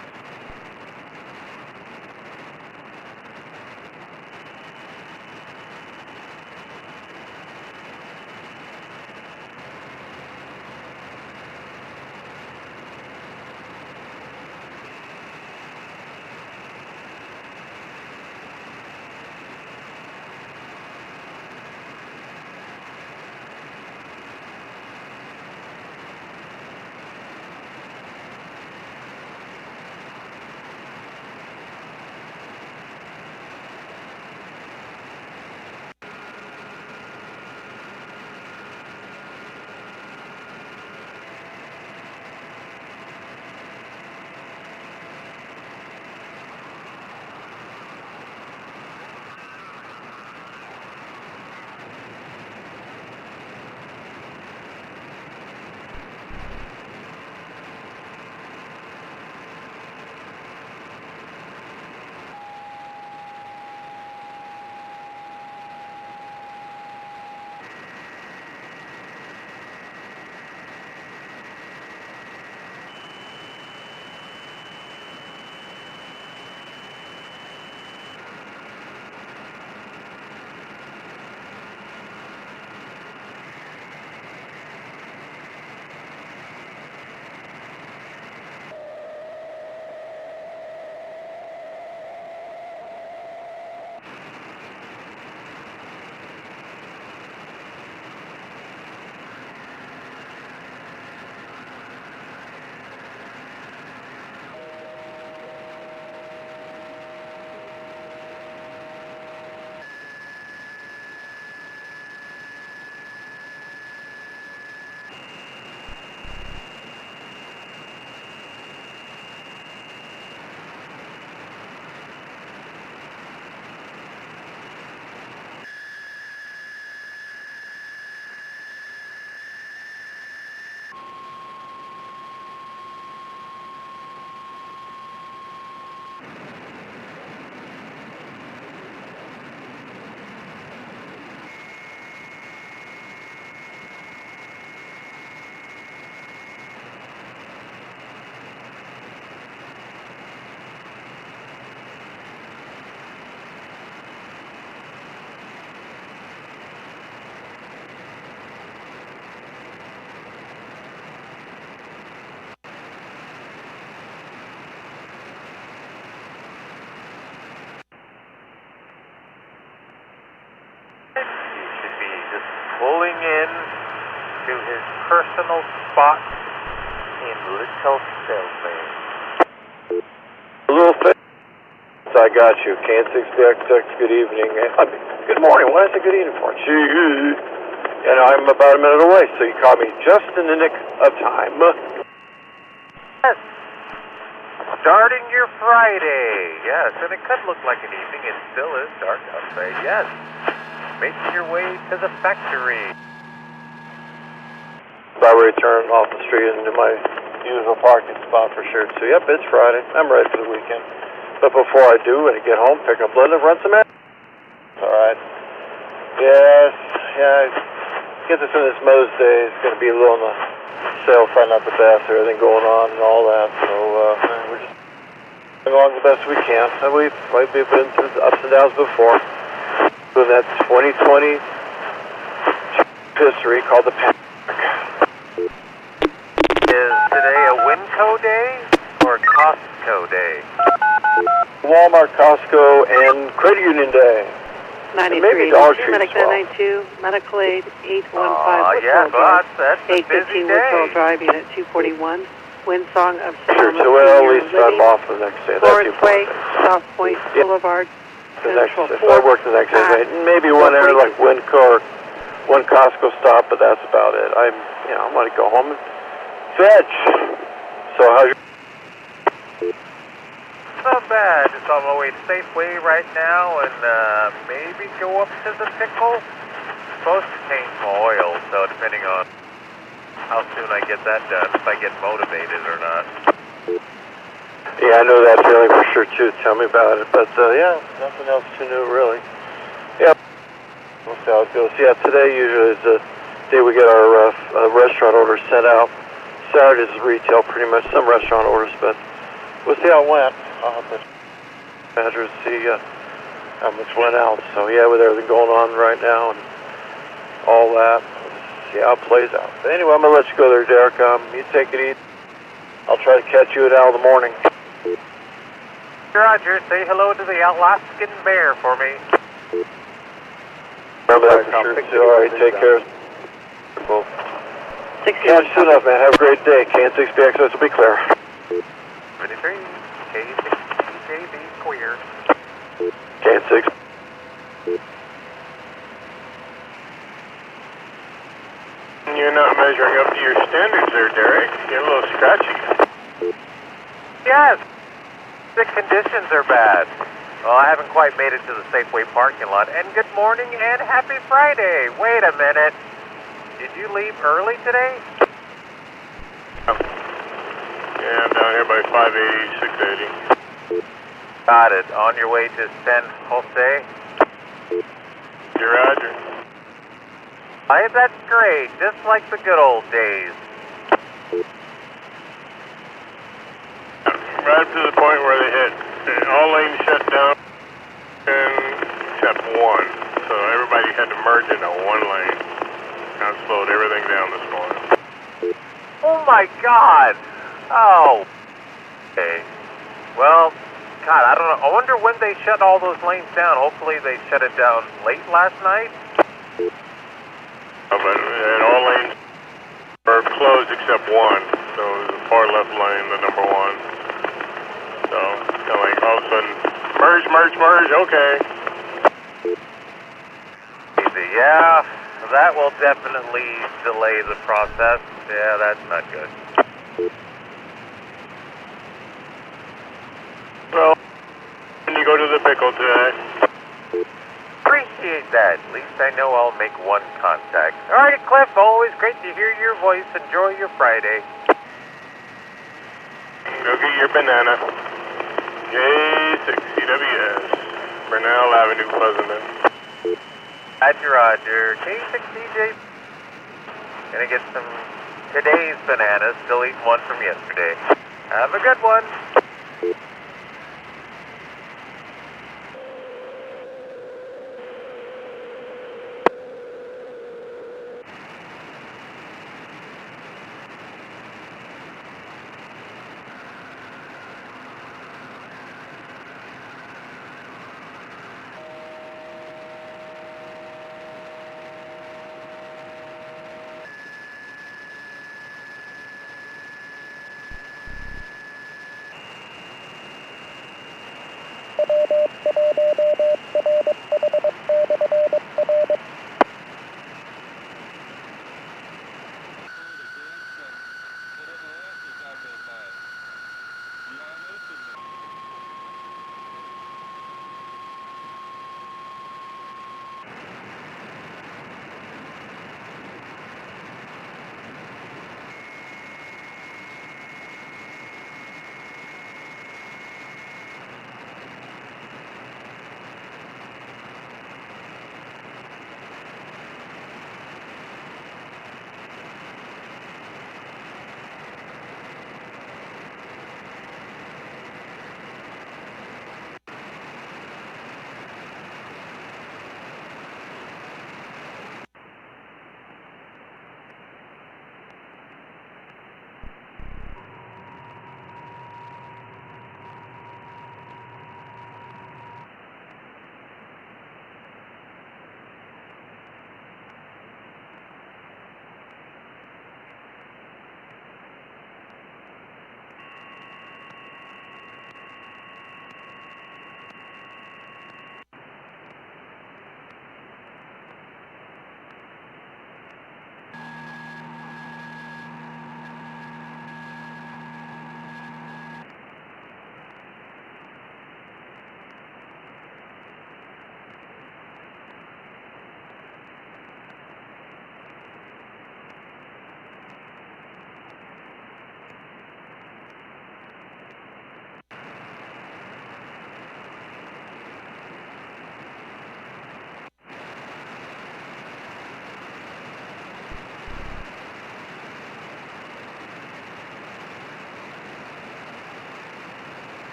Pulling in to his personal spot in Little Selby. A little thing. I got you. K6BX6, good evening. Good morning. What did I say good evening for? Gee. And I'm about a minute away, so you caught me just in the nick of time. Yes. Starting your Friday. Yes, and it could look like an evening. It still is dark outside. Yes. Making your way to the factory. About ready to turn off the street into my usual parking spot for sure. So, yep, it's Friday. I'm ready for the weekend. But before I do, when I get home, pick up Linda, run some errands. All right. Yes. Yeah. Get this in this Mo's day. It's going to be a little on the sale front, not the best. Everything going on and all that. So we're just going along the best we can. We've been through the ups and downs before. Doing that 2020 history called the pandemic. Is today a Winco day or Costco day? Walmart, Costco, and Credit Union Day. 93, Medic 992, Medical Aid 815, yeah, well, that's a busy 815 day. Woodsville Drive, Unit 241, Windsong of Sure, Sonoma, so at least I'm off the next day. Florence Way, South Point Boulevard, The next, Central if I work the next day, maybe one area like Winco or one Costco stop, but that's about it. I'm going to go home and veg. So how's your... Not bad. Just on my way to Safeway right now, and maybe go up to the Pickle. Supposed to change my oil, so depending on how soon I get that done, if I get motivated or not. Yeah, I know that feeling for sure too. Tell me about it. But yeah, nothing else too new really. Yeah, we'll see how it goes. Yeah, today usually is the day we get our restaurant orders sent out. Saturdays is retail, pretty much. Some restaurant orders, but we'll see how it went. I'll have to measure to see how much went out. So yeah, with everything going on right now and all that, we'll see how it plays out. But anyway, I'm gonna let you go there, Derek. You take it easy. I'll try to catch you at Al in the morning. Roger, say hello to the Alaskan bear for me. Remember that for sure. All right, take care. Catch you soon enough, man. Have a great day. K6BX will be clear. 23, K6BJB clear. K6. You're not measuring up to your standards there, Derek. You're a little scratchy. Yes, the conditions are bad. Well, I haven't quite made it to the Safeway parking lot. And good morning and happy Friday. Wait a minute. Did you leave early today? Yeah, I'm down here by 580, 680. Got it. On your way to San Jose? Roger. Hey, that's great. Just like the good old days. Right up to the point where they hit all lanes shut down except one. So everybody had to merge into one lane. That slowed everything down this morning. Oh my God! Oh. Okay. Well, God, I don't know. I wonder when they shut all those lanes down. Hopefully they shut it down late last night. But all lanes are closed except one. So the far left lane, the number one. So kind of like all of a sudden, merge, merge, merge. Okay. Easy, yeah. That will definitely delay the process. Yeah, that's not good. Well, when you go to the Pickle today? Appreciate that. At least I know I'll make one contact. All right, Cliff, always great to hear your voice. Enjoy your Friday. Go get your banana. J6CWS, Bernal Avenue, Pleasanton. Roger. K6DJ. Gonna get some today's bananas. Still eating one from yesterday. Have a good one.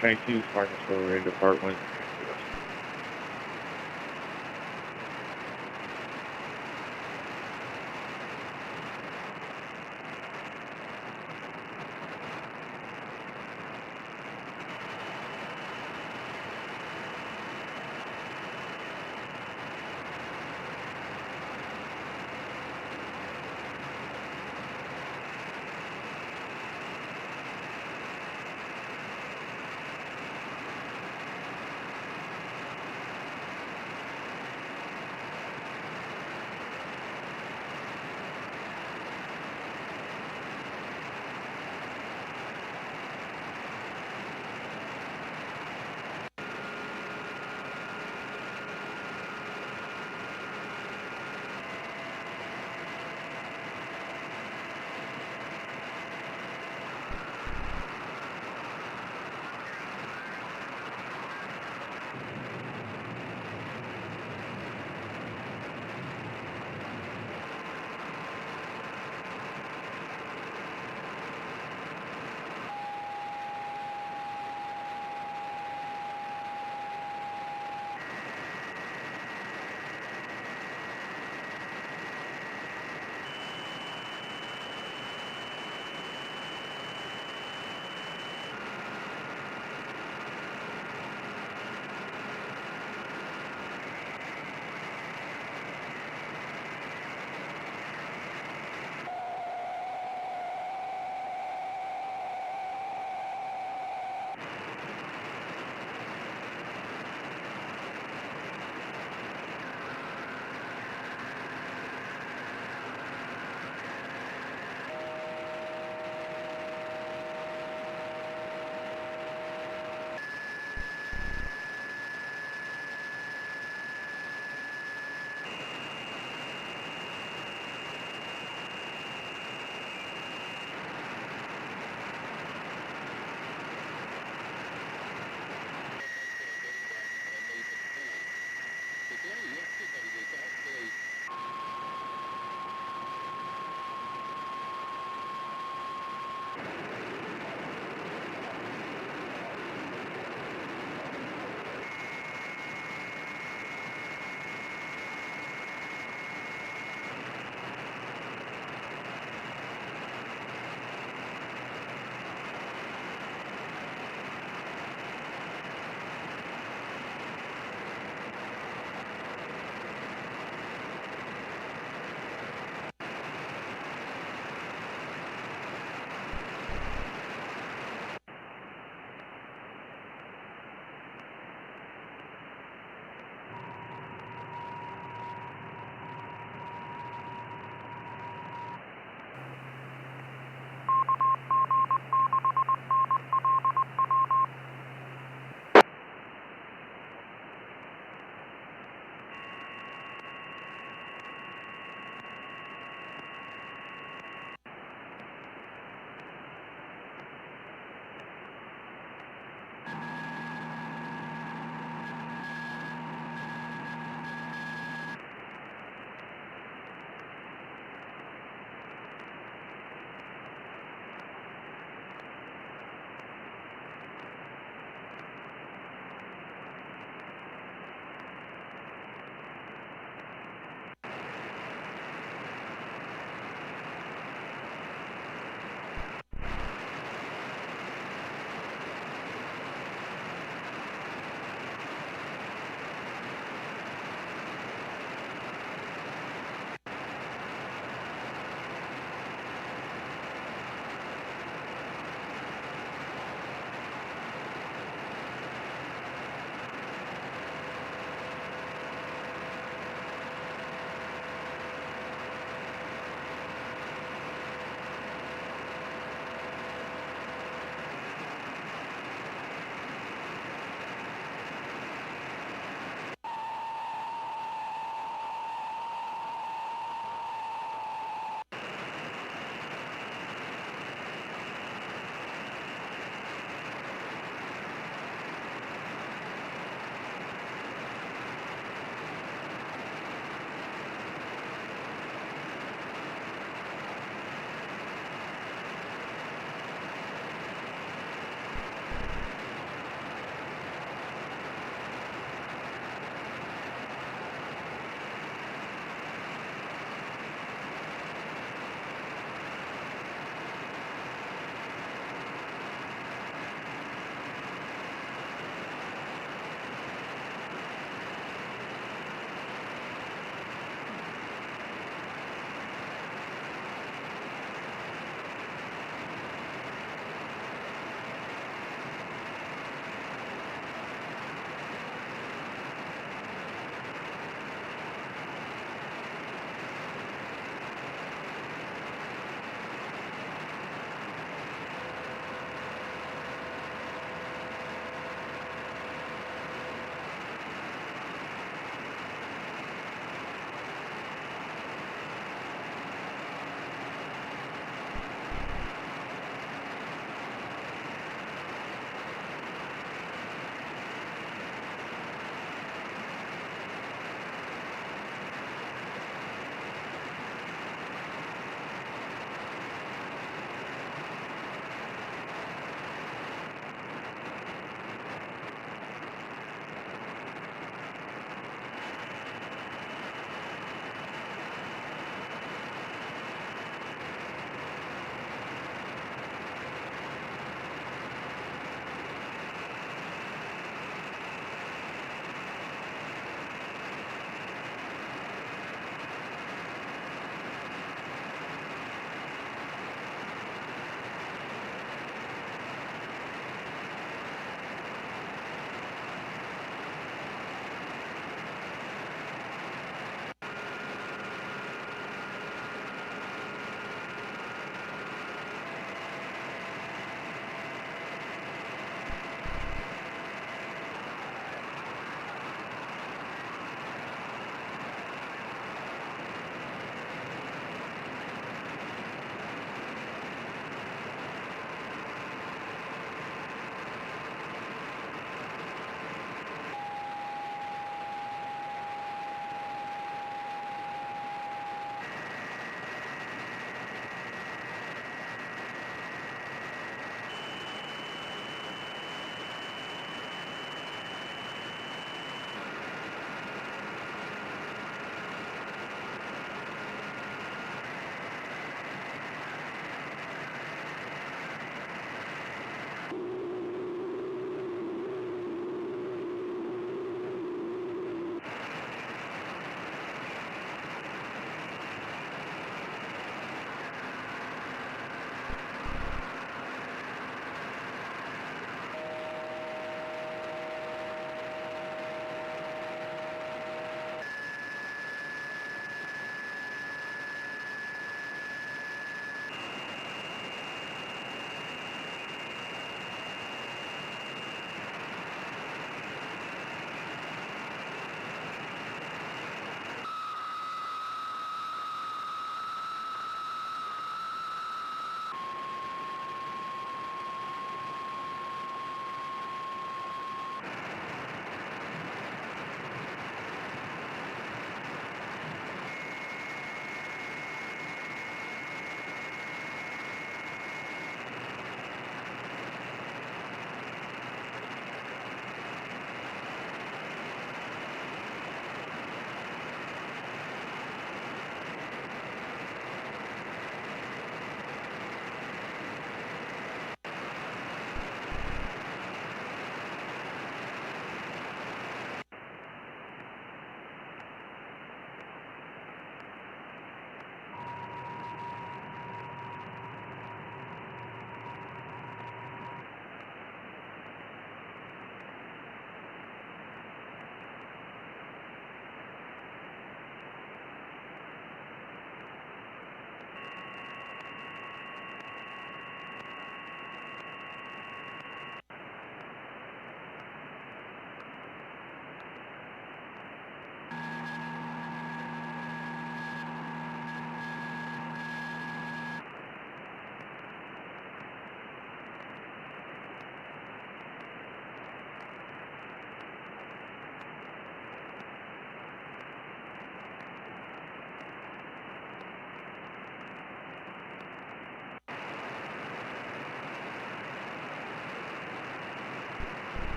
Train 2, Spartan Auxiliary Department.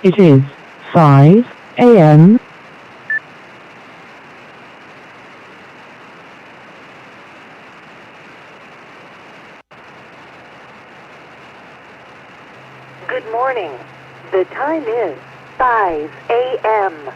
It is 5 a.m. Good morning. The time is 5 a.m.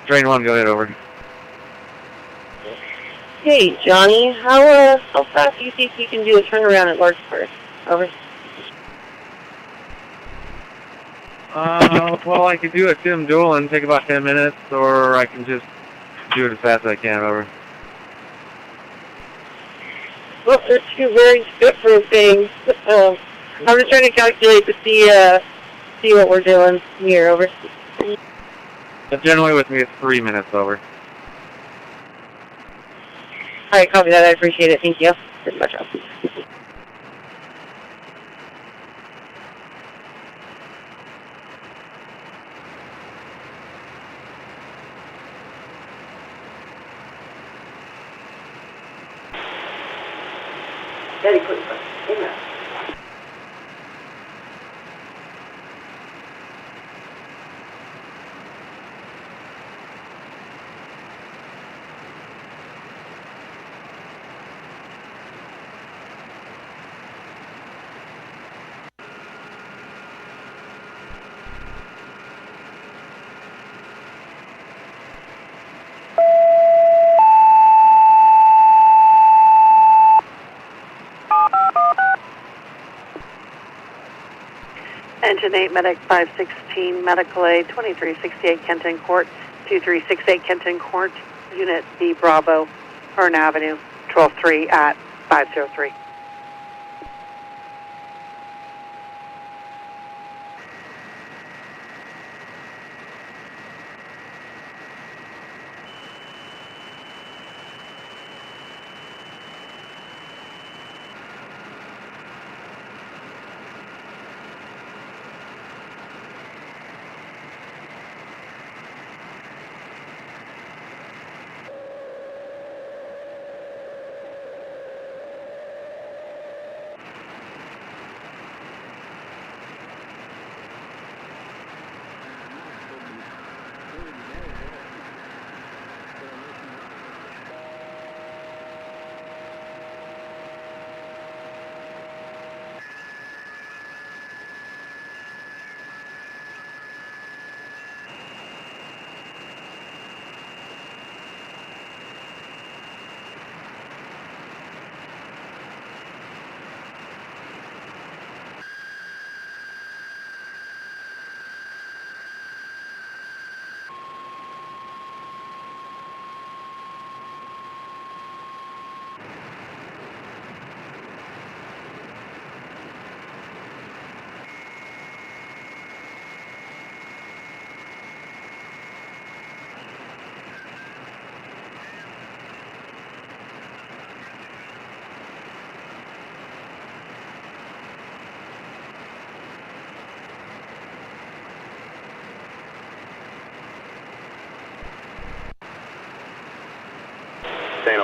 Train 1, go ahead, over. Hey, Johnny, how fast do you think you can do a turnaround at Larkspur? Over. Well, I could do a sim duel and take about 10 minutes, or I can just do it as fast as I can, over. Well, they're two very different things. I'm just trying to calculate to see what we're doing here, over. But generally with me, it's 3 minutes, over. All right, copy that. I appreciate it. Thank you. Pretty much off. Very quick. Amen. Engine 8, Medic 516, Medical Aid, 2368 Kenton Court, 2368 Kenton Court, Unit B Bravo, Hearn Avenue, 123 at 503.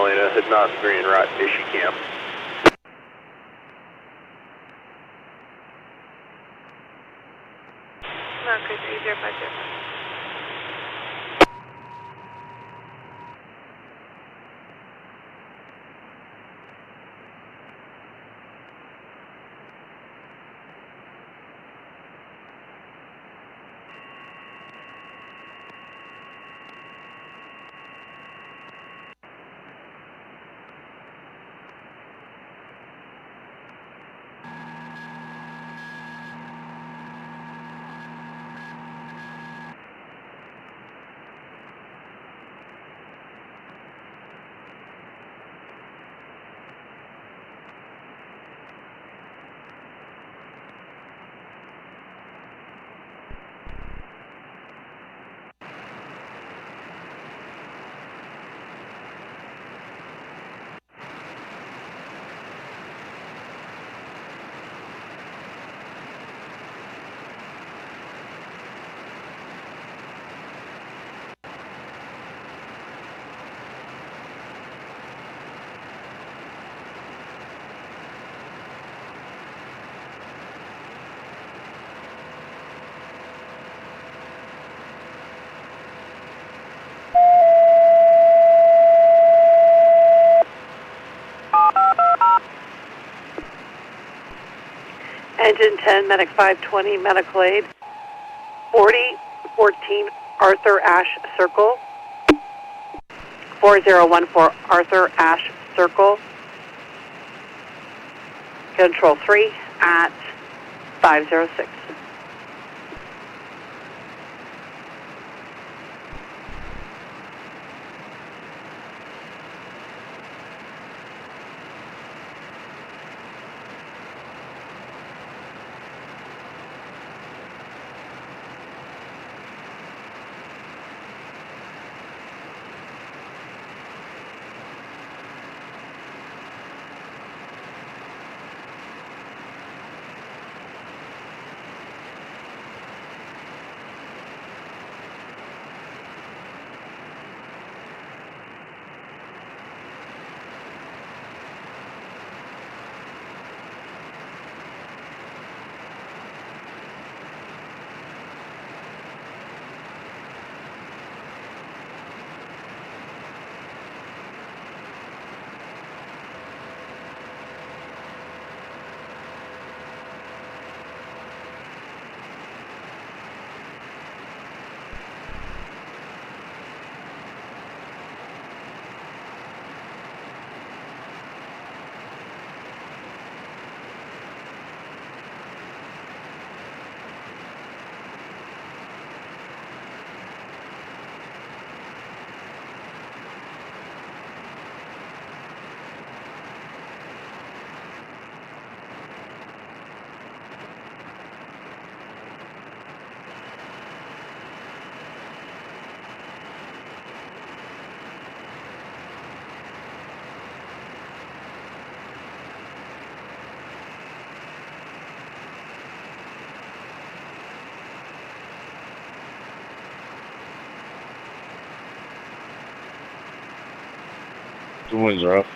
Helena, heading out to Green Rock, Nishi Camp. Okay, 3050. Engine 10, Medic 520, medical aid. 4014 Arthur Ashe Circle. 4014 Arthur Ashe Circle. Control 3 at 506. The winds are up.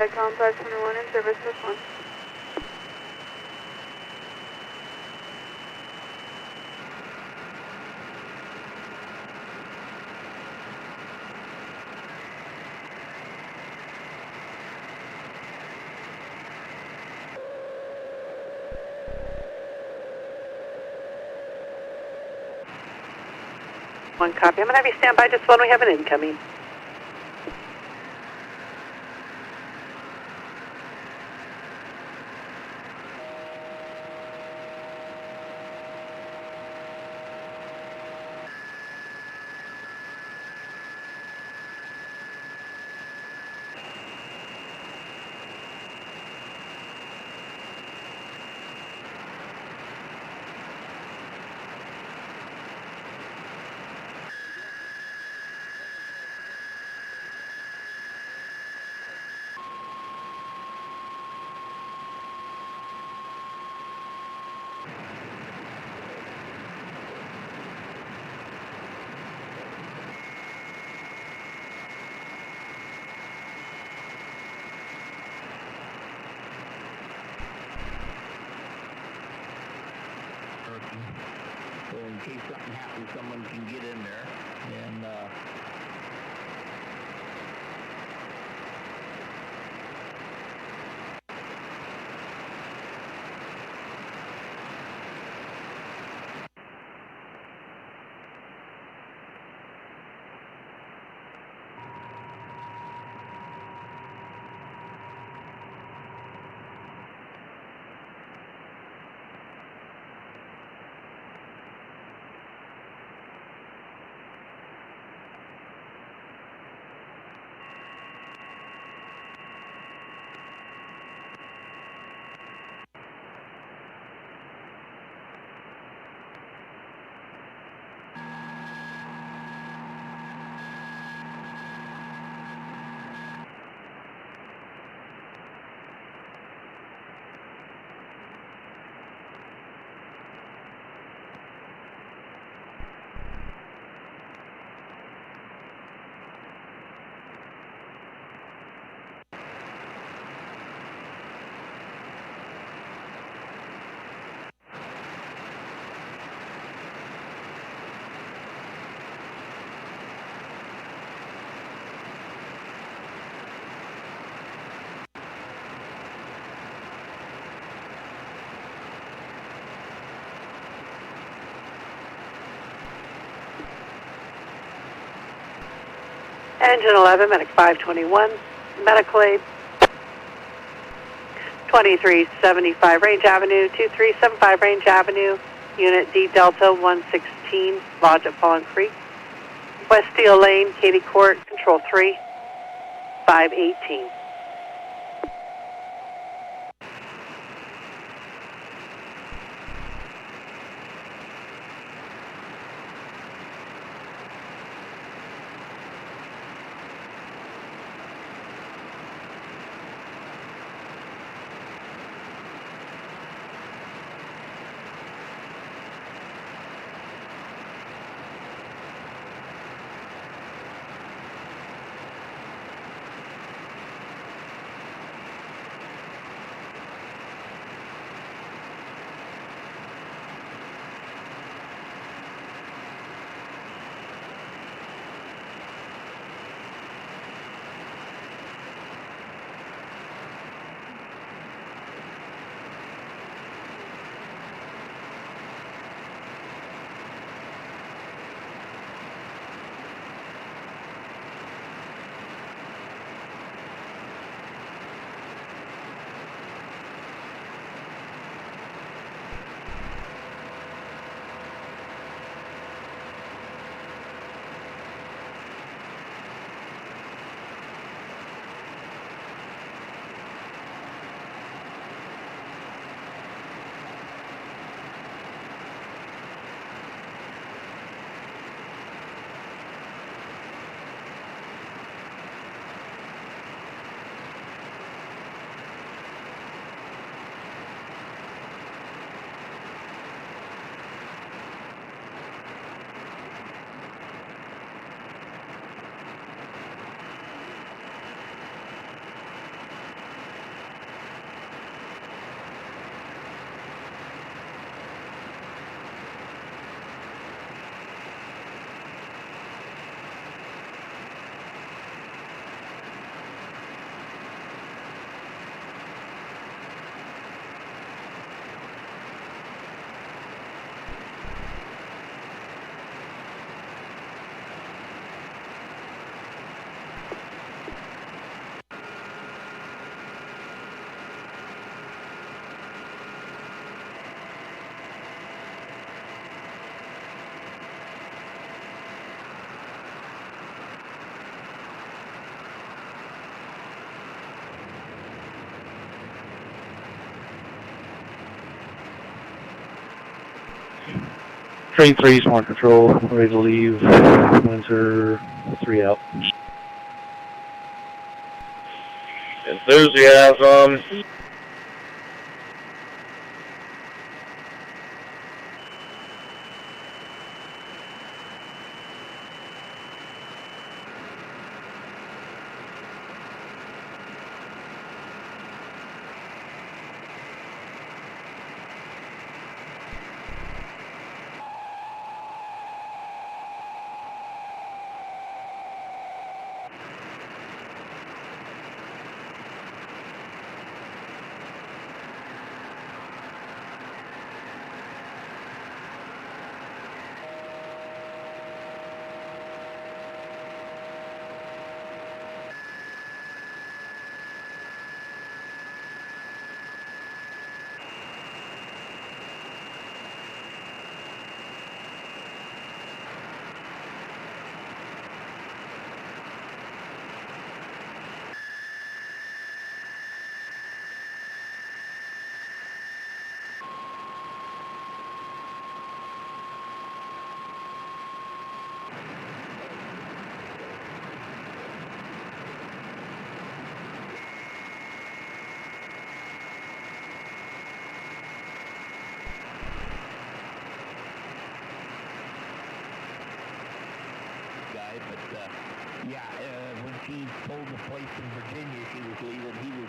Icon 521 in service with 1. One copy. I'm going to have you stand by just when we have an incoming. So in case something happens, someone can get in there and Engine 11, medic 521, medical aid 2375 Range Avenue, 2375 Range Avenue, Unit D Delta 116, lodge at Fallen Creek, West Steel Lane, Katy Court, Control 3, 518. Train 3, Smart Control, ready to leave. Winter 3 out. Enthusiasm. When she told the place in Virginia she was leaving, he was...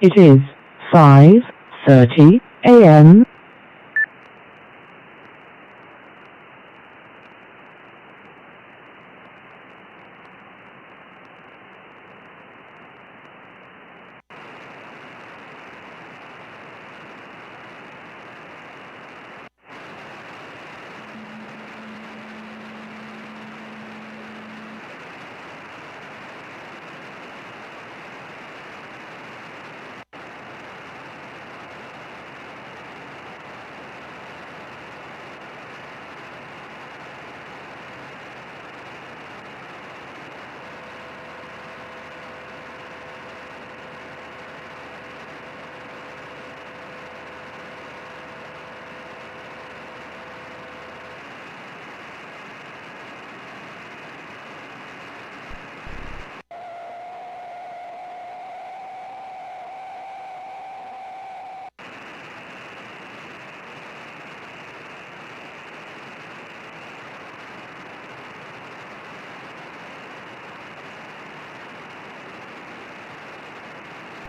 It is 5:30 a.m.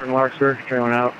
Larkspur, trailing out.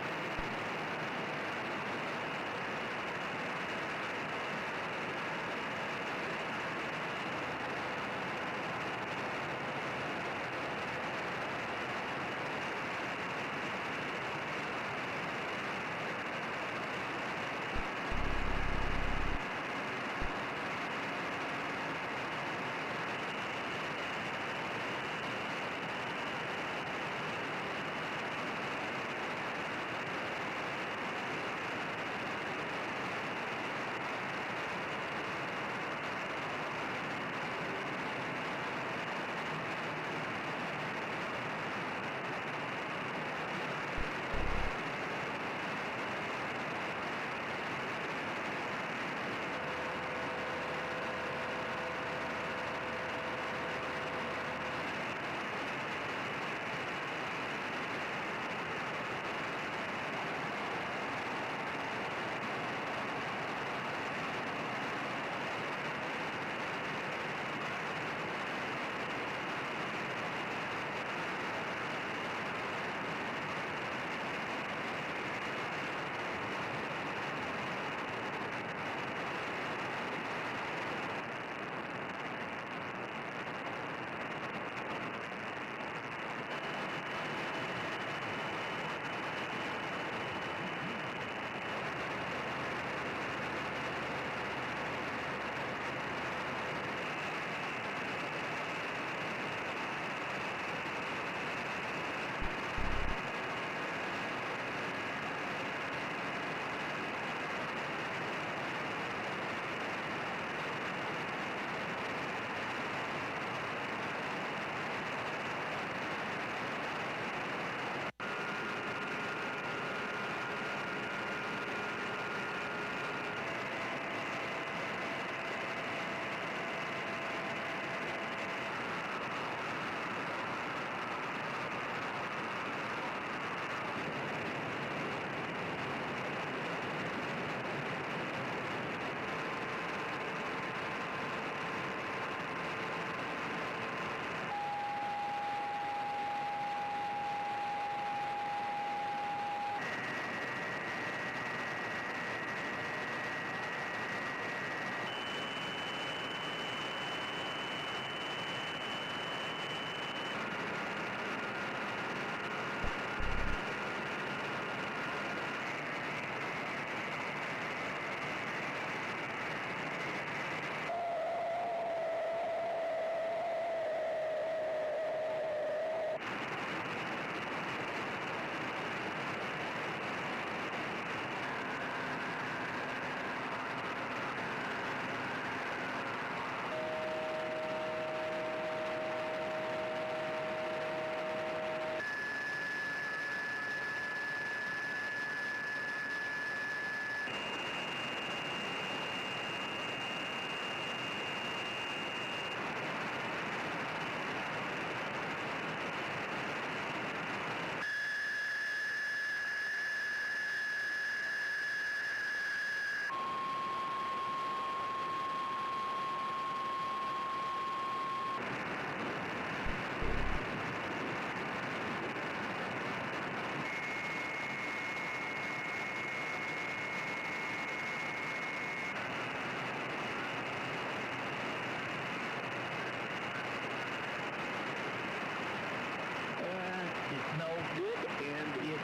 And it's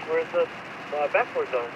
where's the backwards on?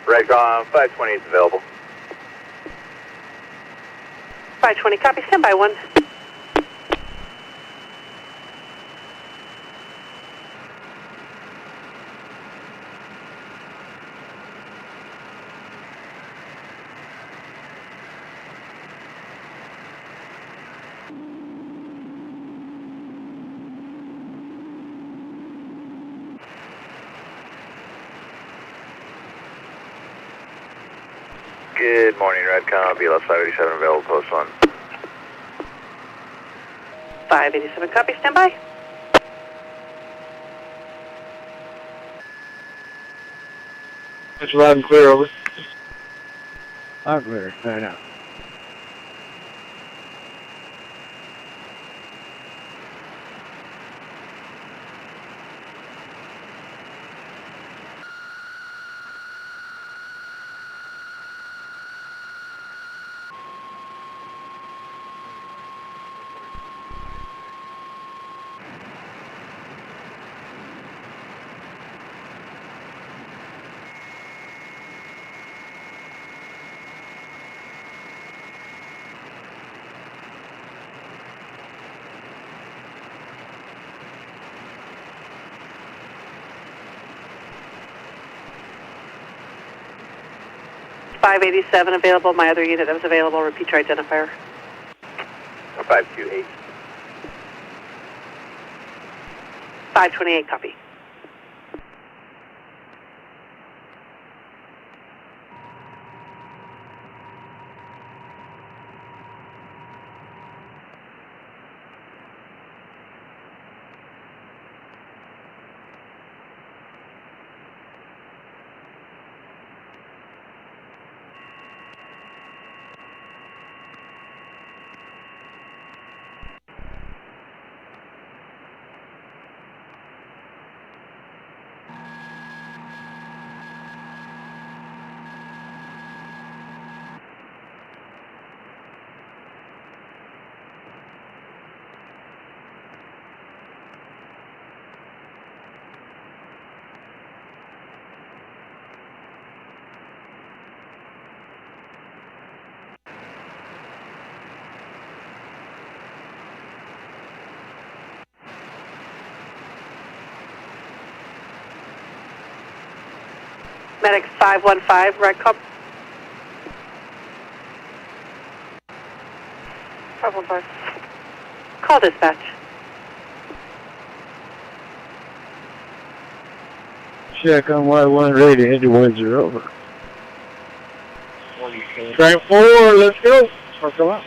Redcon 520 is available. 520, copy, stand by 1. Good morning, Redcom. BLS 587 available, post 1. 587, copy, stand by. It's loud and clear, over. Loud and clear, right now. .587 available. My other unit that was available. Repeat your identifier. 528. 528, copy. Medic 515, red cop. 515. Call dispatch. Check on Y1 radio, engine winds are over. Track 4, let's go. Circle out.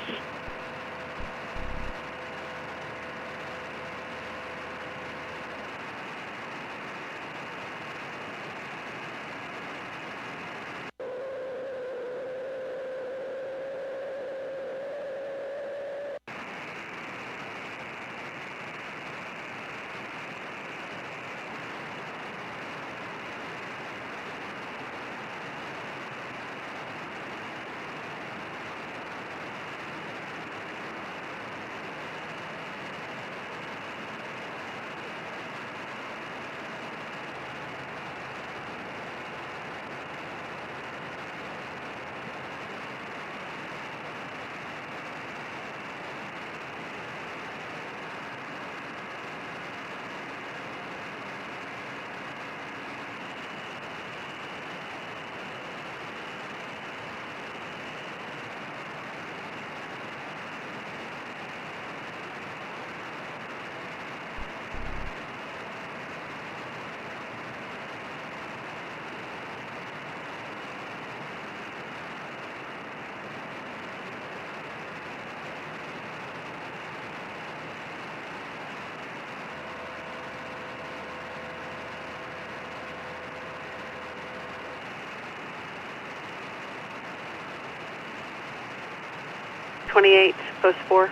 .28, post 4.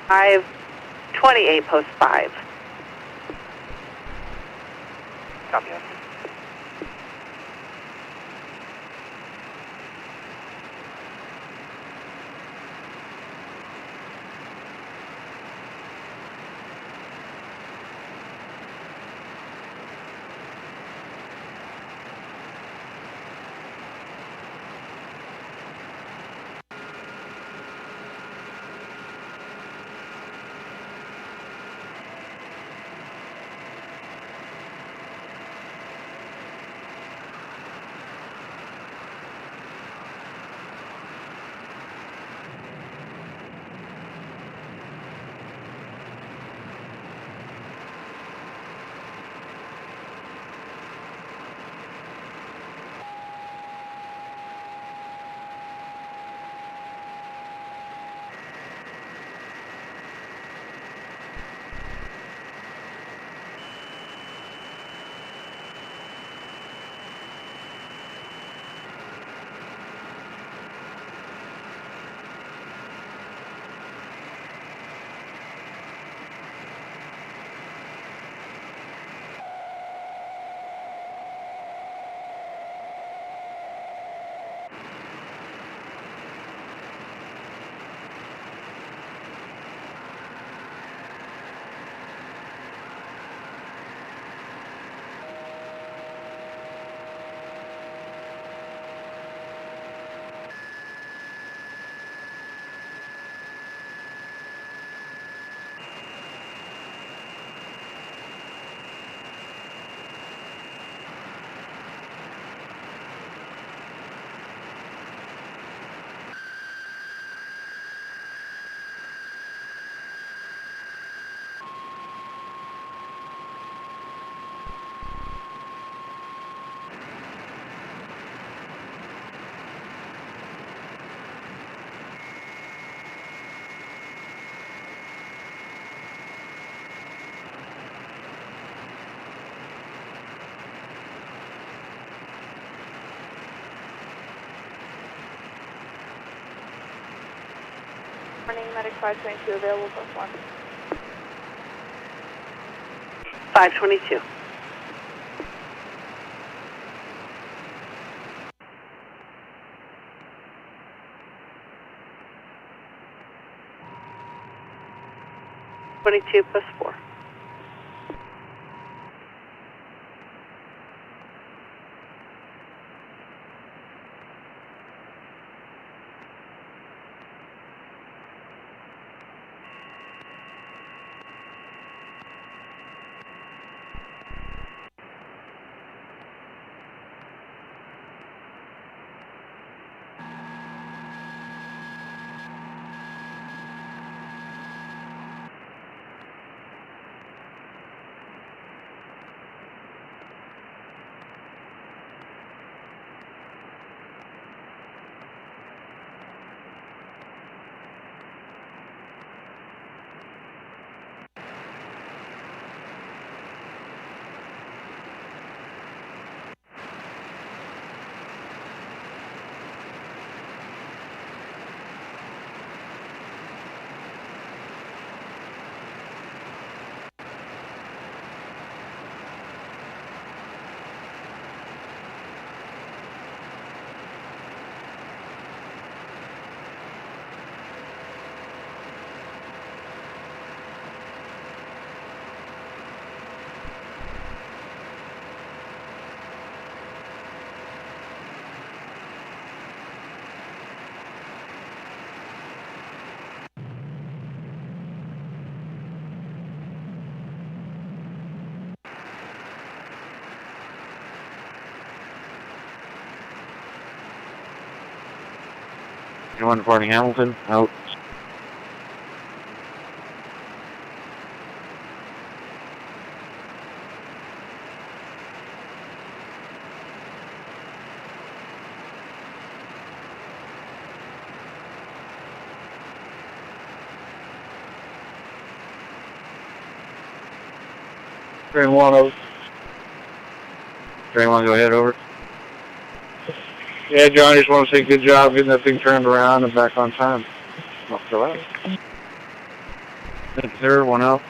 Five 28, post 5. Copy. morning, Medic 522 available +1. 522. +4. Anyone reporting Hamilton? Out. Train 1 over. Train 1, go ahead, over. Yeah, John, I just want to say good job getting that thing turned around and back on time. Not so bad. Thank you, sir. 1 out.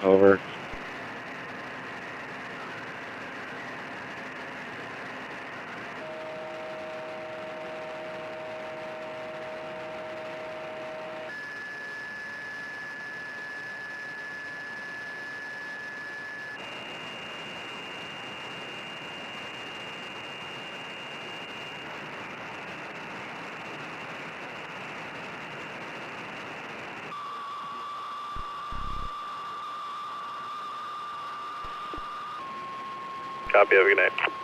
Over. Copy, have a good night.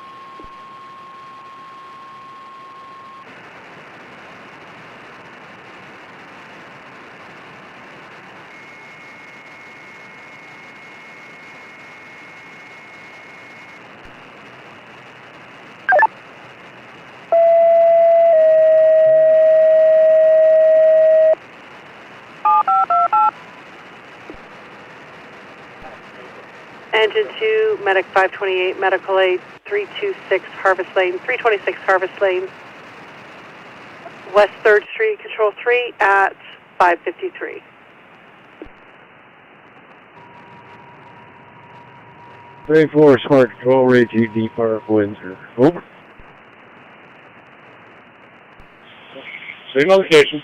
Engine 2, Medic 528, Medical Aid 326 Harvest Lane, 326 Harvest Lane, West 3rd Street, Control 3 at 553. Three 4 Smart Control Ray GD Park Windsor. Over. Same location.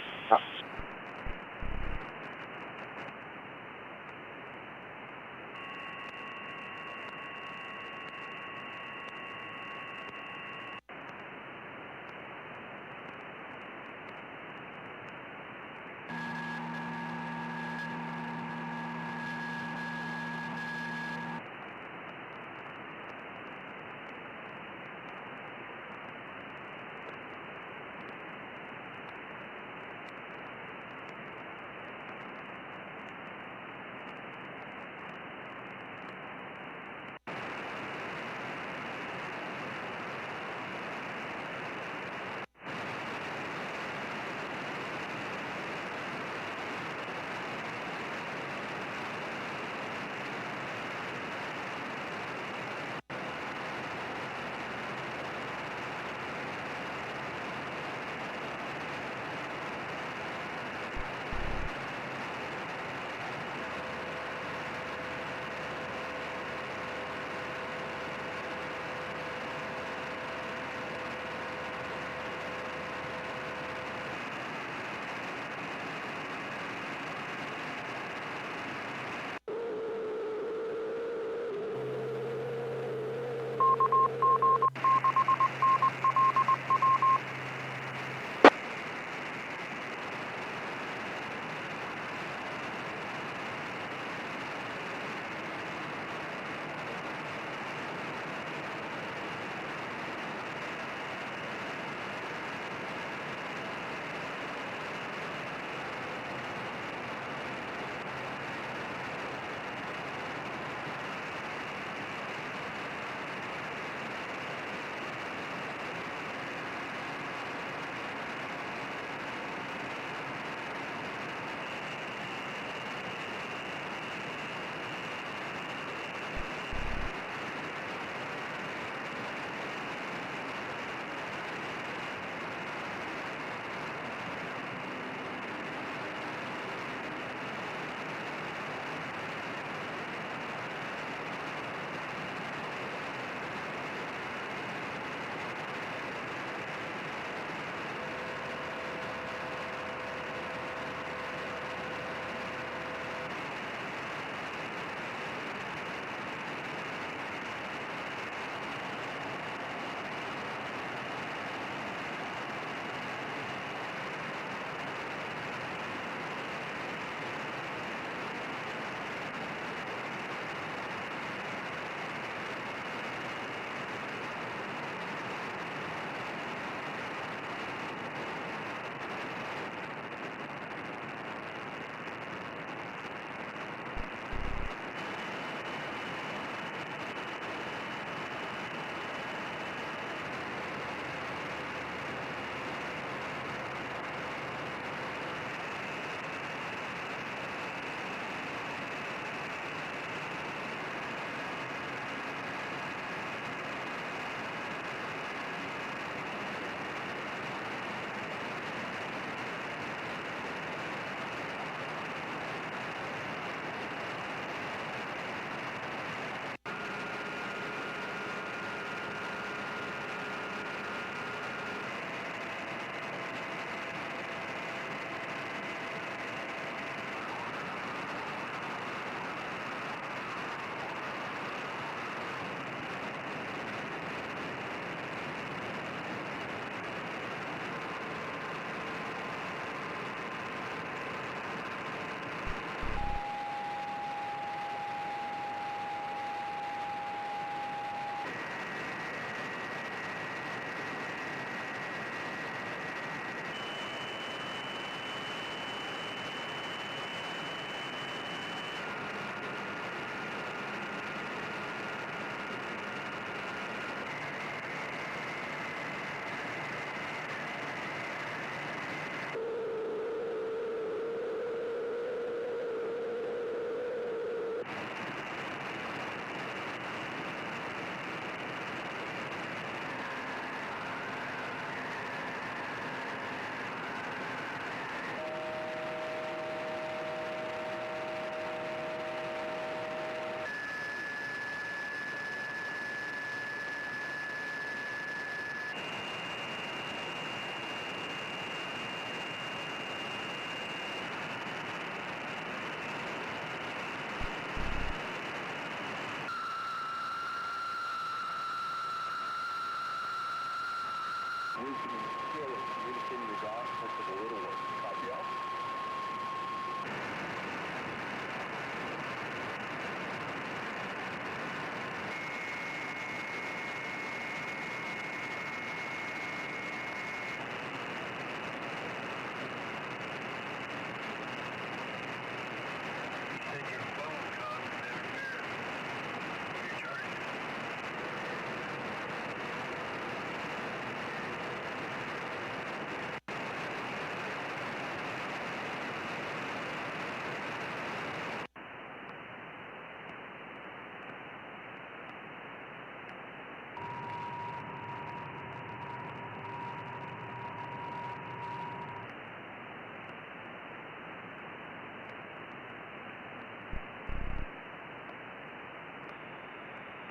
wisdom and skill of communicating the gospel to the little ones. Copy all?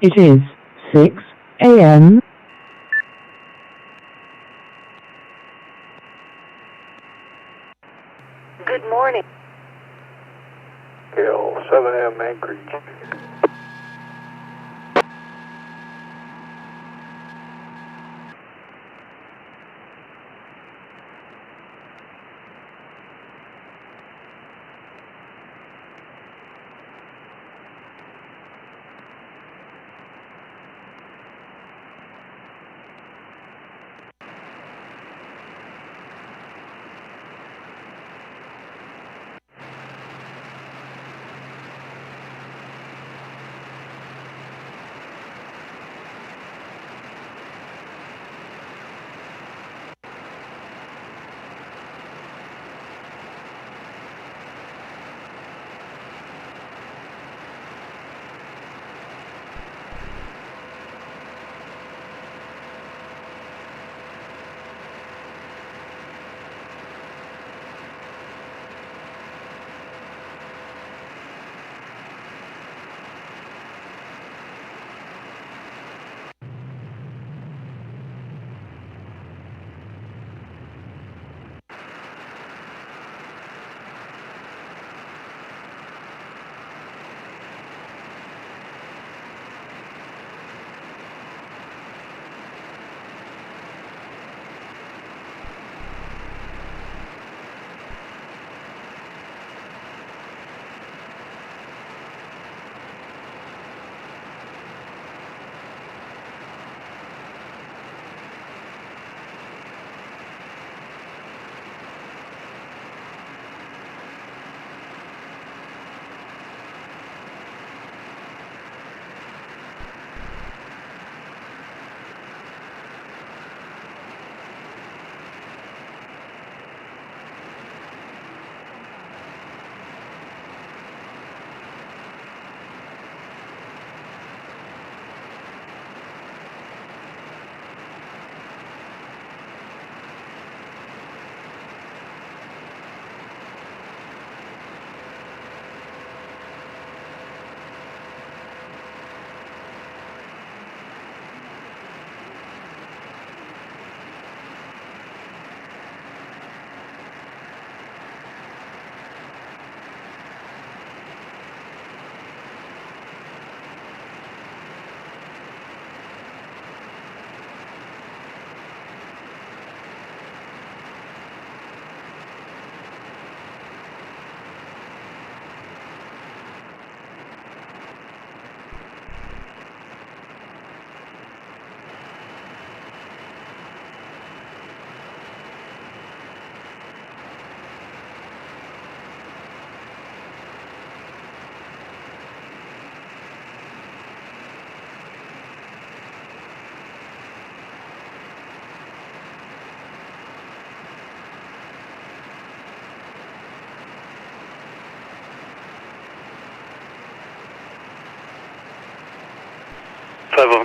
It is 6 a.m. Good morning. L7M Anchorage.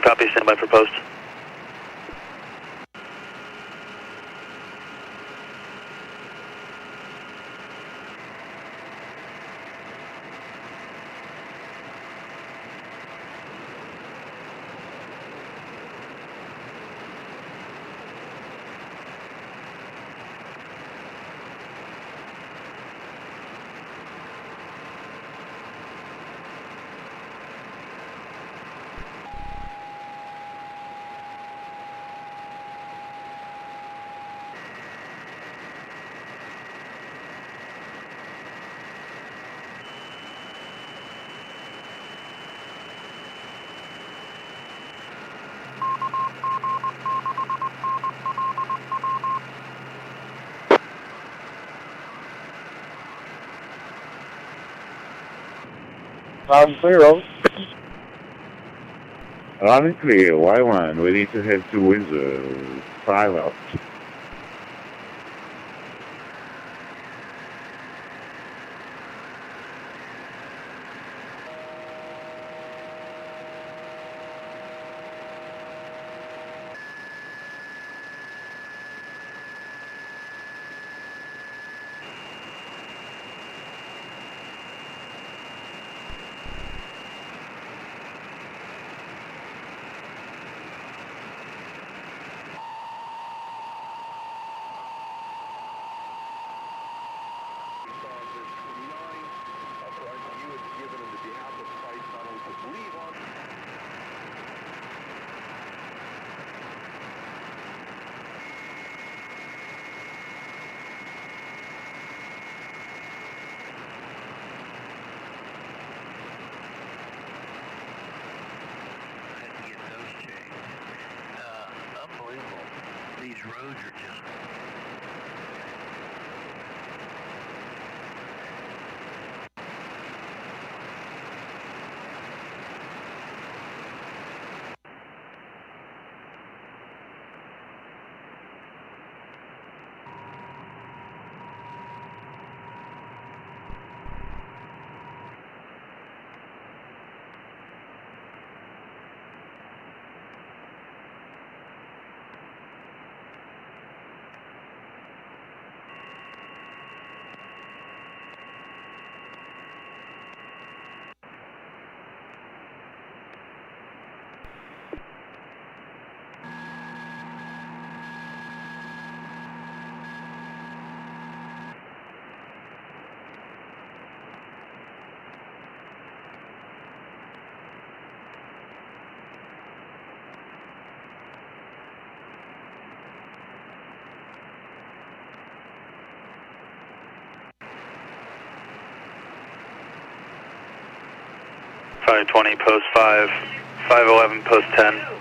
Copy, stand by for post. Loud and clear, over. Loud and clear, Y1, waiting to head to Windsor. 5 out. These roads are just... .520 post 5, 511 post 10.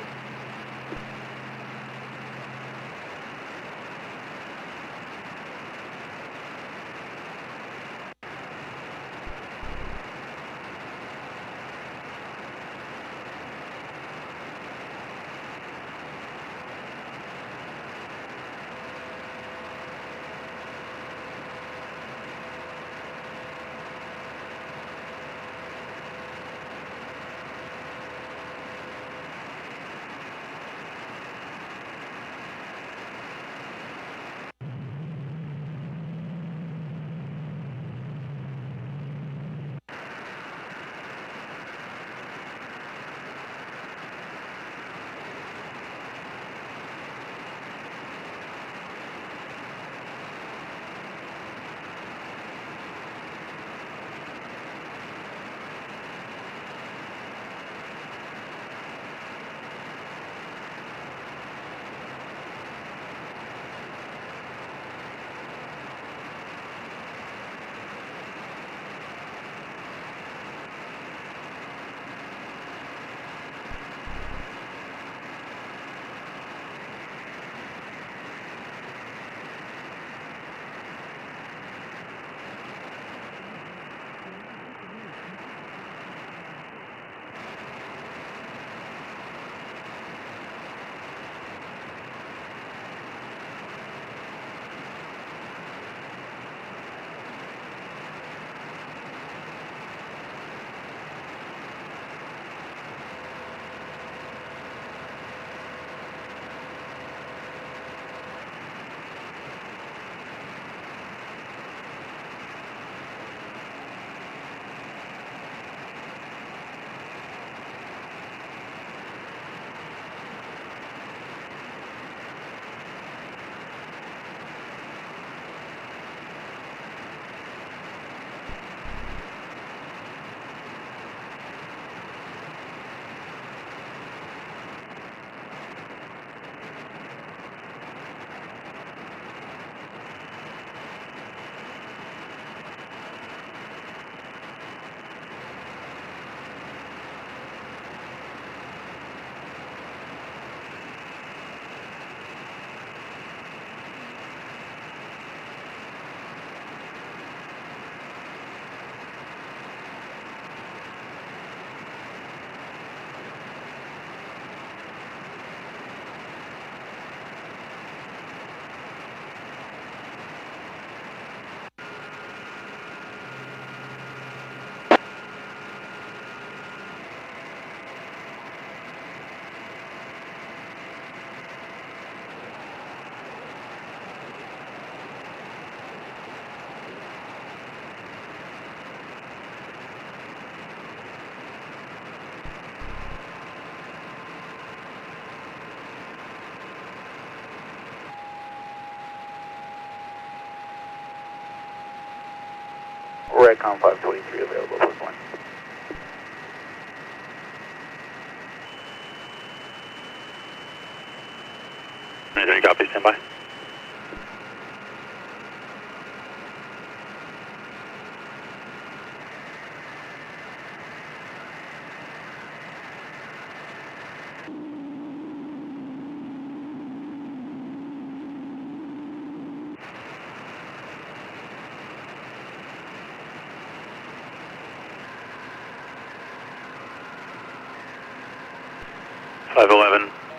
Redcom 523 available, post 1. Any copy, stand by.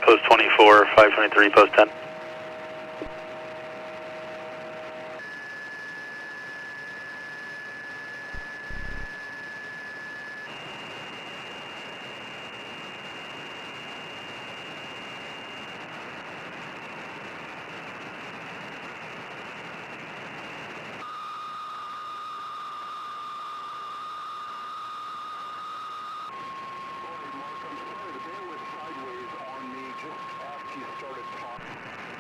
Post 24, 523, post 10. Sideways on me just after you started talking.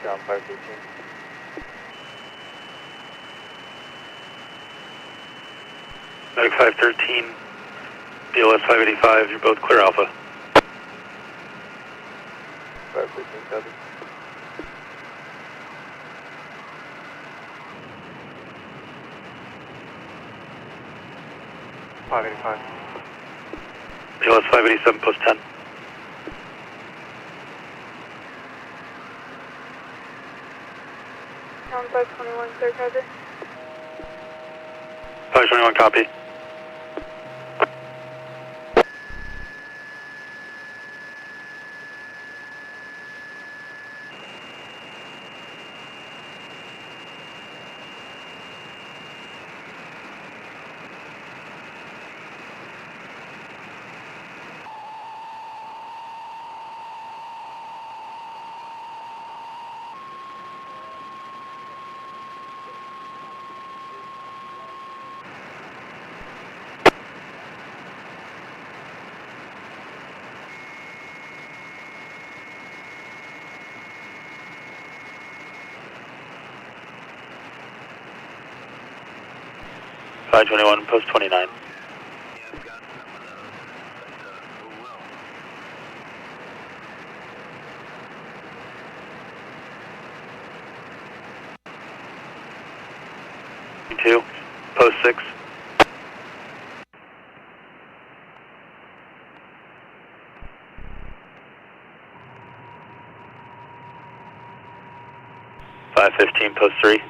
Redcom 513. Medic 513, BLS 585, you're both clear Alpha. 513, copy. BLS 587, post 10. Town 521, clear cover. 521, copy. .521, post 29. Two, post 6. .515, post 3.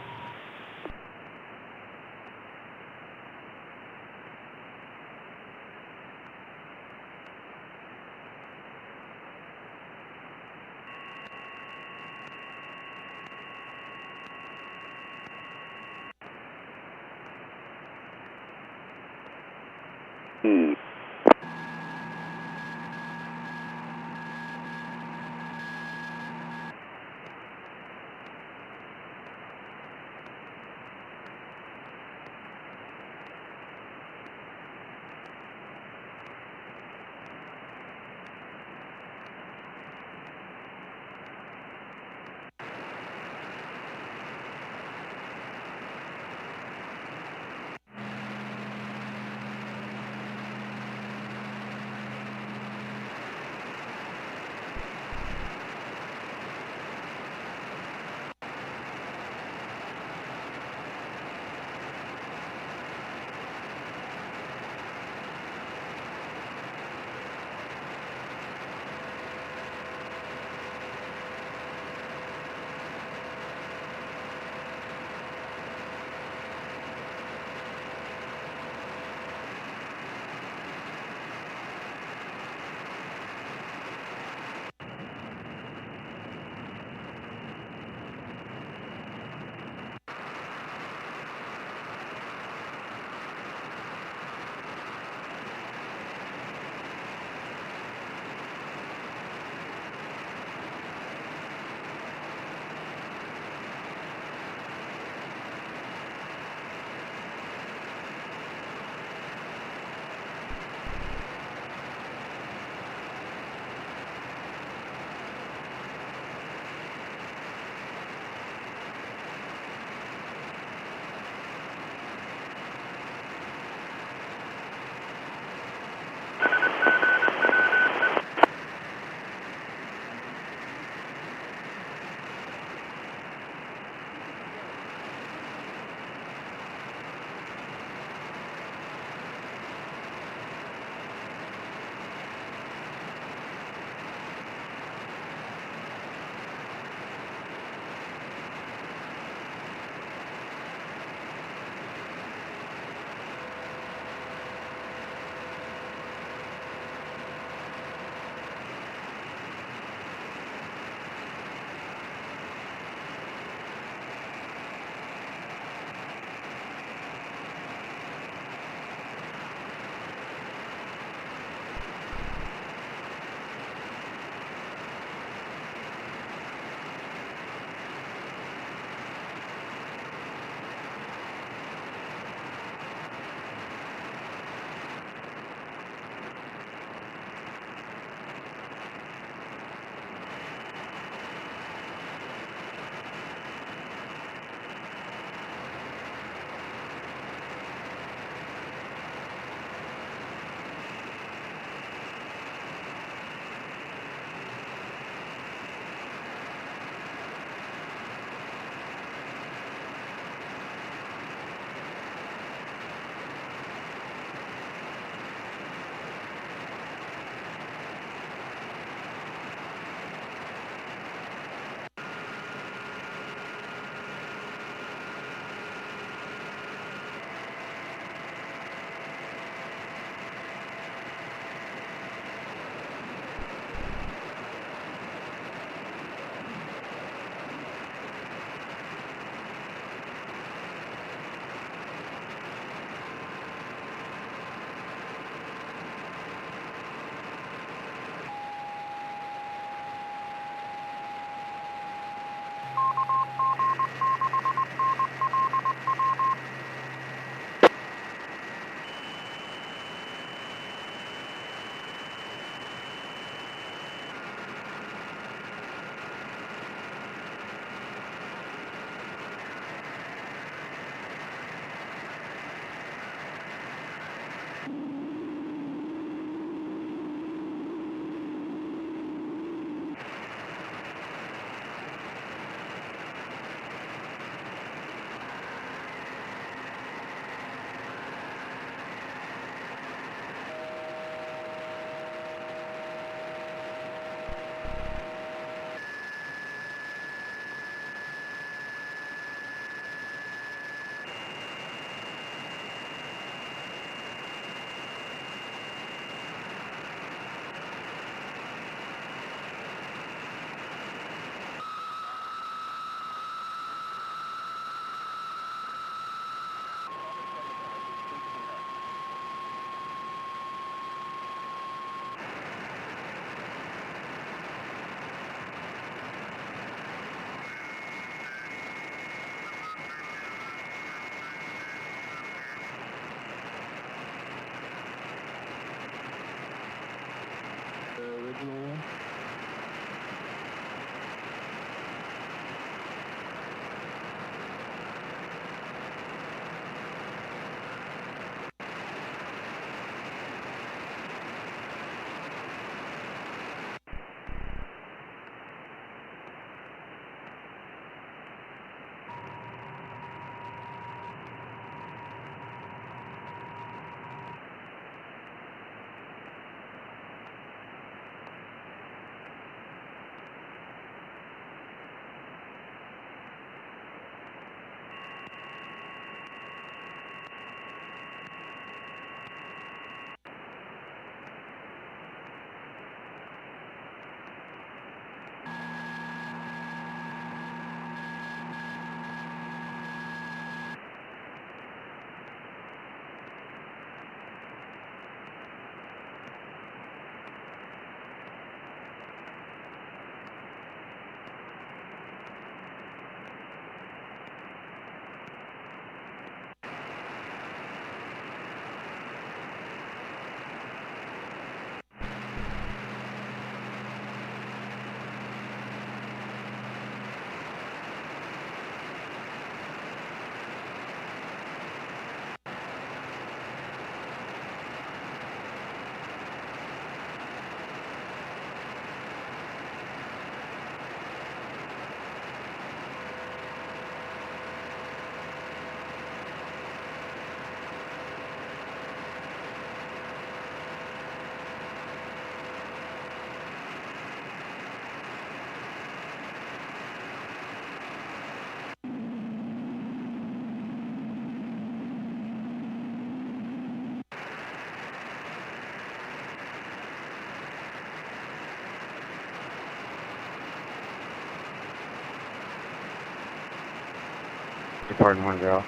Departing one girl.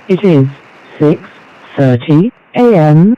It is 6:30 a.m.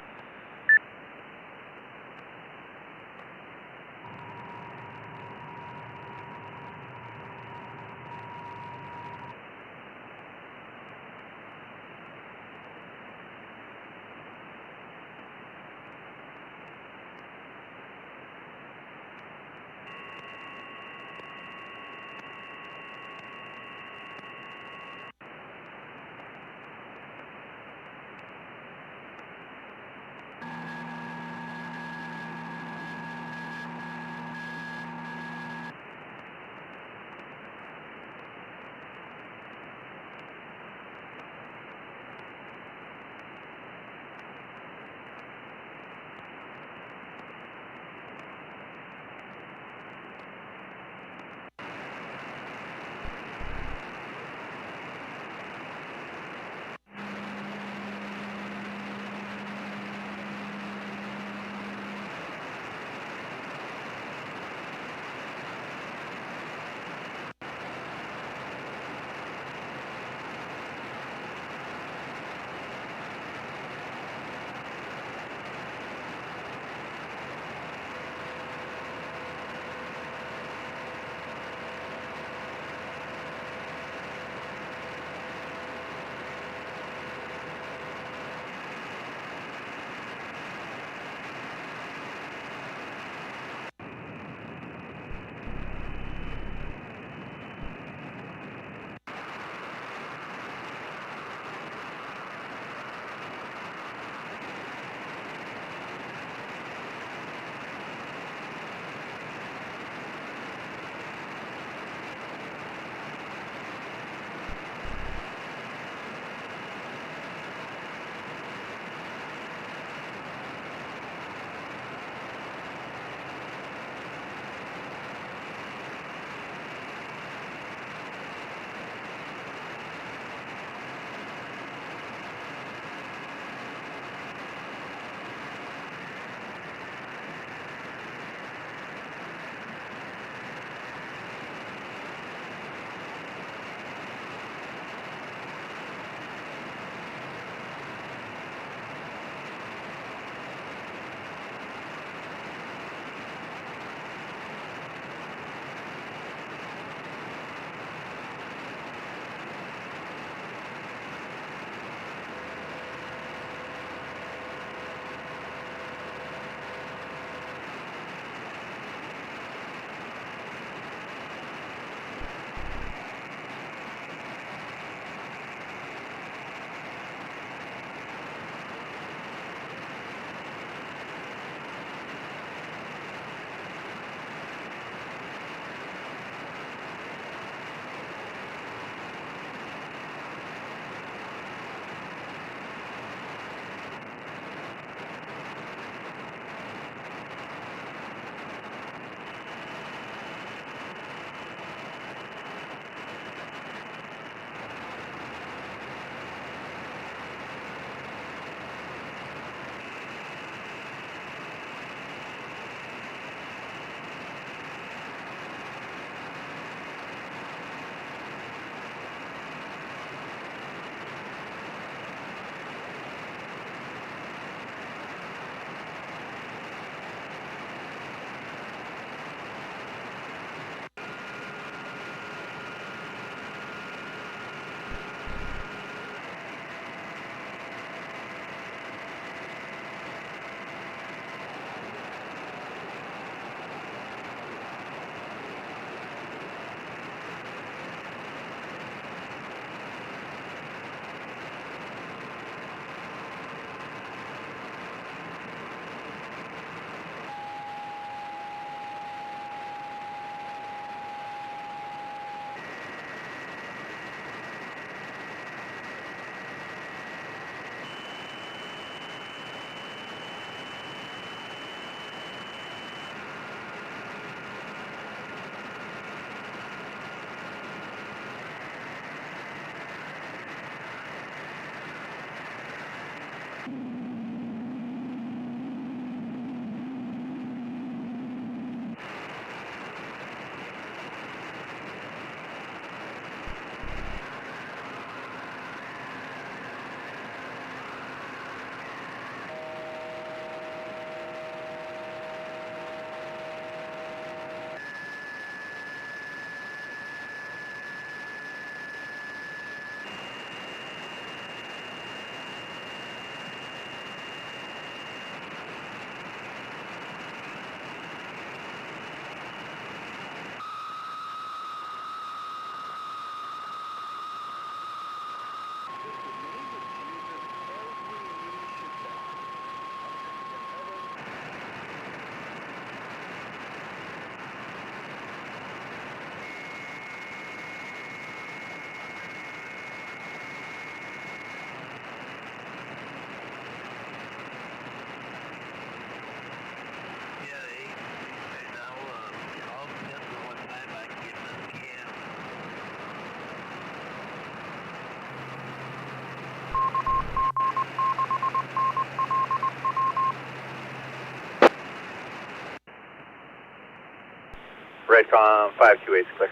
Redcom 528 is clear.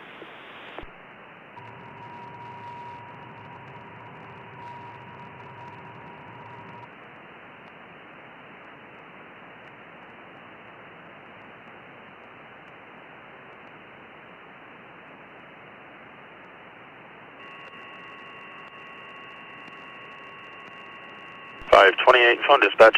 Phone dispatch.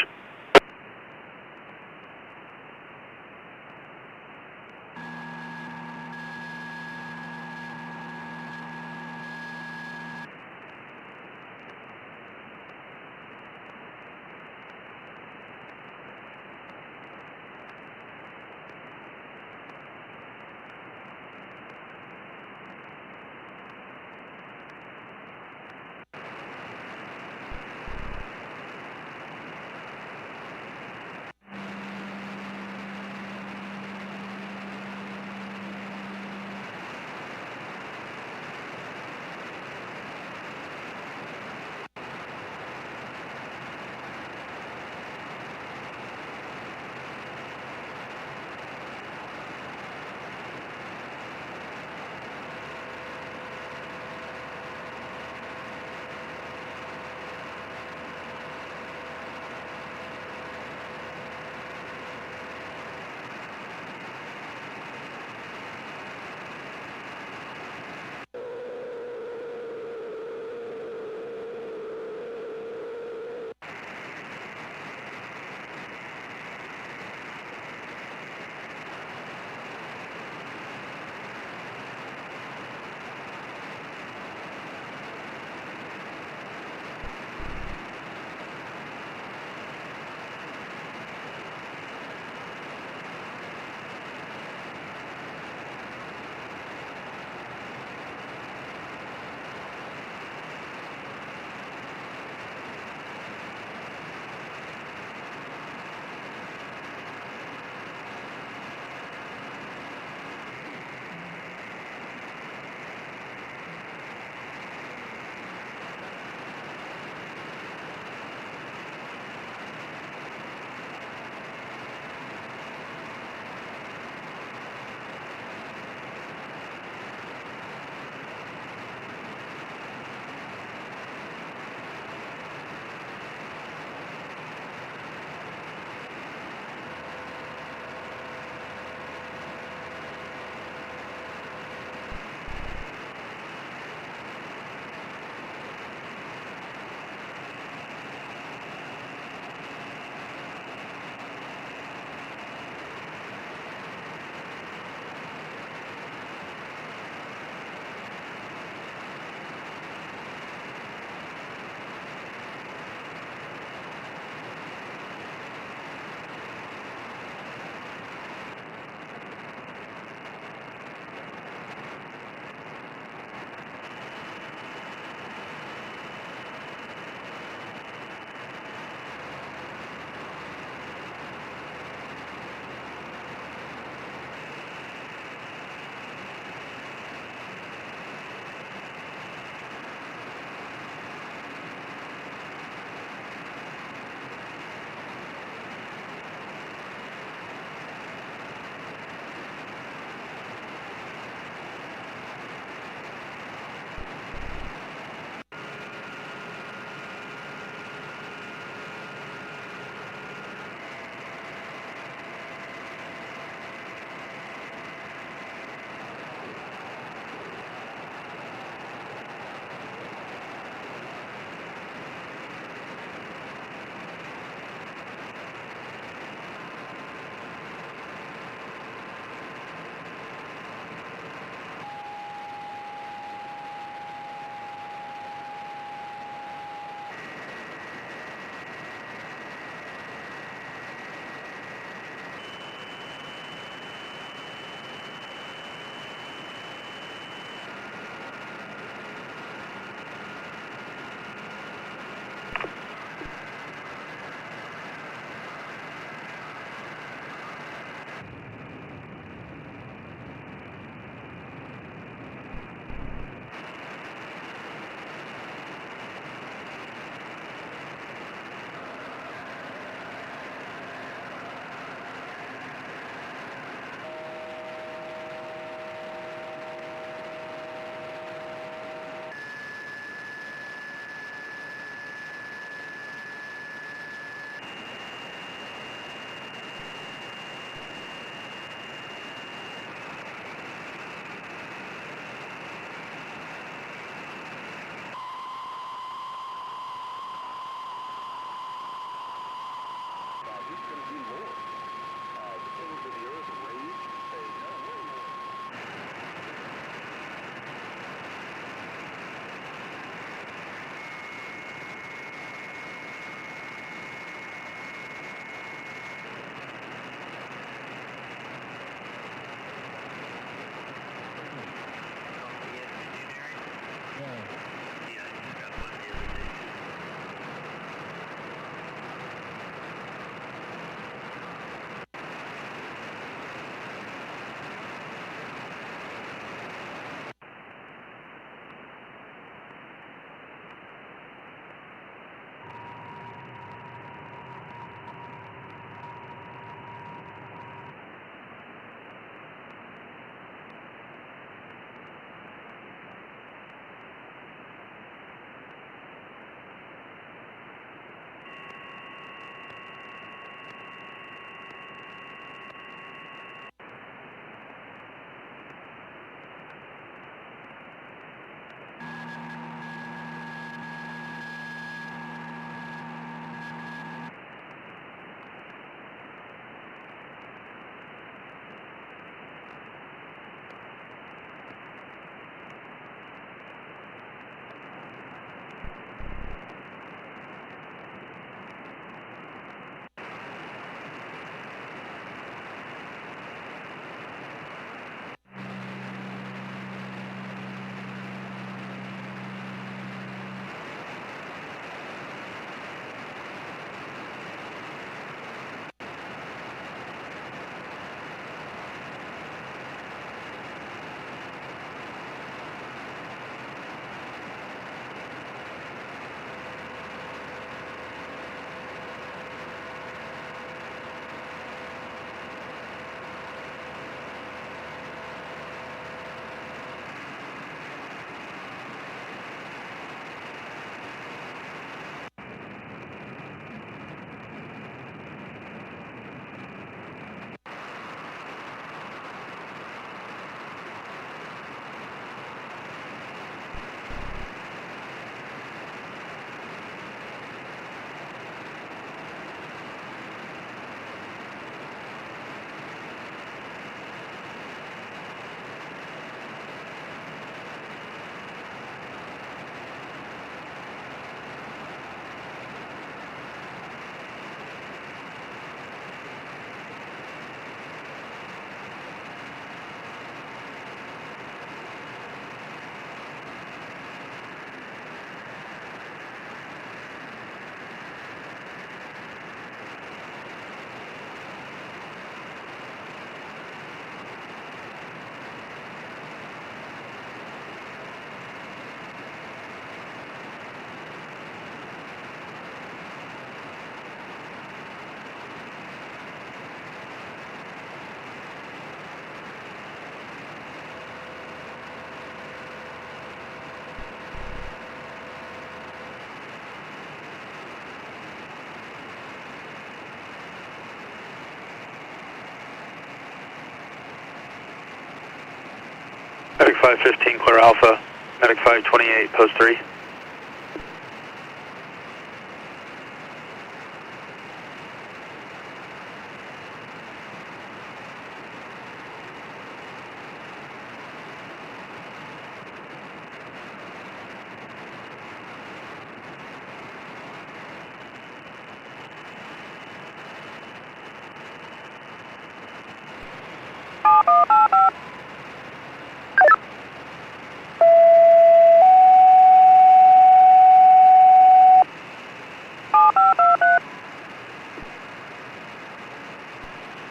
Medic 515, clear Alpha. Medic 528, post 3.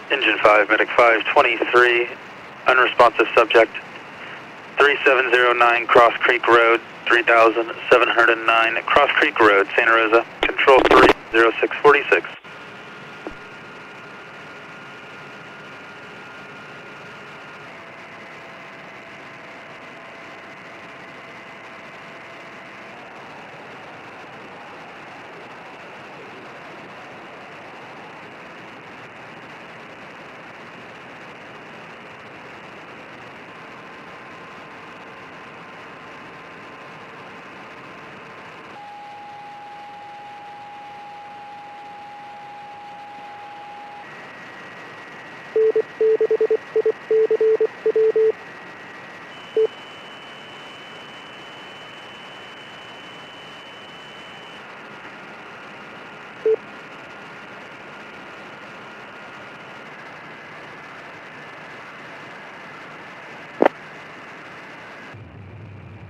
Engine 5, Medic 523, unresponsive subject, 3709 Cross Creek Road, 3709 Cross Creek Road, Santa Rosa, Control 30646.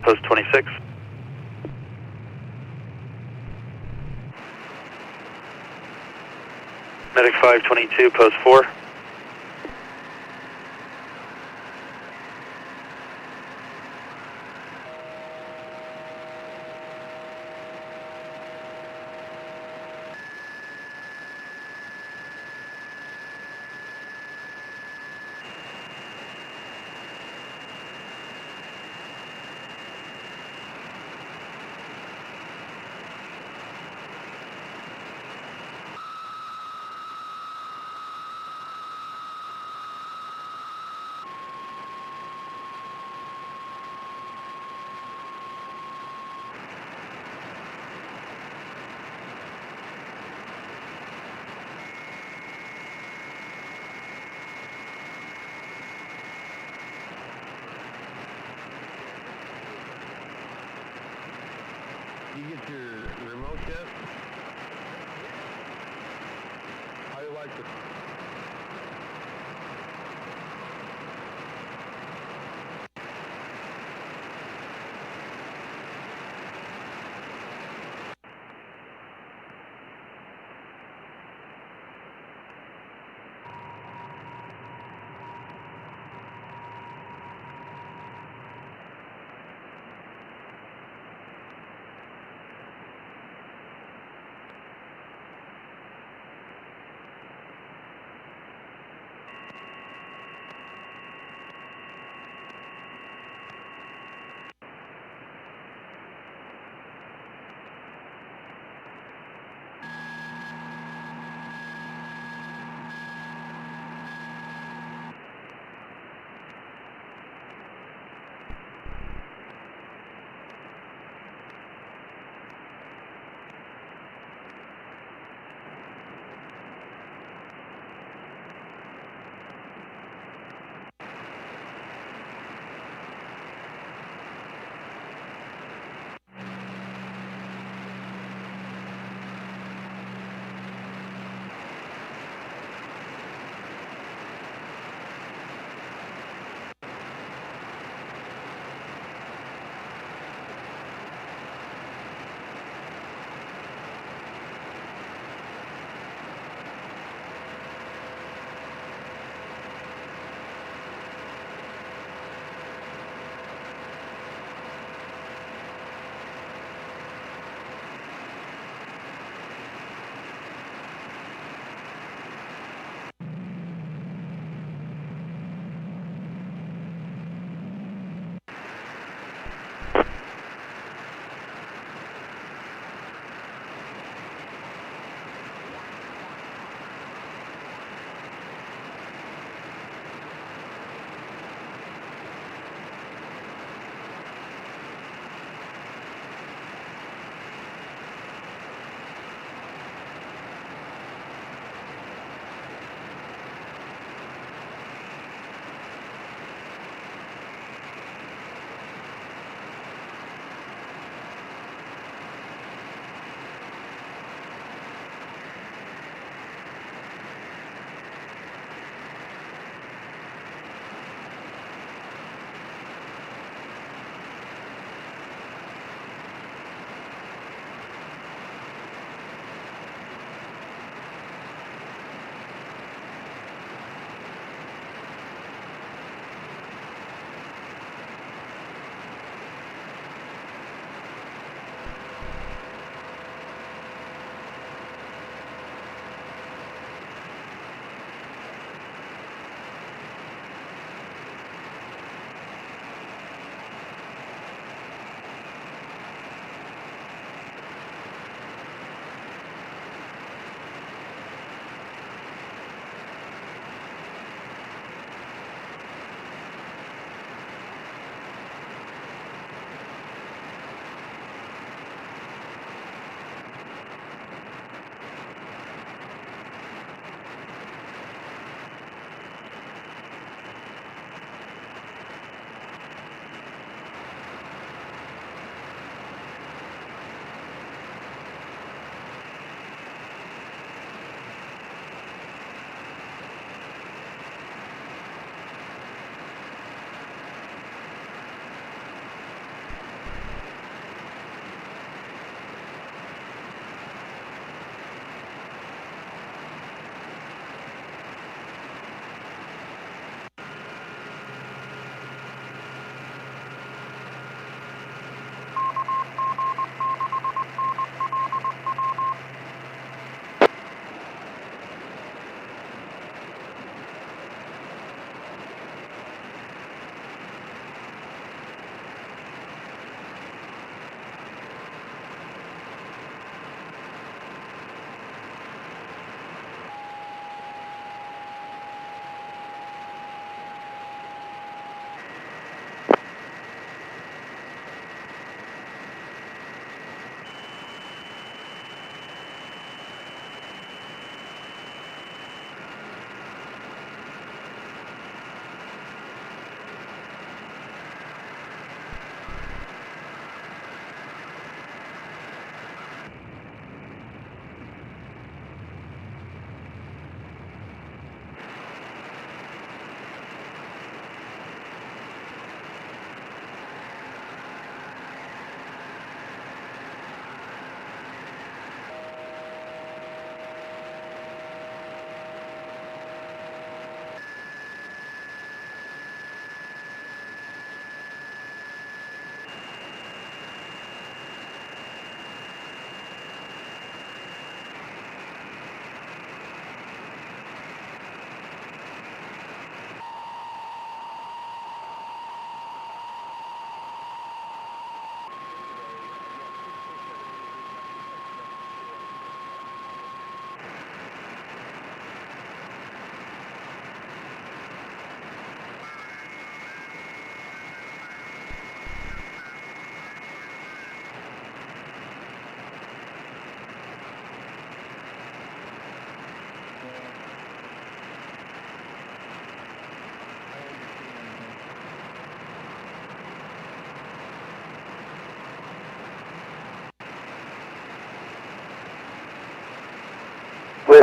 Post 26. Medic 522, post 4. You get your remote yet? How you like it?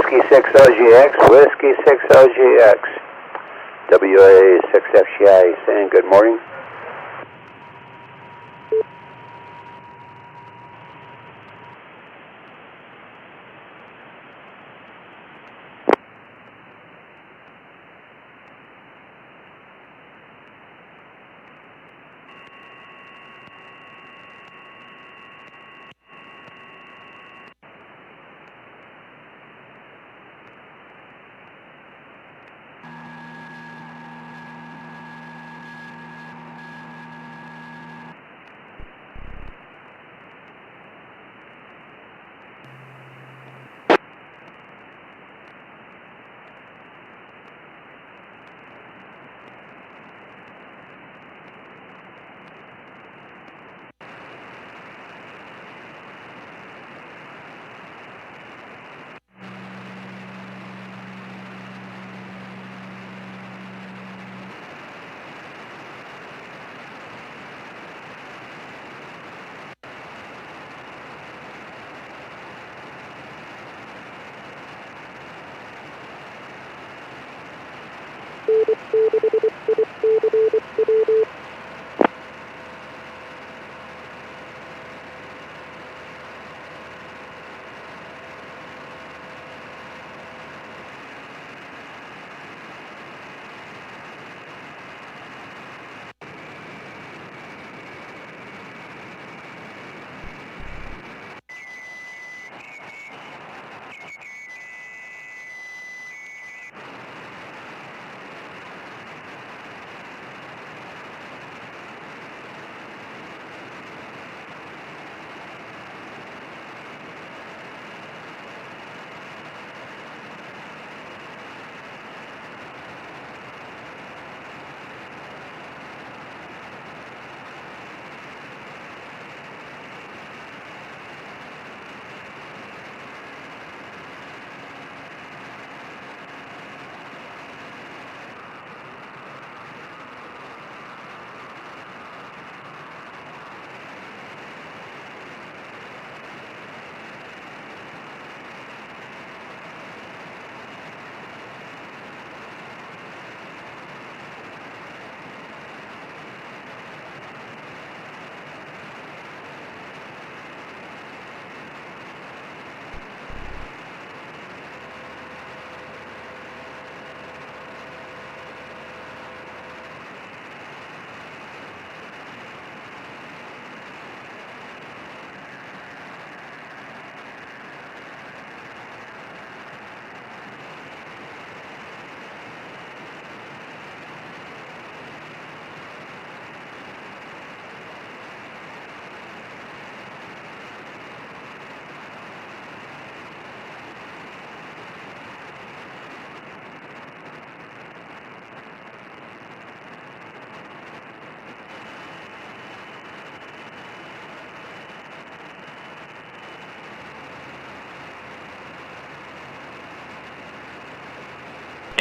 Whiskey 6 OGX, Whiskey 6 OGX, WA 6 FCI, saying good morning.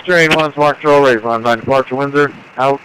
Train 1, Smart Control, raise line 9 departure, Windsor, out.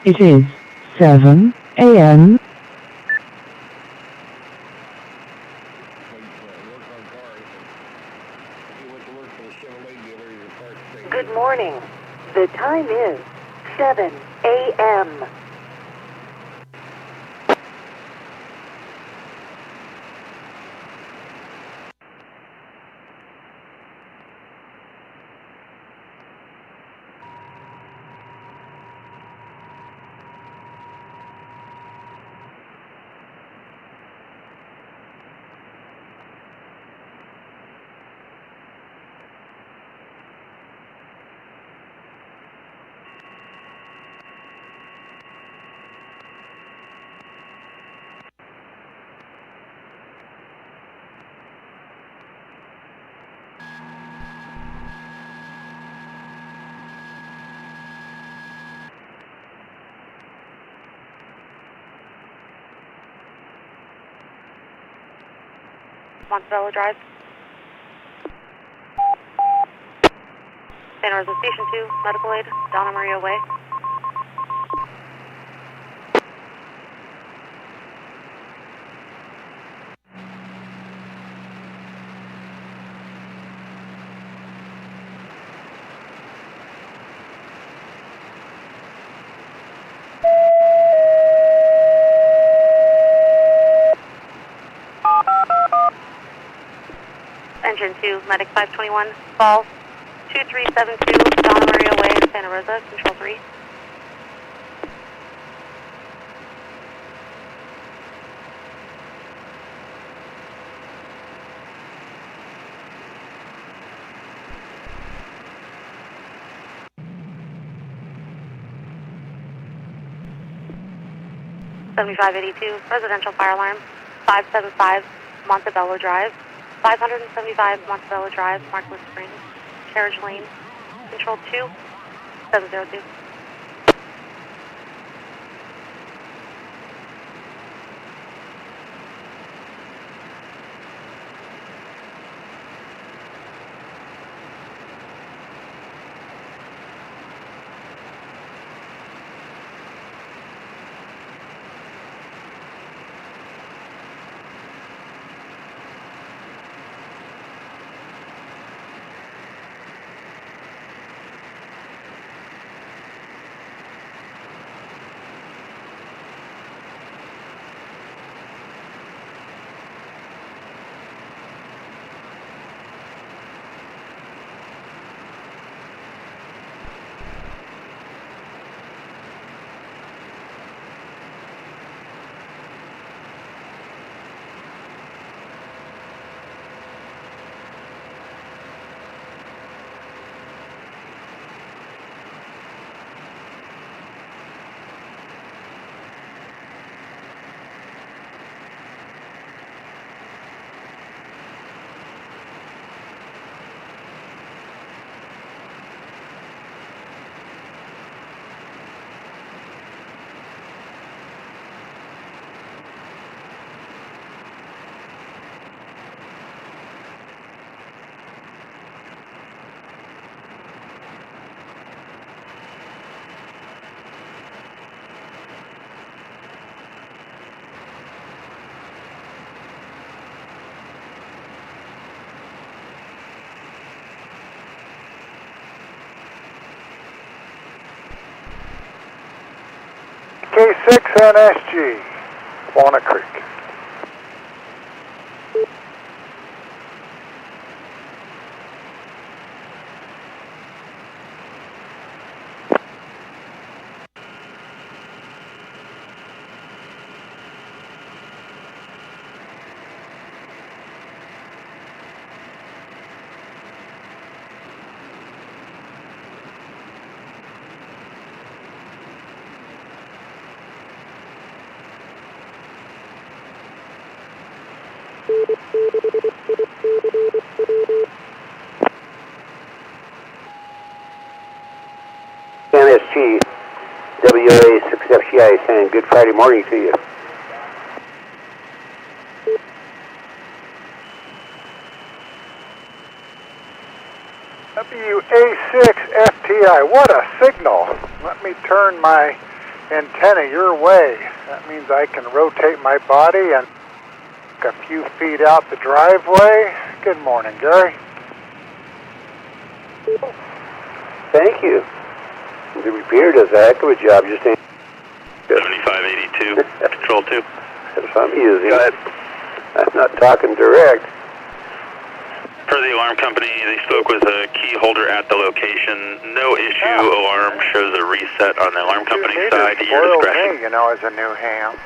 It is 7 a.m. Good morning. The time is 7 a.m. Montebello Drive. Santa Rosa Station 2, medical aid, Donna Maria Way. Engine 2, Medic 521, fall 2372, Donna Maria Way, Santa Rosa, Control 3. $7582, residential fire alarm, 575 Montebello Drive, 575 Montebello Drive, Markwood Springs, carriage lane, control 2, 702. K6 NSG, Walnut Creek. NSG, WA6FCI saying good Friday morning to you. WA6FTI, what a signal. Let me turn my antenna your way. That means I can rotate my body and a few feet out the driveway. Good morning, Gary. Thank you. The repeater does a heck of a job. Just 7582, Control 2. That's what I'm using. Go ahead. I'm not talking direct. Per the alarm company, they spoke with a key holder at the location. No issue. Alarm shows a reset on the alarm company side. At your discretion. Me, you know, as a new ham.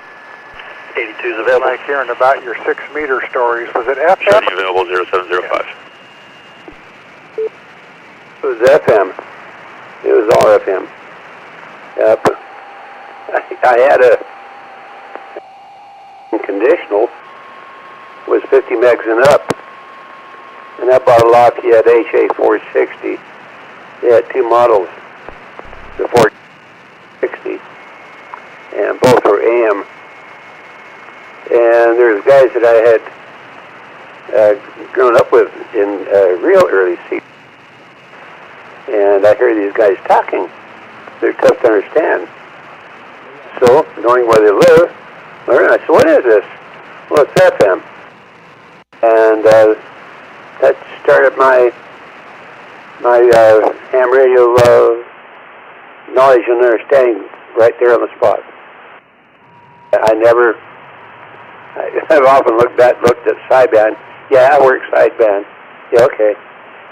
82 is available. Like hearing about your 6-meter stories. Was it FM? Showing you available 0705. It was FM. It was all FM. Yep. I had a conditional, was 50 megs and up, and I bought a Lafayette HA460. They had two models, the 460, and both were AM. And there's guys that I had grown up with in real early season, and I hear these guys talking. They're tough to understand. So, knowing where they live, I said, what is this? Well, it's FM. And that started my ham radio knowledge and understanding right there on the spot. I've often looked at sideband. Yeah, I work sideband. Yeah, okay.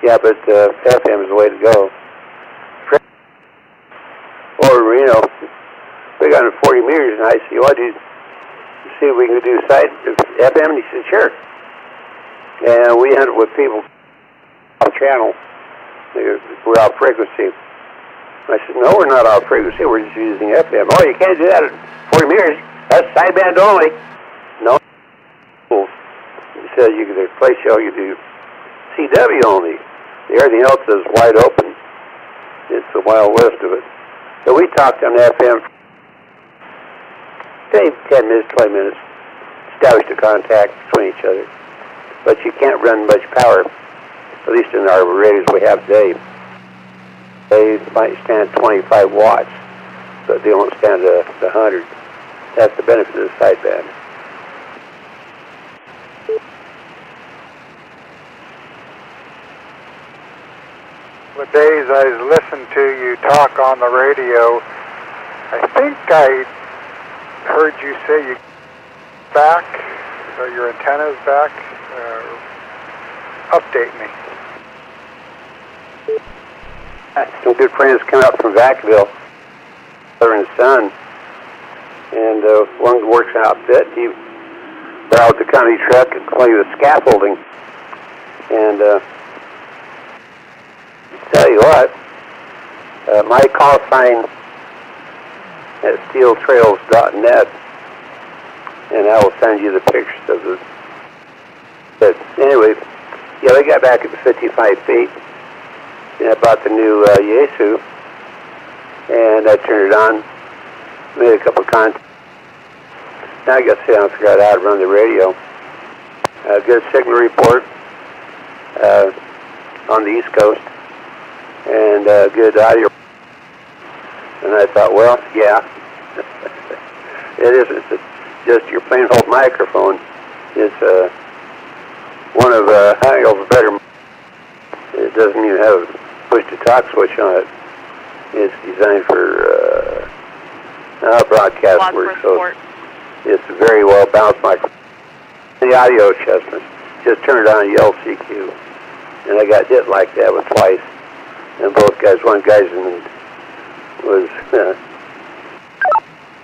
Yeah, but FM is the way to go. Or, we got 40 meters, and I said, well, do you see if we can do side FM? And he said, sure. And we ended with people off channel. We're off frequency. I said, no, we're not off frequency. We're just using FM. Oh, you can't do that at 40 meters. That's sideband only. No. He said you can play show, you do CW only. Everything else is wide open. It's the Wild West of it. So we talked on FM for 10 minutes, 20 minutes, established a contact between each other. But you can't run much power, at least in our radios we have today. They might stand 25 watts, but they won't stand the 100. That's the benefit of the sideband. The days I listened to you talk on the radio, I think I heard you say you back, or your antenna's back. Update me. Some good friends come out from Vacaville, brother and son, and one works in outfit. He borrowed the county truck and played with scaffolding, and tell you what, my call sign at steeltrails.net, and I will send you the pictures of it. But anyway, yeah, we got back at the 55 feet, and I bought the new Yaesu, and I turned it on, made a couple of contacts. Now I got to sit down and figure out how to run the radio. Good signal report on the East Coast, and good audio. And I thought, well, yeah, it isn't just your plain old microphone. It's one of Heil's better. It doesn't even have a push-to-talk switch on it. It's designed for broadcast work, so it's very well balanced microphone. The audio adjustments, just turn it on, yell CQ. And I got hit like that with twice. And both guys, one guy's was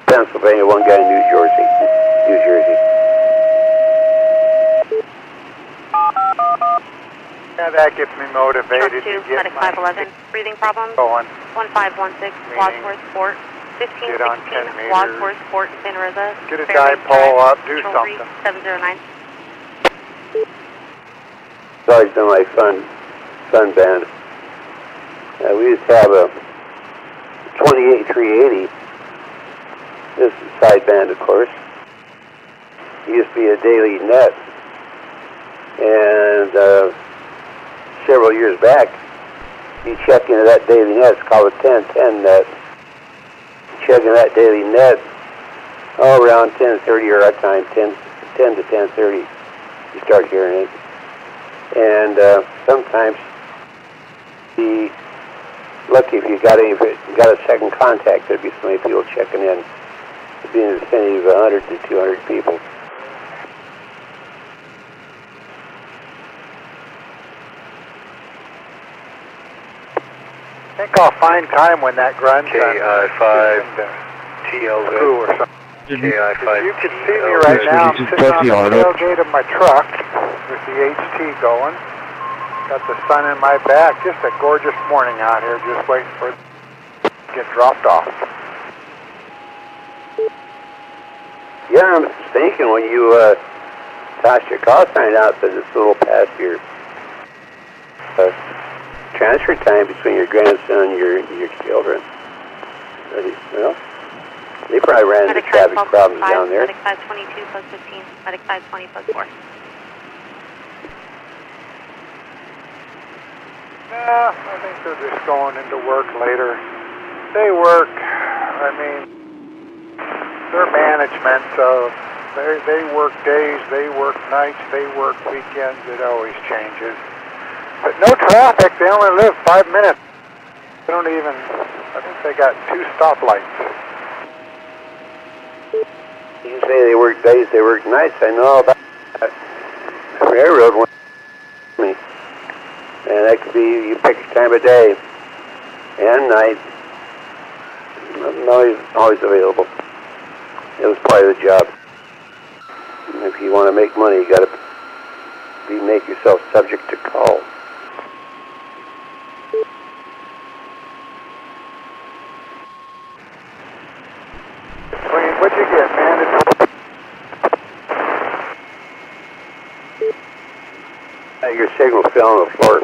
Pennsylvania, one guy in New Jersey. Yeah, that gets me motivated to get my 511, breathing problems. Going. 1516, Wadsworth Fort. 1516, Wadsworth Fort, Santa Rosa. Get a dipole up, do something. 709. It's always been my fun band. We used to have a 28380. This is sideband, of course. It used to be a daily net. And several years back, you check into that daily net. It's called a 1010 net. checking that daily net around 10:30 our time, 10 to 10:30. You start hearing it, and sometimes be lucky if you got a second contact. There'd be so many people checking in. It'd be in the vicinity of 100 to 200 people. I think I'll find time when that grunge KI5 TLZ. Cool or something. KI5 You can see me right now. I'm sitting on the tailgate of my truck with the HT going. Got the sun in my back. Just a gorgeous morning out here. Just waiting for it to get dropped off. Yeah, I'm thinking when you tossed your call sign out that it's a little past your transfer time between your grandson and your children. Well, they probably ran into traffic problems down there. Medic 522 plus 15, Medic 520 plus 4. Yeah, I think they're just going into work later. They work, I mean, they're management, so they work days, they work nights, they work weekends, it always changes. But no traffic, they only live 5 minutes. They don't even, I think they got 2 stoplights. You say they work days, they work nights. I know about that. Railroad one me. And that could be, you pick a time of day and night. I'm always available. It was part of the job. And if you want to make money, you got to make yourself subject to call. What'd you get, man? Your signal fell on the floor.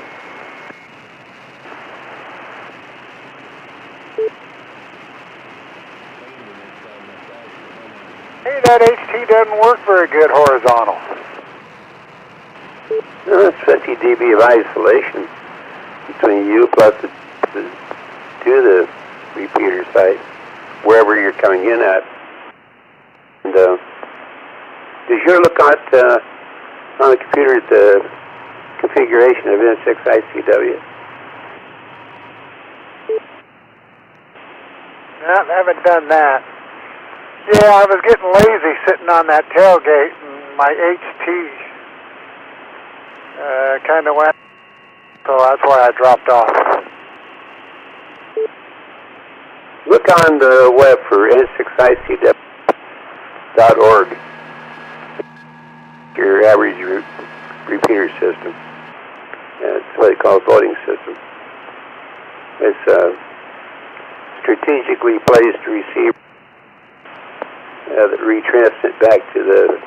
Hey, that HT doesn't work very good horizontal. No, it's 50 dB of isolation between you plus the repeater site, wherever you're coming in at. And did you look at on the computer at the configuration of N6ICW? No, I haven't done that. Yeah, I was getting lazy sitting on that tailgate, and my HT kind of went, so that's why I dropped off. Look on the web for N6ICW.org, your average repeater system. It's what they call a voting system. It's strategically placed receiver that retransmit back to the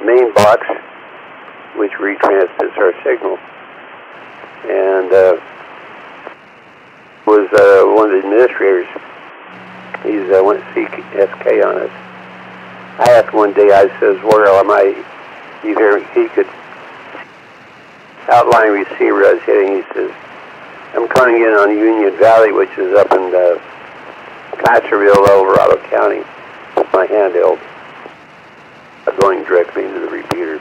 main box, which retransmits our signal. And was one of the administrators. He's went CSK on us. I asked one day, I says, where am I? He could outline receiver I was hitting. He says, I'm coming in on Union Valley, which is up in Placerville, Alvarado County, with my handheld, going directly into the repeater.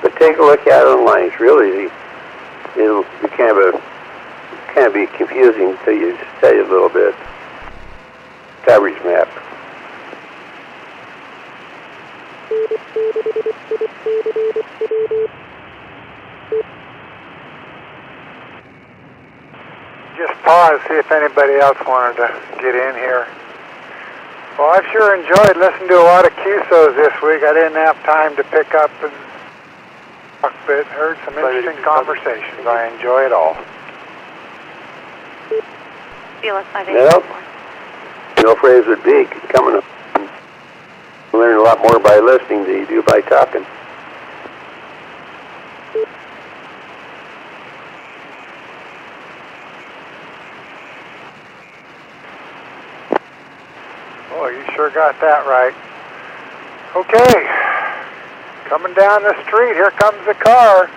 But take a look at it online. It's real easy. It can be confusing until you study a little bit. Coverage map. Just pause, see if anybody else wanted to get in here. Well, I've sure enjoyed listening to a lot of QSOs this week. I didn't have time to pick up and talk, but heard some interesting conversations. I enjoy it all. CLS 58. Well, no phrase would be coming up. You learn a lot more by listening than you do by talking. Oh, you sure got that right. Okay, coming down the street, here comes the car.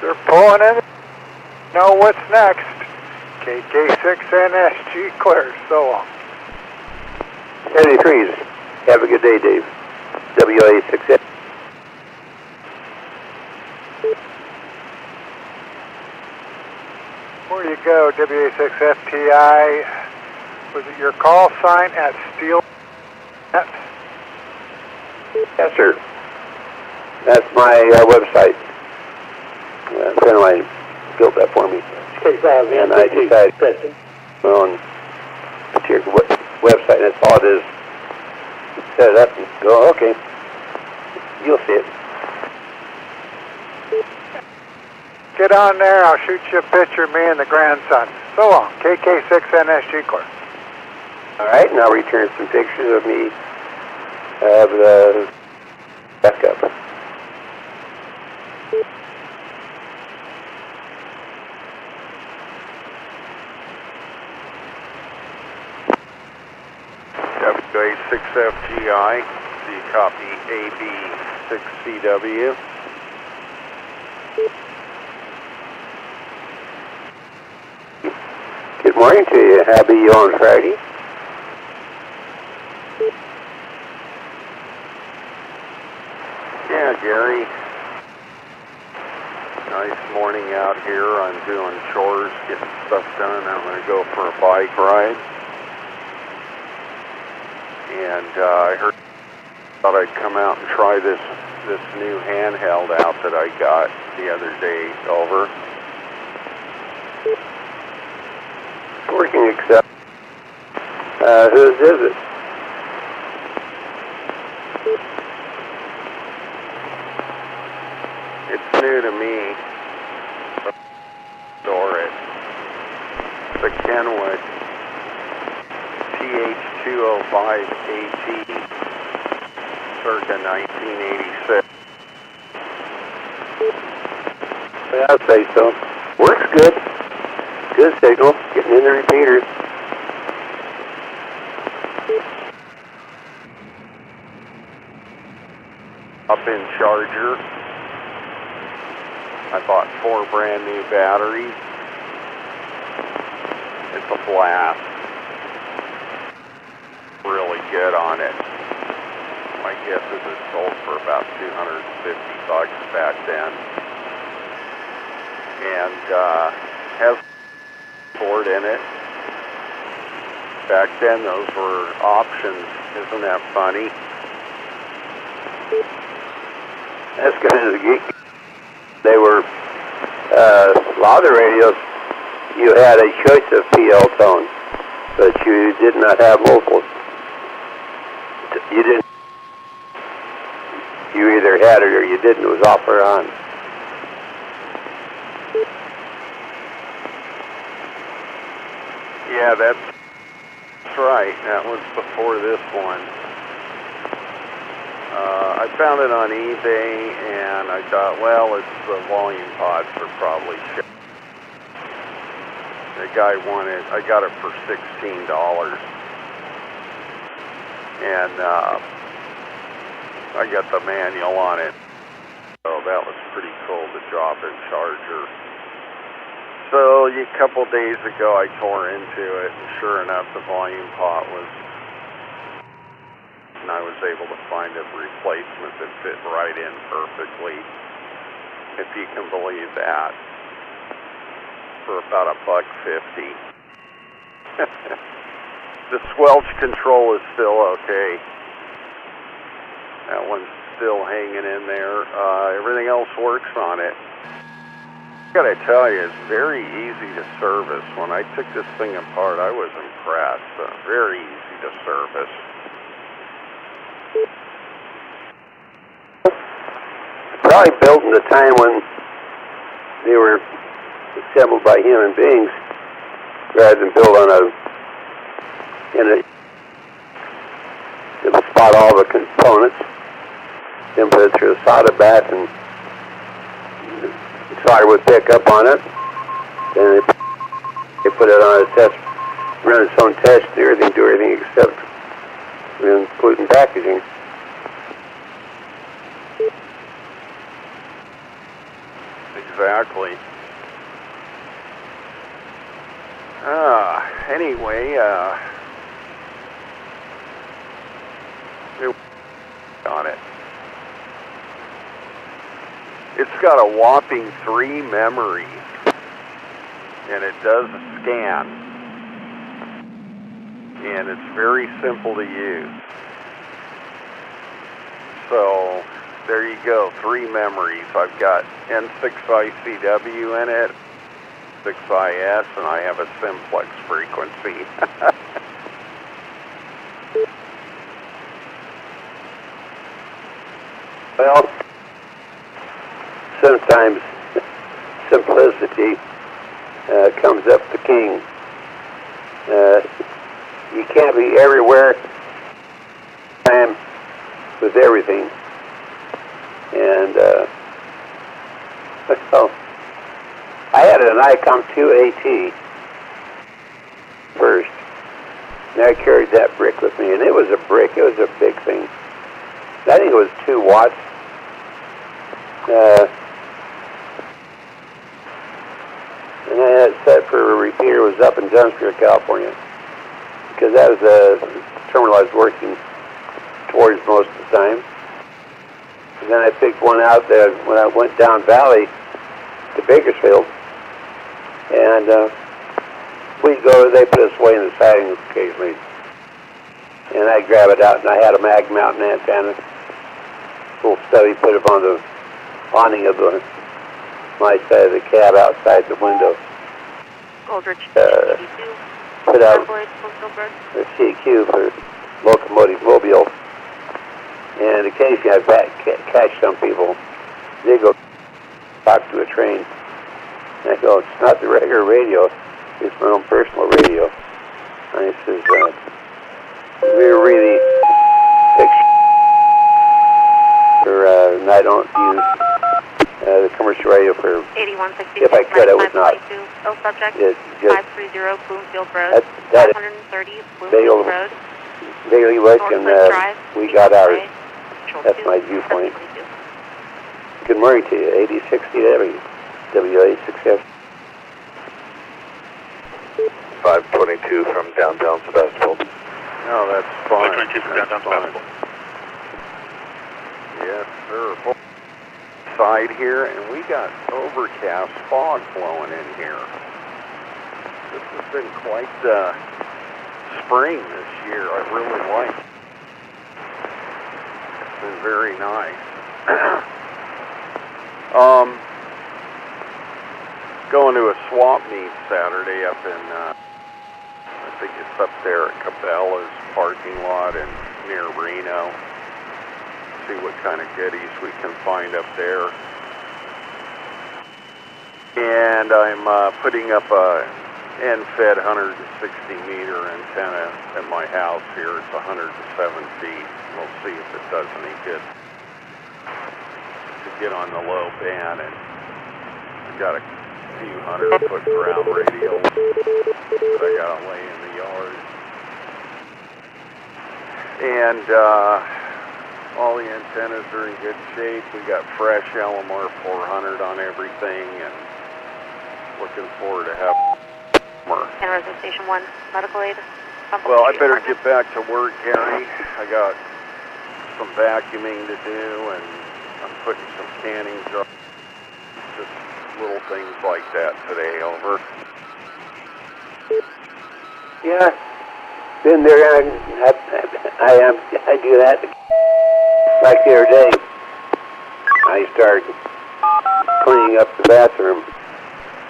They're pulling in. Know what's next. KK6NSG clear, so long. 73s. Have a good day, Dave. WA6F. Before you go, WA6FTI, was it your call sign at Steel? Yes, sir. That's my website. A friend of mine built that for me. And I decided on your website, that's all it is. Set it up and go, okay. You'll see it. Get on there, I'll shoot you a picture of me and the grandson. So long, KK6NSG Corps. All right, and I'll return some pictures of me of the backup. WA6FGI, do you copy AB6CW? Good morning to you. Happy you on Friday. Yeah, Gary. Nice morning out here. I'm doing chores, getting stuff done. I'm going to go for a bike ride. And I thought I'd come out and try this new handheld out that I got the other day over. It's working except, whose is it? It's new to me. Store it. The Kenwood TH205AT, circa 1986. Yeah, I'd say so. Works good. Good signal. Getting in the repeater. Up-in charger. I bought 4 brand new batteries. It's a blast. Really good on it. My guess is it sold for about $250 back then. And has board in it. Back then those were options. Isn't that funny? That's kind of the geek. They were, a lot of the radios, you had a choice of PL tone, but you did not have multiple. You didn't. You either had it or you didn't. It was off or on. Yeah, that's right. That was before this one. I found it on eBay, and I thought, well, it's the volume pods are probably shit. The guy wanted, I got it for $16. And I got the manual on it. So that was pretty cool, the drop-in charger. So a couple days ago I tore into it, and sure enough the volume pot was, and I was able to find a replacement that fit right in perfectly, if you can believe that, for about $1.50. The squelch control is still okay. That one's still hanging in there. Everything else works on it. I gotta tell you, it's very easy to service. When I took this thing apart, I was impressed. Very easy to service. Probably built in the time when they were assembled by human beings, rather than built on it would spot all the components, then put it through a solder bath, and the solder would pick up on it. Then they put it on a test, run its own test, and everything, do everything except including packaging. Exactly. Anyway, It's got a whopping 3 memories, and it does a scan, and it's very simple to use. So there you go, 3 memories. I've got N6ICW in it, 6IS, and I have a simplex frequency. Well, sometimes simplicity comes up the king. You can't be everywhere time with everything. And well, I had an ICOM 2AT first, and I carried that brick with me, and it was a brick. It was a big thing. I think it was 2 watts. And I had it set for a repeater. It was up in Dunsmere, California, because that was the terminal I was working towards most of the time. And then I picked one out there when I went down valley to Bakersfield, and we'd go. They put us away in the siding occasionally, and I'd grab it out, and I had a Mag Mountain antenna, little stubby, put it on the awning of my side of the cab outside the window. Goldrich, Put out the CQ for locomotive mobile. And occasionally I catch some people. They go talk to a train. And I go, it's not the regular radio. It's my own personal radio. And he says, we're really and I don't use the commercial radio for, 8160. if I could, I would not. Ill subject, It's just 530 Bloomfield Road, that 530 Bloomfield Road, daily work, and we got ours. That's my viewpoint. Good morning to you, 8060 WA6F. 522 from downtown Sebastopol. No, that's fine. 522 from downtown Sebastopol. Yes, sir. Side here, and we got overcast fog blowing in here. This has been quite spring this year. I really like it. It's been very nice. Going to a swap meet Saturday up in, I think it's up there at Cabela's parking lot in near Reno. See what kind of goodies we can find up there. And I'm putting up a end-fed 160-meter antenna at my house here. It's 107 feet. We'll see if it does any good to get on the low band. And I've got a few 100-foot ground radials that I got to lay in the yard. And all the antennas are in good shape. We got fresh LMR 400 on everything, and looking forward to having more. Anterosa Station 1, medical aid. Well, I better get back to work, Gary. I got some vacuuming to do, and I'm putting some canning jars. Just little things like that today, over. Yeah, been there. I do that. Like the other day, I started cleaning up the bathroom.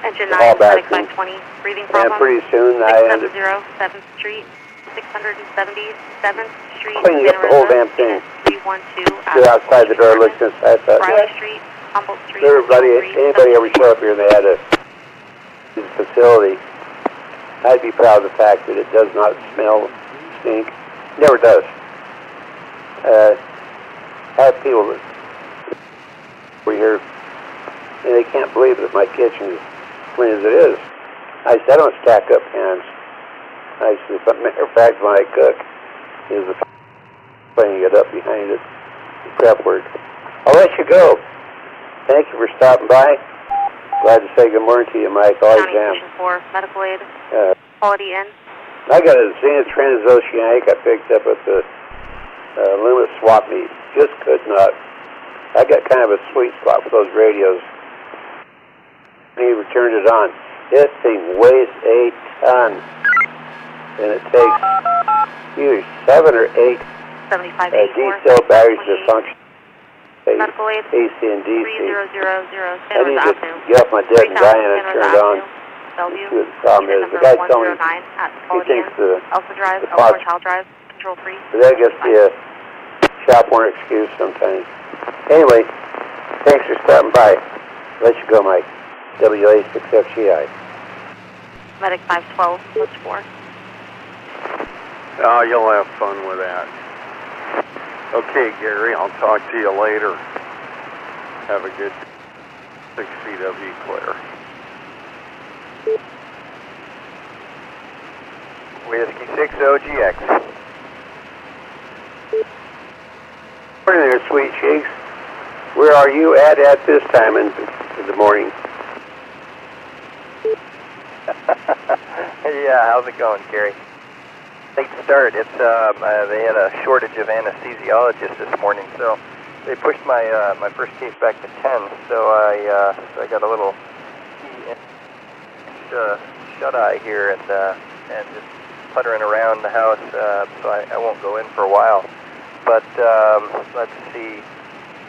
Engine all 9, bathroom. 520, breathing problem. And pretty soon I ended 670 7th Street, 670 7th Street, cleaning up the whole damn thing. 312, Stood outside the door, looked inside. Riley Street, Humboldt Street. Anybody ever show up here and they had a facility, I'd be proud of the fact that it does not smell, stink. Never does. I have people that were here and they can't believe that my kitchen is clean as it is. I said, I don't stack up pans. I said, as a matter of fact, when I cook, is the cleaning it up behind it, the prep work. I'll let you go. Thank you for stopping by. Glad to say good morning to you, Mike. Always am. Station 4, medical aid. Quality in. I got a Zenith Transoceanic I picked up at the Loomis swap meet. Just could not I got kind of a sweet spot for those radios. He returned it on. This thing weighs a ton, and it takes either 7 or 8 D-cell batteries to function. Medical aid, AC and DC. 3000 I need to get off my desk and Diane and turn it on. Bellevue, See what the problem is. The guy told me he thinks the Elsa Child Drive, Control 3. but that gets be a shop owner excuse sometimes. Anyway, thanks for stopping by. Let you go, Mike. WA6FGI. Medic 512, what's 4? Oh, you'll have fun with that. Okay, Gary, I'll talk to you later. Have a good 6CW clear. Whiskey 60GX. Morning there, sweet cheeks. Where are you at this time in the morning? Yeah, how's it going, Gary? Late start. It's they had a shortage of anesthesiologists this morning, so they pushed my my first case back to 10. So I got a little shut eye here and just puttering around the house. So I won't go in for a while. But let's see.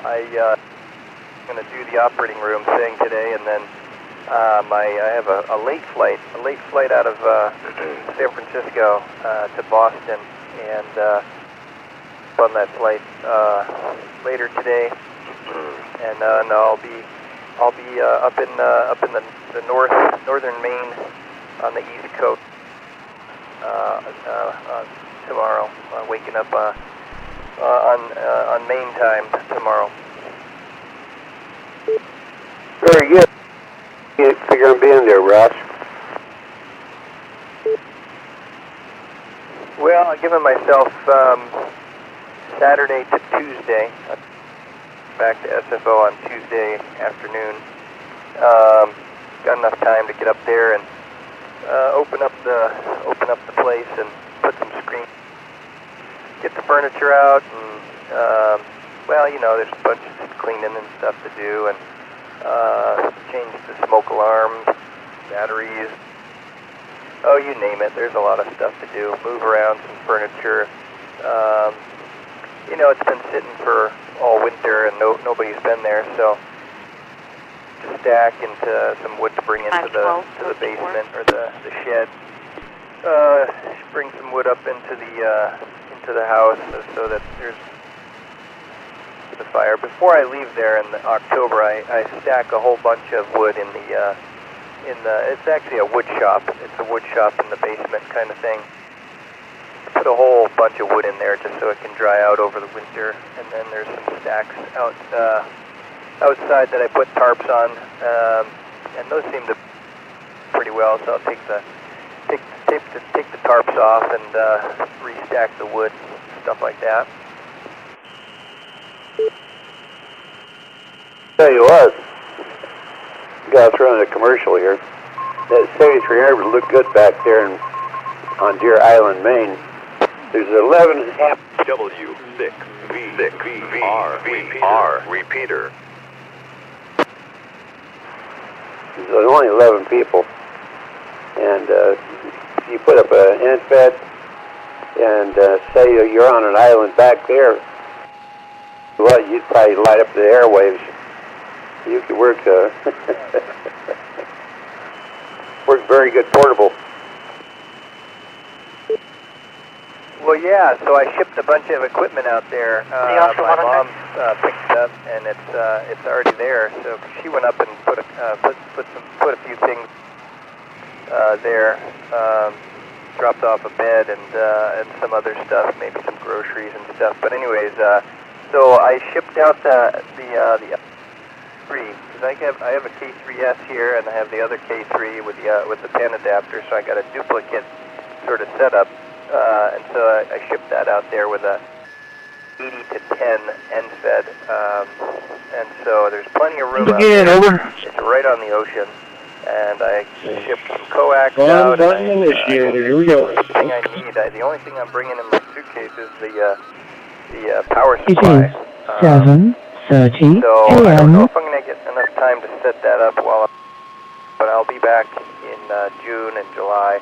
I'm going to do the operating room thing today, and then I have a late flight out of San Francisco to Boston, and on that flight later today, and I'll be up in the northern Maine on the East Coast tomorrow, waking up on Maine time tomorrow. Very good. You figure on being there, Ross. Well, I've given myself Saturday to Tuesday. Back to SFO on Tuesday afternoon. Got enough time to get up there and open up the place and put some screens, get the furniture out, and well, you know, there's a bunch of cleaning and stuff to do, and change the smoke alarms, batteries, oh, you name it. There's a lot of stuff to do. Move around some furniture. You know, it's been sitting for all winter and nobody's been there, so to stack into some wood to bring into the basement or the shed. Bring some wood up into the house so that there's the fire. Before I leave there in October, I stack a whole bunch of wood in the it's actually a wood shop. It's a wood shop in the basement kind of thing. Put a whole bunch of wood in there just so it can dry out over the winter, and then there's some stacks outside that I put tarps on, and those seem to pretty well. So I'll take the tarps off and restack the wood, stuff like that. Tell you what, got to throw in a commercial here. That 7300 would look good back there on Deer Island, Maine. There's 11.5 W6VR repeater. There's only 11 people, and if you put up an NFED and say you're on an island back there, well, you'd probably light up the airwaves. You could work work very good portable. Well, yeah. So I shipped a bunch of equipment out there. My mom picked it up, and it's already there. So she went up and put a few things there. Dropped off a bed and some other stuff, maybe some groceries and stuff. But anyways, so I shipped out the K3, because I have a K3S here, and I have the other K3 with the pen adapter. So I got a duplicate sort of setup, and so I shipped that out there with a 80 to 10 NFED, and so there's plenty of room out there. It's right on the ocean, and I shipped some coax out. Initiated. Here we go. Everything I need. The only thing I'm bringing in my suitcase is the power supply. It is 8:30 So I don't know a.m. if I'm going to get enough time to set that up but I'll be back in June and July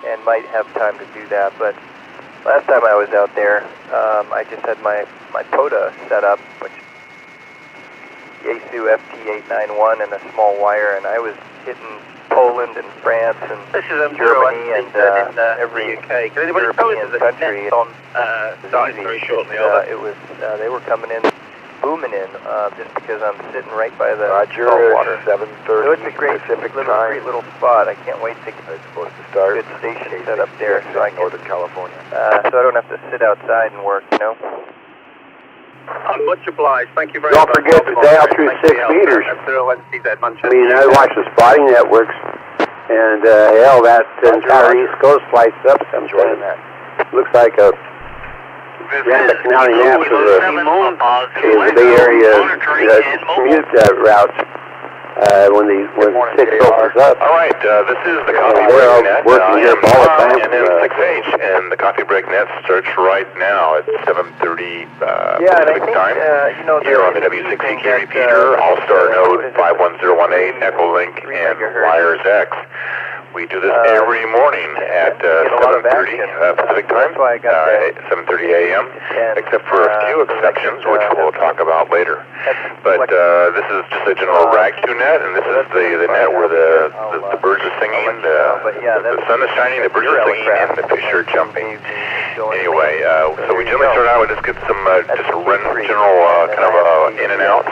and might have time to do that. But last time I was out there, I just had my POTA set up, which Yaesu FT891 and a small wire, and I was hitting Poland and France and Germany and every UK. Can anybody tell us European the country. on starting very shortly? Over. It was they were coming in, booming in, just because I'm sitting right by the Roger, water. 7:30 So it's a great Pacific little, time. great little spot. I can't wait to get It's supposed to start. a good station set up there, so I can, Northern California. so I don't have to sit outside and work, you know. I'm much obliged. Thank you very Don't much. forget to dial through 6 meters. I mean, I watch the spotting networks, and hell, that entire East Coast lights up sometimes. Looks like a random county maps of the Bay Area commute routes when 6 opens up. All right, this is the Coffee They're all Break Net. working here all the time. And N6H, and the Coffee Break Net starts right now at 7:30 Pacific time. You know, Here on the W6CK repeater, All-Star node 51018, Echolink, and Wires X. We do this every morning at 7:30 Pacific time, 7:30 a.m., except for a few exceptions, which we'll talk about later. But this is just a general rag-to-net, and this is the net where the birds are singing, the sun is shining, the birds are singing, and the fish are jumping. Anyway, so we generally start out with just get some just a general kind of in and out.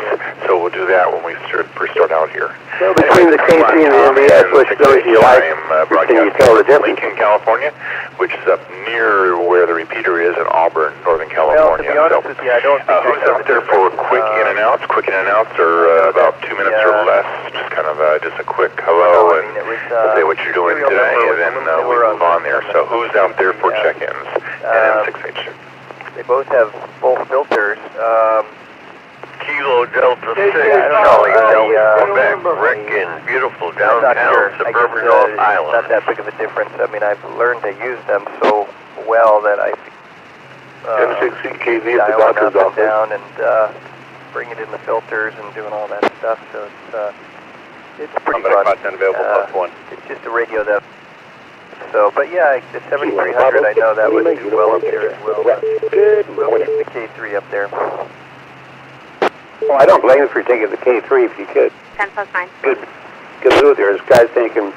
So we'll do that when we first start out here. So between the K3 and the MBS, which goes you like, broadcasting from Lincoln, California, which is up near where the repeater is in Auburn, Northern California. Well, to be honest with you, I don't think who's out there for quick in and outs? Quick in and outs are about 2 minutes or less. Just kind of just a quick hello and say what you're doing today, and then we move on there. So who's out there for check-ins? And N6H. They both have full filters. Kilo Delta 6, Charlie Delta Quebec, Rick in beautiful downtown suburban North Island. Not that big of a difference. I mean, I've learned to use them so well that I N6CKV at the dial doctor's up and office. down and bring it in the filters and doing all that stuff. So it's pretty fun. It's just a radio that. So, but yeah, the 7300, I know that would do well up there as well. We'll keep the K3 up there. Well, I don't blame you for taking the K3 if you could. 10+9. Good move there. This guy's thinking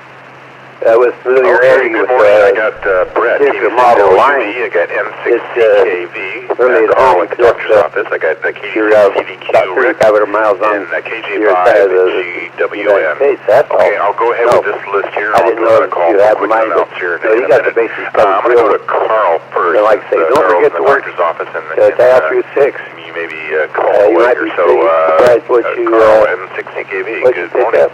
with familiarity with I got Brett. the model line. I got M6CKV. Really at home at the doctor's office. I got the KGCVQ Rick 500 miles on and the KJ5 GWN. Okay, I'll go ahead with this list here. I didn't know if you had quick mine, announce here but you got the basic stuff. I'm going to go to Carl first. Like I say, don't forget to work office and dial through 6. You maybe call away or so. Carl M6CKV. Good morning.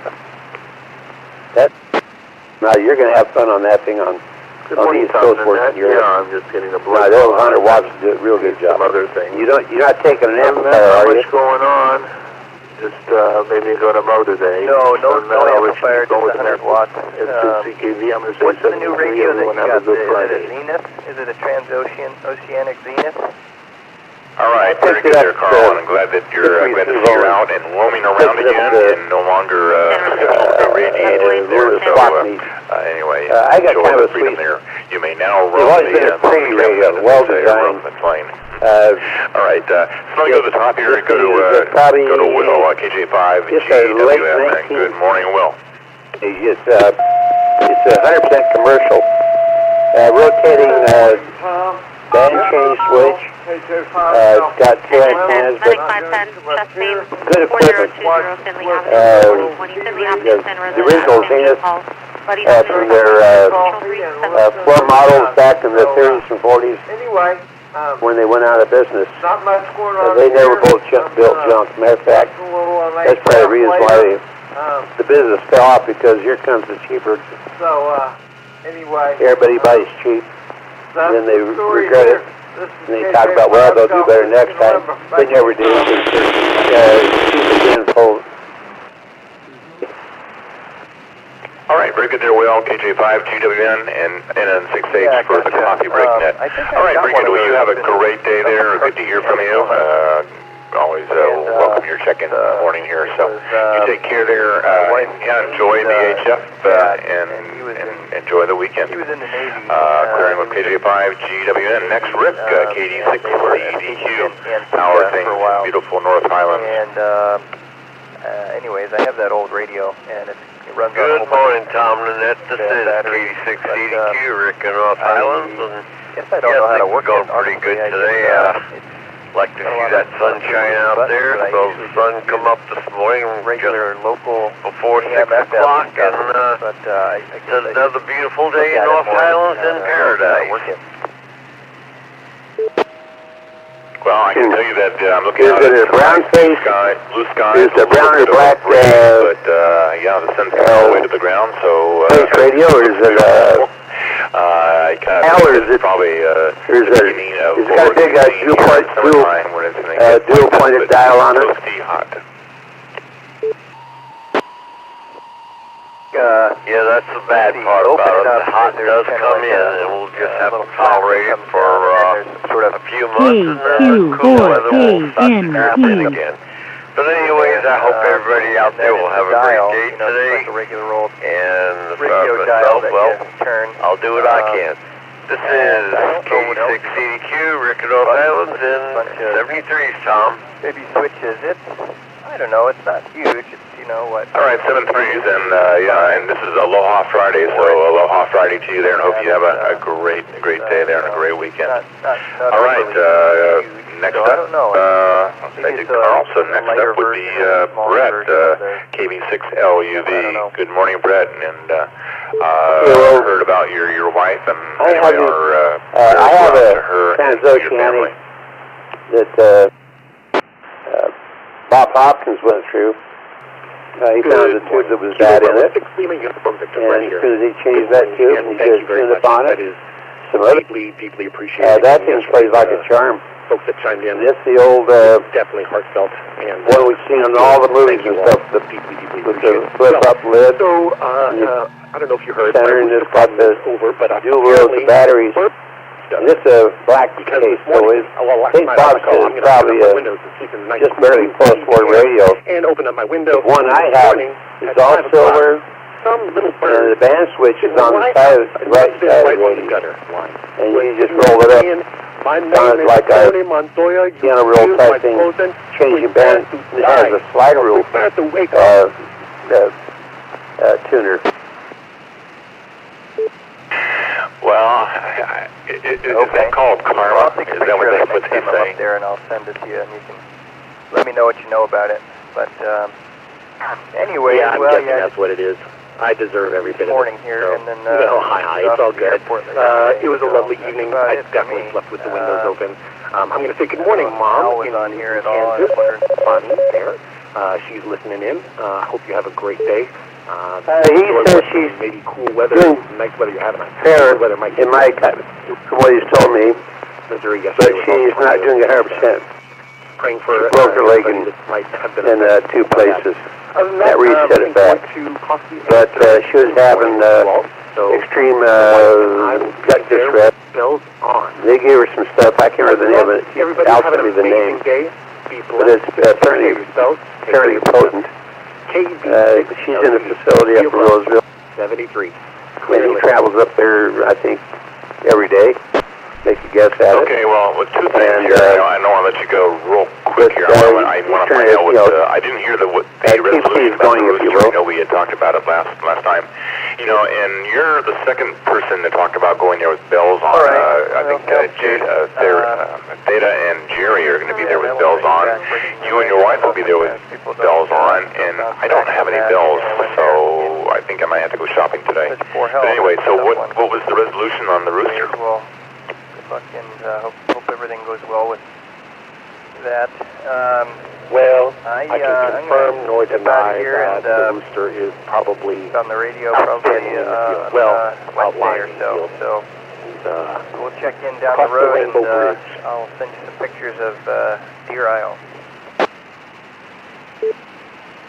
Now you're going to have fun on that thing on the East Coast working here. Yeah, I'm just getting a blood. Those 100 watts do a real good job. Other things. You're not taking an amplifier, Not are you? much going on. Just maybe go to Mo today. No amplifier, just 100 watts. N6CKV, I'm going to say What's the new radio that you got? Is it Friday. a Zenith? Is it a Oceanic Zenith? All right, very good there, Carl. I'm glad that you're out and roaming around again and no longer radiated there. So anyway, I got kind of a freedom sweet. there. You may now roam It's always been a pretty radio, well designed. the plane. All right, so let me go to the top here and go to Will, KJ5 GWM. Good morning, Will. It's 100% commercial. Rotating band change switch. It's got two antennas, but good equipment. The original Zenith from their floor models back in the 30s and 40s when they went out of business. They never both built junk. Matter of fact, that's probably the reason why the business fell off, because here comes the cheaper. Everybody buys cheap, and then they regret it. And they talk about, well, they'll do better next time. They never do. All right, very good there, Will. KJ5, GWN, and N6H for the Coffee Break Net. All right, very good. Well, you have a great day there. Good to hear from you. always welcome your check-in in the morning here. So you take care there. Enjoy VHF and enjoy the weekend. Clearing with KJ5 GWN. Next, Rick, KD6 for EDQ. Power things, beautiful North Highlands. And anyways, I have that old radio, and it runs on a Good morning, Tom Lynette. This is KD6 EDQ, Rick in North Highlands. Guess I don't know how to work it. Going pretty good today. Like to see that sunshine out there. So the sun come up this morning, regular local before 6 o'clock, and it's another beautiful day in North Highlands in paradise. Well, I can tell you that I'm looking out at brown face, blue sky. Is the brown or black? But yeah, the sun's coming all the way to the ground. So radio, or is it or is it probably is it got a big dual pointed dial on it? Yeah, that's the bad part about it. The hot does come in, and we'll just have to tolerate it for a few months, and then the cool weather will start to creep in again. But anyways, I hope everybody out there will have a great day today. And as far as myself, well, I'll do what I can. This is KD6 CDQ, Rick in North Islands, and 73's, Tom. Maybe switches. I don't know, it's not huge. It's, you know what. All right, 73's, and yeah, and this is Aloha Friday, so Aloha Friday to you there, and hope you have a great day there and a great weekend. All right, next up, thank you, Carl. So next up would be Brett, KB6LUV. Good morning, Brett, and heard about your wife, and anyway, I have a transoceanic that Bob Hopkins went through. He found a tube that was bad in it, and as soon as he changed that tube, he just tuned up on it. Some other, deeply appreciated. that thing plays like a charm. Folks that chimed in. This the old definitely heartfelt, and one we've seen in all the movies and stuff. The flip up lid. So I don't know if you heard. Center, and it's got the dual rows of batteries. And this is a black case, so I think Bob said it's probably just barely post-war radio. And open up my window. The one I have is all silver, and the band switch is on the side of the right side of the radio. And you just roll it up. Sounds like a piano roll type thing, changing band. It has a slider rule tuner. Well, is that called karma? Is that what they say? Up there, and I'll send it to you, and you can let me know what you know about it. But anyway, yeah, I'm guessing that's what it is. I deserve every bit of it. Morning here, so. and then hi, it's all good. It was a lovely evening. I definitely slept with the windows open. I'm going to say good morning, Mom. In on here at all. Bonnie there. She's listening in. I hope you have a great day. He says she's maybe cool weather, nice weather you're having. Fair, weather might in my from what he's told me, Missouri but she's not doing 100%. Praying for broke her leg in 2 places. That reset it back. But she was having extreme gut distress. They gave her some stuff. I can't remember the name of it. I'll tell you the name. But it's apparently fairly potent. She's in a facility up in Roseville. 73. And he travels up there, I think, every day. Make a guess at it. Okay, well, with 2 things here, I don't want to let you go real quick here. I want to find out what I didn't hear the resolution about the rooster. I know we had talked about it last time. You know, and you're the second person to talk about going there with bells on. I think Theta and Jerry are going to be there with bells on. You and your wife will be there with bells on, and I don't have any bells, so I think I might have to go shopping today. But anyway, so what was the resolution on the rooster? And hope everything goes well with that. Well, I can confirm nor deny that the rooster is probably on the radio, probably Wednesday or so. So we'll check in down the road, and I'll send you some pictures of Deer Isle.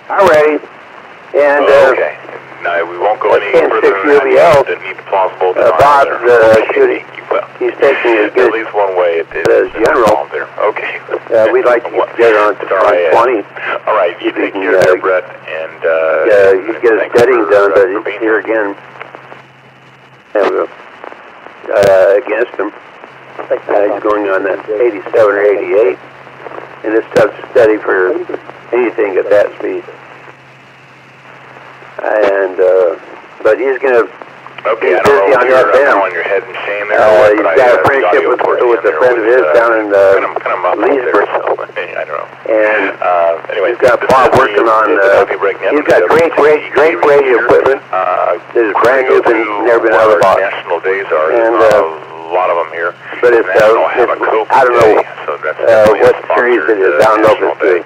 All righty. And okay. No, we won't go any further than that. Plausible. Bob's shooting. Well, he's taking at least one way it is. General. There. Okay. We'd like to get together on 20. All right, you take care there, Brett, and he'd get his studying done, but here again, against him. He's going on that 87 or 88, and it's tough to study for anything at that speed. And but he's going to. Okay, he's busy on that bend. On your head and shame there. He's got a friendship with a friend of his down in Leesburg. I don't know. And anyway, he's got Bob working on. He's got great radio equipment. This is brand new, never been out of the box. National days are. And a lot of them here. But it's I don't know what series it is. I don't know if it's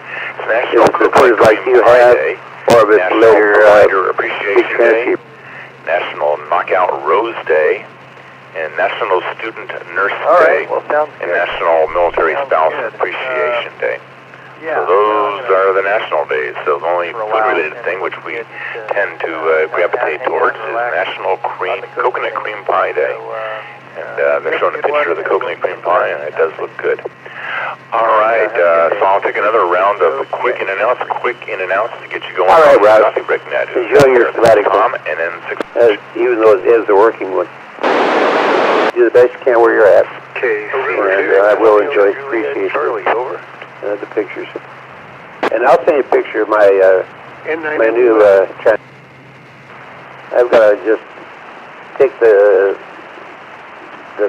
the quiz like you have, or if it's later Appreciation Day, National Knockout Rose Day, and National Student Nurse Day, and National Military Spouse Appreciation Day. So those are the national days. So the only food-related thing which we tend to gravitate towards is National Coconut Cream Pie Day. And they're showing a picture of the coconut cream pie, and it does look good. All right, so I'll take another round of quick in and outs to get you going. All right, Rob. Coffee break net. Enjoy your schematic. And then even though it is the working one. Do the best you can where you're at. Okay. And I will appreciate the pictures. And I'll send you a picture of my new channel. I've got to just take the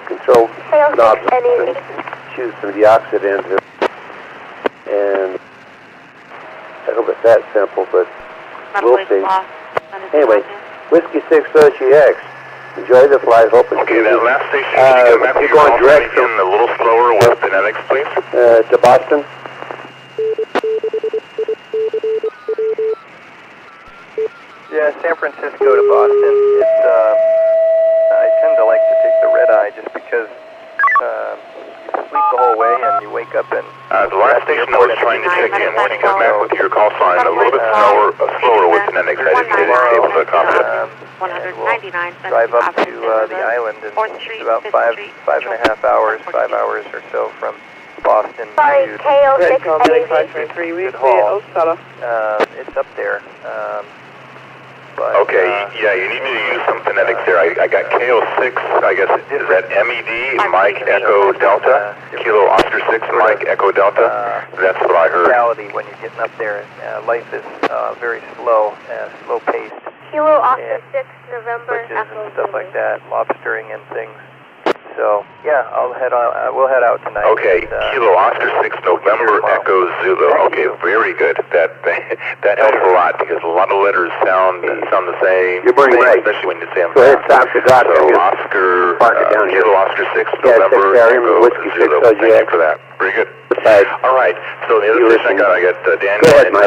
control knob and choose some deoxidant, and I hope it's that simple, but we'll see. Anyway, Whiskey 6 OGX. Enjoy the flight. Hope it's okay, that last station, you're going direct from a little slower with phonetics, please. To Boston. Yeah, San Francisco to Boston. It's I tend to like to take the red eye just because you sleep the whole way and you wake up and... the last station I was trying to check in, morning come back with your call sign a little bit slower with phonetics. I didn't get able to copy it. 199. Drive up to the island, and it's about 5.5 hours, 5 hours or so from Boston to KO683. Hall. It's up there. Okay, yeah, you need me to use some phonetics there. I got KO6, I guess, is that MED, Mike Echo Delta? Kilo Oscar 6, Mike Echo Delta? That's what I heard. Reality when you're getting up there, life is very slow, slow-paced. Kilo Oscar 6, November, and stuff like that, lobstering and things. So, yeah, we'll head out tonight. Okay, Kilo Oscar 6, November, Echo Zulu. Okay, very good. That helps a lot because a lot of letters sound the same. You're burning right. Especially when you say them. Go ahead, stop the clock. So Oscar, Kilo Oscar 6, November, Echo Zulu. Thank you for that. Very good. All right, so the other station I got Daniel at 9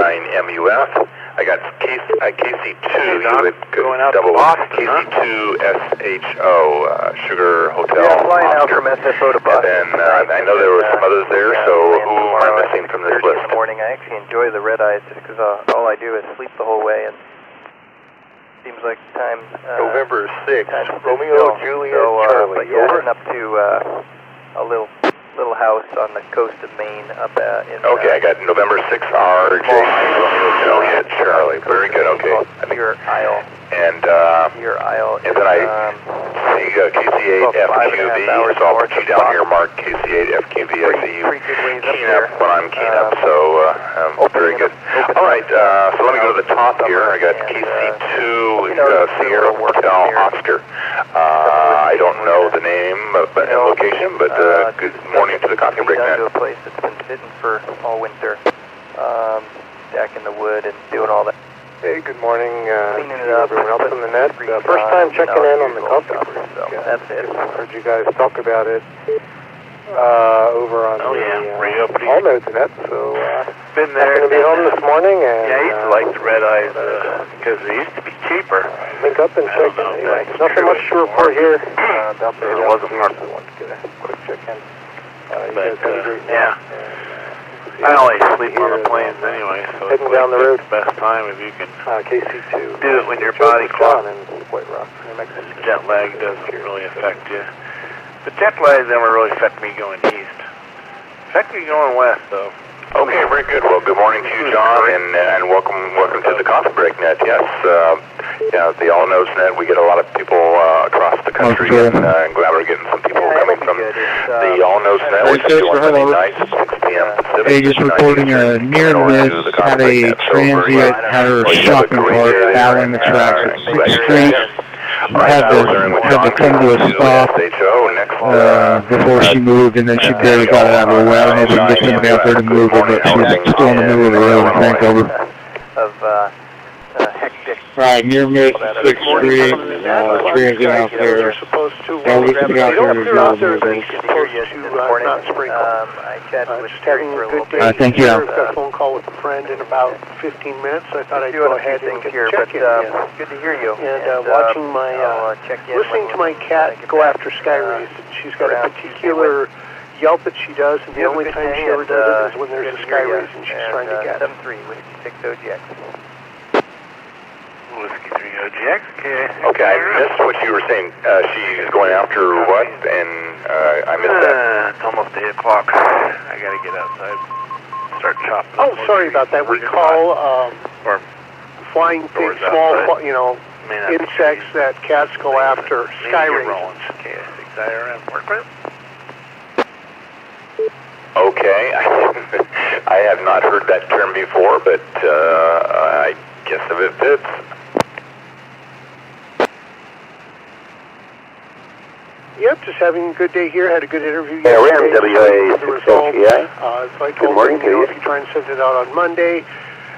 MUF. I got KC2, double KC2 SHO, Sugar Hotel. Yeah, flying out from SFO to Boston. And then I know there were some others there, so who am I missing from this list? In the morning, I actually enjoy the red eyes just because all I do is sleep the whole way, and it seems like time... November 6th, Romeo, Juliet, Charlie. But yeah, heading up to a little house on the coast of Maine up in... Okay, I got November 6th, RJ, Romeo, Juliet, Charlie. Very good, okay. Your Isle. And Your Isle. And then I see KC8 FQV, so I'll put you down here, Mark, KC8 FQV. I see you keying up when I'm keying up, so very good. All right, so let me go to the top here. I got KC2 Sierra Hotel Oscar. I don't know the name and location, but good morning to the coffee break net. To a place that's been sitting for all winter, back in the wood and doing all that. Hey, good morning, cleaning it up. Everyone else on the net. First time checking in on the coffee break. So that's it. Heard you guys talk about it over on the All Nodes net. So been there. Going to be home this morning. And, I used to like the red eyes because they used to be cheaper. Link up and check in. Anyway, nothing much to report here. About the it wasn't hard. I wanted to get a quick check in. You guys had a great night. I always sleep on the planes anyway, so heading down the road. The best time if you can KC2. do it when your body clock and White Rock, New Mexico. Jet lag doesn't really affect you. The jet lag never really affected me going east. Affected me going west, though. Okay, very good. Well, good morning to you, John, and welcome to the Coffee Break Net. Yes, yeah, the All Knows Net. We get a lot of people across the country, and I'm glad we're getting some people coming from the All Knows Net. Which is on Sunday nights, 6 p.m. Pacific. Hey, just reporting a near miss. Had a transient, had her shopping cart battling the tracks at 6th Street. Had to come to a stop before she moved, and then she barely got it out of her way. I don't know if we can get somebody out there to move her, but she's still in the middle of the road, I think, over. Right, near miss, 6th Street, transient out there. Yeah, we can get out there to deal with those. Thank you. I've got a phone call with a friend in about 15 minutes. I thought I'd go ahead and get a check-in. Good to hear you. And watching listening to my cat go after Skyrays. She's got a particular yelp that she does, and the only time she ever does it is when there's a Skyrays and she's trying to get it. 73, Whiskey 6 OGX. Whiskey 3 OGX, okay. Okay, I missed what you were saying. She's going after what? And I missed that. It's almost 8 o'clock. I gotta get outside, start chopping. Oh, sorry about that. We call flying things, small, insects that cats go after, Skyrays. Okay, 6 IRM, work with. Okay, I have not heard that term before, but I guess if it fits. Yep, just having a good day here. Had a good interview Yeah, we're yesterday. MWA The result, 6HEI. so I told them, if you try and send it out on Monday,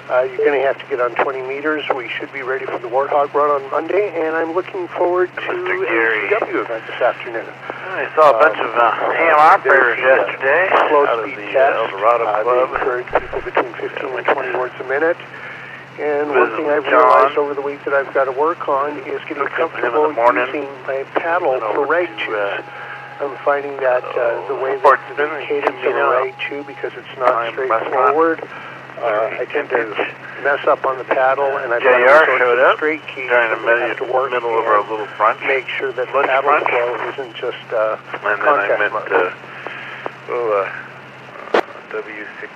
you're going to have to get on 20 meters. We should be ready for the Warthog run on Monday, and I'm looking forward to a CW event this afternoon. I saw a bunch of ham operators yesterday. Slow speed test. They encourage people between 15 and 20 words a minute. And one thing I've realized over the week that I've got to work on is getting comfortable using my paddle for rag chews. I'm finding that the way that the cadence of a rag chew, because it's not straightforward, I tend to mess up on the paddle, and I've got straight keys that I have to work middle of our little brunch. Make sure that the paddle flow isn't just and then I meant W6.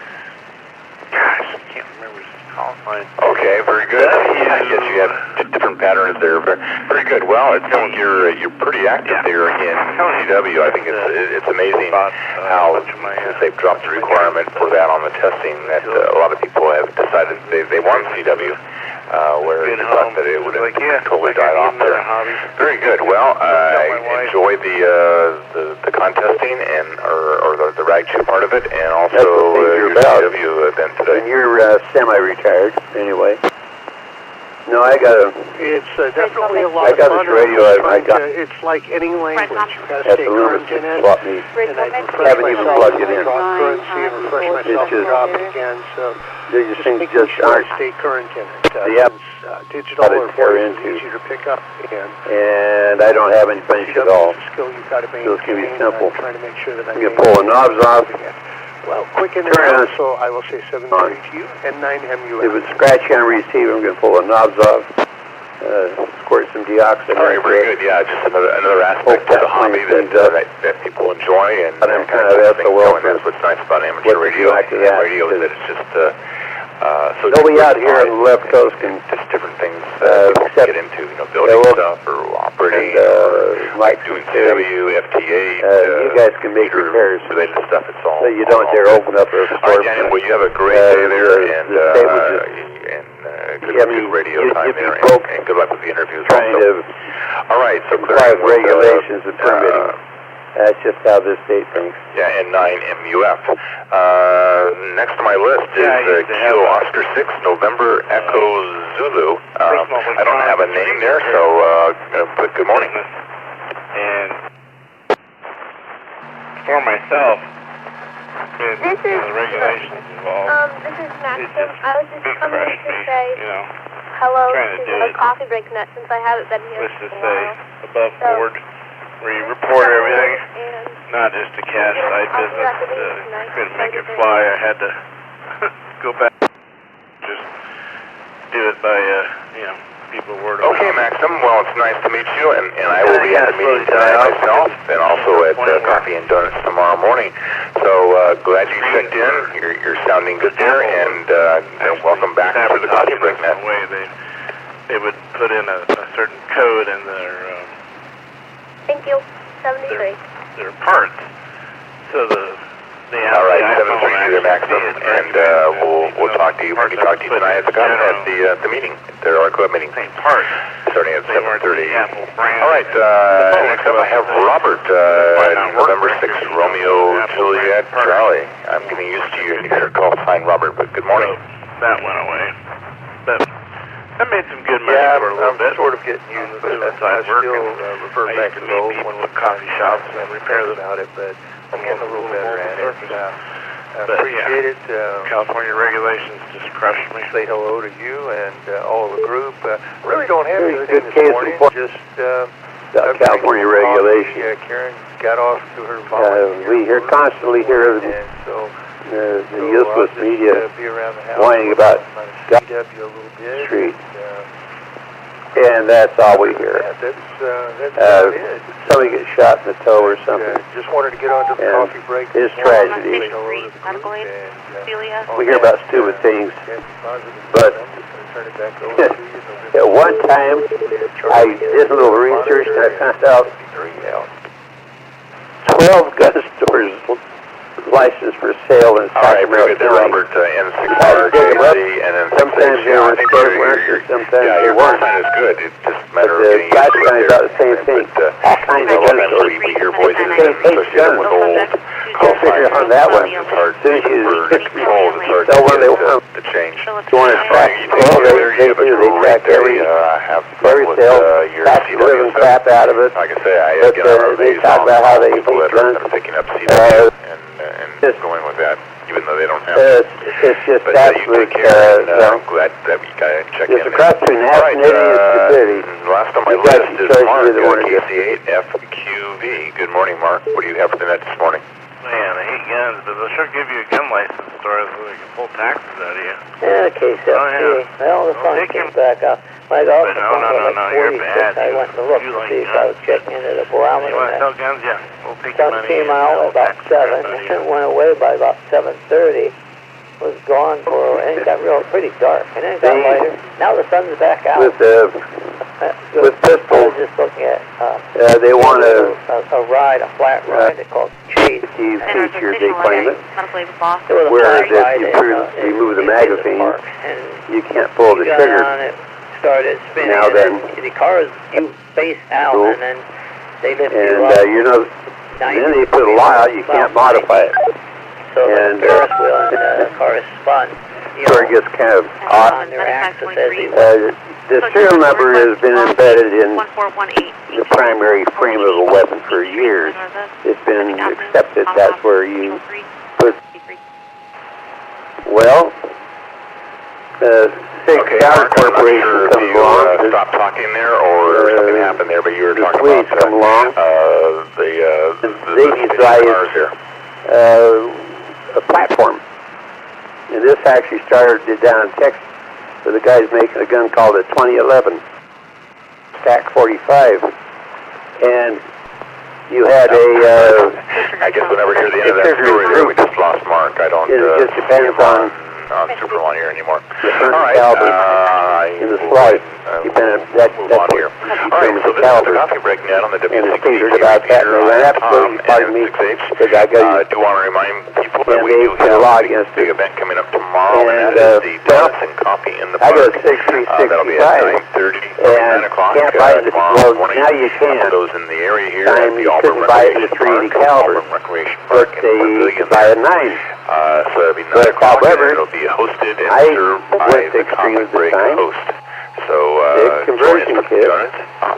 Gosh, I can't remember his call sign. Okay, very good. I guess you have different patterns there. Very good. Well, it sounds you're pretty active there in CW. I think it's amazing how since they've dropped the requirement for that on the testing, that a lot of people have decided they want CW. Where you thought that it would have totally died off there. Very good. Well, I enjoy the contesting and or the rag chew part of it, and also your CW event today. And you're semi-retired, anyway. No, I got a. It's definitely a lot of I got fun. this radio. I got. It's like any language. You've got to stay current in it. And I haven't even plugged it in. Currency and refresh myself and drop it again. So they just think making sure I stay current in it. Digital or voice is easier to pick up. And I don't have any finish at all. Skill you've got to maintain. So it's going to be simple. Trying to make sure that I'm going to pull the knobs off. Well, quick in there, so I will say 730 to you and 9MUF. If it's scratchy on receiver, I'm going to pull the knobs off. Squirt some deoxin. All right, very good. Yeah, just another aspect of the hobby that people enjoy, and I'm kind of SOL. And that's what's nice about amateur radio. Radio is that it's just so nobody out here on the left coast can just different things people get into, building stuff or operating, like doing CW, FT8. You guys can make repairs related stuff. It's all. So you don't dare open up a All right, Daniel. Well, you have a great day there, and good radio time there, and good luck with the interviews. All right, so clear regulations and permitting. That's just how this state thinks. Yeah, and 9MUF. Next on my list is Kilo Oscar 6, November Echo Zulu. I don't have a name there, so but good morning. And for myself, this is the regulations involved. This is Maxim. I was just coming to say hello to the Coffee Break Net since I haven't been here for a while. Above board, where you report everything, not just a cash site business. Couldn't make it fly. I had to go back, just do it by people word. Okay, Maxim. Well, it's nice to meet you, and I will be at the meeting tonight myself, and also at Coffee and Donuts tomorrow morning. So glad you checked in. You're sounding good there, and welcome back to the coffee break, Matt. They would put in a certain code in their Thank you. 73. Their parts. So all right, 732 there, Maxim, and we'll talk to you. We can talk to you tonight at the meeting. There are club meeting. Parts. Starting at 7:30. All right, next up I have Robert, November 6th, Romeo Juliet Charlie. I'm getting used to your call sign, Robert, but good morning. That went away. That made some good money for a little bit. Sort of getting used to it. I still refer back to those when we coffee shops and repair them out it, but I'm getting a little better at it. I appreciate it. California regulations just crushed me. Say hello to you and all of the group. Really don't have anything good this morning. Just California regulations. Karen got off to her volunteer. We constantly hear and so the useless media be around the house whining about CW a little bit. Street. And that's all we hear. That's somebody gets shot in the toe or something. Just wanted to get onto the coffee break. It's tragedy. We hear about stupid things, but at one time I did a little research and I found out 12 gun stores licensed for sale in Sacramento County. Robert, N6RJC, and then sometimes they were sometimes they weren't. Is good. It's just a matter of getting used to it. About the same thing. All kinds of gun stores. We hear voices associated with old call figure on that one. As soon as you sell one, they want to change. You want to track? Well, they do. They track every sale, tax living crap out of it. Like I say, but they talk about how they hate guns. Picking up CW and going with that, even though they don't have it. It's just absolute. I'm glad that we got to check in. It's a cross between fascinating and stupidity. Last on my list is Mark, KC8FQV. Good morning, Mark. What do you have for the net this morning? Man, I hate guns, but they'll sure give you a gun license store so they can pull taxes out of you. Yeah, KC8. Well, the phone came back up. My golf was like 46. I went to look to see if I was checking into the barometer. You want to sell guns? Yeah. We'll take your money. Came out about 7 and went away by about 7:30. Was gone for, and it got pretty dark, and then it got lighter. Now the sun's back out. With pistols, just looking at they want a flat ride. They call it Chase. Feature, they claim it. Whereas if you remove the magazine, you can't pull the trigger. Started spinning. Now then, the cars you face out, and then they lift you up. And then they put a law out. You can't modify it. So the Ferris wheel and the car is spun. So it gets kind of odd. On their axis as they the serial number has been embedded in the primary frame of a weapon for years. It's been accepted. That's where you put. Well, Mark, Corporation comes along. Stop talking there, or something happened there, but you were talking about come along. The cars here. A platform. And this actually started down in Texas, where the guy's making a gun called a 2011 Stack 45. And you had I guess we'll never hear the end of that story there. We just lost Mark. I don't it just depends on Superman here anymore. All right, in the slide. That's here. All right, so this is the coffee break net on the W6 about that. Pardon me. I do want to remind people that we do have a big event coming up tomorrow, and that is the Donuts and Coffee in the Park. That'll be at 9:30 or 9 o'clock tomorrow morning. Now you can. Those in the area here at the Auburn Recreation Park in Pavilion. Buy at 9. So it'll be 9 o'clock, and it'll be hosted and served by the coffee break host. So, conversion kit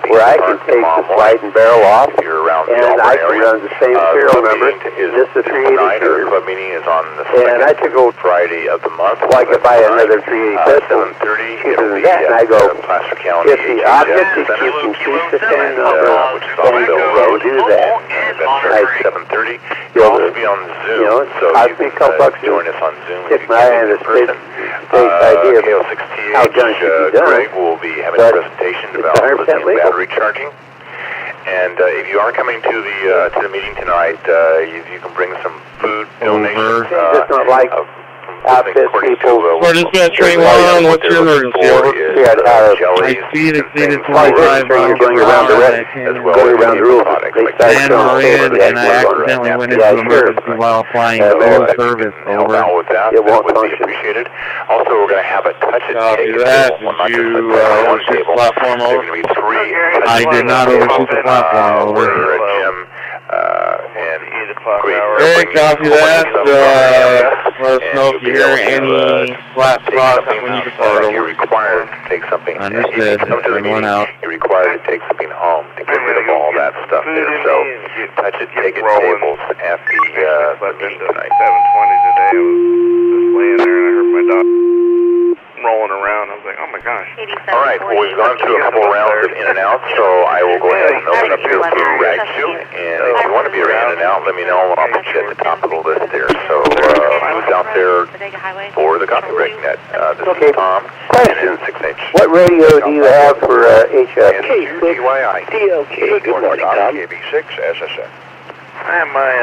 where I can take the slide and barrel off, and I can run the same serial number. This is 380. Club meeting is on the and I could go Friday of the month. Well, I could buy another 380 pistol. 7:30. Cheaper than that, and I go, Placer County. if the object is you can choose the serial number, then go do that. That starts at 7:30. You'll also be on Zoom, so you can join us on Zoom if you can in person. KO6TH, Greg will be having a presentation about lithium battery charging. And if you are coming to the meeting tonight, you can bring some food donations. For dispatch train 1, what's your emergency? Over. My speed exceeded 25 miles per hour and I came in San Marin and I accidentally went into emergency while applying full service. Over. That would be appreciated. Also, we're going to have a touch and take table. Did you overshoot the platform over? I did not overshoot the platform over. Hey, copy that. Let us know if you hear any flat spots when you depart over. You're required to take something. Understood. One out. You're required to take something home to get rid of all that stuff there. So, touch it, take it tables at the meeting tonight. 7:20 today. I was just laying there and I heard my dog rolling around. I was like, oh my gosh. All right, well, we've gone through a couple rounds of in and out, so I will go ahead and open up here for Rag 2. And if you want to be around and out, let me know. I'll put you at the top of the list there. So, who's out there for the coffee break net? This is Tom. Question. 6H. What radio do you have for HF? KBYI. DLK. Good morning, Tom. KB6 SSF. I have my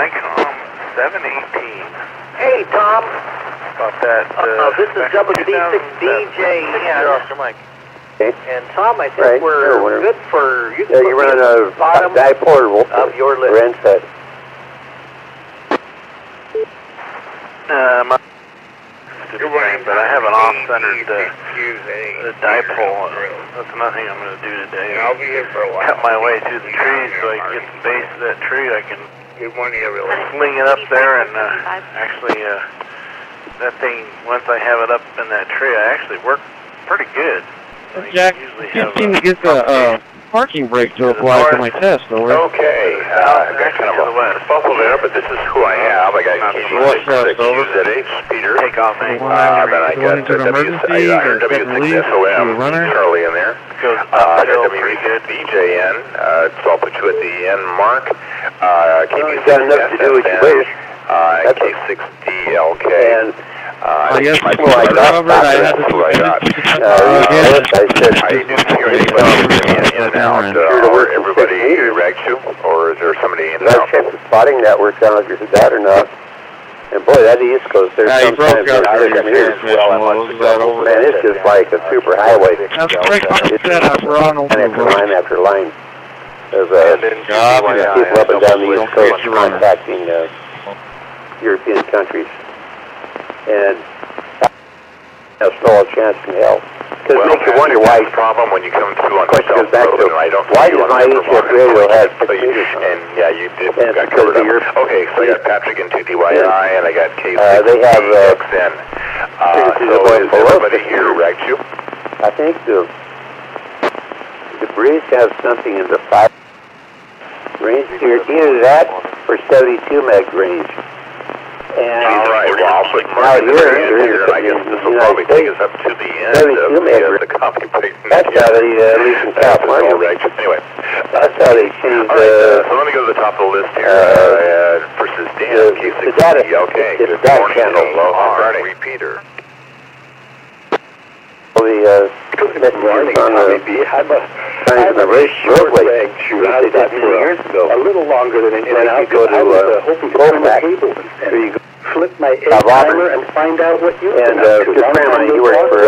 ICOM 718. Hey, Tom. About that. This is WD6DJ. Okay. And Tom, I think we're good for you. You're running a dipole of your list. But I have an off-centered dipole. That's nothing I'm going to do today. I'll be here for a while. Cut my way through the trees so I can get the base of that tree. I can sling it up there and actually that thing, once I have it up in that tree, I actually work pretty good. Jack, you seem to get the parking brake to apply for my test, over. Okay, I've got kind of a bubble there, but this is who I have. I got KG6ZH, Peter. Take off, then I got W6SOM, Charlie in there. I got WVJN, so I'll put you at the end, Mark. KG6SSN, K6DLK. I guess I had to do it. I didn't hear anybody in and out. Everybody rags you, or is there somebody in and out? Check the spotting network out if it's that or not. And boy, that East Coast, there's sometimes man, it's just like a super highway. That's great. Line after line. There's people up and down the East Coast contacting European countries. And that's no chance in hell. Because it makes you wonder why. Problem when you come through on the South Road, and I don't why does my HF radio have computers? And yeah, you did. Got covered up. Okay, so I got Patrick and TTYI, and I got K6. They have XN. So is everybody here ragged you? I think the Breeze has something in the 5 range. Either that or 72 meg range. And all right, well, I'll put Mark here. I guess this will probably take us up to the end of the copy break. That's how they, at least in California. Anyway, that's how they change. All right, so let me go to the top of the list here. Versus Dan, K6. Okay, good morning. Hello, repeater. Good morning. I'm a very short way. I did that many years ago. A little longer than anything. And I'll go to Goldback. So you flip my timer and find out what you and good friend of mine, he worked for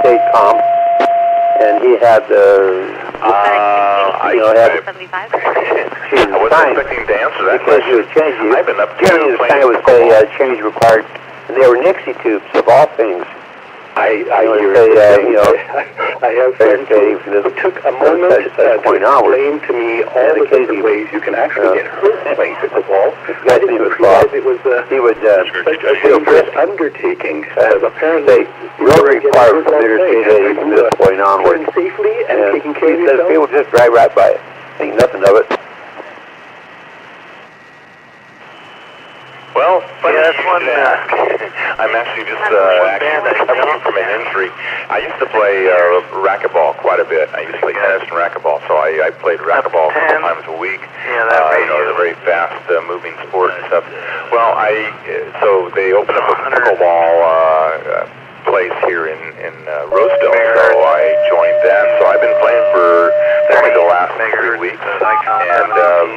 State Com, and he had I wasn't expecting to answer that question. I've been up to the time was a change required, and they were Nixie tubes of all things. I have friends who took a moment to explain to me all the different ways you can actually get hurt playing pickleball. I didn't realize it was such a dangerous undertaking. Apparently, real required for interstate from this point onward. Safely and taking care of yourself. People just drive right by it, think nothing of it. Well, funny that's one. I'm actually just recovering from an injury. I used to play racquetball quite a bit. I used to play tennis and racquetball, so I played racquetball a couple times a week. Yeah, that it's a very fast moving sport and stuff. Well, so they opened up a pickleball place here in Rosedale, so I joined that. So I've been playing for probably the last 3 weeks, and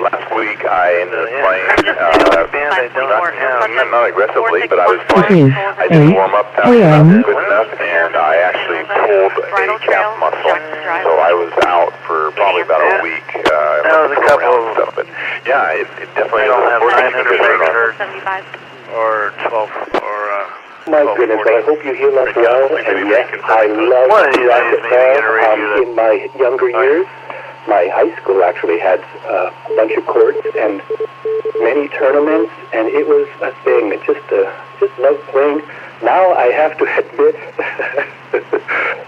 last week I ended up playing, not aggressively, but I was playing. I didn't warm up fast enough, good enough, and I actually pulled a calf muscle, so I was out for probably about a week. That was a couple of stuff, but yeah, it definitely don't have 900 or 12 or My goodness, I hope you heal up well, and yes, I love racquetball. In my younger years, my high school actually had a bunch of courts and many tournaments, and it was a thing. Just loved playing. Now I have to admit,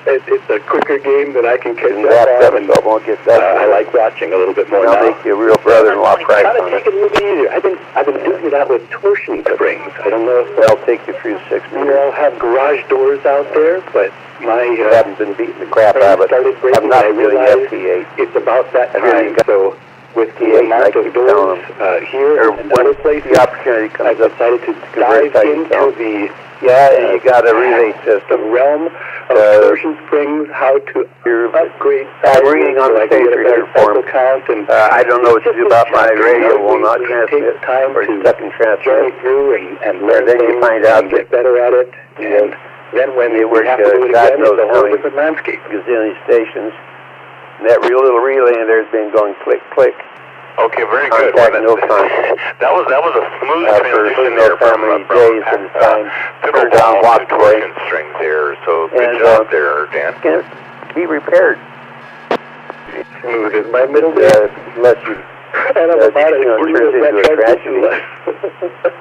it's a quicker game than I can catch up on, and I like watching a little bit more now. I'll make you a real brother-in-law price on it. Take it a little bit easier. I've been doing that with torsion springs. I don't know if I'll take you through 6 minutes. I'll have garage doors out there, but my haven't been beating the crap out of it. Started breaking. I'm not I doing realized FT8. it's about that time. So with the amount of doors here and other places, the opportunity comes I've decided to dive into the you got a relay system. Realm of torsion springs, how to upgrade. I'm reading on the paper here for him. Count and I don't know what to do about my radio. Will not transmit time or stuck in transfer. journey through and learn then you find out get better at it. And then when you work, have to do it God again, knows it's a how whole many different landscape. gazillion stations. And that real little relay in there has been going click, click. Okay, very good. Contact, no contact. That was a smooth transition there from days at a time. pickleball to torsion strings there. So good job there, Dan. Can be repaired. Smooth is my middle name. Unless you and I'm about it. turns into a tragedy.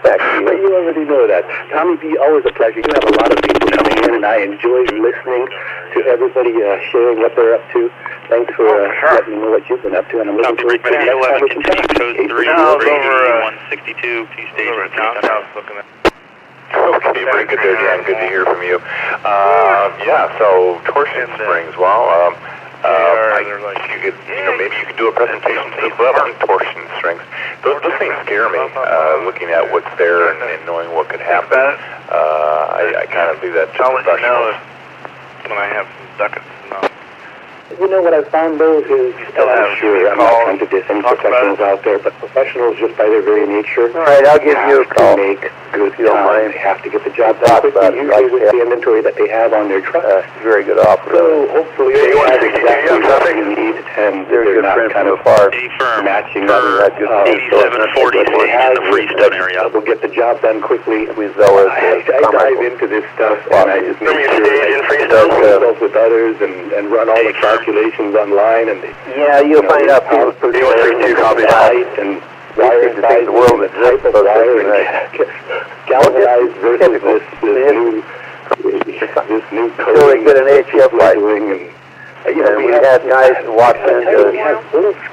Back to you. But you already know that. Tommy B, always a pleasure. You have a lot of people coming in, and I enjoy listening to everybody sharing what they're up to. Thanks for letting me know what you've been up to, and I'm looking forward to the next time we can talk. Code 3, 162, T-Stage. Okay, very good there, Dan. Good to hear from you. So torsion springs. Well, maybe you could do a presentation to the club on torsion strings. Those things scare me. Looking at what's there and knowing what could happen. I kind of do that to professionals. When I have some ducats. You know what I found though is, and I'm sure I'm not trying to diss any professionals out there, but professionals just by their very nature, all right, I'll give you a call. Make good time. They have to get the job done quickly, usually with the inventory that they have on their truck. Very good offer. So hopefully they have exactly what they need, and they're not kind of matching up. 8740 in the Freestone area. We'll get the job done quickly. I dive into this stuff, and I just make sure I consult with others and run all the calculations online, and you'll find out people and wire size, the world is type of wire, and galvanized versus this new code. So they get an HF light. And we had guys who walked in to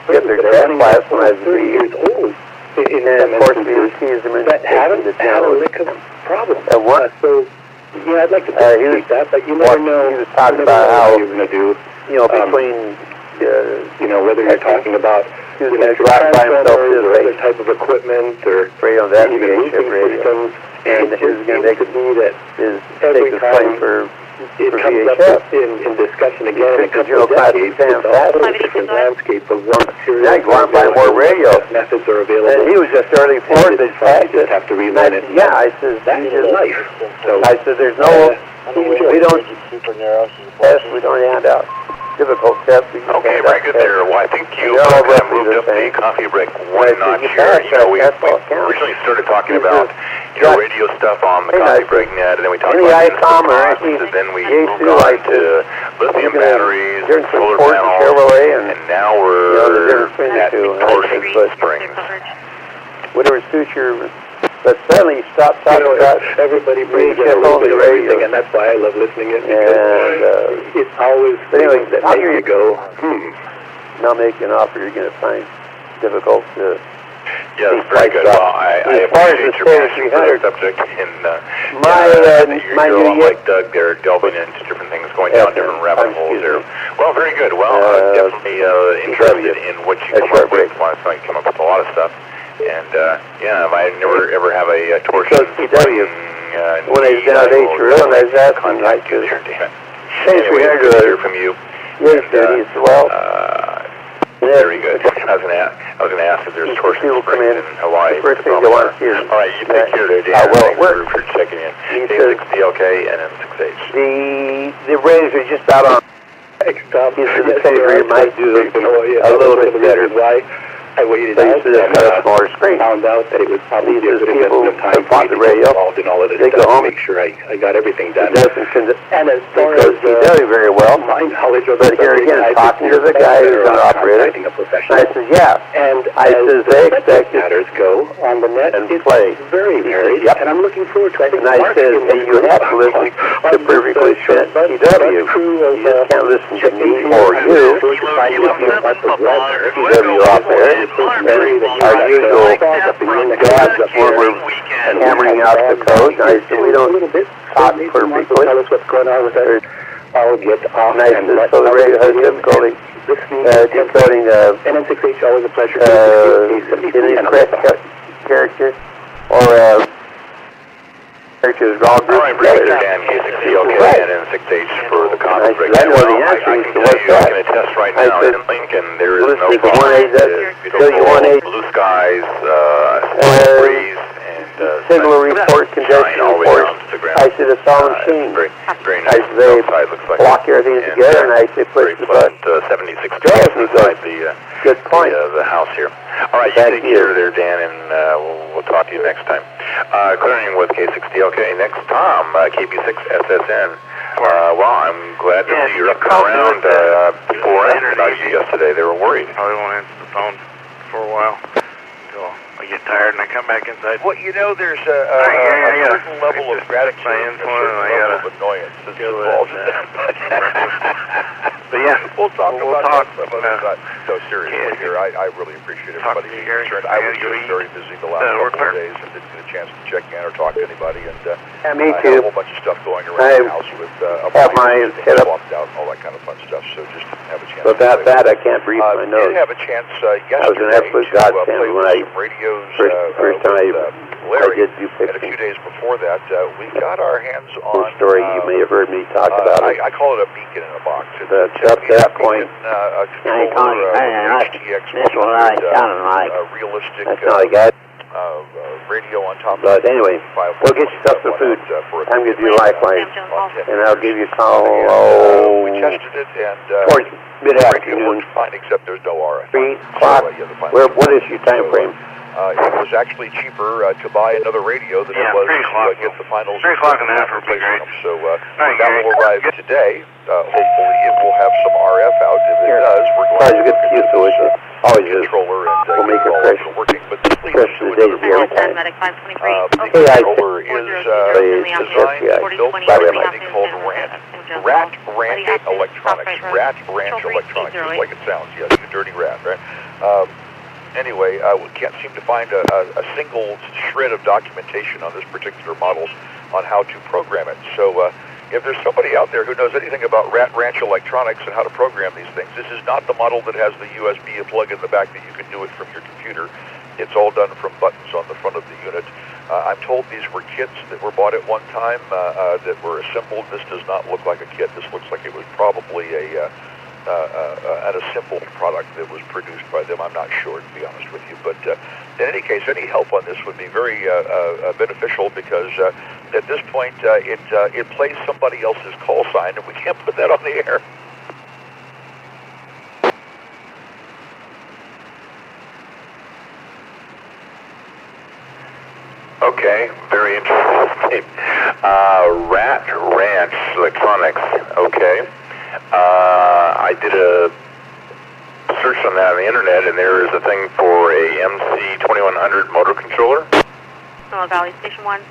get their gas lights when I was 30 years old. And of course we refused them that haven't had a lick of problem. What? So, I'd like to appreciate that, but you never know. He was talking about how you're going to do. Between whether you're talking about other type of equipment or radio navigation systems, and it could be that every time it comes up in discussion again in a couple of decades. It's all a different landscape of what material. Now you go out and buy more radio. Methods are available. And he was just early forward. They just have to relearn it. Yeah, I said that's your life. So I said there's no. We don't test. We don't hand out difficult tests. Okay, very good there. Well, I think you kind of moved up the coffee break one notch here. We originally started talking about radio stuff on the coffee break net, and then we talked about processes, and then we moved on to lithium batteries, solar panels, and now we're at torsion springs. Whatever suits your. But suddenly you stop talking about everybody brings in a little bit of everything, and that's why I love listening in, because it's always things that make you go, Now make an offer you're going to find difficult to Yes, very good. Well, I appreciate your passion for the subject, and you're like Doug, they're delving into different things, going down different rabbit holes there. Well, very good. Well, definitely interested in what you come up with. Last night came up with a lot of stuff, and yeah, if I never ever have a torsion spring, when I was down at H.R.L. and I was asking, like, anyway, good to hear from you. Yes, as well. Very good. I was going to ask if there's torsion springs in Hawaii. The first thing they want to see is... All right, you take care there, Dan. Thanks for checking in. K6DLK and N6H. The rays are just out on... The February might do a little bit better. I waited out and found out that it was probably a good investment of time for me to get involved in all of this stuff to make sure I got everything done. And as far as very well, my knowledge of but here again, talking to the guy who's an operator, I said, yeah. And I said, they expect matters go on the net and play. Very varied, and I'm looking forward to it. And I said, you have to listen to Perfectly Fit TW. You just can't listen to me or you. TW off there. Our usual gas when we're hammering out the code. I said, we don't talk perfectly. Tell us what's going on with that. I'll get off and so the radio has difficulty decoding NN6H, always a pleasure. Any character or characters all grouped together. All right, Brigadier Dan, K6DLK and N6H for the conference break. I know the answer. I can tell you, I'm going to test right now in Lincoln. There is no blue skies, breeze, and signal report, congestion report. I said, it's all machine. Very nice. They block everything together, and I say, push the button. 76 degrees inside good point. The house here. All right, you take care there, Dan, and we'll talk to you next time. Clearing with K6DLK. Next, Tom, KB6SSN. Well, I'm glad to see you're up and around. People were asking about you yesterday. They were worried. Probably won't answer the phone for a while until I get tired and I come back inside. Well, you know, there's a certain level of gratitude and a certain level of annoyance that's involved in that. But yeah, we'll talk about that. So seriously here, I really appreciate everybody being concerned. I was just very busy the last couple of days and didn't get a chance to check in or talk to anybody. And me I too. had a whole bunch of stuff going around the house with have my head up, swapped out, all that kind of fun stuff. So just didn't have a chance. But without that, I can't breathe my nose. Did have a chance yesterday. I was an absolute godsend when I radios. First time I did do and a few days before that, we got our hands on a story you may have heard me talk about. I call it a beacon in a box. Up to that point, realistic that's not a guy. radio on top of but anyway, we'll get yourself some food. I'm going to do lifeline, and I'll give you a call. We tested it, and towards mid-afternoon. Fine, except there's no RF. 3 o'clock. What is your time frame? It was actually cheaper to buy another radio than it was to get the finals. 3 o'clock and a half would be great. So that will arrive today. Hopefully it will have some RF out. If it does, we're going to get the use of it. Always is. Controller and we'll make it fresh. Working, but this fresh to the day every time. The controller is designed and built by a company called Rat Ranch Electronics. Rat Ranch Electronics, just like it sounds. Yes, you dirty rat, right? Anyway, we can't seem to find a single shred of documentation on this particular model on how to program it. So if there's somebody out there who knows anything about Rat Ranch Electronics and how to program these things, this is not the model that has the USB plug in the back that you can do it from your computer. It's all done from buttons on the front of the unit. I'm told these were kits that were bought at one time that were assembled. This does not look like a kit. This looks like it was probably an assembled product that was produced by them. I'm not sure, to be honest with you. But in any case, any help on this would be very beneficial because at this point it plays somebody else's call sign, and we can't put that on the air. Okay, very interesting. Rat Ranch Electronics, okay. I did a search on that on the internet, and there is a thing for a MC2100 motor controller. Sonoma Valley Station 1,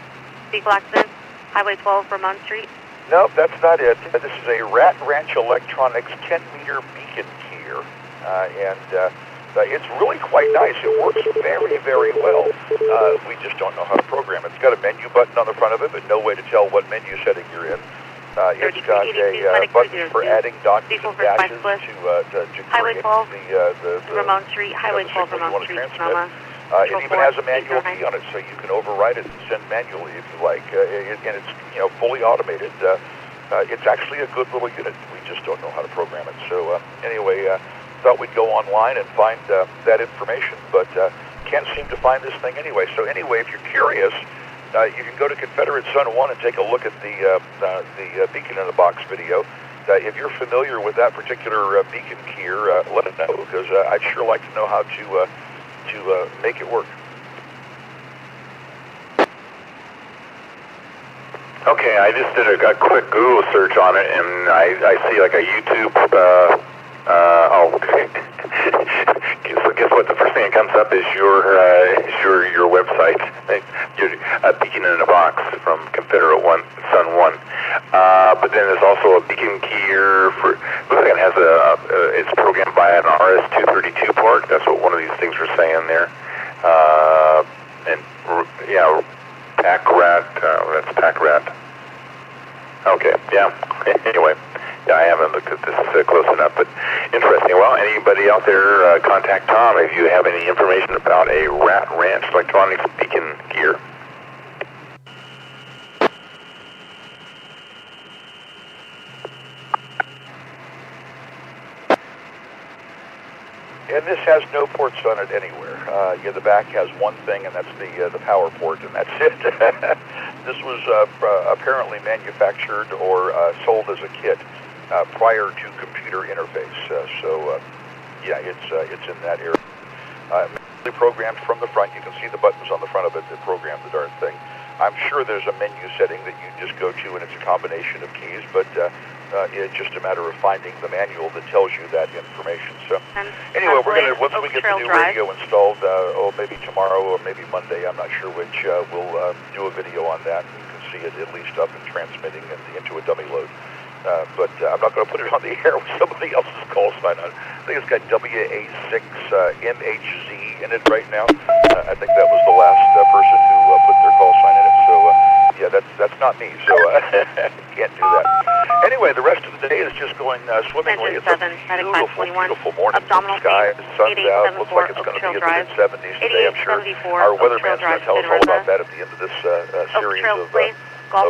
vehicle accident, Highway 12, Vermont Street. Nope, that's not it. This is a Rat Ranch Electronics 10-meter beacon here, and It's really quite nice. It works very, very well. We just don't know how to program it. It's got a menu button on the front of it, but no way to tell what menu setting you're in. It's got a button for adding dots and dashes to create the Ramon Street, Highway 12, Ramon Street, Sonoma. It even has a manual key on it, so you can override it and send manually if you like. And it's fully automated. It's actually a good little unit. We just don't know how to program it. So anyway, thought we'd go online and find that information, but can't seem to find this thing anyway. So anyway, if you're curious, you can go to Confederate Sun 1 and take a look at the beacon in the box video. If you're familiar with that particular beacon keyer, let it know, because I'd sure like to know how to make it work. Okay, I just did a quick Google search on it, and I see like a YouTube. So guess what? The first thing that comes up is your website. A beacon in a box from Confederate Sun 1. But then there's also a beacon keyer for. Looks like it has it's programmed by an RS-232 port. That's what one of these things are saying there. And yeah. Pack-Rat, that's Pack-Rat. Okay, yeah. Anyway, yeah, I haven't looked at this close enough, but interesting. Well, anybody out there, contact Tom if you have any information about a Rat Ranch electronics beacon gear. And this has no ports on it anywhere. The back has one thing, and that's the power port, and that's it. This was apparently manufactured or sold as a kit prior to computer interface. Yeah, it's in that area. Manually programmed from the front. You can see the buttons on the front of it that program the darn thing. I'm sure there's a menu setting that you just go to, and it's a combination of keys, but it's just a matter of finding the manual that tells you that information. So anyway, we're going to, once we get the new radio installed, maybe tomorrow or maybe Monday, I'm not sure which, we'll do a video on that, and you can see it at least up and transmitting into a dummy load. But I'm not going to put it on the air with somebody else's call sign on it. I think it's got WA6MHZ in it right now. I think that was the last person who put their call sign in it. So yeah, that's not me. So can't do that. Anyway, the rest of the day is just going swimmingly. It's a beautiful morning. Sky, the sun's out. Looks like it's going to be in the mid-70s today. I'm sure our weatherman's going to tell us all about that at the end of this series of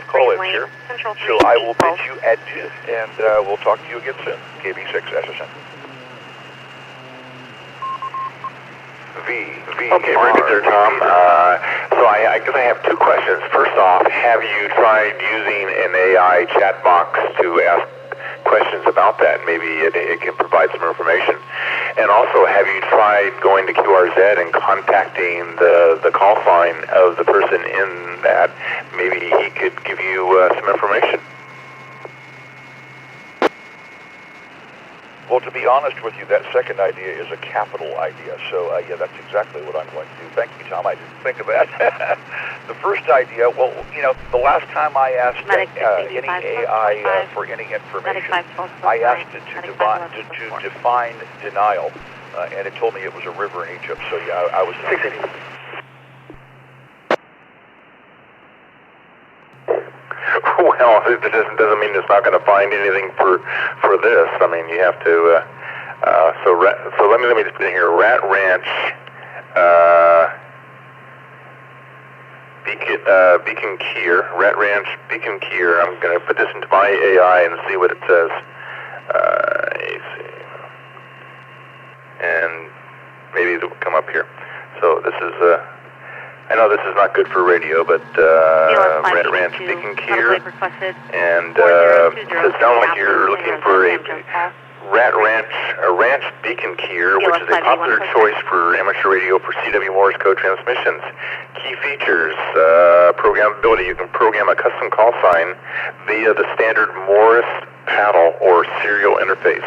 call-ins here. So I will bid you adieu, and we'll talk to you again soon. KB6 SSN. Okay, very good there, Tom. So I guess I have two questions. First off, have you tried using an AI chat box to ask questions about that? Maybe it can provide some information. And also, have you tried going to QRZ and contacting the call sign of the person in that? Maybe he could give you some information. Well, to be honest with you, that second idea is a capital idea. So, yeah, that's exactly what I'm going to do. Thank you, Tom. I didn't think of that. The first idea, well, the last time I asked any AI for any information, I asked it to define denial, and it told me it was a river in Egypt. So, yeah, I was thinking. Well, it doesn't mean it's not going to find anything for this. I mean, you have to. So let me just put in here. Rat Ranch, beacon keyer. Rat Ranch beacon keyer. I'm going to put this into my AI and see what it says. And maybe it will come up here. So this is. I know this is not good for radio, but Rat Ranch beacon keyer, and it sounds like you're looking for a ranch beacon keyer, which is a popular choice for amateur radio for CW Morse code transmissions. Key features: programmability. You can program a custom call sign via the standard Morse paddle or serial interface.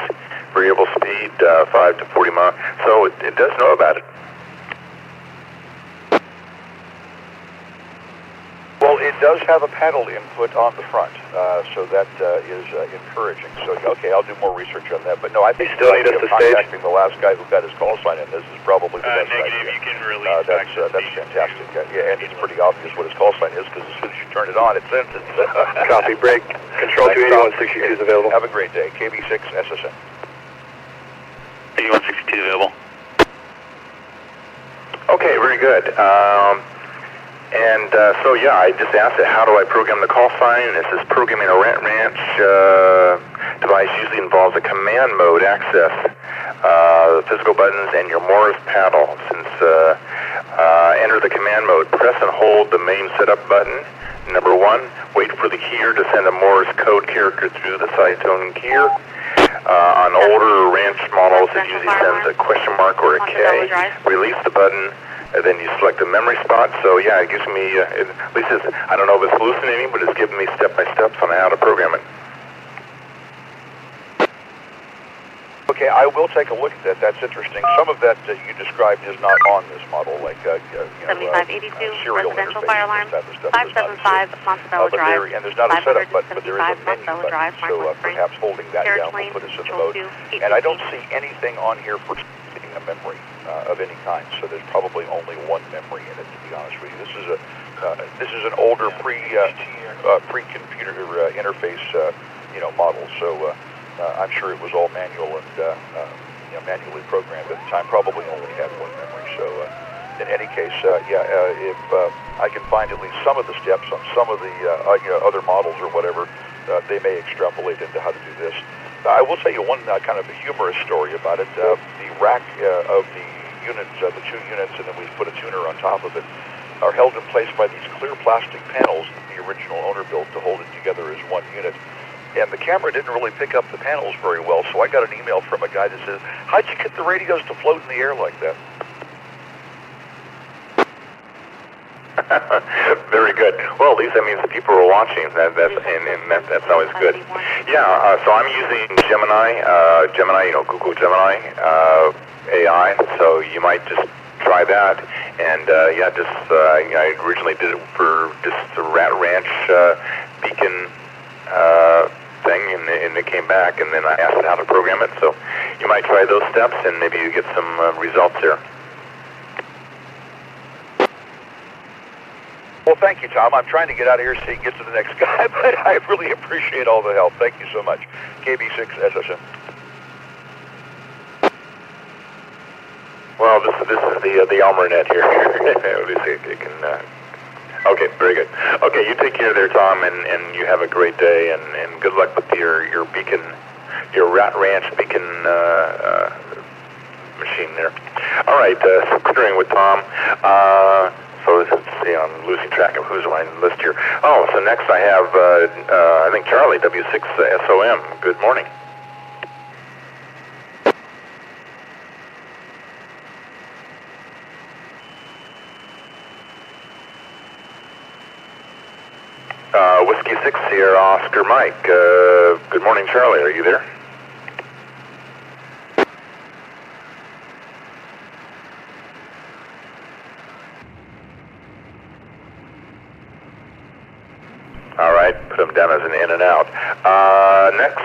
Variable speed, 5 to 40 miles. So it does know about it. Well, it does have a paddle input on the front, so that is encouraging. So, okay, I'll do more research on that. But no, I think still need us to contacting the last guy who got his call sign in, this is probably the best negative, idea. you can release that's fantastic. Yeah, and it's pretty obvious what his call sign is, because as soon as you turn it on, it sends it. Copy, break. Control 28162 is available. Have a great day. KB6 SSM. 8162 available. Okay, very good. So yeah, I just asked it, how do I program the call sign? And it says programming a ranch device usually involves a command mode access, the physical buttons, and your Morris paddle. Since enter the command mode, press and hold the main setup button. Number 1, wait for the keyer to send a Morse code character through the side tone keyer. On older ranch models, it usually sends a question mark or a K. Release the button, and then you select the memory spot. So yeah, it gives me, at least it's, I don't know if it's hallucinating, but it's giving me step-by-steps on how to program it. Okay, I will take a look at that. That's interesting. Some of that you described is not on this model, like 7582 serial residential interface fire alarm. 575 Montebello Drive. And there's not a setup button, but there is a menu Montebello button. Drive, So perhaps holding that down will put us in the mode. And I don't see anything on here for getting a memory of any kind. So there's probably only one memory in it, to be honest with you. This is an older pre-computer interface model. So. I'm sure it was all manual and manually programmed at the time. Probably only had one memory. So, in any case, if I can find at least some of the steps on some of the other models or whatever, they may extrapolate into how to do this. I will tell you one kind of a humorous story about it. The rack of the units, the 2 units, and then we put a tuner on top of it, are held in place by these clear plastic panels that the original owner built to hold it together as one unit. And the camera didn't really pick up the panels very well, so I got an email from a guy that says, how'd you get the radios to float in the air like that? Very good. Well, at least that means people are watching. That's always good. Yeah, so I'm using Gemini, Google Gemini AI, so you might just try that. And I originally did it for just the Rat Ranch beacon thing, and it came back, and then I asked it how to program it. So you might try those steps, and maybe you get some results there. Well, thank you, Tom. I'm trying to get out of here so you can get to the next guy, but I really appreciate all the help. Thank you so much. KB6 SSM. Well, this is the AlmarNet here. Let me see if you can. Okay, very good. Okay, you take care there, Tom, and you have a great day, and good luck with your beacon, your Rat Ranch beacon machine there. All right, so clearing with Tom. So let's see, I'm losing track of who's on my list here. Oh, so next I have, I think Charlie, W6SOM. Good morning. Whiskey 6 here, Oscar Mike. Good morning, Charlie. Are you there? All right, put them down as an in and out. Next.